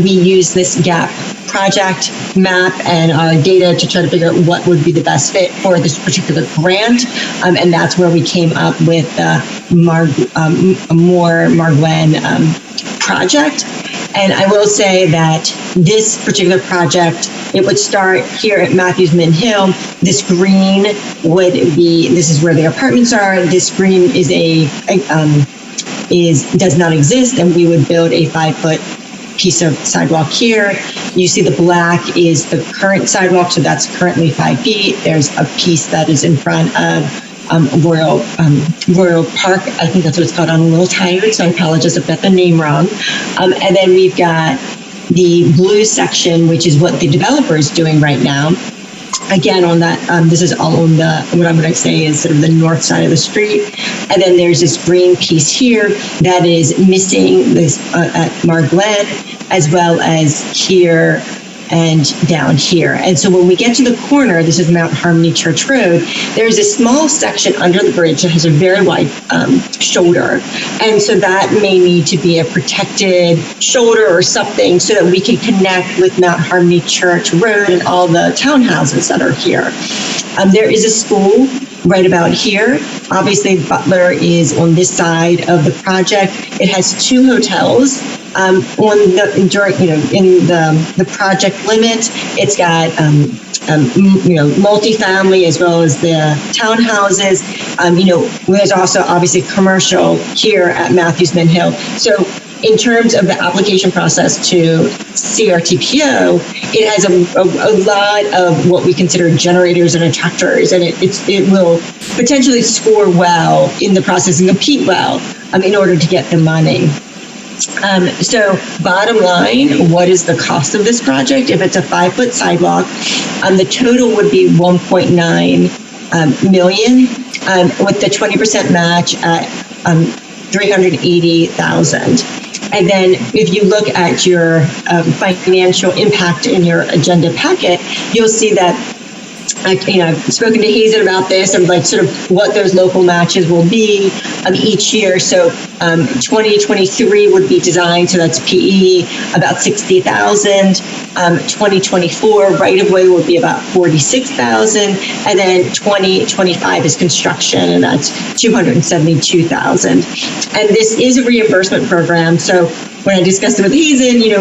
We use this GAP project map and our data to try to figure out what would be the best fit for this particular grant. And that's where we came up with the Moore Marglen project. And I will say that this particular project It would start here at Matthews Mint Hill. This green would be, this is where the apartments are. This green is does not exist, and we would build a 5-foot piece of sidewalk here. You see the black is the current sidewalk, so that's currently 5 feet. There's a piece that is in front of Royal Park. I think that's what it's called. I'm a little tired, so I apologize if I got the name wrong. And then we've got the blue section, which is what the developer is doing right now. Again, on that, this is all on the, what I'm going to say is sort of the north side of the street. And then there's this green piece here that is missing this at Mar Glen, as well as here and down here. And so when we get to the corner, this is Mount Harmony Church Road, there's a small section under the bridge that has a very wide shoulder. And so that may need to be a protected shoulder or something so that we can connect with Mount Harmony Church Road and all the townhouses that are here. There is a school right about here. Obviously, Butler is on this side of the project. It has 2 hotels. In the project limit, it's got multifamily as well as the townhouses. There's also obviously commercial here at Matthews Mint Hill. So in terms of the application process to CRTPO, it has a lot of what we consider generators and attractors, and it will potentially score well in the process and compete well in order to get the money. So bottom line, what is the cost of this project? If it's a 5-foot sidewalk, the total would be 1.9 million, with the 20% match at 380,000. And then if you look at your financial impact in your agenda packet, you'll see that I've spoken to Hazen about this and sort of what those local matches will be each year. So 2023 would be designed, so that's PE, about 60,000. 2024 right-of-way will be about 46,000. And then 2025 is construction, and that's 272,000. And this is a reimbursement program. So when I discussed it with Hazen, he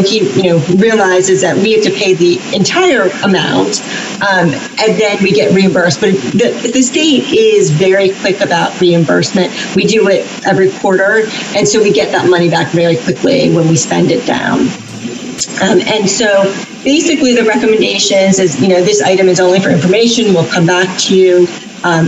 realizes that we have to pay the entire amount, and then we get reimbursed. But the state is very quick about reimbursement. We do it every quarter, and so we get that money back very quickly when we spend it down. And so basically the recommendations is, this item is only for information. We'll come back to you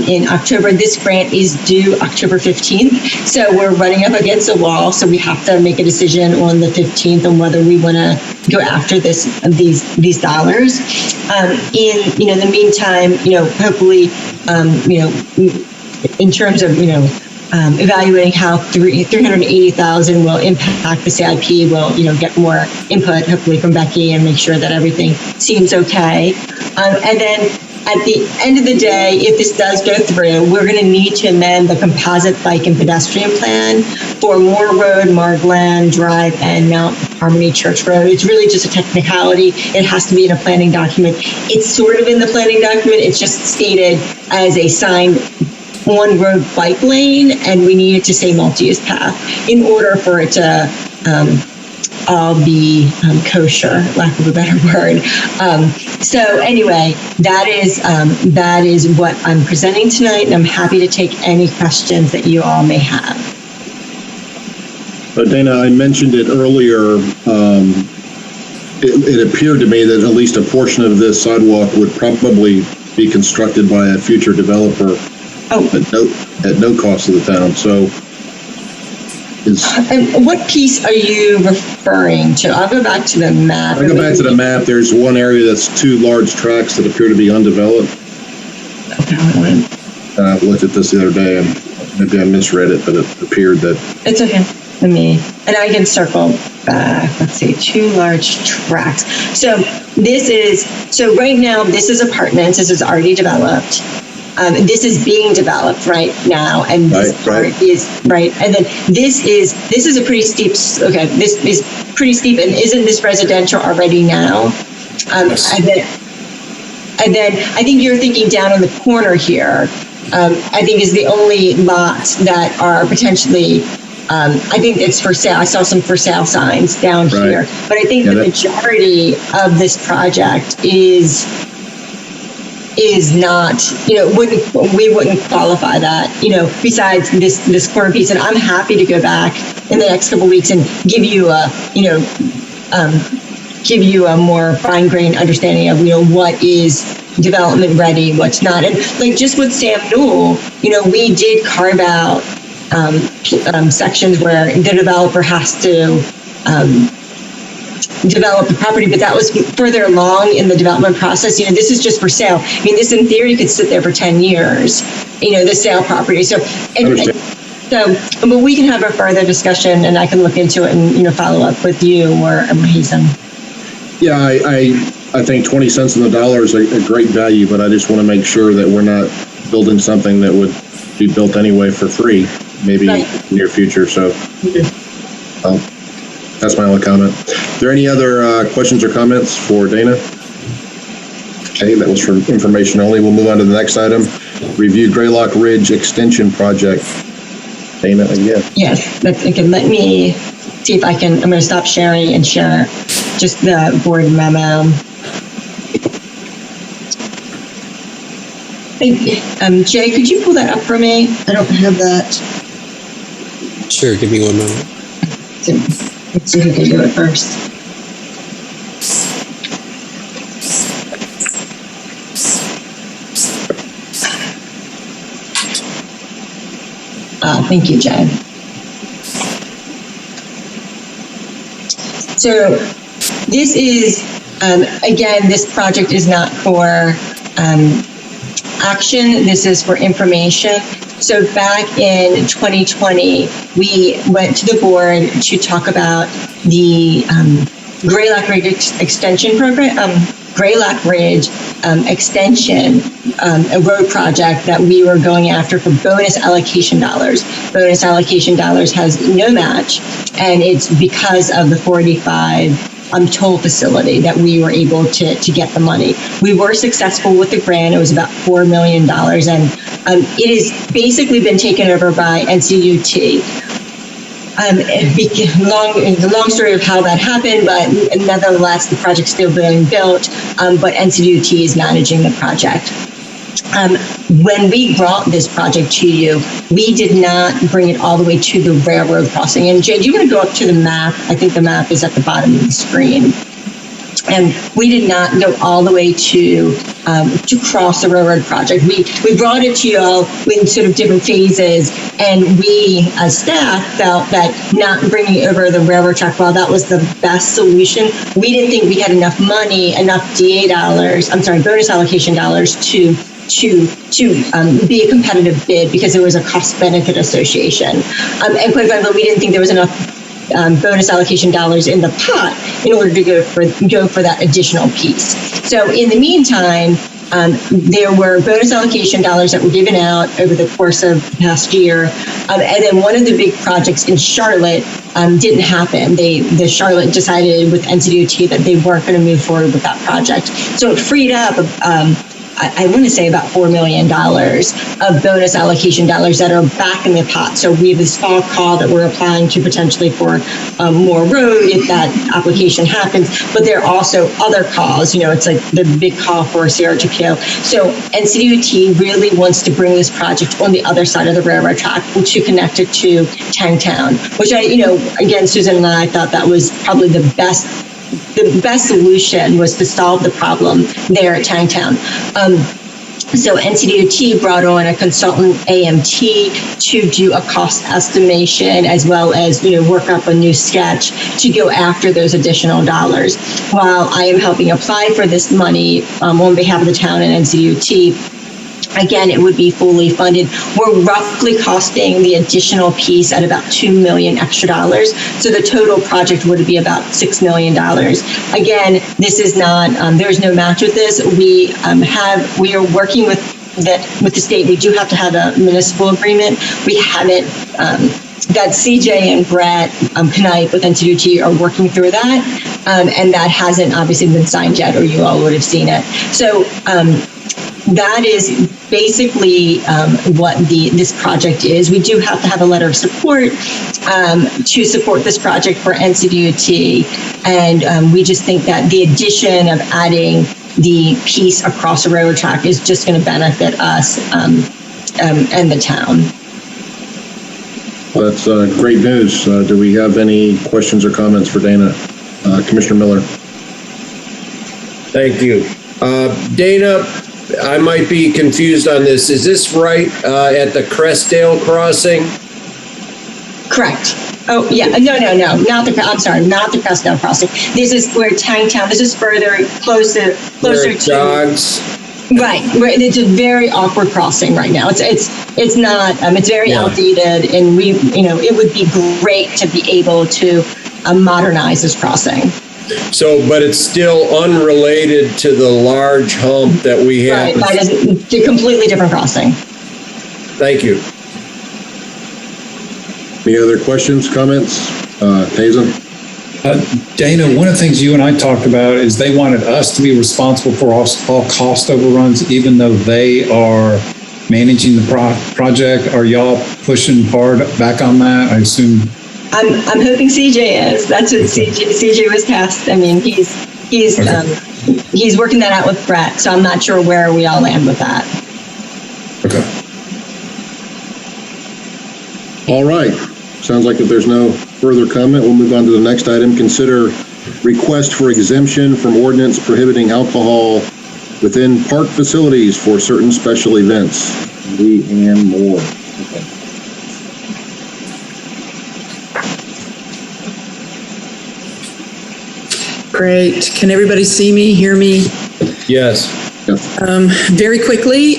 in October. This grant is due October 15th. So we're running up against a wall. So we have to make a decision on the 15th on whether we want to go after these dollars. In the meantime, hopefully, in terms of, evaluating how 380,000 will impact the CIP, we'll get more input, hopefully from Becky, and make sure that everything seems okay. And then at the end of the day, if this does go through, we're going to need to amend the composite bike and pedestrian plan for Moore Road, Mar Glen Drive, and Mount Harmony Church Road. It's really just a technicality. It has to be in a planning document. It's sort of in the planning document. It's just stated as a signed on-road bike lane, and we need it to say multi-use path in order for it to all be kosher, lack of a better word. So anyway, that is what I'm presenting tonight, and I'm happy to take any questions that you all may have. Dana, I mentioned it earlier. It appeared to me that at least a portion of this sidewalk would probably be constructed by a future developer at no cost to the town. So and what piece are you referring to? I'll go back to the map. I'll go back to the map. There's one area that's 2 large tracts that appear to be undeveloped. I looked at this the other day, and maybe I misread it, but it appeared that... It's okay. And I can circle back. Let's see, 2 large tracts. So right now, this is apartments. This is already developed. This is being developed right now, and this part is right. And then this is a pretty steep. Okay, this is pretty steep, and isn't this residential already now? Yes. And then I think you're thinking down in the corner here. I think is the only lots that are potentially I think it's for sale. I saw some for sale signs down here, but I think the majority of this project is not, we wouldn't qualify that, besides this corner piece. And I'm happy to go back in the next couple of weeks and give you a more fine-grained understanding of, what is development ready, what's not. And like just with Sam Newell, we did carve out sections where the developer has to develop the property, but that was further along in the development process. This is just for sale. I mean, this in theory could sit there for 10 years, the sale property. So, but we can have a further discussion, and I can look into it and, follow up with you or Hazen. Yeah, I think 20 cents on the dollar is a great value, but I just want to make sure that we're not building something that would be built anyway for free, maybe in the near future. So that's my only comment. Are there any other questions or comments for Dana? Okay, that was for information only. We'll move on to the next item. Review Greylock Ridge Extension Project. Dana again. Yes, that's okay. Let me see if I can. I'm going to stop sharing and share just the board memo. Jay, could you pull that up for me? I don't have that. Sure, give me 1 moment. Let's see who can do it first. Thank you, Jay. So this is, again, this project is not for action. This is for information. So back in 2020, we went to the board to talk about the Greylock Ridge Extension Program, Greylock Ridge Extension, a road project that we were going after for bonus allocation dollars. Bonus allocation dollars has no match, and it's because of the 485 toll facility that we were able to get the money. We were successful with the grant. It was about $4 million, and it has basically been taken over by NCUT. The long story of how that happened, but nevertheless, the project's still being built, but NCUT is managing the project. When we brought this project to you, we did not bring it all the way to the railroad crossing. And Jay, do you want to go up to the map? I think the map is at the bottom of the screen. And we did not go all the way to cross the railroad project. We brought it to you all in sort of different phases, and we as staff felt that not bringing over the railroad track, while that was the best solution, we didn't think we had enough money, enough bonus allocation dollars to be a competitive bid, because there was a cost benefit association. And quite frankly, we didn't think there was enough bonus allocation dollars in the pot in order to go for that additional piece. So in the meantime, there were bonus allocation dollars that were given out over the course of the past year. And then one of the big projects in Charlotte didn't happen. The Charlotte decided with NCDOT that they weren't going to move forward with that project. So it freed up I want to say about $4 million of bonus allocation dollars that are back in the pot. So we have this fall call that we're applying to potentially for more road if that application happens. But there are also other calls. It's like the big call for CR2PO. So NCDOT really wants to bring this project on the other side of the railroad track to connect it to Tangtown, which again, Susan and I thought that was probably the best solution was to solve the problem there at Tangtown. So NCDOT brought on a consultant, AMT, to do a cost estimation as well as work up a new sketch to go after those additional dollars. While I am helping apply for this money on behalf of the town and NCDOT, again, it would be fully funded. We're roughly costing the additional piece at about $2 million extra dollars. So the total project would be about $6 million. Again, this is not, there's no match with this. We are working with the state. We do have to have a municipal agreement. We haven't, that CJ and Brett Knipe with NCDOT are working through that. And that hasn't obviously been signed yet, or you all would have seen it. So, that is basically what this project is. We do have to have a letter of support to support this project for NCDOT, and we just think that the addition of adding the piece across the railroad track is just going to benefit us and the town. Well, that's great news. Do we have any questions or comments for Dana? Commissioner Miller. Thank you. Dana, I might be confused on this. Is this right at the Crestdale crossing? Correct. Oh, yeah. No. Not the Crestdale crossing. This is where Tangtown, this is closer to dogs. Right. It's a very awkward crossing right now. It's not, it's very outdated, and it would be great to be able to modernize this crossing. So, but it's still unrelated to the large hump that we have. Right. It's a completely different crossing. Thank you. Any other questions, comments? Hazen? Dana, one of the things you and I talked about is they wanted us to be responsible for all cost overruns, even though they are managing the project. Are y'all pushing hard back on that? I assume. I'm hoping CJ is. That's what CJ was tasked. I mean, he's working that out with Brett, so I'm not sure where we all land with that. Okay. All right. Sounds like if there's no further comment, we'll move on to the next item. Consider request for exemption from ordinance prohibiting alcohol within park facilities for certain special events. Leanne Moore. Okay. Great. Can everybody see me, hear me? Yes. Very quickly,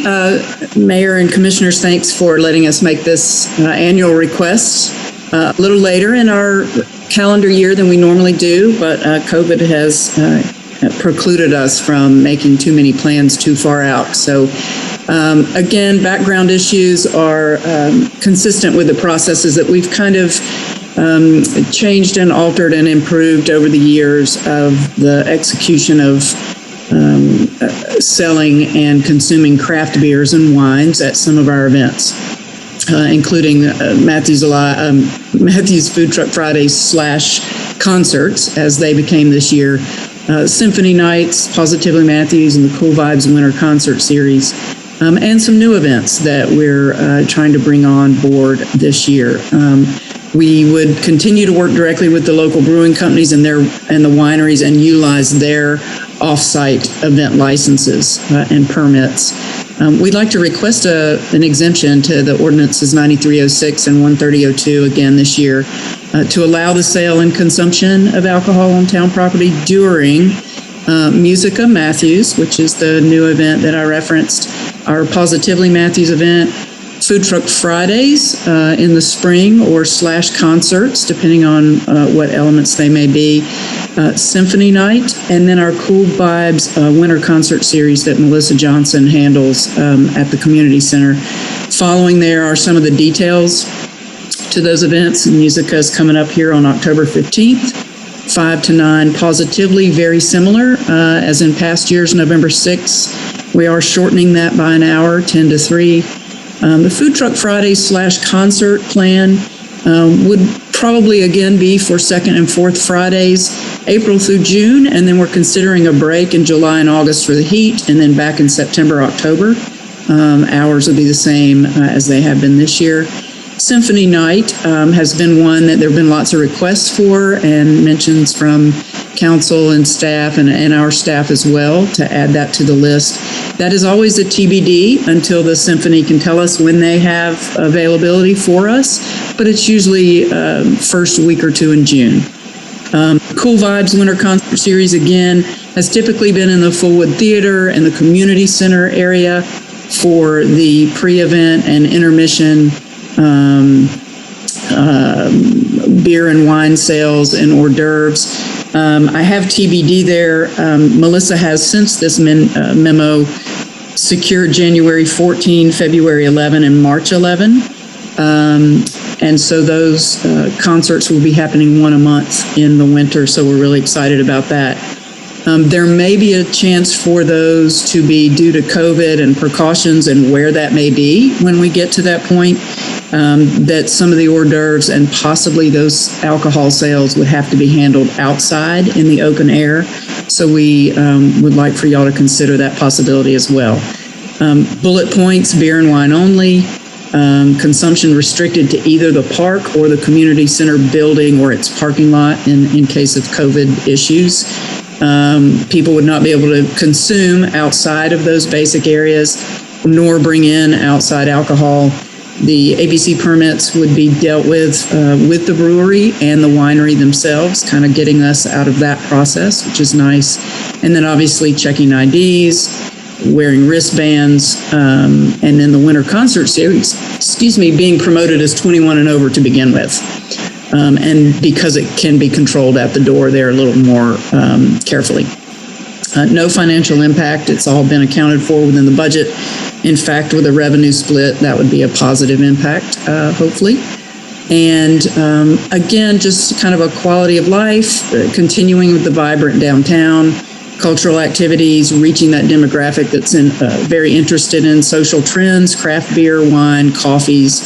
Mayor and Commissioners, thanks for letting us make this annual request a little later in our calendar year than we normally do, but COVID has precluded us from making too many plans too far out. So again, background issues are consistent with the processes that we've kind of changed and altered and improved over the years of the execution of selling and consuming craft beers and wines at some of our events, including Matthew's Food Truck Fridays / concerts, as they became this year, Symphony Nights, Positively Matthews, and the Cool Vibes Winter Concert Series, and some new events that we're trying to bring on board this year. We would continue to work directly with the local brewing companies and the wineries and utilize their off-site event licenses and permits. We'd like to request an exemption to the ordinances 9306 and 13002 again this year to allow the sale and consumption of alcohol on town property during Musica Matthews, which is the new event that I referenced, our Positively Matthews event, Food Truck Fridays in the spring or / concerts, depending on what elements they may be, Symphony Night, and then our Cool Vibes Winter Concert Series that Melissa Johnson handles at the Community Center. Following there are some of the details to those events. Musica is coming up here on October 15th, 5 to 9. Positively, very similar as in past years, November 6th. We are shortening that by an hour, 10 to 3. The Food Truck Fridays / concert plan would probably again be for second and fourth Fridays, April through June, and then we're considering a break in July and August for the heat, and then back in September, October. Hours will be the same as they have been this year. Symphony Night has been one that there have been lots of requests for and mentions from council and staff and our staff as well to add that to the list. That is always a TBD until the symphony can tell us when they have availability for us, but it's usually first week or two in June. Cool Vibes Winter Concert Series, again, has typically been in the Fullwood Theater and the Community Center area for the pre-event and intermission beer and wine sales and hors d'oeuvres. I have TBD there. Melissa has, since this memo, secured January 14, February 11, and March 11. And so those concerts will be happening one a month in the winter, so we're really excited about that. There may be a chance for those to be due to COVID and precautions and where that may be when we get to that point, that some of the hors d'oeuvres and possibly those alcohol sales would have to be handled outside in the open air. So we would like for y'all to consider that possibility as well. Bullet points, beer and wine only. Consumption restricted to either the park or the community center building or its parking lot in case of COVID issues. People would not be able to consume outside of those basic areas, nor bring in outside alcohol. The ABC permits would be dealt with the brewery and the winery themselves, kind of getting us out of that process, which is nice. And then obviously checking IDs, wearing wristbands, and then the winter concert series, being promoted as 21 and over to begin with. And because it can be controlled at the door there a little more carefully. No financial impact. It's all been accounted for within the budget. In fact, with a revenue split, that would be a positive impact, hopefully. And again, just kind of a quality of life, continuing with the vibrant downtown, cultural activities, reaching that demographic that's very interested in social trends, craft beer, wine, coffees,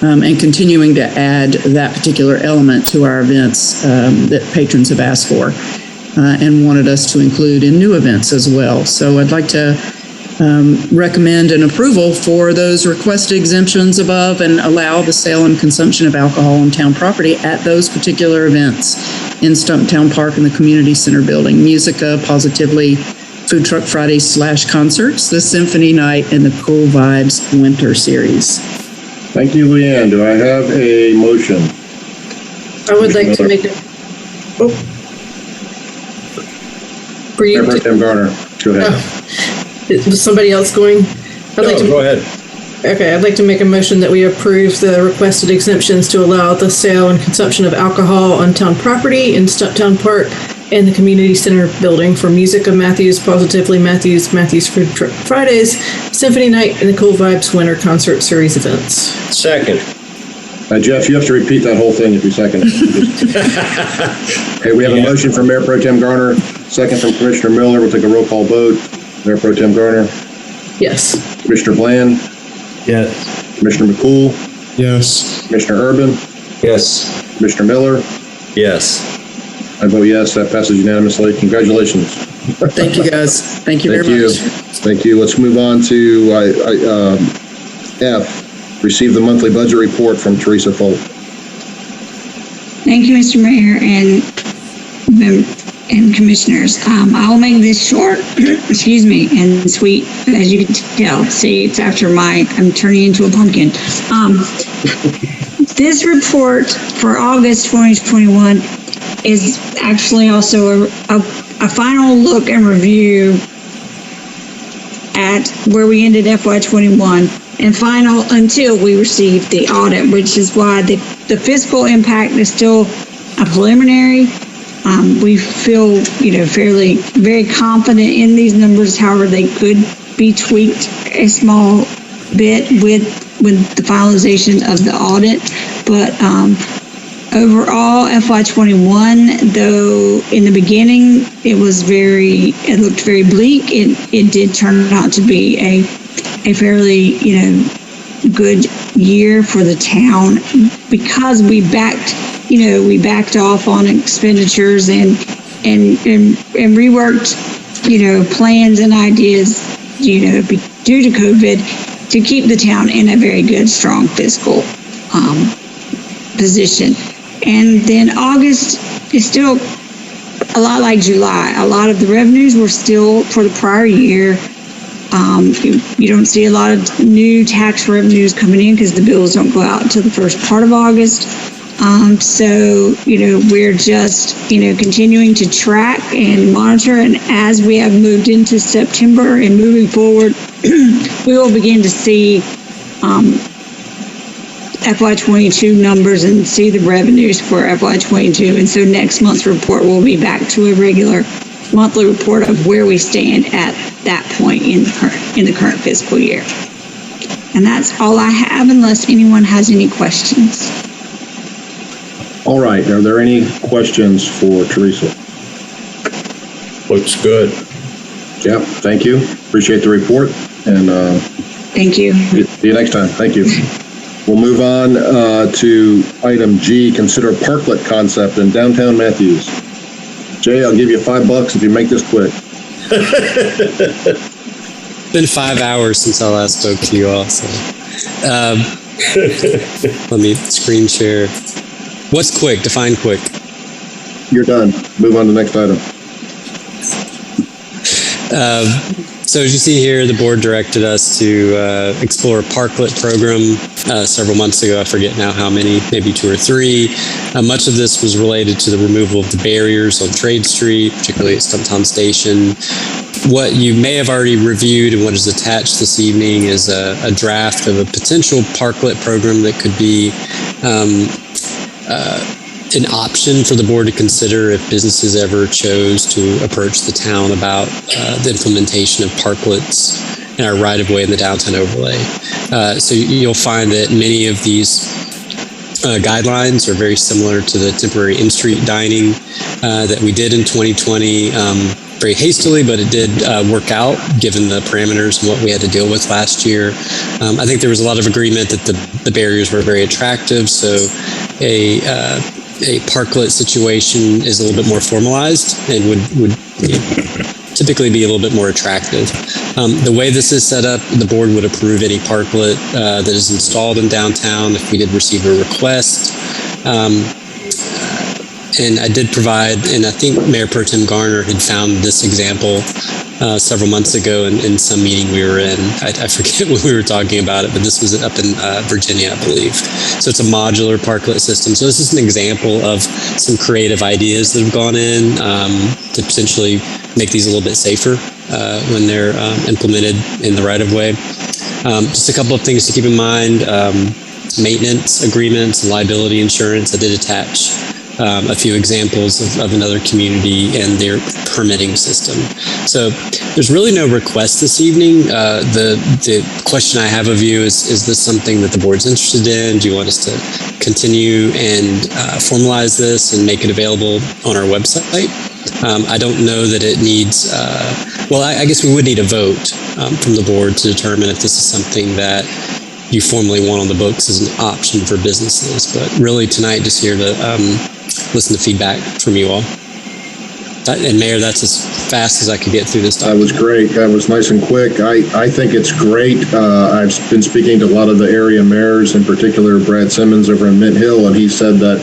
and continuing to add that particular element to our events that patrons have asked for and wanted us to include in new events as well. So I'd like to recommend an approval for those requested exemptions above and allow the sale and consumption of alcohol on town property at those particular events in Stumptown Park and the Community Center building. Musica, Positively, Food Truck Friday / concerts, the Symphony Night, and the Cool Vibes Winter Series. Thank you, Leanne. Do I have a motion? I would like to make a. For you, Mayor Pro Tem Garner, go ahead. Was somebody else going? Go ahead. Okay, I'd like to make a motion that we approve the requested exemptions to allow the sale and consumption of alcohol on town property in Stumptown Park and the Community Center building for Musica, Matthews, Positively, Matthews Food Truck Fridays, Symphony Night, and the Cool Vibes Winter Concert Series events. Second. Jeff, you have to repeat that whole thing if you second it. Okay, we have a motion from Mayor Pro Tem Garner, second from Commissioner Miller. We'll take a roll call vote. Mayor Pro Tem Garner? Yes. Commissioner Bland? Yes. Commissioner McCool? Yes. Commissioner Urban? Yes. Commissioner Miller? Yes. I vote yes. That passes unanimously. Congratulations. Thank you, guys. Thank you very much. Thank you. Let's move on to F. Receive the monthly budget report from Teresa Folk. Thank you, Mr. Mayor and commissioners. I will make this short, excuse me, and sweet, as you can tell. See, it's after I'm turning into a pumpkin. This report for August 2021 is actually also a final look and review at where we ended FY21 and final until we received the audit, which is why the fiscal impact is still a preliminary. We feel, very confident in these numbers. However, they could be tweaked a small bit with the finalization of the audit. But overall, FY21, though in the beginning it looked very bleak, it did turn out to be a fairly, good year for the town because we backed off on expenditures and reworked, plans and ideas, due to COVID to keep the town in a very good, strong fiscal position. And then August is still a lot like July. A lot of the revenues were still for the prior year. You don't see a lot of new tax revenues coming in because the bills don't go out until the first part of August. So, we're just, continuing to track and monitor. And as we have moved into September and moving forward, we will begin to see FY22 numbers and see the revenues for FY22. And so next month's report will be back to a regular monthly report of where we stand at that point in the current fiscal year. And that's all I have, unless anyone has any questions. All right. Are there any questions for Teresa? Looks good. Yeah, thank you. Appreciate the report, and Thank you. see you next time. Thank you. We'll move on to item G, consider parklet concept in downtown Matthews. Jay, I'll give you $5 if you make this quick. It's been 5 hours since I last spoke to you all, so let me screen share. What's quick? Define quick. You're done. Move on to the next item. So as you see here, the board directed us to explore a parklet program several months ago. I forget now how many, maybe 2 or 3. Much of this was related to the removal of the barriers on Trade Street, particularly at Stumptown Station. What you may have already reviewed and what is attached this evening is a draft of a potential parklet program that could be an option for the board to consider if businesses ever chose to approach the town about the implementation of parklets in our right-of-way in the downtown overlay. So you'll find that many of these guidelines are very similar to the temporary in-street dining that we did in 2020 very hastily, but it did work out given the parameters and what we had to deal with last year. I think there was a lot of agreement that the barriers were very attractive, so a parklet situation is a little bit more formalized and would typically be a little bit more attractive. The way this is set up, the board would approve any parklet that is installed in downtown if we did receive a request. And I did provide, and I think Mayor Pro Tem Garner had found this example several months ago in some meeting we were in. I forget when we were talking about it, but this was up in Virginia, I believe. So it's a modular parklet system. So this is an example of some creative ideas that have gone in to potentially make these a little bit safer when they're implemented in the right-of-way. Just a couple of things to keep in mind. Maintenance agreements, liability insurance. I did attach a few examples of another community and their permitting system. So there's really no request this evening. The question I have of you is this something that the board's interested in? Do you want us to continue and formalize this and make it available on our website? I don't know that it needs, I guess we would need a vote from the board to determine if this is something that you formally want on the books as an option for businesses. But really tonight, just here to listen to feedback from you all. And Mayor, that's as fast as I could get through this document. That was great. That was nice and quick. I think it's great. I've been speaking to a lot of the area mayors, in particular Brad Simmons over in Mint Hill, and he said that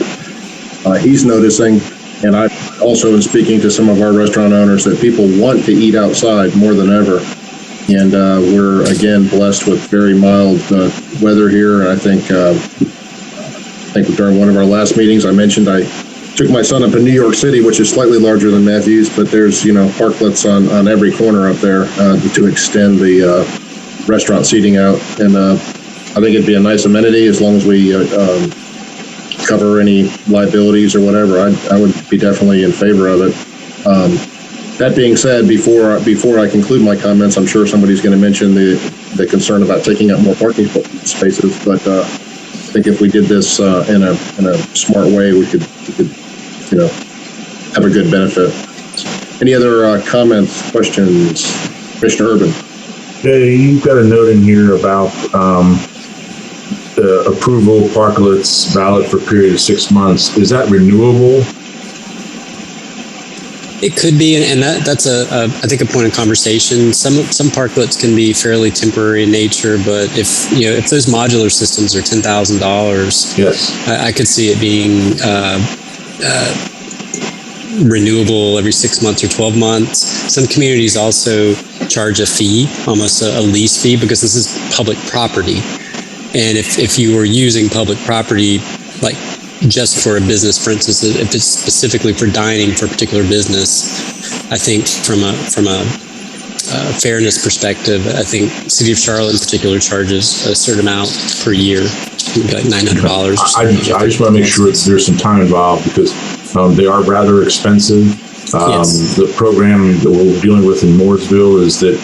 he's noticing, and I also am speaking to some of our restaurant owners, that people want to eat outside more than ever. And we're, again, blessed with very mild weather here. And I think during one of our last meetings, I mentioned I took my son up in New York City, which is slightly larger than Matthews, but there's, parklets on every corner up there to extend the restaurant seating out. And I think it'd be a nice amenity as long as we cover any liabilities or whatever. I would be definitely in favor of it. That being said, before I conclude my comments, I'm sure somebody's going to mention the concern about taking up more parking spaces. But I think if we did this in a smart way, we could have a good benefit. Any other comments, questions, Commissioner Urban? Jay, you've got a note in here about the approval parklets valid for a period of 6 months. Is that renewable? It could be, and that's I think a point of conversation. Some parklets can be fairly temporary in nature, but if those modular systems are $10,000, yes, I could see it being renewable every 6 months or 12 months. Some communities also charge a fee, almost a lease fee, because this is public property, and if you were using public property, like just for a business, for instance, if it's specifically for dining for a particular business, I think from a fairness perspective, I think City of Charlotte in particular charges a certain amount per year, like $900. I just want to make sure that there's some time involved because they are rather expensive. Yes. The program that we're dealing with in Mooresville is that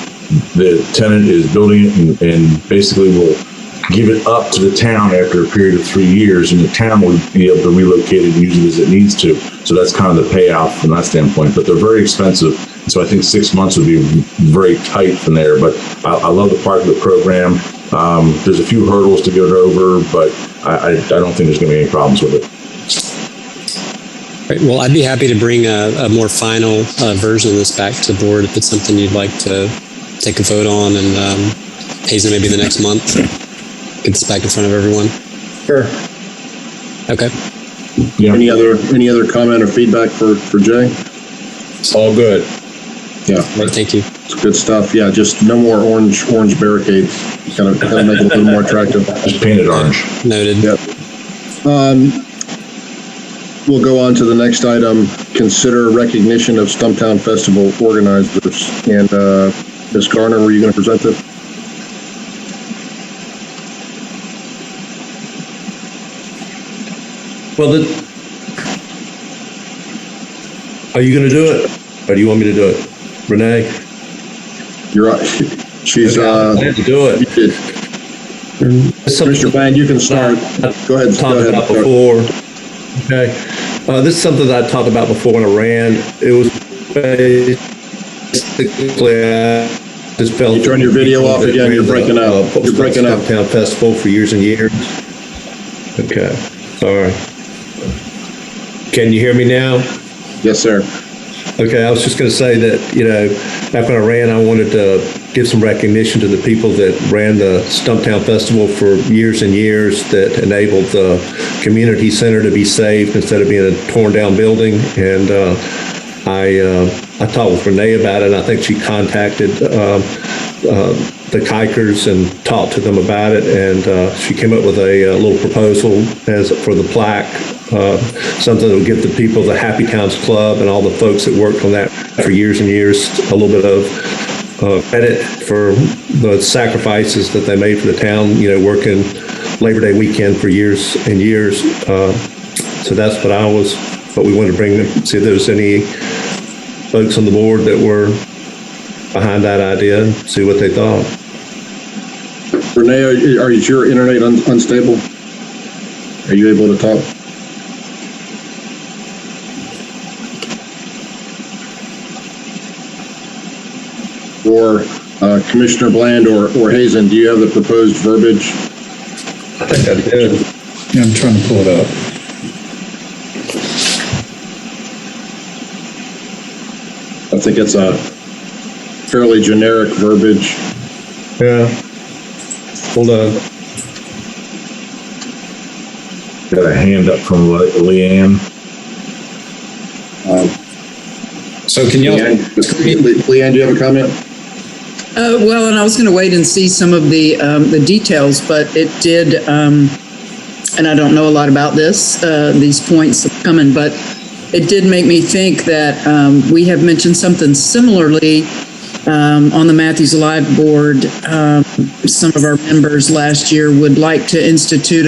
the tenant is building it and basically will give it up to the town after a period of 3 years, and the town will be able to relocate it and use it as it needs to. So that's kind of the payout from that standpoint. But they're very expensive, So I think 6 months would be very tight from there. But I love the part of the program. There's a few hurdles to get over, but I don't think there's going to be any problems with it. Right. Well, I'd be happy to bring a more final version of this back to the board if it's something you'd like to take a vote on, and Hazen, maybe the next month, get this back in front of everyone. Sure. Okay. Yeah. Any other comment or feedback for Jay? All good. Yeah. Right, thank you. It's good stuff. Yeah, just no more orange barricades. Kind of make it a little more attractive. Just painted orange. Noted. Yep. We'll go on to the next item. Consider recognition of Stumptown Festival organizers. And Ms. Garner, were you going to present this? Well, are you going to do it, or do you want me to do it, Renee? You're right. She's I had to do it. Mr. Band, you can start. Go ahead. Talked about before. Okay. This is something that I talked about before when I ran. It was basically just felt. You turn your video off again. You're breaking up. You're breaking up. Stumptown Festival for years and years. Okay. Sorry. Can you hear me now? Yes, sir. Okay, I was just going to say that, back when I ran, I wanted to give some recognition to the people that ran the Stumptown Festival for years and years, that enabled the community center to be saved instead of being a torn down building. And I talked with Renee about it, and I think she contacted the Kikers and talked to them about it, and she came up with a little proposal for the plaque, something that would give the people, the Happy Towns Club and all the folks that worked on that for years and years, a little bit of credit for the sacrifices that they made for the town, working Labor Day weekend for years and years. So that's what we wanted to bring, see if there was any folks on the board that were behind that idea and see what they thought. Renee, is your internet unstable? Are you able to talk? Or Commissioner Bland or Hazen, do you have the proposed verbiage? I think I did. Yeah, I'm trying to pull it up. I think it's a fairly generic verbiage. Yeah. Hold on. Got a hand up from Leanne. So can you? Leanne, do you have a comment? Well, and I was going to wait and see some of the details, but it did, and I don't know a lot about these points coming, but it did make me think that we have mentioned something similarly on the Matthews Alive board. Some of our members last year would like to institute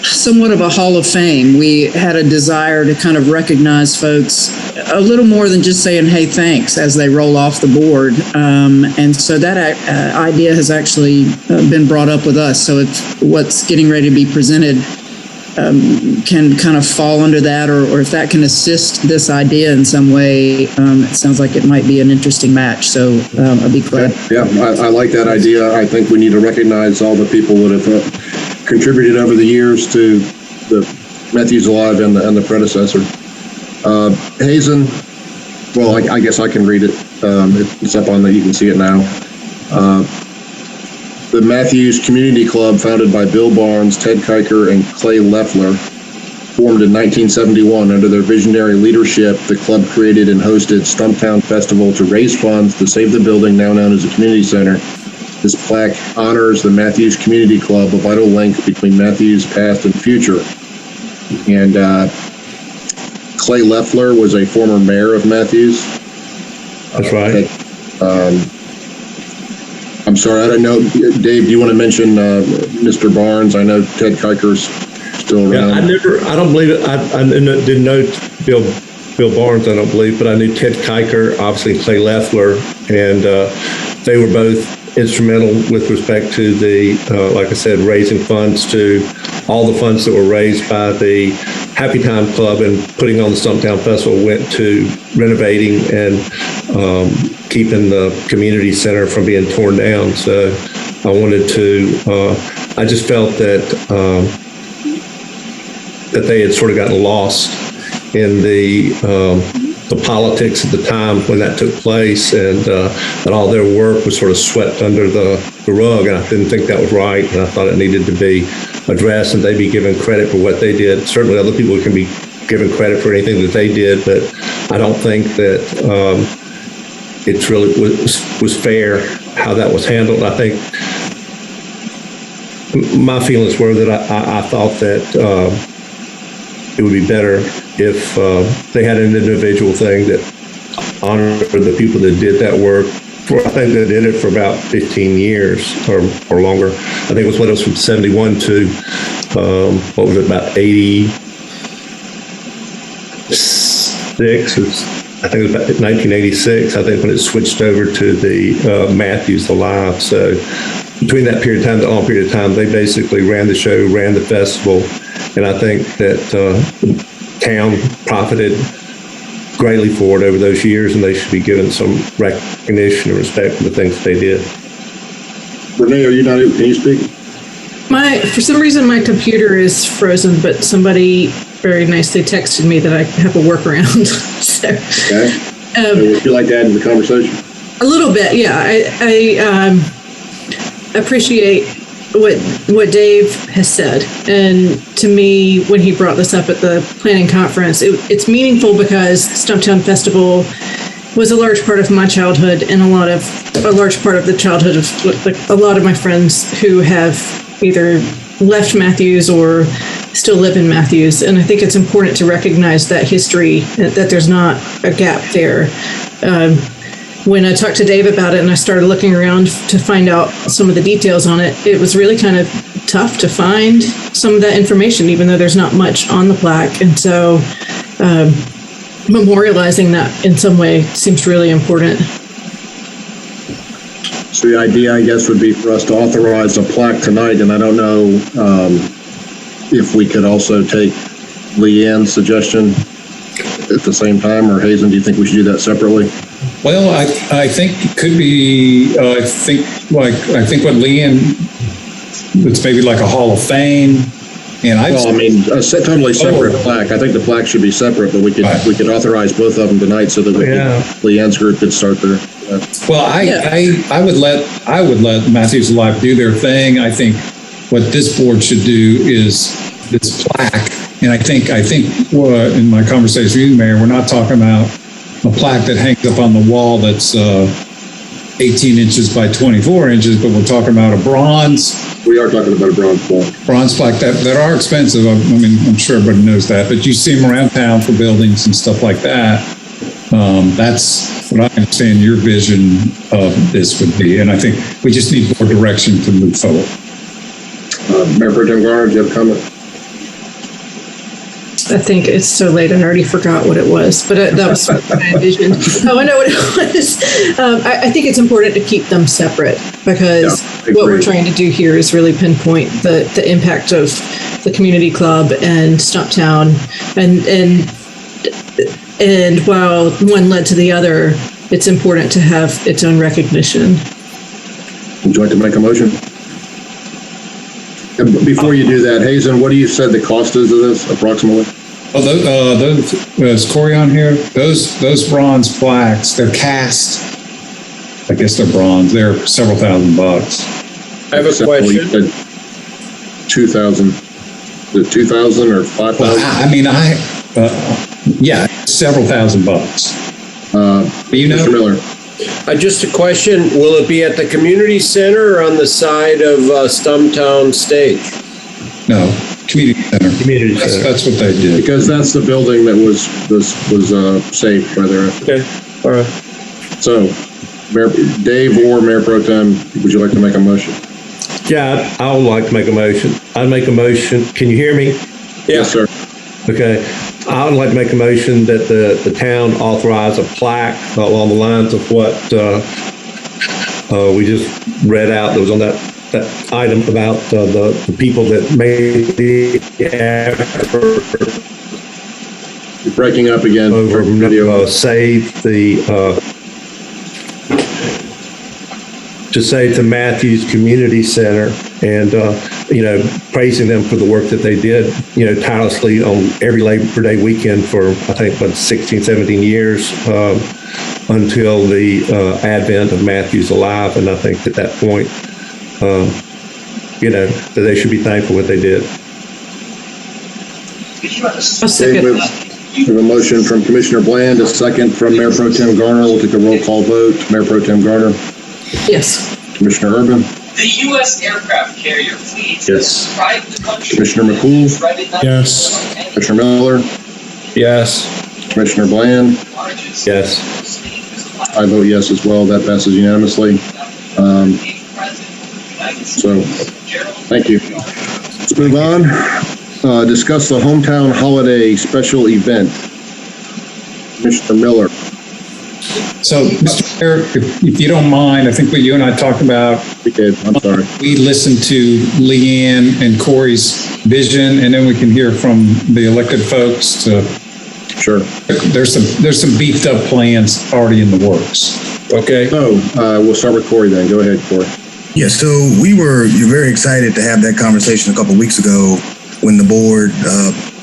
somewhat of a Hall of Fame. We had a desire to kind of recognize folks a little more than just saying, hey, thanks, as they roll off the board. And so that idea has actually been brought up with us. So if what's getting ready to be presented can kind of fall under that, or if that can assist this idea in some way, it sounds like it might be an interesting match. So I'll be glad. Yeah, I like that idea. I think we need to recognize all the people that have contributed over the years to the Matthews Alive and the predecessor. Hazen, well, I guess I can read it. It's up on you can see it now. The Matthews Community Club, founded by Bill Barnes, Ted Kiker, and Clay Leffler, formed in 1971. Under their visionary leadership, the club created and hosted Stumptown Festival to raise funds to save the building now known as the community center. This plaque honors the Matthews Community Club, a vital link between Matthews' past and future. And Clay Leffler was a former mayor of Matthews. That's right. I'm sorry, I don't know. Dave, do you want to mention Mr. Barnes? I know Ted Kiker's still around. Yeah, I don't believe it. I didn't know Bill Barnes, I don't believe, but I knew Ted Kiker, obviously Clay Leffler, and they were both instrumental with respect to the, like I said, raising funds to all the funds that were raised by the Happy Time Club and putting on the Stumptown Festival went to renovating and keeping the community center from being torn down. So I wanted to, I just felt that that they had sort of gotten lost in the politics at the time when that took place, and that all their work was sort of swept under the rug, and I didn't think that was right, and I thought it needed to be addressed and they be given credit for what they did. Certainly other people can be given credit for anything that they did, but I don't think that it really was fair how that was handled. I think my feelings were that I thought that it would be better if they had an individual thing that honored the people that did that work. I think they did it for about 15 years or longer. I think it was from 71 to, what was it, about 86? I think it was about 1986, I think, when it switched over to the Matthews Alive. So between that period of time, the long period of time, they basically ran the show, ran the festival, and I think that the town profited greatly for it over those years, and they should be given some recognition and respect for the things that they did. Renee, are you not able, can you speak? For some reason, my computer is frozen, but somebody very nicely texted me that I have a workaround. So, okay. Would you like to add to the conversation? A little bit, yeah. I appreciate what Dave has said, and to me, when he brought this up at the planning conference, it's meaningful because Stumptown Festival was a large part of my childhood and a large part of the childhood of a lot of my friends who have either left Matthews or still live in Matthews. And I think it's important to recognize that history, that there's not a gap there. When I talked to Dave about it and I started looking around to find out some of the details on it, it was really kind of tough to find some of that information, even though there's not much on the plaque. And so memorializing that in some way seems really important. So the idea, I guess, would be for us to authorize a plaque tonight, and I don't know if we could also take Leanne's suggestion at the same time, or Hazen, do you think we should do that separately? Well, I think it could be, I think what Leanne, it's maybe like a Hall of Fame. And a totally separate plaque. I think the plaque should be separate, but we could authorize both of them tonight so that Leanne's group could start there. Well, I would let Matthews Alive do their thing. I think what this board should do is this plaque. And I think in my conversation with you, Mayor, we're not talking about a plaque that hangs up on the wall that's 18 inches by 24 inches, but we're talking about a bronze. We are talking about a bronze plaque. Bronze plaque that are expensive. I mean, I'm sure everybody knows that, but you see them around town for buildings and stuff like that. That's what I understand your vision of this would be. And I think we just need more direction to move forward. Mayor Pro Tem Garner, do you have a comment? I think it's so late, I already forgot what it was, but that was my vision. Oh, I know what it was. I think it's important to keep them separate because what we're trying to do here is really pinpoint the impact of the community club and Stumptown, and while one led to the other, it's important to have its own recognition. Would you like to make a motion? Before you do that, Hazen, what do you said the cost is of this approximately? Is Corey on here? Those bronze plaques, they're cast. I guess they're bronze. They're several $1,000. I have a question. 2,000. Is it 2,000 or 5,000? Well, several $1,000. Mr. Miller. Just a question. Will it be at the community center or on the side of Stumptown Stage? No, community center. Community center. That's what they did. Because that's the building that was saved by their. Okay. All right. So, Dave or Mayor Pro Tem, would you like to make a motion? Yeah, I would like to make a motion. I'd make a motion. Can you hear me? Yes, sir. Okay. I would like to make a motion that the town authorize a plaque along the lines of what we just read out that was on that that item about the people that made the effort You're breaking up again. to save the Matthews Community Center, and praising them for the work that they did, tirelessly on every Labor Day weekend for, I think, 16, 17 years, until the advent of Matthews Alive. And I think at that point, that they should be thankful for what they did. Okay, we have a motion from Commissioner Bland, a second from Mayor Pro Tem Garner. We'll take a roll call vote. Mayor Pro Tem Garner. Yes. Commissioner Urban. The U.S. aircraft carrier fleet. Yes. Drive the country. Commissioner McCool. Yes. Commissioner Miller. Yes. Commissioner Bland. Yes. I vote yes as well. That passes unanimously. So, thank you. Let's move on. Discuss the hometown holiday special event. Commissioner Miller. So, Mr. Mayor, if you don't mind, I think what you and I talked about. We did. I'm sorry. We listened to Leanne and Corey's vision, and then we can hear from the elected folks. Sure. There's some beefed up plans already in the works. Okay. So we'll start with Corey then. Go ahead, Corey. Yeah. So you're very excited to have that conversation a couple of weeks ago when the board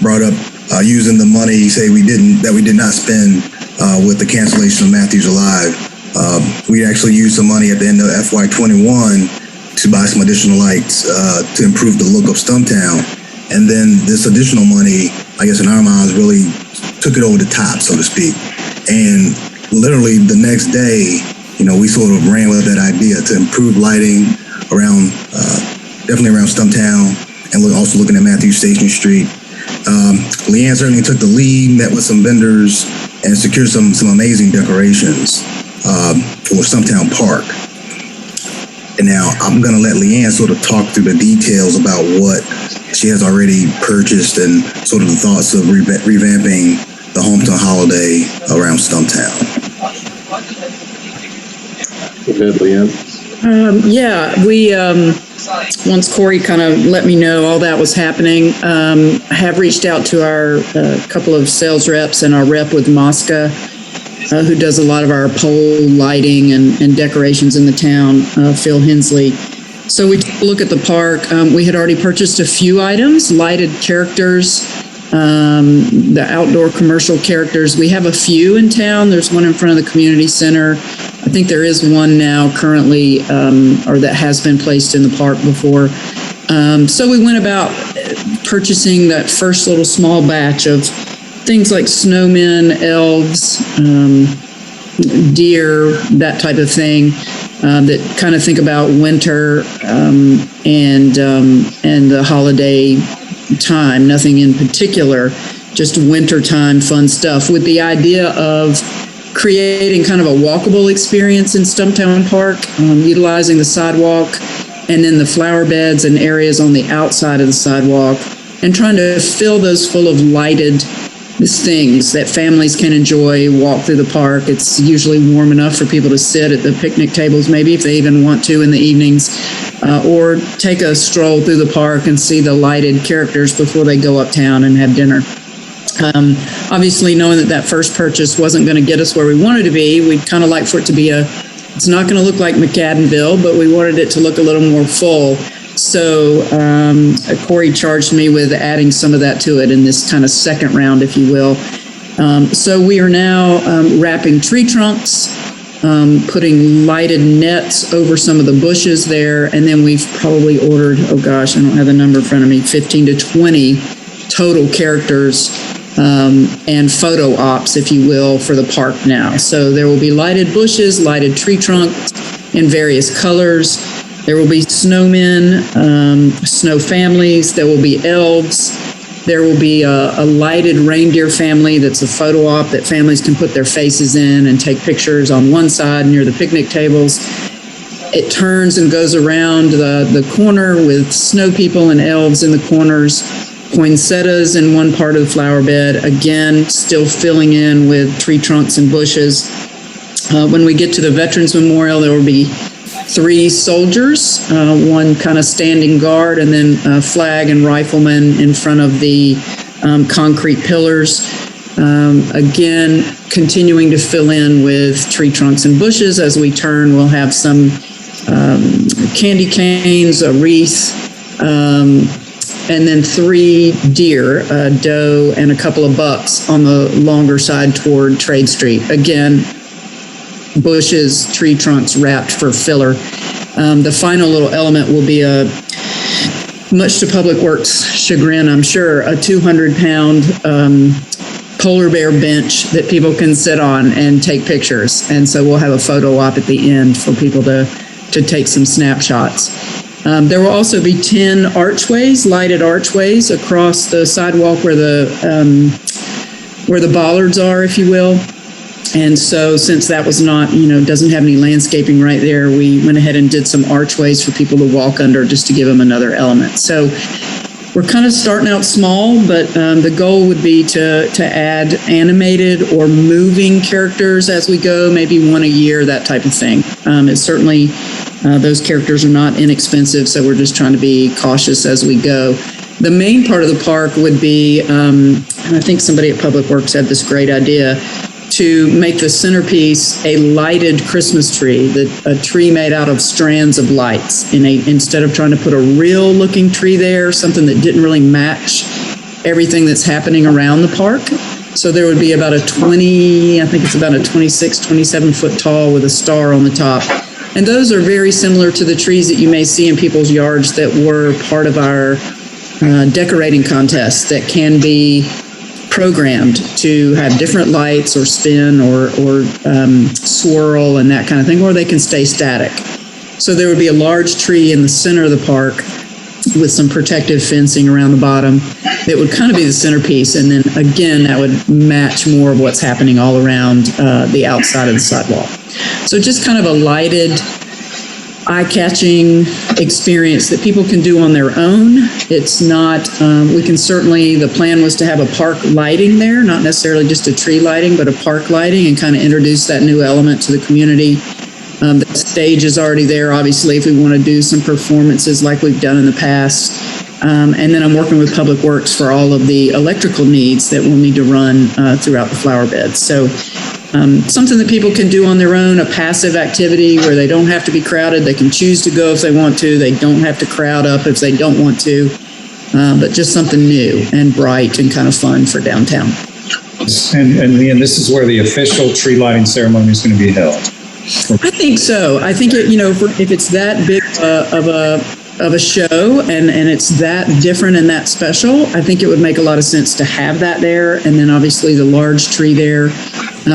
brought up using the money we did not spend with the cancellation of Matthews Alive. We actually used some money at the end of FY21 to buy some additional lights to improve the look of Stumptown. And then this additional money, I guess in our minds, really took it over the top, so to speak. And literally the next day, we sort of ran with that idea to improve lighting around, definitely around Stumptown, and also looking at Matthews Station Street. Leanne certainly took the lead, met with some vendors, and secured some amazing decorations for Stumptown Park. And now I'm going to let Leanne sort of talk through the details about what she has already purchased and sort of the thoughts of revamping the hometown holiday around Stumptown. Go ahead, Leanne. We once Corey kind of let me know all that was happening, have reached out to our couple of sales reps and our rep with Mosca, who does a lot of our pole lighting and decorations in the town, Phil Hensley. So we took a look at the park. We had already purchased a few items, lighted characters, the outdoor commercial characters. We have a few in town. There's one in front of the community center. I think there is one now currently, or that has been placed in the park before. So we went about purchasing that first little small batch of things like snowmen, elves, deer, that type of thing, that kind of think about winter and the holiday time. Nothing in particular, just wintertime fun stuff, with the idea of creating kind of a walkable experience in Stumptown Park, utilizing the sidewalk and then the flower beds and areas on the outside of the sidewalk, and trying to fill those full of lighted things that families can enjoy, walk through the park. It's usually warm enough for people to sit at the picnic tables, maybe if they even want to in the evenings, or take a stroll through the park and see the lighted characters before they go uptown and have dinner. Obviously, knowing that first purchase wasn't going to get us where we wanted to be, we'd kind of like for it to be it's not going to look like McAdenville, but we wanted it to look a little more full. So Corey charged me with adding some of that to it in this kind of second round, if you will. So we are now wrapping tree trunks, putting lighted nets over some of the bushes there, and then we've probably ordered, I don't have the number in front of me, 15 to 20 total characters and photo ops, if you will, for the park now. So there will be lighted bushes, lighted tree trunks in various colors. There will be snowmen, snow families. There will be elves. There will be a lighted reindeer family that's a photo op that families can put their faces in and take pictures on one side near the picnic tables. It turns and goes around the corner with snow people and elves in the corners. Poinsettias in one part of the flower bed, again, still filling in with tree trunks and bushes. When we get to the Veterans Memorial, there will be 3 soldiers, one kind of standing guard, and then a flag and rifleman in front of the concrete pillars. Again, continuing to fill in with tree trunks and bushes. As we turn, we'll have some candy canes, a wreath, and then 3 deer, a doe and a couple of bucks on the longer side toward Trade Street. Again, bushes, tree trunks wrapped for filler. The final little element will be much to Public Works' chagrin, I'm sure, a 200-pound polar bear bench that people can sit on and take pictures. And so we'll have a photo op at the end for people to take some snapshots. There will also be 10 archways, lighted archways across the sidewalk where the bollards are, if you will. And so since that was not, doesn't have any landscaping right there, we went ahead and did some archways for people to walk under just to give them another element. So we're kind of starting out small, but the goal would be to add animated or moving characters as we go, maybe one a year, that type of thing. It's certainly, those characters are not inexpensive, so we're just trying to be cautious as we go. The main part of the park would be, and I think somebody at Public Works had this great idea, to make the centerpiece a lighted Christmas tree, a tree made out of strands of lights. Instead of trying to put a real looking tree there, something that didn't really match everything that's happening around the park. So there would be about a 26, 27 foot tall with a star on the top. And those are very similar to the trees that you may see in people's yards that were part of our decorating contests that can be programmed to have different lights or spin or swirl and that kind of thing, or they can stay static. So there would be a large tree in the center of the park with some protective fencing around the bottom that would kind of be the centerpiece. And then again, that would match more of what's happening all around the outside of the sidewalk. So just kind of a lighted, eye-catching experience that people can do on their own. It's not, we can certainly, the plan was to have a park lighting there, not necessarily just a tree lighting, but a park lighting, and kind of introduce that new element to the community. The stage is already there, obviously, if we want to do some performances like we've done in the past. And then I'm working with Public Works for all of the electrical needs that we'll need to run throughout the flower beds. So something that people can do on their own, a passive activity where they don't have to be crowded. They can choose to go if they want to. They don't have to crowd up if they don't want to, but just something new and bright and kind of fun for downtown. And Leanne, this is where the official tree lighting ceremony is going to be held. I think so. I think if it's that big of a show and it's that different and that special, I think it would make a lot of sense to have that there. And then obviously the large tree there.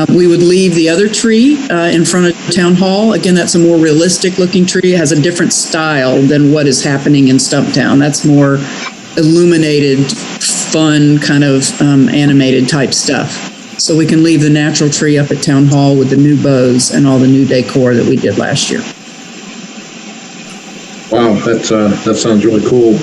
We would leave the other tree in front of Town Hall. Again, that's a more realistic looking tree. It has a different style than what is happening in Stumptown. That's more illuminated, fun, kind of animated type stuff. So we can leave the natural tree up at Town Hall with the new bows and all the new decor that we did last year. Wow, that sounds really cool.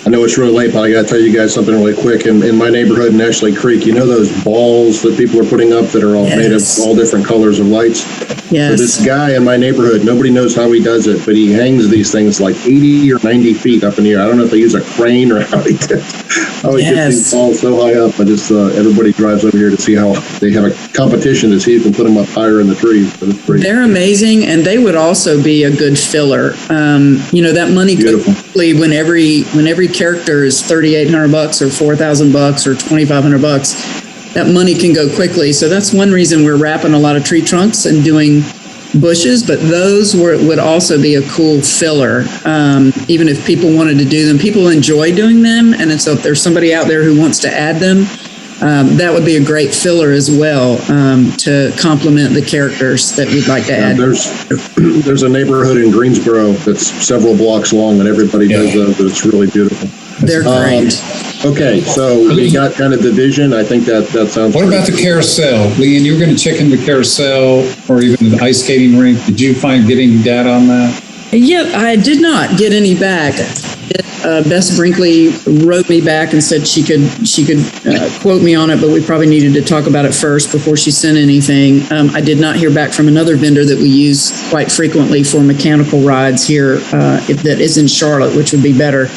I know it's really late, but I got to tell you guys something really quick. In my neighborhood in Ashley Creek, you know those balls that people are putting up that are all made of all different colors of lights? Yes. So this guy in my neighborhood, nobody knows how he does it, but he hangs these things like 80 or 90 feet up in the air. I don't know if they use a crane or how he gets these balls so high up. I just everybody drives over here to see how they have a competition to see who can put them up higher in the trees. They're amazing, and they would also be a good filler. That money goes quickly when every character is $3,800 or $4,000 or $2,500. That money can go quickly. So that's one reason we're wrapping a lot of tree trunks and doing bushes, but those would also be a cool filler. Even if people wanted to do them, people enjoy doing them. And so if there's somebody out there who wants to add them, that would be a great filler as well to complement the characters that we'd like to add. There's a neighborhood in Greensboro that's several blocks long and everybody does those, but it's really beautiful. They're great. Okay, so we got kind of the vision. I think that sounds What about the carousel? Leanne, you were going to check in the carousel or even the ice skating rink. Did you find getting data on that? Yep, I did not get any back. Bess Brinkley wrote me back and said she could quote me on it, but we probably needed to talk about it first before she sent anything. I did not hear back from another vendor that we use quite frequently for mechanical rides here that is in Charlotte, which would be better.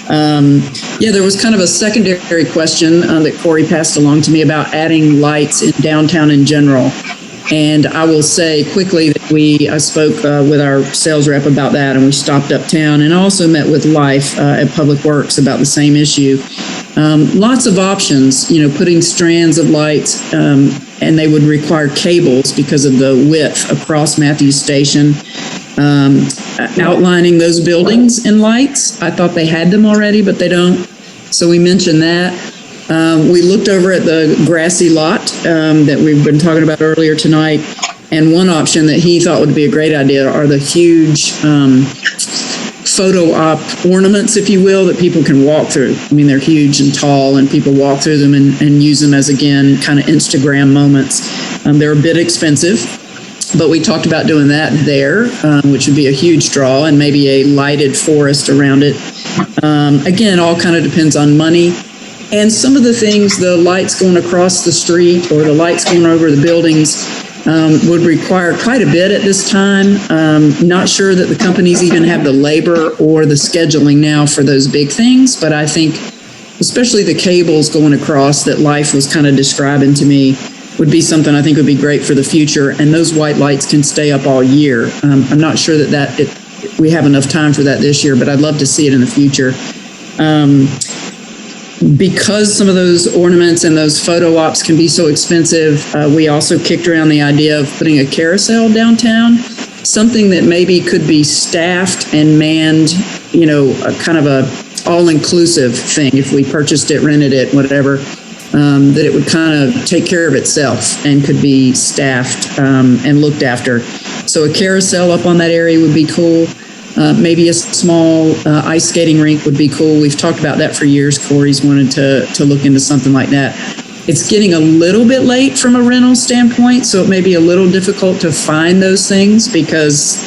There was kind of a secondary question that Corey passed along to me about adding lights in downtown in general. And I will say quickly that I spoke with our sales rep about that, and we stopped uptown and also met with Life at Public Works about the same issue. Lots of options, putting strands of lights, and they would require cables because of the width across Matthews Station. Outlining those buildings in lights. I thought they had them already, but they don't. So we mentioned that. We looked over at the grassy lot that we've been talking about earlier tonight, and one option that he thought would be a great idea are the huge photo op ornaments, if you will, that people can walk through. I mean, they're huge and tall, and people walk through them and use them as, again, kind of Instagram moments. They're a bit expensive, but we talked about doing that there, which would be a huge draw, and maybe a lighted forest around it. Again, all kind of depends on money. And some of the things, the lights going across the street or the lights going over the buildings would require quite a bit at this time. Not sure that the companies even have the labor or the scheduling now for those big things, but I think especially the cables going across that Life was kind of describing to me would be something I think would be great for the future. And those white lights can stay up all year. I'm not sure that we have enough time for that this year, but I'd love to see it in the future. Because some of those ornaments and those photo ops can be so expensive, we also kicked around the idea of putting a carousel downtown, something that maybe could be staffed and manned, a kind of a all-inclusive thing. If we purchased it, rented it, whatever, that it would kind of take care of itself and could be staffed and looked after. So a carousel up on that area would be cool. Maybe a small ice skating rink would be cool. We've talked about that for years. Corey's wanted to look into something like that. It's getting a little bit late from a rental standpoint, so it may be a little difficult to find those things because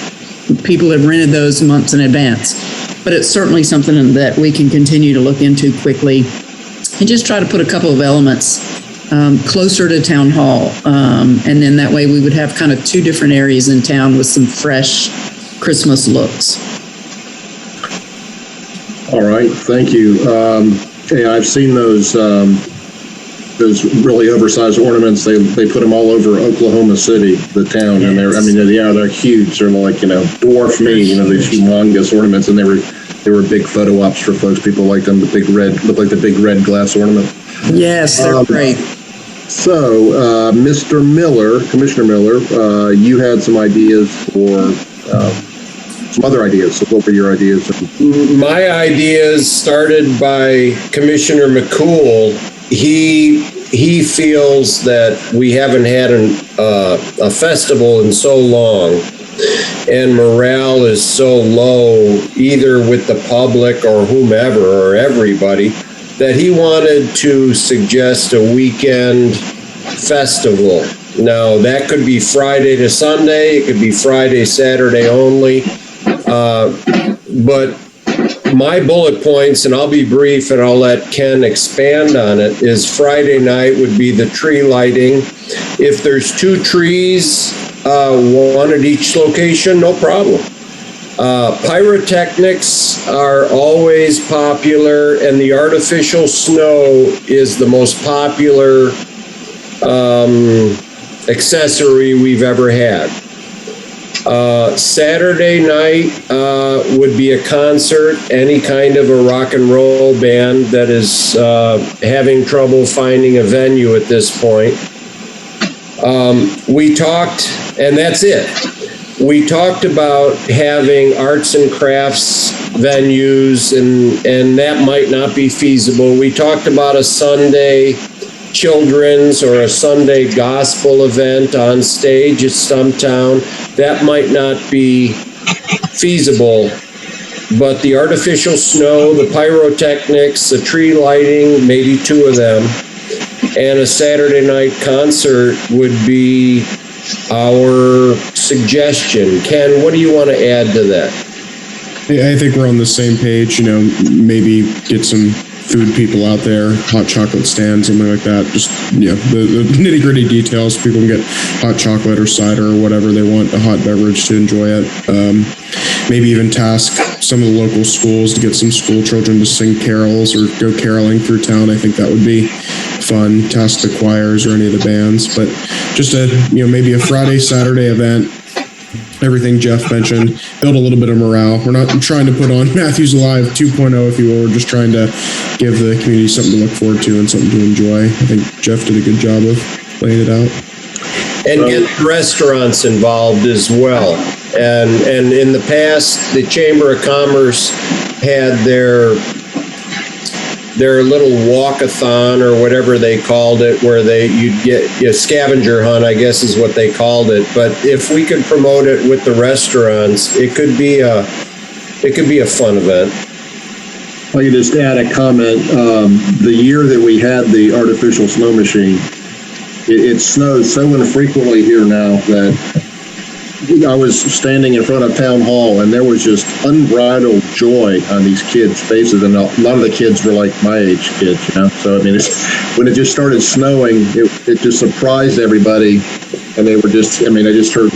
people have rented those months in advance. But it's certainly something that we can continue to look into quickly and just try to put a couple of elements closer to Town Hall. And then that way we would have kind of two different areas in town with some fresh Christmas looks. All right, thank you. I've seen those really oversized ornaments. They put them all over Oklahoma City, the town, and they're huge. They're like dwarf me, these humongous ornaments, and they were big photo ops for folks. People like them. Look like the big red glass ornament. Yes, they're great. So, Mr. Miller, Commissioner Miller, you had some ideas for. Some other ideas. So what were your ideas? My ideas started by Commissioner McCool. He feels that we haven't had a festival in so long, and morale is so low, either with the public or whomever or everybody, that he wanted to suggest a weekend festival. Now, that could be Friday to Sunday. It could be Friday, Saturday only. But my bullet points, and I'll be brief and I'll let Ken expand on it, is Friday night would be the tree lighting. If there's 2 trees, one at each location, no problem. Pyrotechnics are always popular, and the artificial snow is the most popular accessory we've ever had. Saturday night would be a concert, any kind of a rock and roll band that is having trouble finding a venue at this point. We talked, and that's it. We talked about having arts and crafts venues, and that might not be feasible. We talked about a Sunday children's or a Sunday gospel event on stage at Stumptown. That might not be feasible, but the artificial snow, the pyrotechnics, the tree lighting, maybe 2 of them, and a Saturday night concert would be our suggestion. Ken, what do you want to add to that? I think we're on the same page. Maybe get some food people out there, hot chocolate stand, something like that. Just the nitty gritty details. People can get hot chocolate or cider or whatever they want, a hot beverage to enjoy it. Maybe even task some of the local schools to get some school children to sing carols or go caroling through town. I think that would be fun. Task the choirs or any of the bands, but just maybe a Friday, Saturday event. Everything Jeff mentioned, build a little bit of morale. We're not trying to put on Matthews Alive 2.0, if you will. We're just trying to give the community something to look forward to and something to enjoy. I think Jeff did a good job of laying it out. And get restaurants involved as well. And in the past, the Chamber of Commerce had their little walkathon or whatever they called it, where you'd get a scavenger hunt, I guess is what they called it. But if we could promote it with the restaurants, it could be a fun event. If I could just add a comment. The year that we had the artificial snow machine, it snows so infrequently here now that I was standing in front of Town Hall and there was just unbridled joy on these kids' faces. And a lot of the kids were like my age kids, So, when it just started snowing, it just surprised everybody. And they were just, I just heard,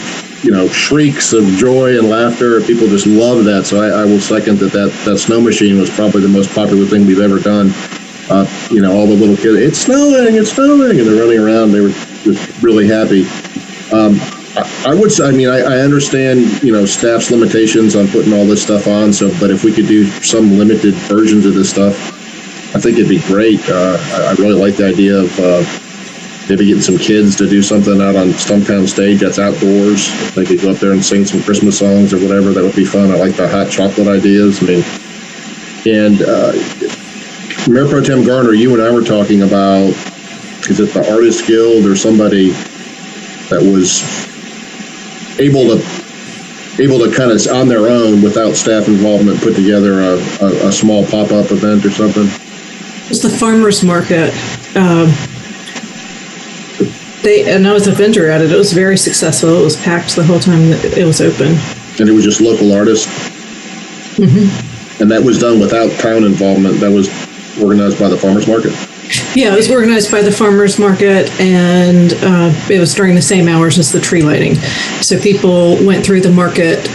shrieks of joy and laughter. People just loved that. So I will second that snow machine was probably the most popular thing we've ever done. All the little kids, it's snowing, and they're running around. They were just really happy. I would say, I understand, staff's limitations on putting all this stuff on. But if we could do some limited versions of this stuff, I think it'd be great. I really like the idea of maybe getting some kids to do something out on Stumptown stage that's outdoors. They could go up there and sing some Christmas songs or whatever. That would be fun. I like the hot chocolate ideas. Mayor Pro Tem Garner, you and I were talking about, is it the Artist Guild or somebody that was able to kind of on their own without staff involvement put together a small pop-up event or something? It's the farmers market. And I was a vendor at it. It was very successful. It was packed the whole time that it was open. And it was just local artists? Mm-hmm. And that was done without town involvement. That was organized by the farmers market? Yeah, it was organized by the farmers market, and it was during the same hours as the tree lighting. So people went through the market.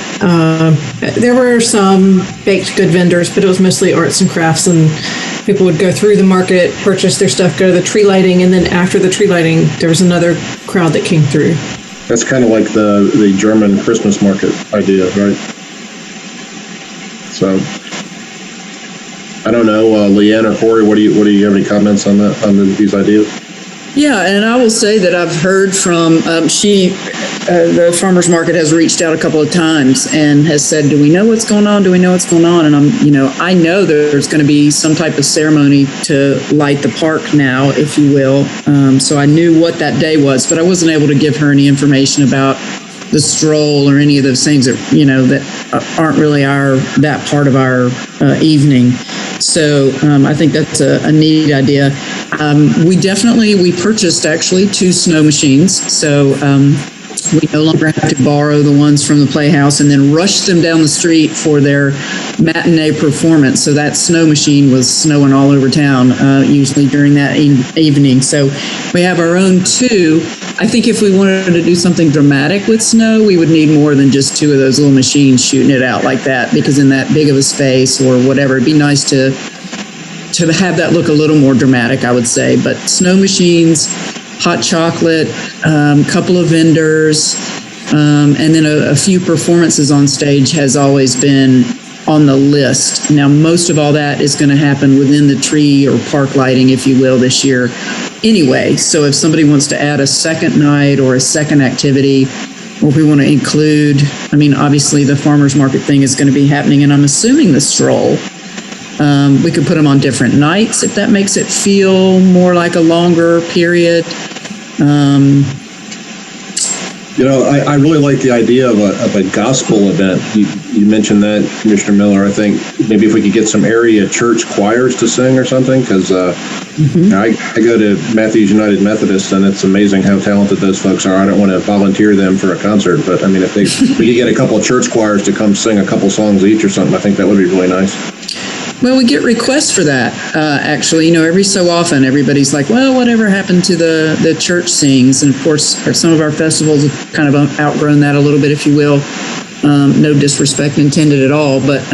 There were some baked good vendors, but it was mostly arts and crafts, and people would go through the market, purchase their stuff, go to the tree lighting, and then after the tree lighting, there was another crowd that came through. That's kind of like the German Christmas market idea, right? So, I don't know, Leanne or Corey, what do you have any comments on that, on these ideas? Yeah, and I will say that I've heard from, the farmer's market has reached out a couple of times and has said, do we know what's going on? Do we know what's going on? And I know there's going to be some type of ceremony to light the park now, if you will. So I knew what that day was, but I wasn't able to give her any information about the stroll or any of those things that, that aren't really that part of our evening. So I think that's a neat idea. We purchased actually 2 snow machines. So we no longer have to borrow the ones from the Playhouse and then rush them down the street for their matinee performance. So that snow machine was snowing all over town, usually during that evening. So we have our own 2. I think if we wanted to do something dramatic with snow, we would need more than just 2 of those little machines shooting it out like that, because in that big of a space or whatever, it'd be nice to have that look a little more dramatic, I would say. But snow machines, hot chocolate, couple of vendors, and then a few performances on stage has always been on the list. Now, most of all that is going to happen within the tree or park lighting, if you will, this year anyway. So if somebody wants to add a second night or a second activity, or if we want to include, obviously the farmers market thing is going to be happening, and I'm assuming the stroll. We could put them on different nights if that makes it feel more like a longer period. You know, I really like the idea of a gospel event. You mentioned that, Commissioner Miller. I think maybe if we could get some area church choirs to sing or something, because I go to Matthews United Methodist, and it's amazing how talented those folks are. I don't want to volunteer them for a concert, but I mean, if we could get a couple of church choirs to come sing a couple songs each or something, I think that would be really nice. Well, we get requests for that, actually. You know, every so often, everybody's like, well, whatever happened to the church sings? And of course, some of our festivals have kind of outgrown that a little bit, if you will. No disrespect intended at all. But,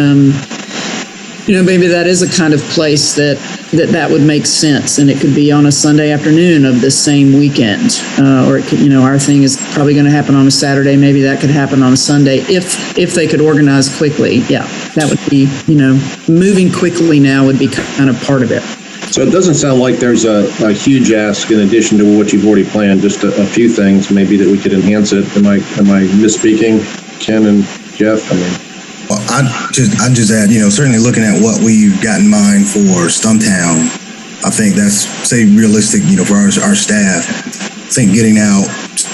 you know, maybe that is a kind of place that would make sense. And it could be on a Sunday afternoon of the same weekend. Or, it could, you know, our thing is probably going to happen on a Saturday. Maybe that could happen on a Sunday if they could organize quickly. Yeah, that would be, you know, moving quickly now would be kind of part of it. So it doesn't sound like there's a huge ask in addition to what you've already planned, just a few things maybe that we could enhance it. Am I misspeaking, Ken and Jeff? I mean, well, I'd just add, you know, certainly looking at what we've got in mind for Stumptown, I think that's, say, realistic, you know, for our staff. I think getting out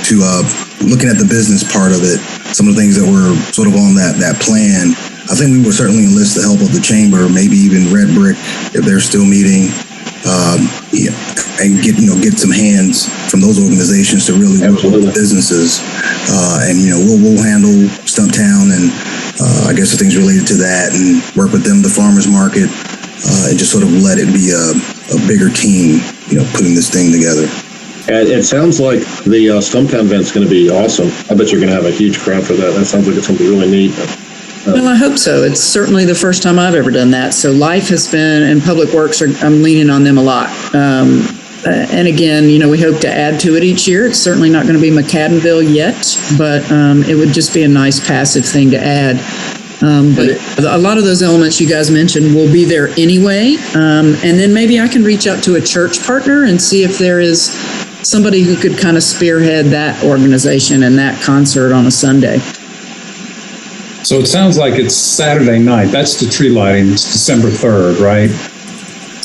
to looking at the business part of it, some of the things that were sort of on that plan, I think we would certainly enlist the help of the chamber, maybe even Red Brick if they're still meeting, and get some hands from those organizations to really work with the businesses. And you know, we'll handle Stumptown and I guess the things related to that, and work with them, the farmers market, and just sort of let it be a bigger team, you know, putting this thing together. It sounds like the Stumptown event's going to be awesome. I bet you're going to have a huge crowd for that. That sounds like it's going to be really neat. Well, I hope so. It's certainly the first time I've ever done that. So Life has been, and Public Works, I'm leaning on them a lot. And again, you know, we hope to add to it each year. It's certainly not going to be McAdenville yet, but it would just be a nice passive thing to add. But a lot of those elements you guys mentioned will be there anyway. And then maybe I can reach out to a church partner and see if there is somebody who could kind of spearhead that organization and that concert on a Sunday. So it sounds like it's Saturday night. That's the tree lighting. It's December 3rd, right?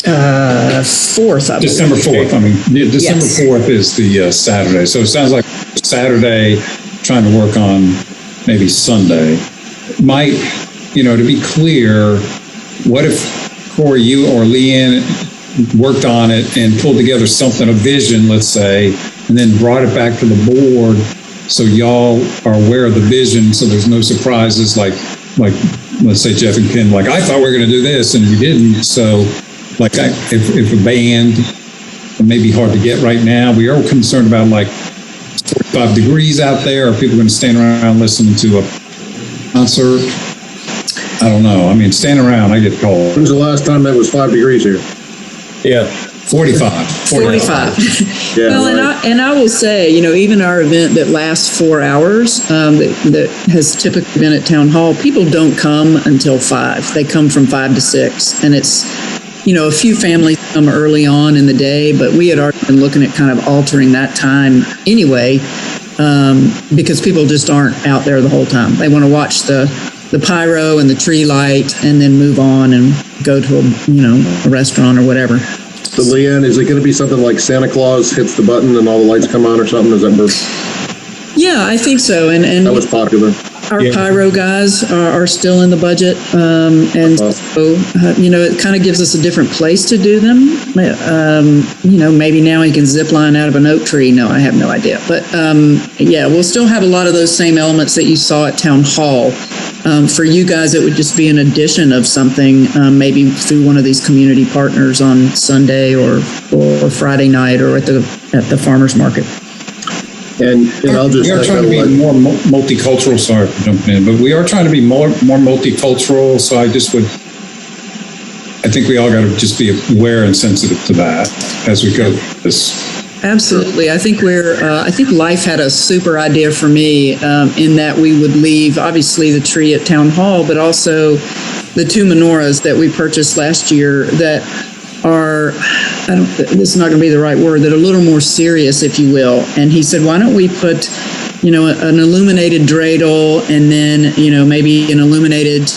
4th, I believe. December 4th. I mean, December Yes. 4th is the Saturday. So it sounds like Saturday, trying to work on maybe Sunday. Might, you know, to be clear, what if Corey, you or Leanne worked on it and pulled together something, a vision, let's say, and then brought it back to the board so y'all are aware of the vision, so there's no surprises like let's say Jeff and Ken, like, I thought we were going to do this and we didn't. So like if a band, it may be hard to get right now. We are concerned about like 45 degrees out there. Are people going to stand around listening to a concert? I don't know. I mean, standing around, I get cold. When's the last time it was 5 degrees here? Yeah. 45. 45. Yeah, Well, right. and I will say, you know, even our event that lasts 4 hours, that has typically been at Town Hall, people don't come until 5. They come from 5 to 6. And it's, you know, a few families come early on in the day, but we had already been looking at kind of altering that time anyway, because people just aren't out there the whole time. They want to watch the pyro and the tree light and then move on and go to a restaurant or whatever. So, Leanne, is it going to be something like Santa Claus hits the button and all the lights come on or something? Is that Yeah, I think so. And that was popular? Our pyro guys are still in the budget. And so, you know, it kind of gives us a different place to do them. You know, maybe now you can zip line out of an oak tree. No, I have no idea. But yeah, we'll still have a lot of those same elements that you saw at Town Hall. For you guys, it would just be an addition of something, maybe through one of these community partners on Sunday or Friday night or at the farmers market. And I'll just we are trying to be more multicultural. Sorry for jumping in, but we are trying to be more multicultural. So I think we all got to just be aware and sensitive to that as we go through this. Absolutely. I think I think Life had a super idea for me in that we would leave, obviously, the tree at Town Hall, but also the 2 menorahs that we purchased last year that are, this is not going to be the right word, that are a little more serious, if you will. And he said, why don't we put, you know, an illuminated dreidel and then, you know, maybe an illuminated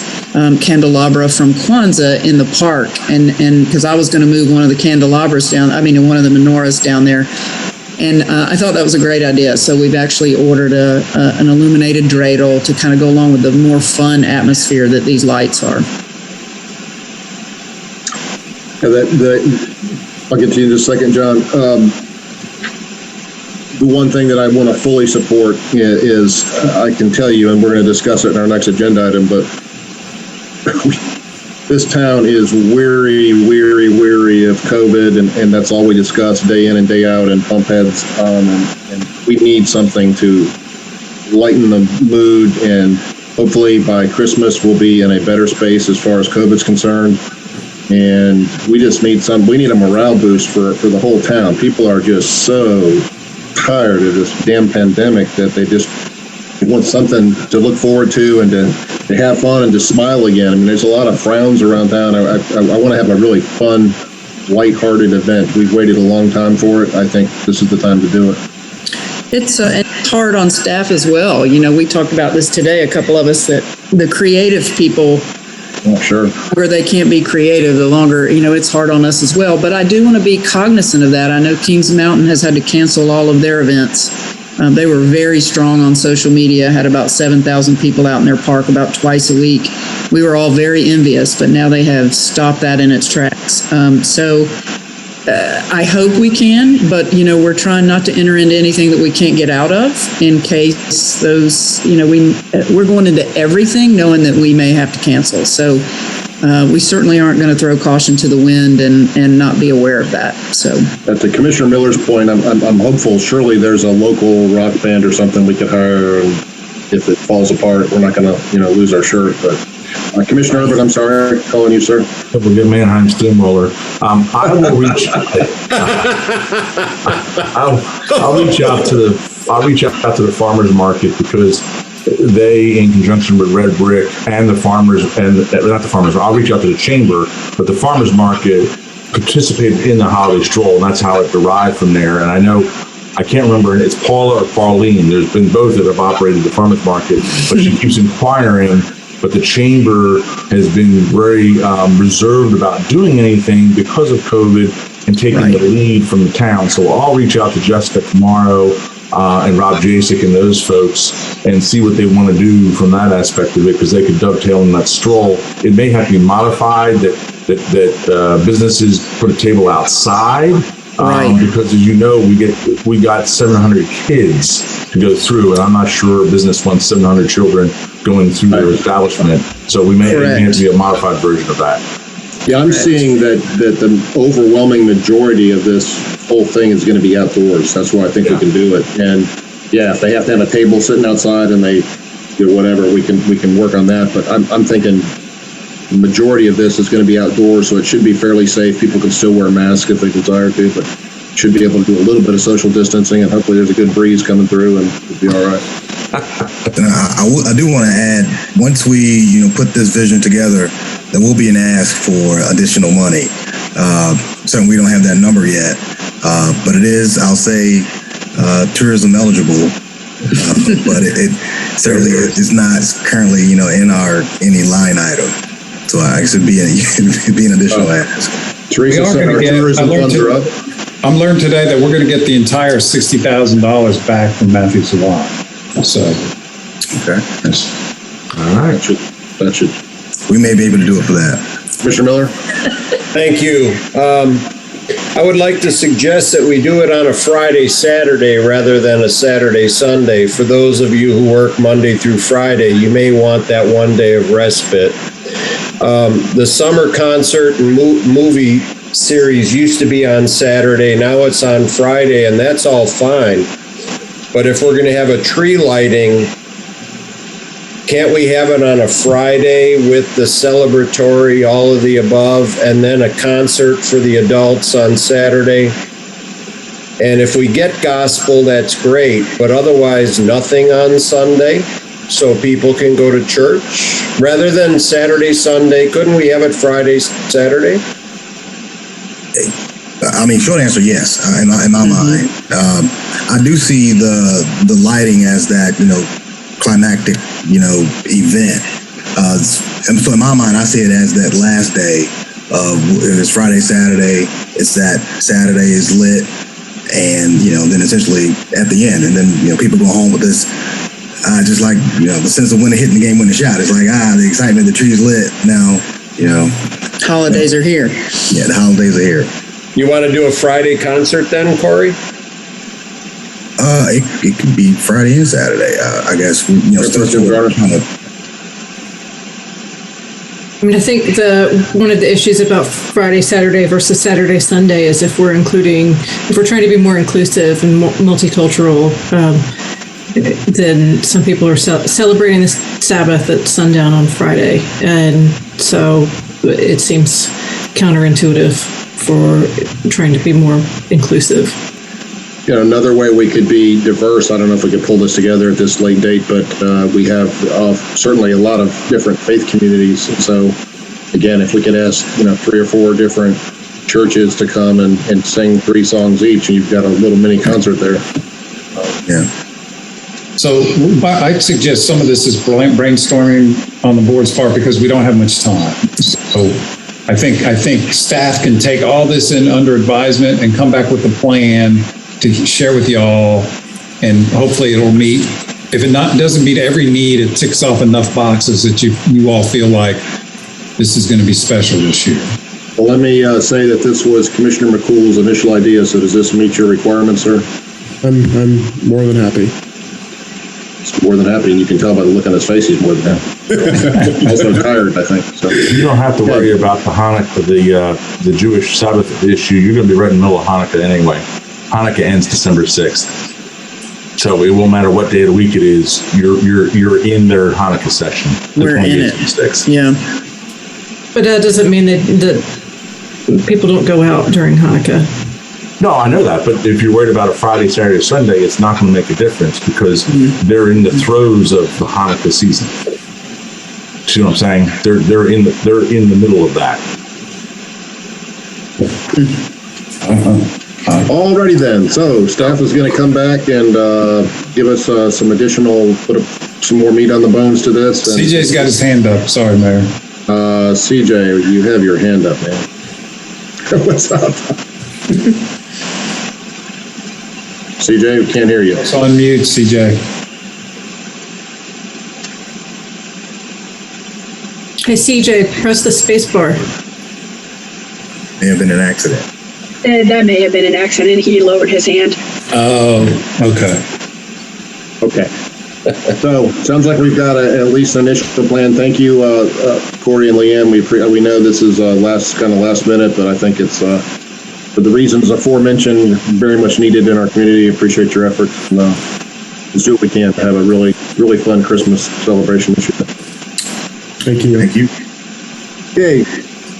candelabra from Kwanzaa in the park. And because I was going to move one of the candelabras down, one of the menorahs down there. And I thought that was a great idea. So we've actually ordered an illuminated dreidel to kind of go along with the more fun atmosphere that these lights are. I'll get to you in just a second, John. The one thing that I want to fully support is I can tell you, and we're going to discuss it in our next agenda item, but this town is weary of COVID, and that's all we discuss day in and day out in pump heads. And we need something to lighten the mood, and hopefully by Christmas we'll be in a better space as far as COVID's concerned. And we just need we need a morale boost for the whole town. People are just so tired of this damn pandemic that they want something to look forward to and to have fun and to smile again. I mean, there's a lot of frowns around town. I want to have a really fun, lighthearted event. We've waited a long time for it. I think this is the time to do it. It's hard on staff as well. You know, we talked about this today, a couple of us, that the creative people, sure, where they can't be creative, the longer, you know, it's hard on us as well. But I do want to be cognizant of that. I know Kings Mountain has had to cancel all of their events. They were very strong on social media, had about 7,000 people out in their park about twice a week. We were all very envious, but now they have stopped that in its tracks. I hope we can, but, you know, we're trying not to enter into anything that we can't get out of in case those, you know, we're going into everything knowing that we may have to cancel. So we certainly aren't going to throw caution to the wind and not be aware of that. So to Commissioner Miller's point, I'm hopeful. Surely there's a local rock band or something we could hire, and if it falls apart, we're not going to, lose our shirt. But Commissioner Herbert, I'm sorry, calling you, sir. We'll get Mannheim Steamroller. I will reach. I'll reach out to the farmers market, because they, in conjunction with Red Brick and the farmers, and not the farmers, I'll reach out to the chamber, but the farmers market participated in the holiday stroll, and that's how it derived from there. And I know, I can't remember, it's Paula or Pauline. There's been both that have operated the farmers market, but she keeps inquiring. But the chamber has been very reserved about doing anything because of COVID and taking the lead from the town. So I'll reach out to Jessica tomorrow and Rob Jasek and those folks and see what they want to do from that aspect of it, because they could dovetail in that stroll. It may have to be modified that businesses put a table outside. Because, as you know, we got 700 kids to go through, and I'm not sure a business wants 700 children going through their establishment. So we may have to be a modified version of that. Yeah, I'm seeing that the overwhelming majority of this whole thing is going to be outdoors. That's why I think we can do it. And yeah, if they have to have a table sitting outside and they do whatever, we can work on that. But I'm thinking the majority of this is going to be outdoors, so it should be fairly safe. People can still wear masks if they desire to, but should be able to do a little bit of social distancing, and hopefully there's a good breeze coming through and it'll be all right. I do want to add, once we put this vision together, there will be an ask for additional money. Certainly we don't have that number yet, but it is, I'll say, tourism eligible. But it certainly is not currently in any line item. So it should be an additional ask. Teresa, I'm learned today that we're going to get the entire $60,000 back from Matthew Salon. So, okay. All right. That should. We may be able to do it for that. Commissioner Miller? Thank you. I would like to suggest that we do it on a Friday, Saturday, rather than a Saturday, Sunday. For those of you who work Monday through Friday, you may want that one day of respite. The summer concert and movie series used to be on Saturday. Now it's on Friday, and that's all fine. But if we're going to have a tree lighting, can't we have it on a Friday with the celebratory, all of the above, and then a concert for the adults on Saturday? And if we get gospel, that's great, but otherwise nothing on Sunday, so people can go to church rather than Saturday, Sunday. Couldn't we have it Friday, Saturday? I mean, short answer, yes. In my mind, I do see the lighting as that climactic event. And so in my mind, I see it as that last day of, if it's Friday, Saturday, it's that Saturday is lit. and then essentially at the end, and then people go home with this. Just like the sense of winning, hitting the game, winning the shot. It's like the excitement, the tree's lit. Now Holidays are here. Yeah, the holidays are here. You want to do a Friday concert then, Corey? It could be Friday and Saturday. I guess I think one of the issues about Friday, Saturday versus Saturday, Sunday is if we're trying to be more inclusive and multicultural, then some people are celebrating the Sabbath at sundown on Friday. And so it seems counterintuitive for trying to be more inclusive. Another way we could be diverse, I don't know if we could pull this together at this late date, but we have certainly a lot of different faith communities. So again, if we could ask, 3 or 4 different churches to come and sing 3 songs each, and you've got a little mini concert there. Yeah. So I'd suggest some of this is brainstorming on the board's part because we don't have much time. So I think staff can take all this in under advisement and come back with a plan to share with y'all, and hopefully it'll meet. If it doesn't meet every need, it ticks off enough boxes that you all feel like this is going to be special this year. Well, let me say that this was Commissioner McCool's initial idea. So does this meet your requirements, sir? I'm more than happy. He's more than happy, and you can tell by the look on his face he's more than happy. Also tired, I think. So you don't have to worry about the Hanukkah, the Jewish Sabbath issue. You're going to be right in the middle of Hanukkah anyway. Hanukkah ends December 6th. So it won't matter what day of the week it is. You're in their Hanukkah session. We're in it. Yeah. But that doesn't mean that people don't go out during Hanukkah. No, I know that. But if you're worried about a Friday, Saturday, or Sunday, it's not going to make a difference because they're in the throes of the Hanukkah season. See what I'm saying? They're in the middle of that. Alrighty then. So staff is going to come back and give us some additional, put some more meat on the bones to this. And CJ's got his hand up. Sorry, Mayor. CJ, you have your hand up, man. What's up? CJ, we can't hear you. It's on mute, CJ. Hey, CJ, press the space bar. May have been an accident. That may have been an accident. He lowered his hand. Oh, okay. Okay. So sounds like we've got at least an initial plan. Thank you, Corey and Leanne. We know this is last minute, but I think it's for the reasons aforementioned, very much needed in our community. Appreciate your efforts. And, let's do what we can to have a really, really fun Christmas celebration this year. Thank you. Thank you. Okay,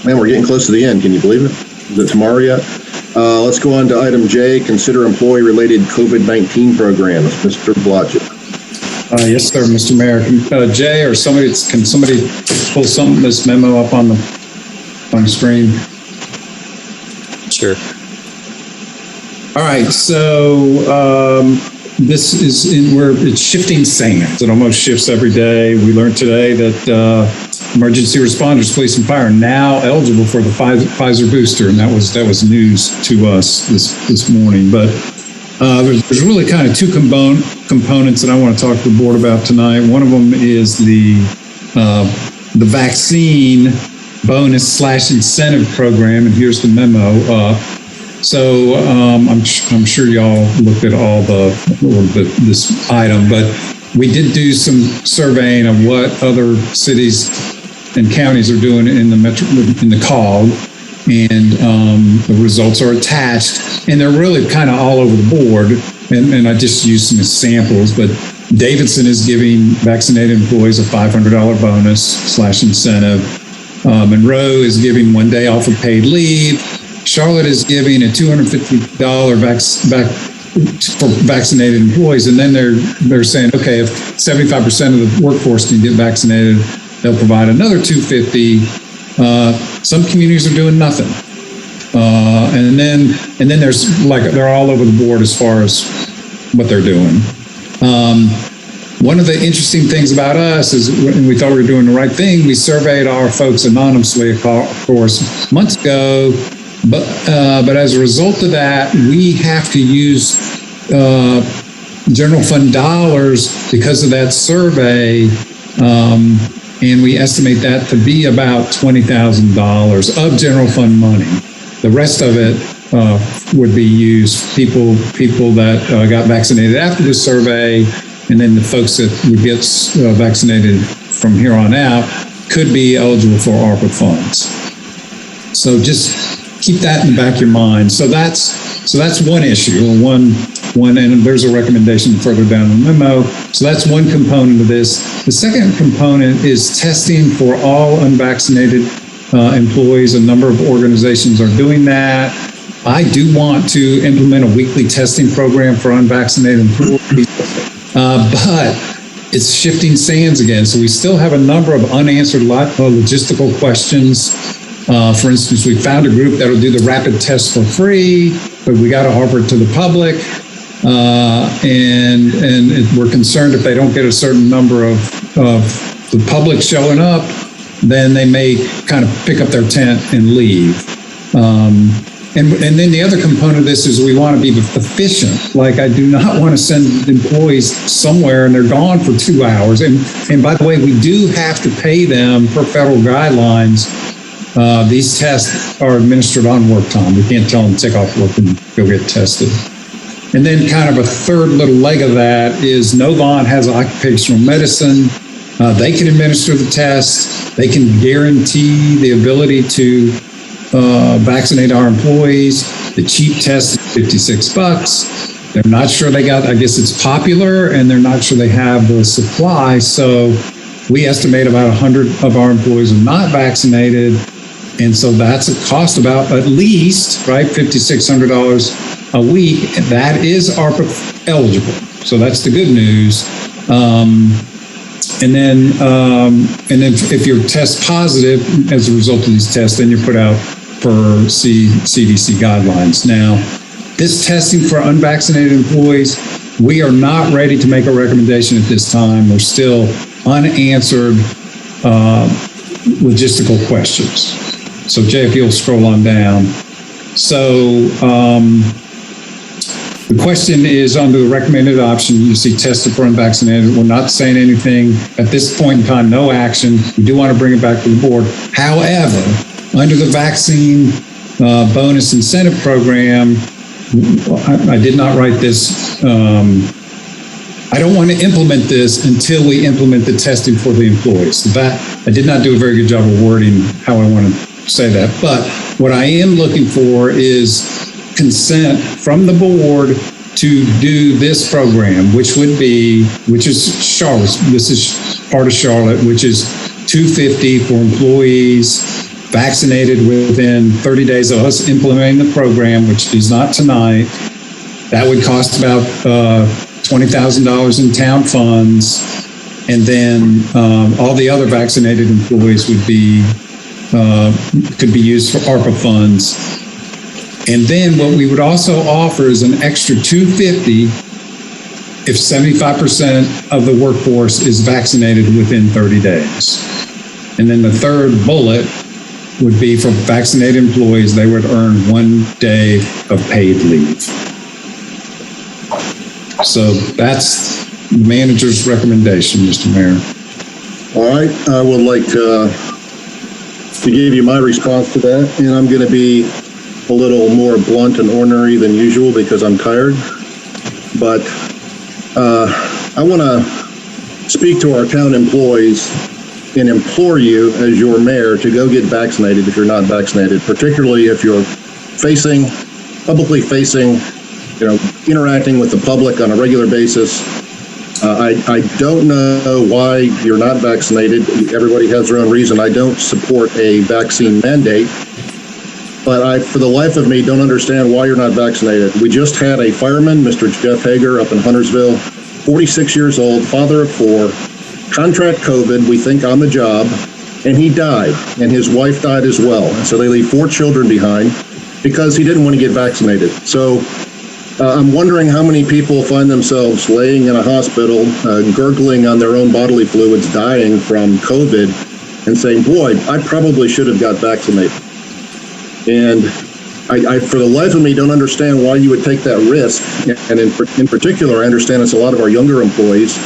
man, we're getting close to the end. Can you believe it? Is it tomorrow yet? Let's go on to item J, consider employee-related COVID-19 programs. Mr. Blodgett. Yes, sir, Mr. Mayor. Jay, or can somebody pull this memo up on the screen? Sure. All right, so this is it's shifting sands. It almost shifts every day. We learned today that emergency responders, police and fire are now eligible for the Pfizer booster, and that was news to us this morning. But there's really kind of 2 components that I want to talk to the board about tonight. One of them is the vaccine bonus / incentive program, and here's the memo. So I'm sure y'all looked at all this item, but we did do some surveying of what other cities and counties are doing in the COG, and the results are attached, and they're really kind of all over the board. And I just used some samples, but Davidson is giving vaccinated employees a $500 bonus / incentive. Monroe is giving 1 day off of paid leave. Charlotte is giving a $250 for vaccinated employees, and then they're saying, okay, if 75% of the workforce can get vaccinated, they'll provide another $250. Some communities are doing nothing, and then there's they're all over the board as far as what they're doing. One of the interesting things about us is, when we thought we were doing the right thing, we surveyed our folks anonymously, of course, months ago. But as a result of that, we have to use general fund dollars because of that survey. And we estimate that to be about $20,000 of general fund money. The rest of it would be used people that got vaccinated after the survey, and then the folks that would get vaccinated from here on out could be eligible for ARPA funds. So just keep that in the back of your mind. So that's one issue, and there's a recommendation further down in the memo. So that's one component of this. The second component is testing for all unvaccinated employees. A number of organizations are doing that. I do want to implement a weekly testing program for unvaccinated employees, but it's shifting sands again. So we still have a number of unanswered logistical questions. For instance, we found a group that'll do the rapid test for free, but we got to offer it to the public. And we're concerned if they don't get a certain number of the public showing up, then they may kind of pick up their tent and leave. And then the other component of this is we want to be efficient. Like, I do not want to send employees somewhere and they're gone for 2 hours. And by the way, we do have to pay them per federal guidelines. These tests are administered on work time. We can't tell them to take off work and go get tested. And then kind of a third little leg of that is Novant has occupational medicine. They can administer the test. They can guarantee the ability to vaccinate our employees. The cheap test is $56. They're not sure I guess it's popular, and they're not sure they have the supply. So we estimate about 100 of our employees are not vaccinated. And so that's a cost about at least, right, $5,600 a week. That is ARPA eligible. So that's the good news. And then if you're test positive as a result of these tests, then you're put out per CDC guidelines. Now, this testing for unvaccinated employees, we are not ready to make a recommendation at this time. There's still unanswered logistical questions. So Jay, if you'll scroll on down. So the question is under the recommended option, you see tested for unvaccinated. We're not saying anything at this point in time, no action. We do want to bring it back to the board. However, under the vaccine bonus incentive program, I did not write this. I don't want to implement this until we implement the testing for the employees. So that I did not do a very good job of wording how I want to say that. But what I am looking for is consent from the board to do this program, which is Charlotte. This is part of Charlotte, which is $250 for employees vaccinated within 30 days of us implementing the program, which is not tonight. That would cost about $20,000 in town funds. And then all the other vaccinated employees could be used for ARPA funds. And then what we would also offer is an extra $250 if 75% of the workforce is vaccinated within 30 days. And then the third bullet would be for vaccinated employees, they would earn 1 day of paid leave. So that's the manager's recommendation, Mr. Mayor. All right, I would like to give you my response to that, and I'm going to be a little more blunt and ornery than usual because I'm tired. But I want to speak to our town employees and implore you as your mayor to go get vaccinated if you're not vaccinated, particularly if you're publicly facing, interacting with the public on a regular basis. I don't know why you're not vaccinated. Everybody has their own reason. I don't support a vaccine mandate, but I, for the life of me, don't understand why you're not vaccinated. We just had a fireman, Mr. Jeff Hager, up in Huntersville, 46 years old, father of 4, contract COVID, we think on the job, and he died, and his wife died as well. And so they leave 4 children behind because he didn't want to get vaccinated. So I'm wondering how many people find themselves laying in a hospital, gurgling on their own bodily fluids, dying from COVID, and saying, boy, I probably should have got vaccinated. And I, for the life of me, don't understand why you would take that risk. And in particular, I understand it's a lot of our younger employees.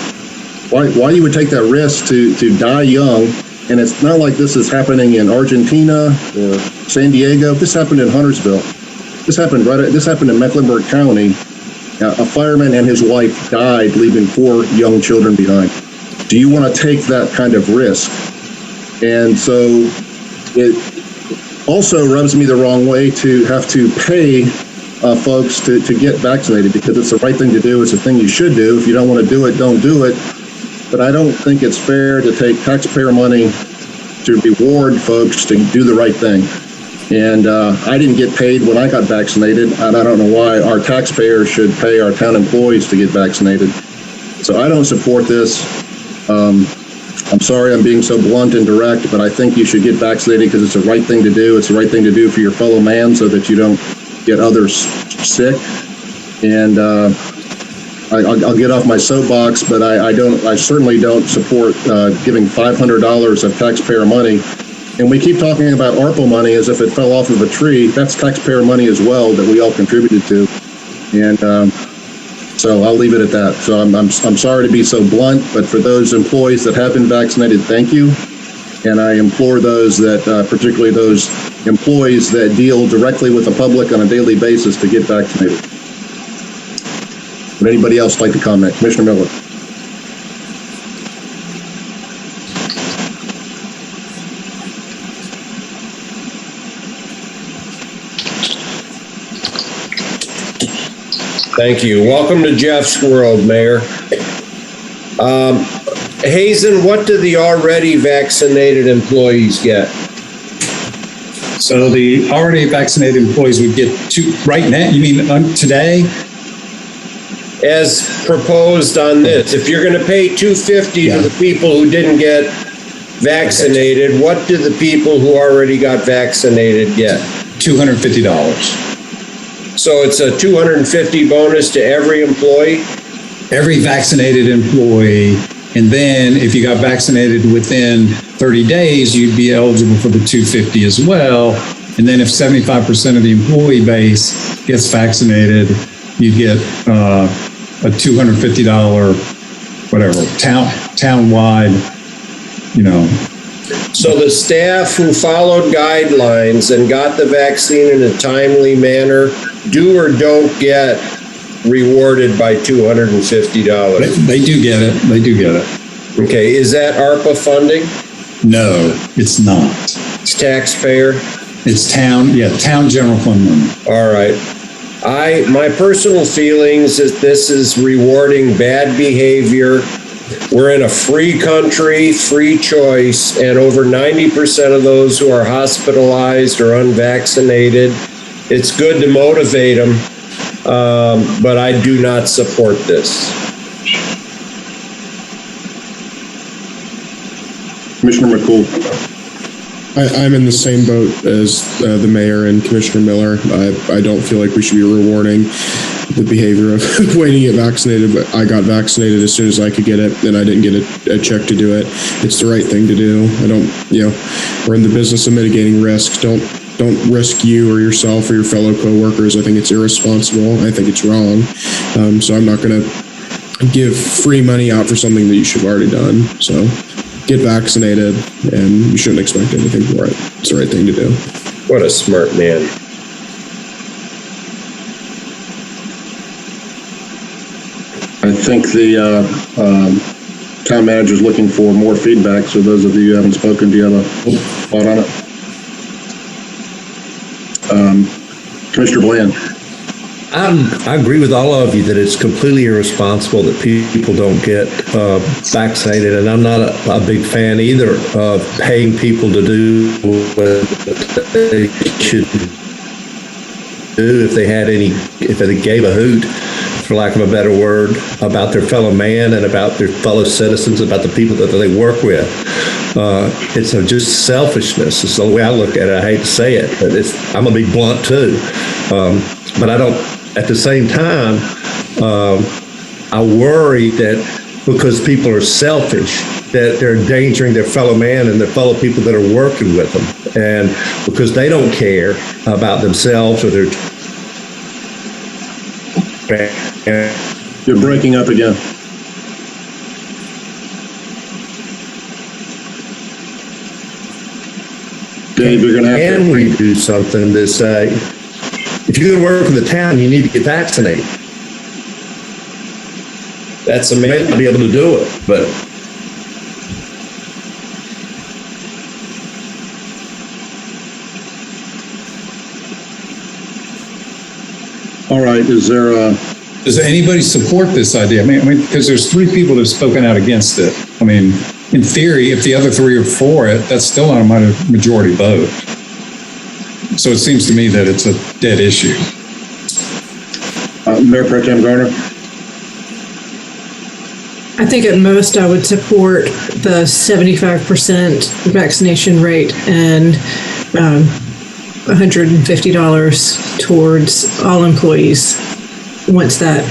Why you would take that risk to die young. And it's not like this is happening in Argentina or San Diego. This happened in Huntersville. This happened in Mecklenburg County. A fireman and his wife died, leaving 4 young children behind. Do you want to take that kind of risk? And so it also rubs me the wrong way to have to pay folks to get vaccinated, because it's the right thing to do. It's the thing you should do. If you don't want to do it, don't do it. But I don't think it's fair to take taxpayer money to reward folks to do the right thing. And I didn't get paid when I got vaccinated, and I don't know why our taxpayers should pay our town employees to get vaccinated. So I don't support this. I'm sorry I'm being so blunt and direct, but I think you should get vaccinated because it's the right thing to do. It's the right thing to do for your fellow man so that you don't get others sick. And I'll get off my soapbox, but I certainly don't support giving $500 of taxpayer money. And we keep talking about ARPA money as if it fell off of a tree. That's taxpayer money as well that we all contributed to. And so I'll leave it at that. So I'm sorry to be so blunt, but for those employees that have been vaccinated, thank you. And I implore those that, particularly those employees that deal directly with the public on a daily basis, to get vaccinated. Would anybody else like to comment? Commissioner Miller. Thank you. Welcome to Jeff's world, Mayor. Hazen, what do the already vaccinated employees get? So the already vaccinated employees would get right now, you mean today? As proposed on this, if you're going to pay $250 to the people who didn't get vaccinated, what do the people who already got vaccinated get? $250. So it's a $250 bonus to every employee? Every vaccinated employee. And then if you got vaccinated within 30 days, you'd be eligible for the $250 as well. And then if 75% of the employee base gets vaccinated, you get a $250, whatever, town-wide, So the staff who followed guidelines and got the vaccine in a timely manner do or don't get rewarded by $250? They do get it. They do get it. Okay. Is that ARPA funding? No, it's not. It's taxpayer? It's town general fund money. All right. My personal feelings is this is rewarding bad behavior. We're in a free country, free choice, and over 90% of those who are hospitalized are unvaccinated. It's good to motivate them, but I do not support this. Commissioner McCool. I'm in the same boat as the mayor and Commissioner Miller. I don't feel like we should be rewarding the behavior of waiting to get vaccinated, but I got vaccinated as soon as I could get it, and I didn't get a check to do it. It's the right thing to do. We're in the business of mitigating risk. Don't risk you or yourself or your fellow coworkers. I think it's irresponsible. I think it's wrong. So I'm not going to give free money out for something that you should have already done. So get vaccinated, and you shouldn't expect anything for it. It's the right thing to do. What a smart man. I think the town manager is looking for more feedback. So those of you who haven't spoken, do you have a thought on it? Commissioner Bland. I agree with all of you that it's completely irresponsible that people don't get vaccinated, and I'm not a big fan either of paying people to do what they should do if they gave a hoot, for lack of a better word, about their fellow man and about their fellow citizens, about the people that they work with. It's just selfishness. It's the way I look at it. I hate to say it, but I'm going to be blunt too. But I don't, at the same time, I worry that because people are selfish, that they're endangering their fellow man and their fellow people that are working with them, and because they don't care about themselves or their. You're breaking up again. Dave, you're going to have Can we do something to say, if you're going to work for the town, you need to get vaccinated? That's May not be able to do it, but all right. Is there a... Does anybody support this idea? I mean, because there's 3 people that have spoken out against it. I mean, in theory, if the other 3 are for it, that's still not a majority vote. So it seems to me that it's a dead issue. Mayor Pro Tem Garner? I think at most I would support the 75% vaccination rate and $150 towards all employees once that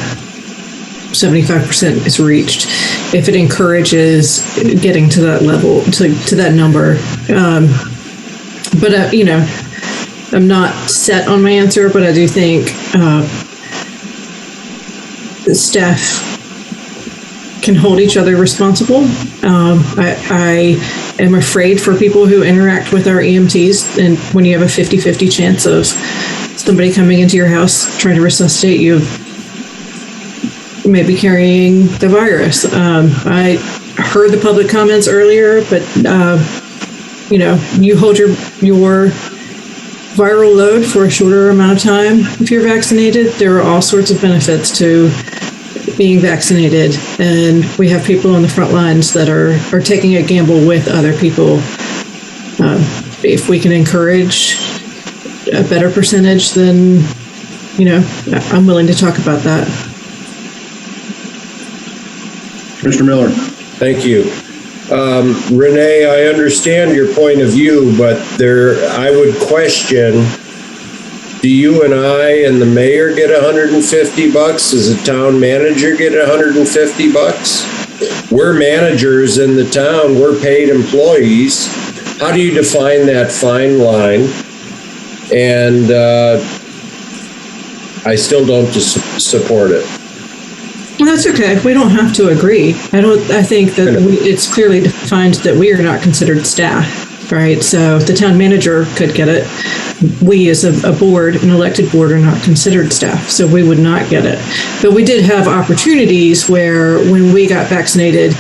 75% is reached. If it encourages getting to that level, to that number. But I'm not set on my answer, but I do think the staff can hold each other responsible. I am afraid for people who interact with our EMTs, and when you have a 50-50 chance of somebody coming into your house trying to resuscitate you, maybe carrying the virus. I heard the public comments earlier, but you hold your viral load for a shorter amount of time if you're vaccinated. There are all sorts of benefits to being vaccinated, and we have people on the front lines that are taking a gamble with other people. If we can encourage a better percentage, then I'm willing to talk about that. Mr. Miller. Thank you. Renee, I understand your point of view, but I would question, do you and I and the mayor get $150? Does the town manager get $150? We're managers in the town. We're paid employees. How do you define that fine line? And I still don't support it. Well, that's okay. We don't have to agree. I think that it's clearly defined that we are not considered staff, right? So the town manager could get it. We as a board, an elected board, are not considered staff, so we would not get it. But we did have opportunities where when we got vaccinated,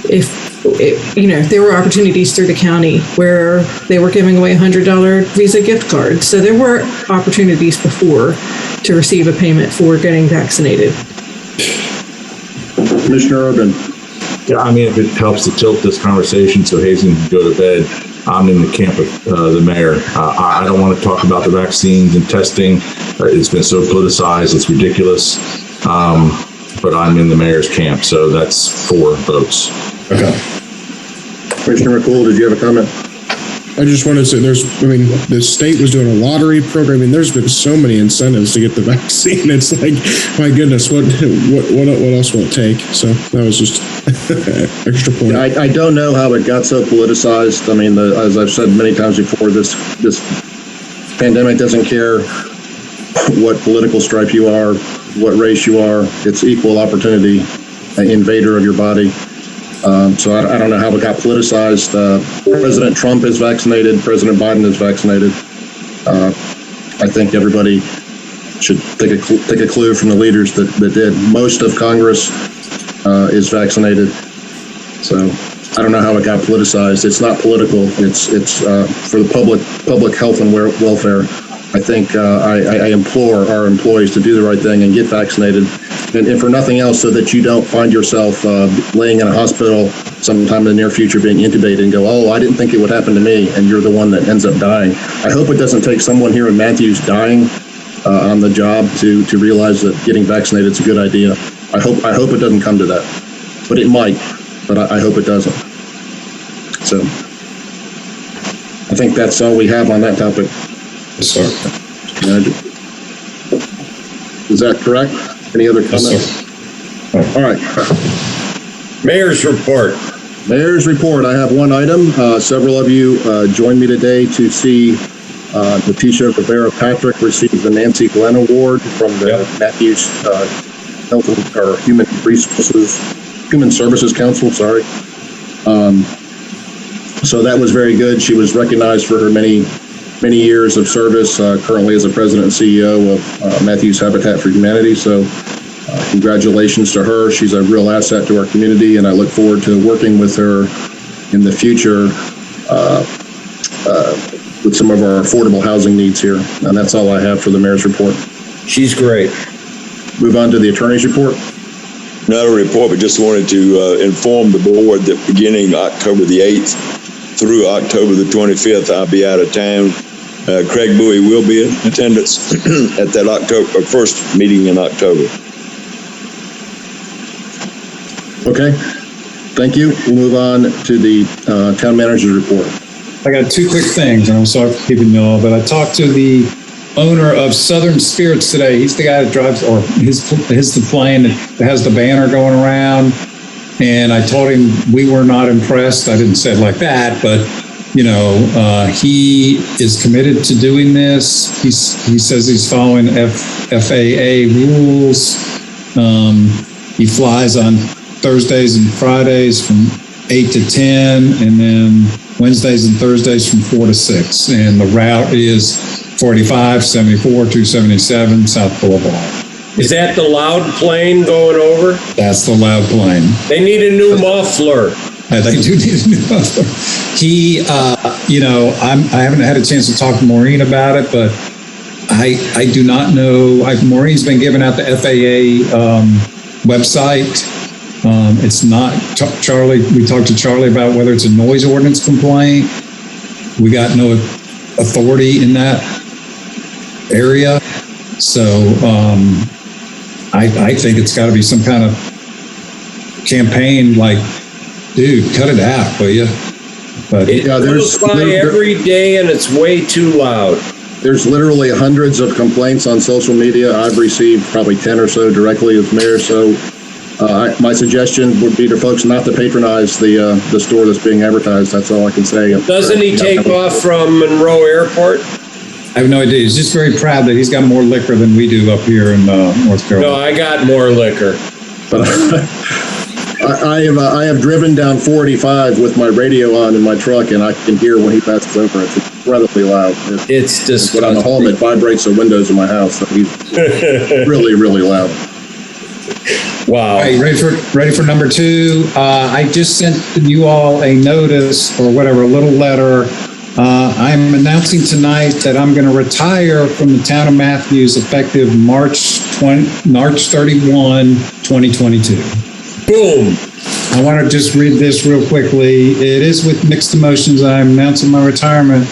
there were opportunities through the county where they were giving away $100 Visa gift cards. So there were opportunities before to receive a payment for getting vaccinated. Commissioner Urban. Yeah, I mean, if it helps to tilt this conversation so Hazen can go to bed, I'm in the camp of the mayor. I don't want to talk about the vaccines and testing. It's been so politicized, it's ridiculous. But I'm in the mayor's camp, so that's 4 votes. Okay. Commissioner McCool, did you have a comment? I just want to say the state was doing a lottery program. I mean, there's been so many incentives to get the vaccine. It's like, my goodness, what else will it take? So that was just extra point. I don't know how it got so politicized. I mean, as I've said many times before, this pandemic doesn't care what political stripe you are, what race you are. It's equal opportunity, an invader of your body. So I don't know how it got politicized. President Trump is vaccinated. President Biden is vaccinated. I think everybody should take a clue from the leaders that did. Most of Congress is vaccinated. So I don't know how it got politicized. It's not political. It's for the public health and welfare. I think I implore our employees to do the right thing and get vaccinated. And for nothing else, so that you don't find yourself laying in a hospital sometime in the near future being intubated and go, oh, I didn't think it would happen to me, and you're the one that ends up dying. I hope it doesn't take someone here in Matthews dying on the job to realize that getting vaccinated is a good idea. I hope it doesn't come to that, but it might. But I hope it doesn't. So I think that's all we have on that topic. Yes, sir. Is that correct? Any other comments? Yes, all right. Mayor's report. Mayor's report. I have one item. Several of you joined me today to see Letitia Rivera Patrick receive the Nancy Glenn Award from the Matthews Health or Human Services Council. Sorry. So that was very good. She was recognized for her many years of service. Currently as the president and CEO of Matthews Habitat for Humanity. So. Congratulations to her. She's a real asset to our community, and I look forward to working with her in the future with some of our affordable housing needs here. And that's all I have for the mayor's report. She's great. Move on to the attorney's report. Not a report, but just wanted to inform the board that beginning October the 8th through October the 25th, I'll be out of town. Craig Bowie will be in attendance at that October first meeting in October. Okay, thank you. We'll move on to the town manager's report. I got two quick things, and I'm sorry for keeping you all, but I talked to the owner of Southern Spirits today. He's the guy that drives, or his the plane that has the banner going around. And I told him we were not impressed. I didn't say it like that, but he is committed to doing this. He says he's following FAA rules. He flies on Thursdays and Fridays from 8 to 10, and then Wednesdays and Thursdays from 4 to 6. And the route is 45, 74, 277 South Boulevard. Is that the loud plane going over? That's the loud plane. They need a new muffler. They do need a new muffler. He, I haven't had a chance to talk to Maureen about it, but I do not know. Maureen's been giving out the FAA website. It's not Charlie. We talked to Charlie about whether it's a noise ordinance complaint. We got no authority in that area. So I think it's got to be some kind of campaign like, dude, cut it out, will you? But it goes by every day and it's way too loud. There's literally hundreds of complaints on social media. I've received probably 10 or so directly as mayor. So my suggestion would be to folks not to patronize the store that's being advertised. That's all I can say. Doesn't he take off from Monroe Airport? I have no idea. He's just very proud that he's got more liquor than we do up here in North Carolina. No, I got more liquor. But I have driven down 485 with my radio on in my truck, and I can hear when he passes over. It's incredibly loud. It's just when I'm home, it vibrates the windows of my house. So he's really, really loud. Wow. All right, ready for number two. I just sent you all a notice or whatever, a little letter. I'm announcing tonight that I'm going to retire from the town of Matthews effective March 31, 2022. Boom. I want to just read this real quickly. It is with mixed emotions. I'm announcing my retirement.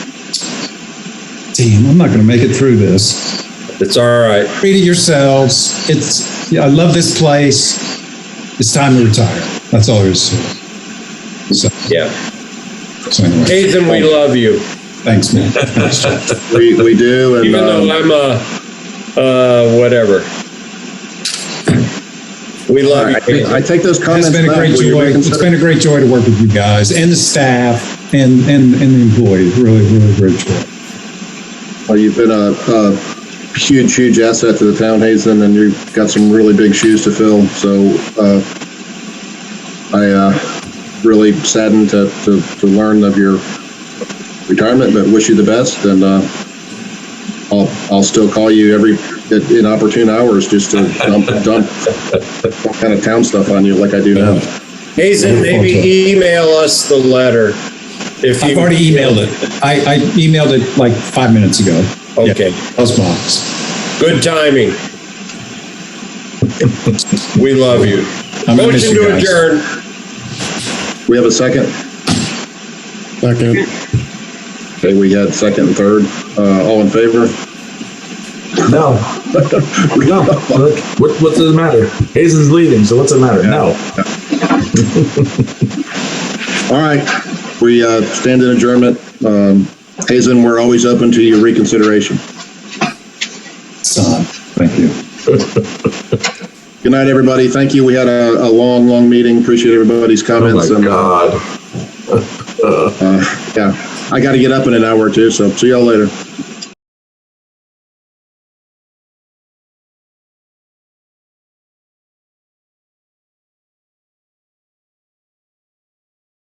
Damn, I'm not going to make it through this. It's all right. Read it yourselves. I love this place. It's time to retire. That's all there is to it. So, yeah. So anyway. Nathan, we love you. Thanks, man. we do. And, even though I'm whatever. We love you. I take those comments. It's been a great joy. It's been a great joy to work with you guys and the staff and the employees. Really, really great joy. Well, you've been a huge asset to the town, Hazen, and you've got some really big shoes to fill. So I really saddened to learn of your retirement, but wish you the best. And I'll still call you in opportune hours just to dump some kind of town stuff on you like I do now. Hazen, maybe email us the letter. I've already emailed it. I emailed it like 5 minutes ago. Okay. Postbox. Good timing. We love you. Motion to adjourn. We have a second? Second. Okay, we had second and third. All in favor? No. No. What does it matter? Hazen's leaving, so what's it matter? No. All right. We stand in adjournment. Hazen, we're always open to your reconsideration. Son, thank you. Good night, everybody. Thank you. We had a long meeting. Appreciate everybody's comments. Oh my God. Yeah, I got to get up in an hour or two, so see y'all later.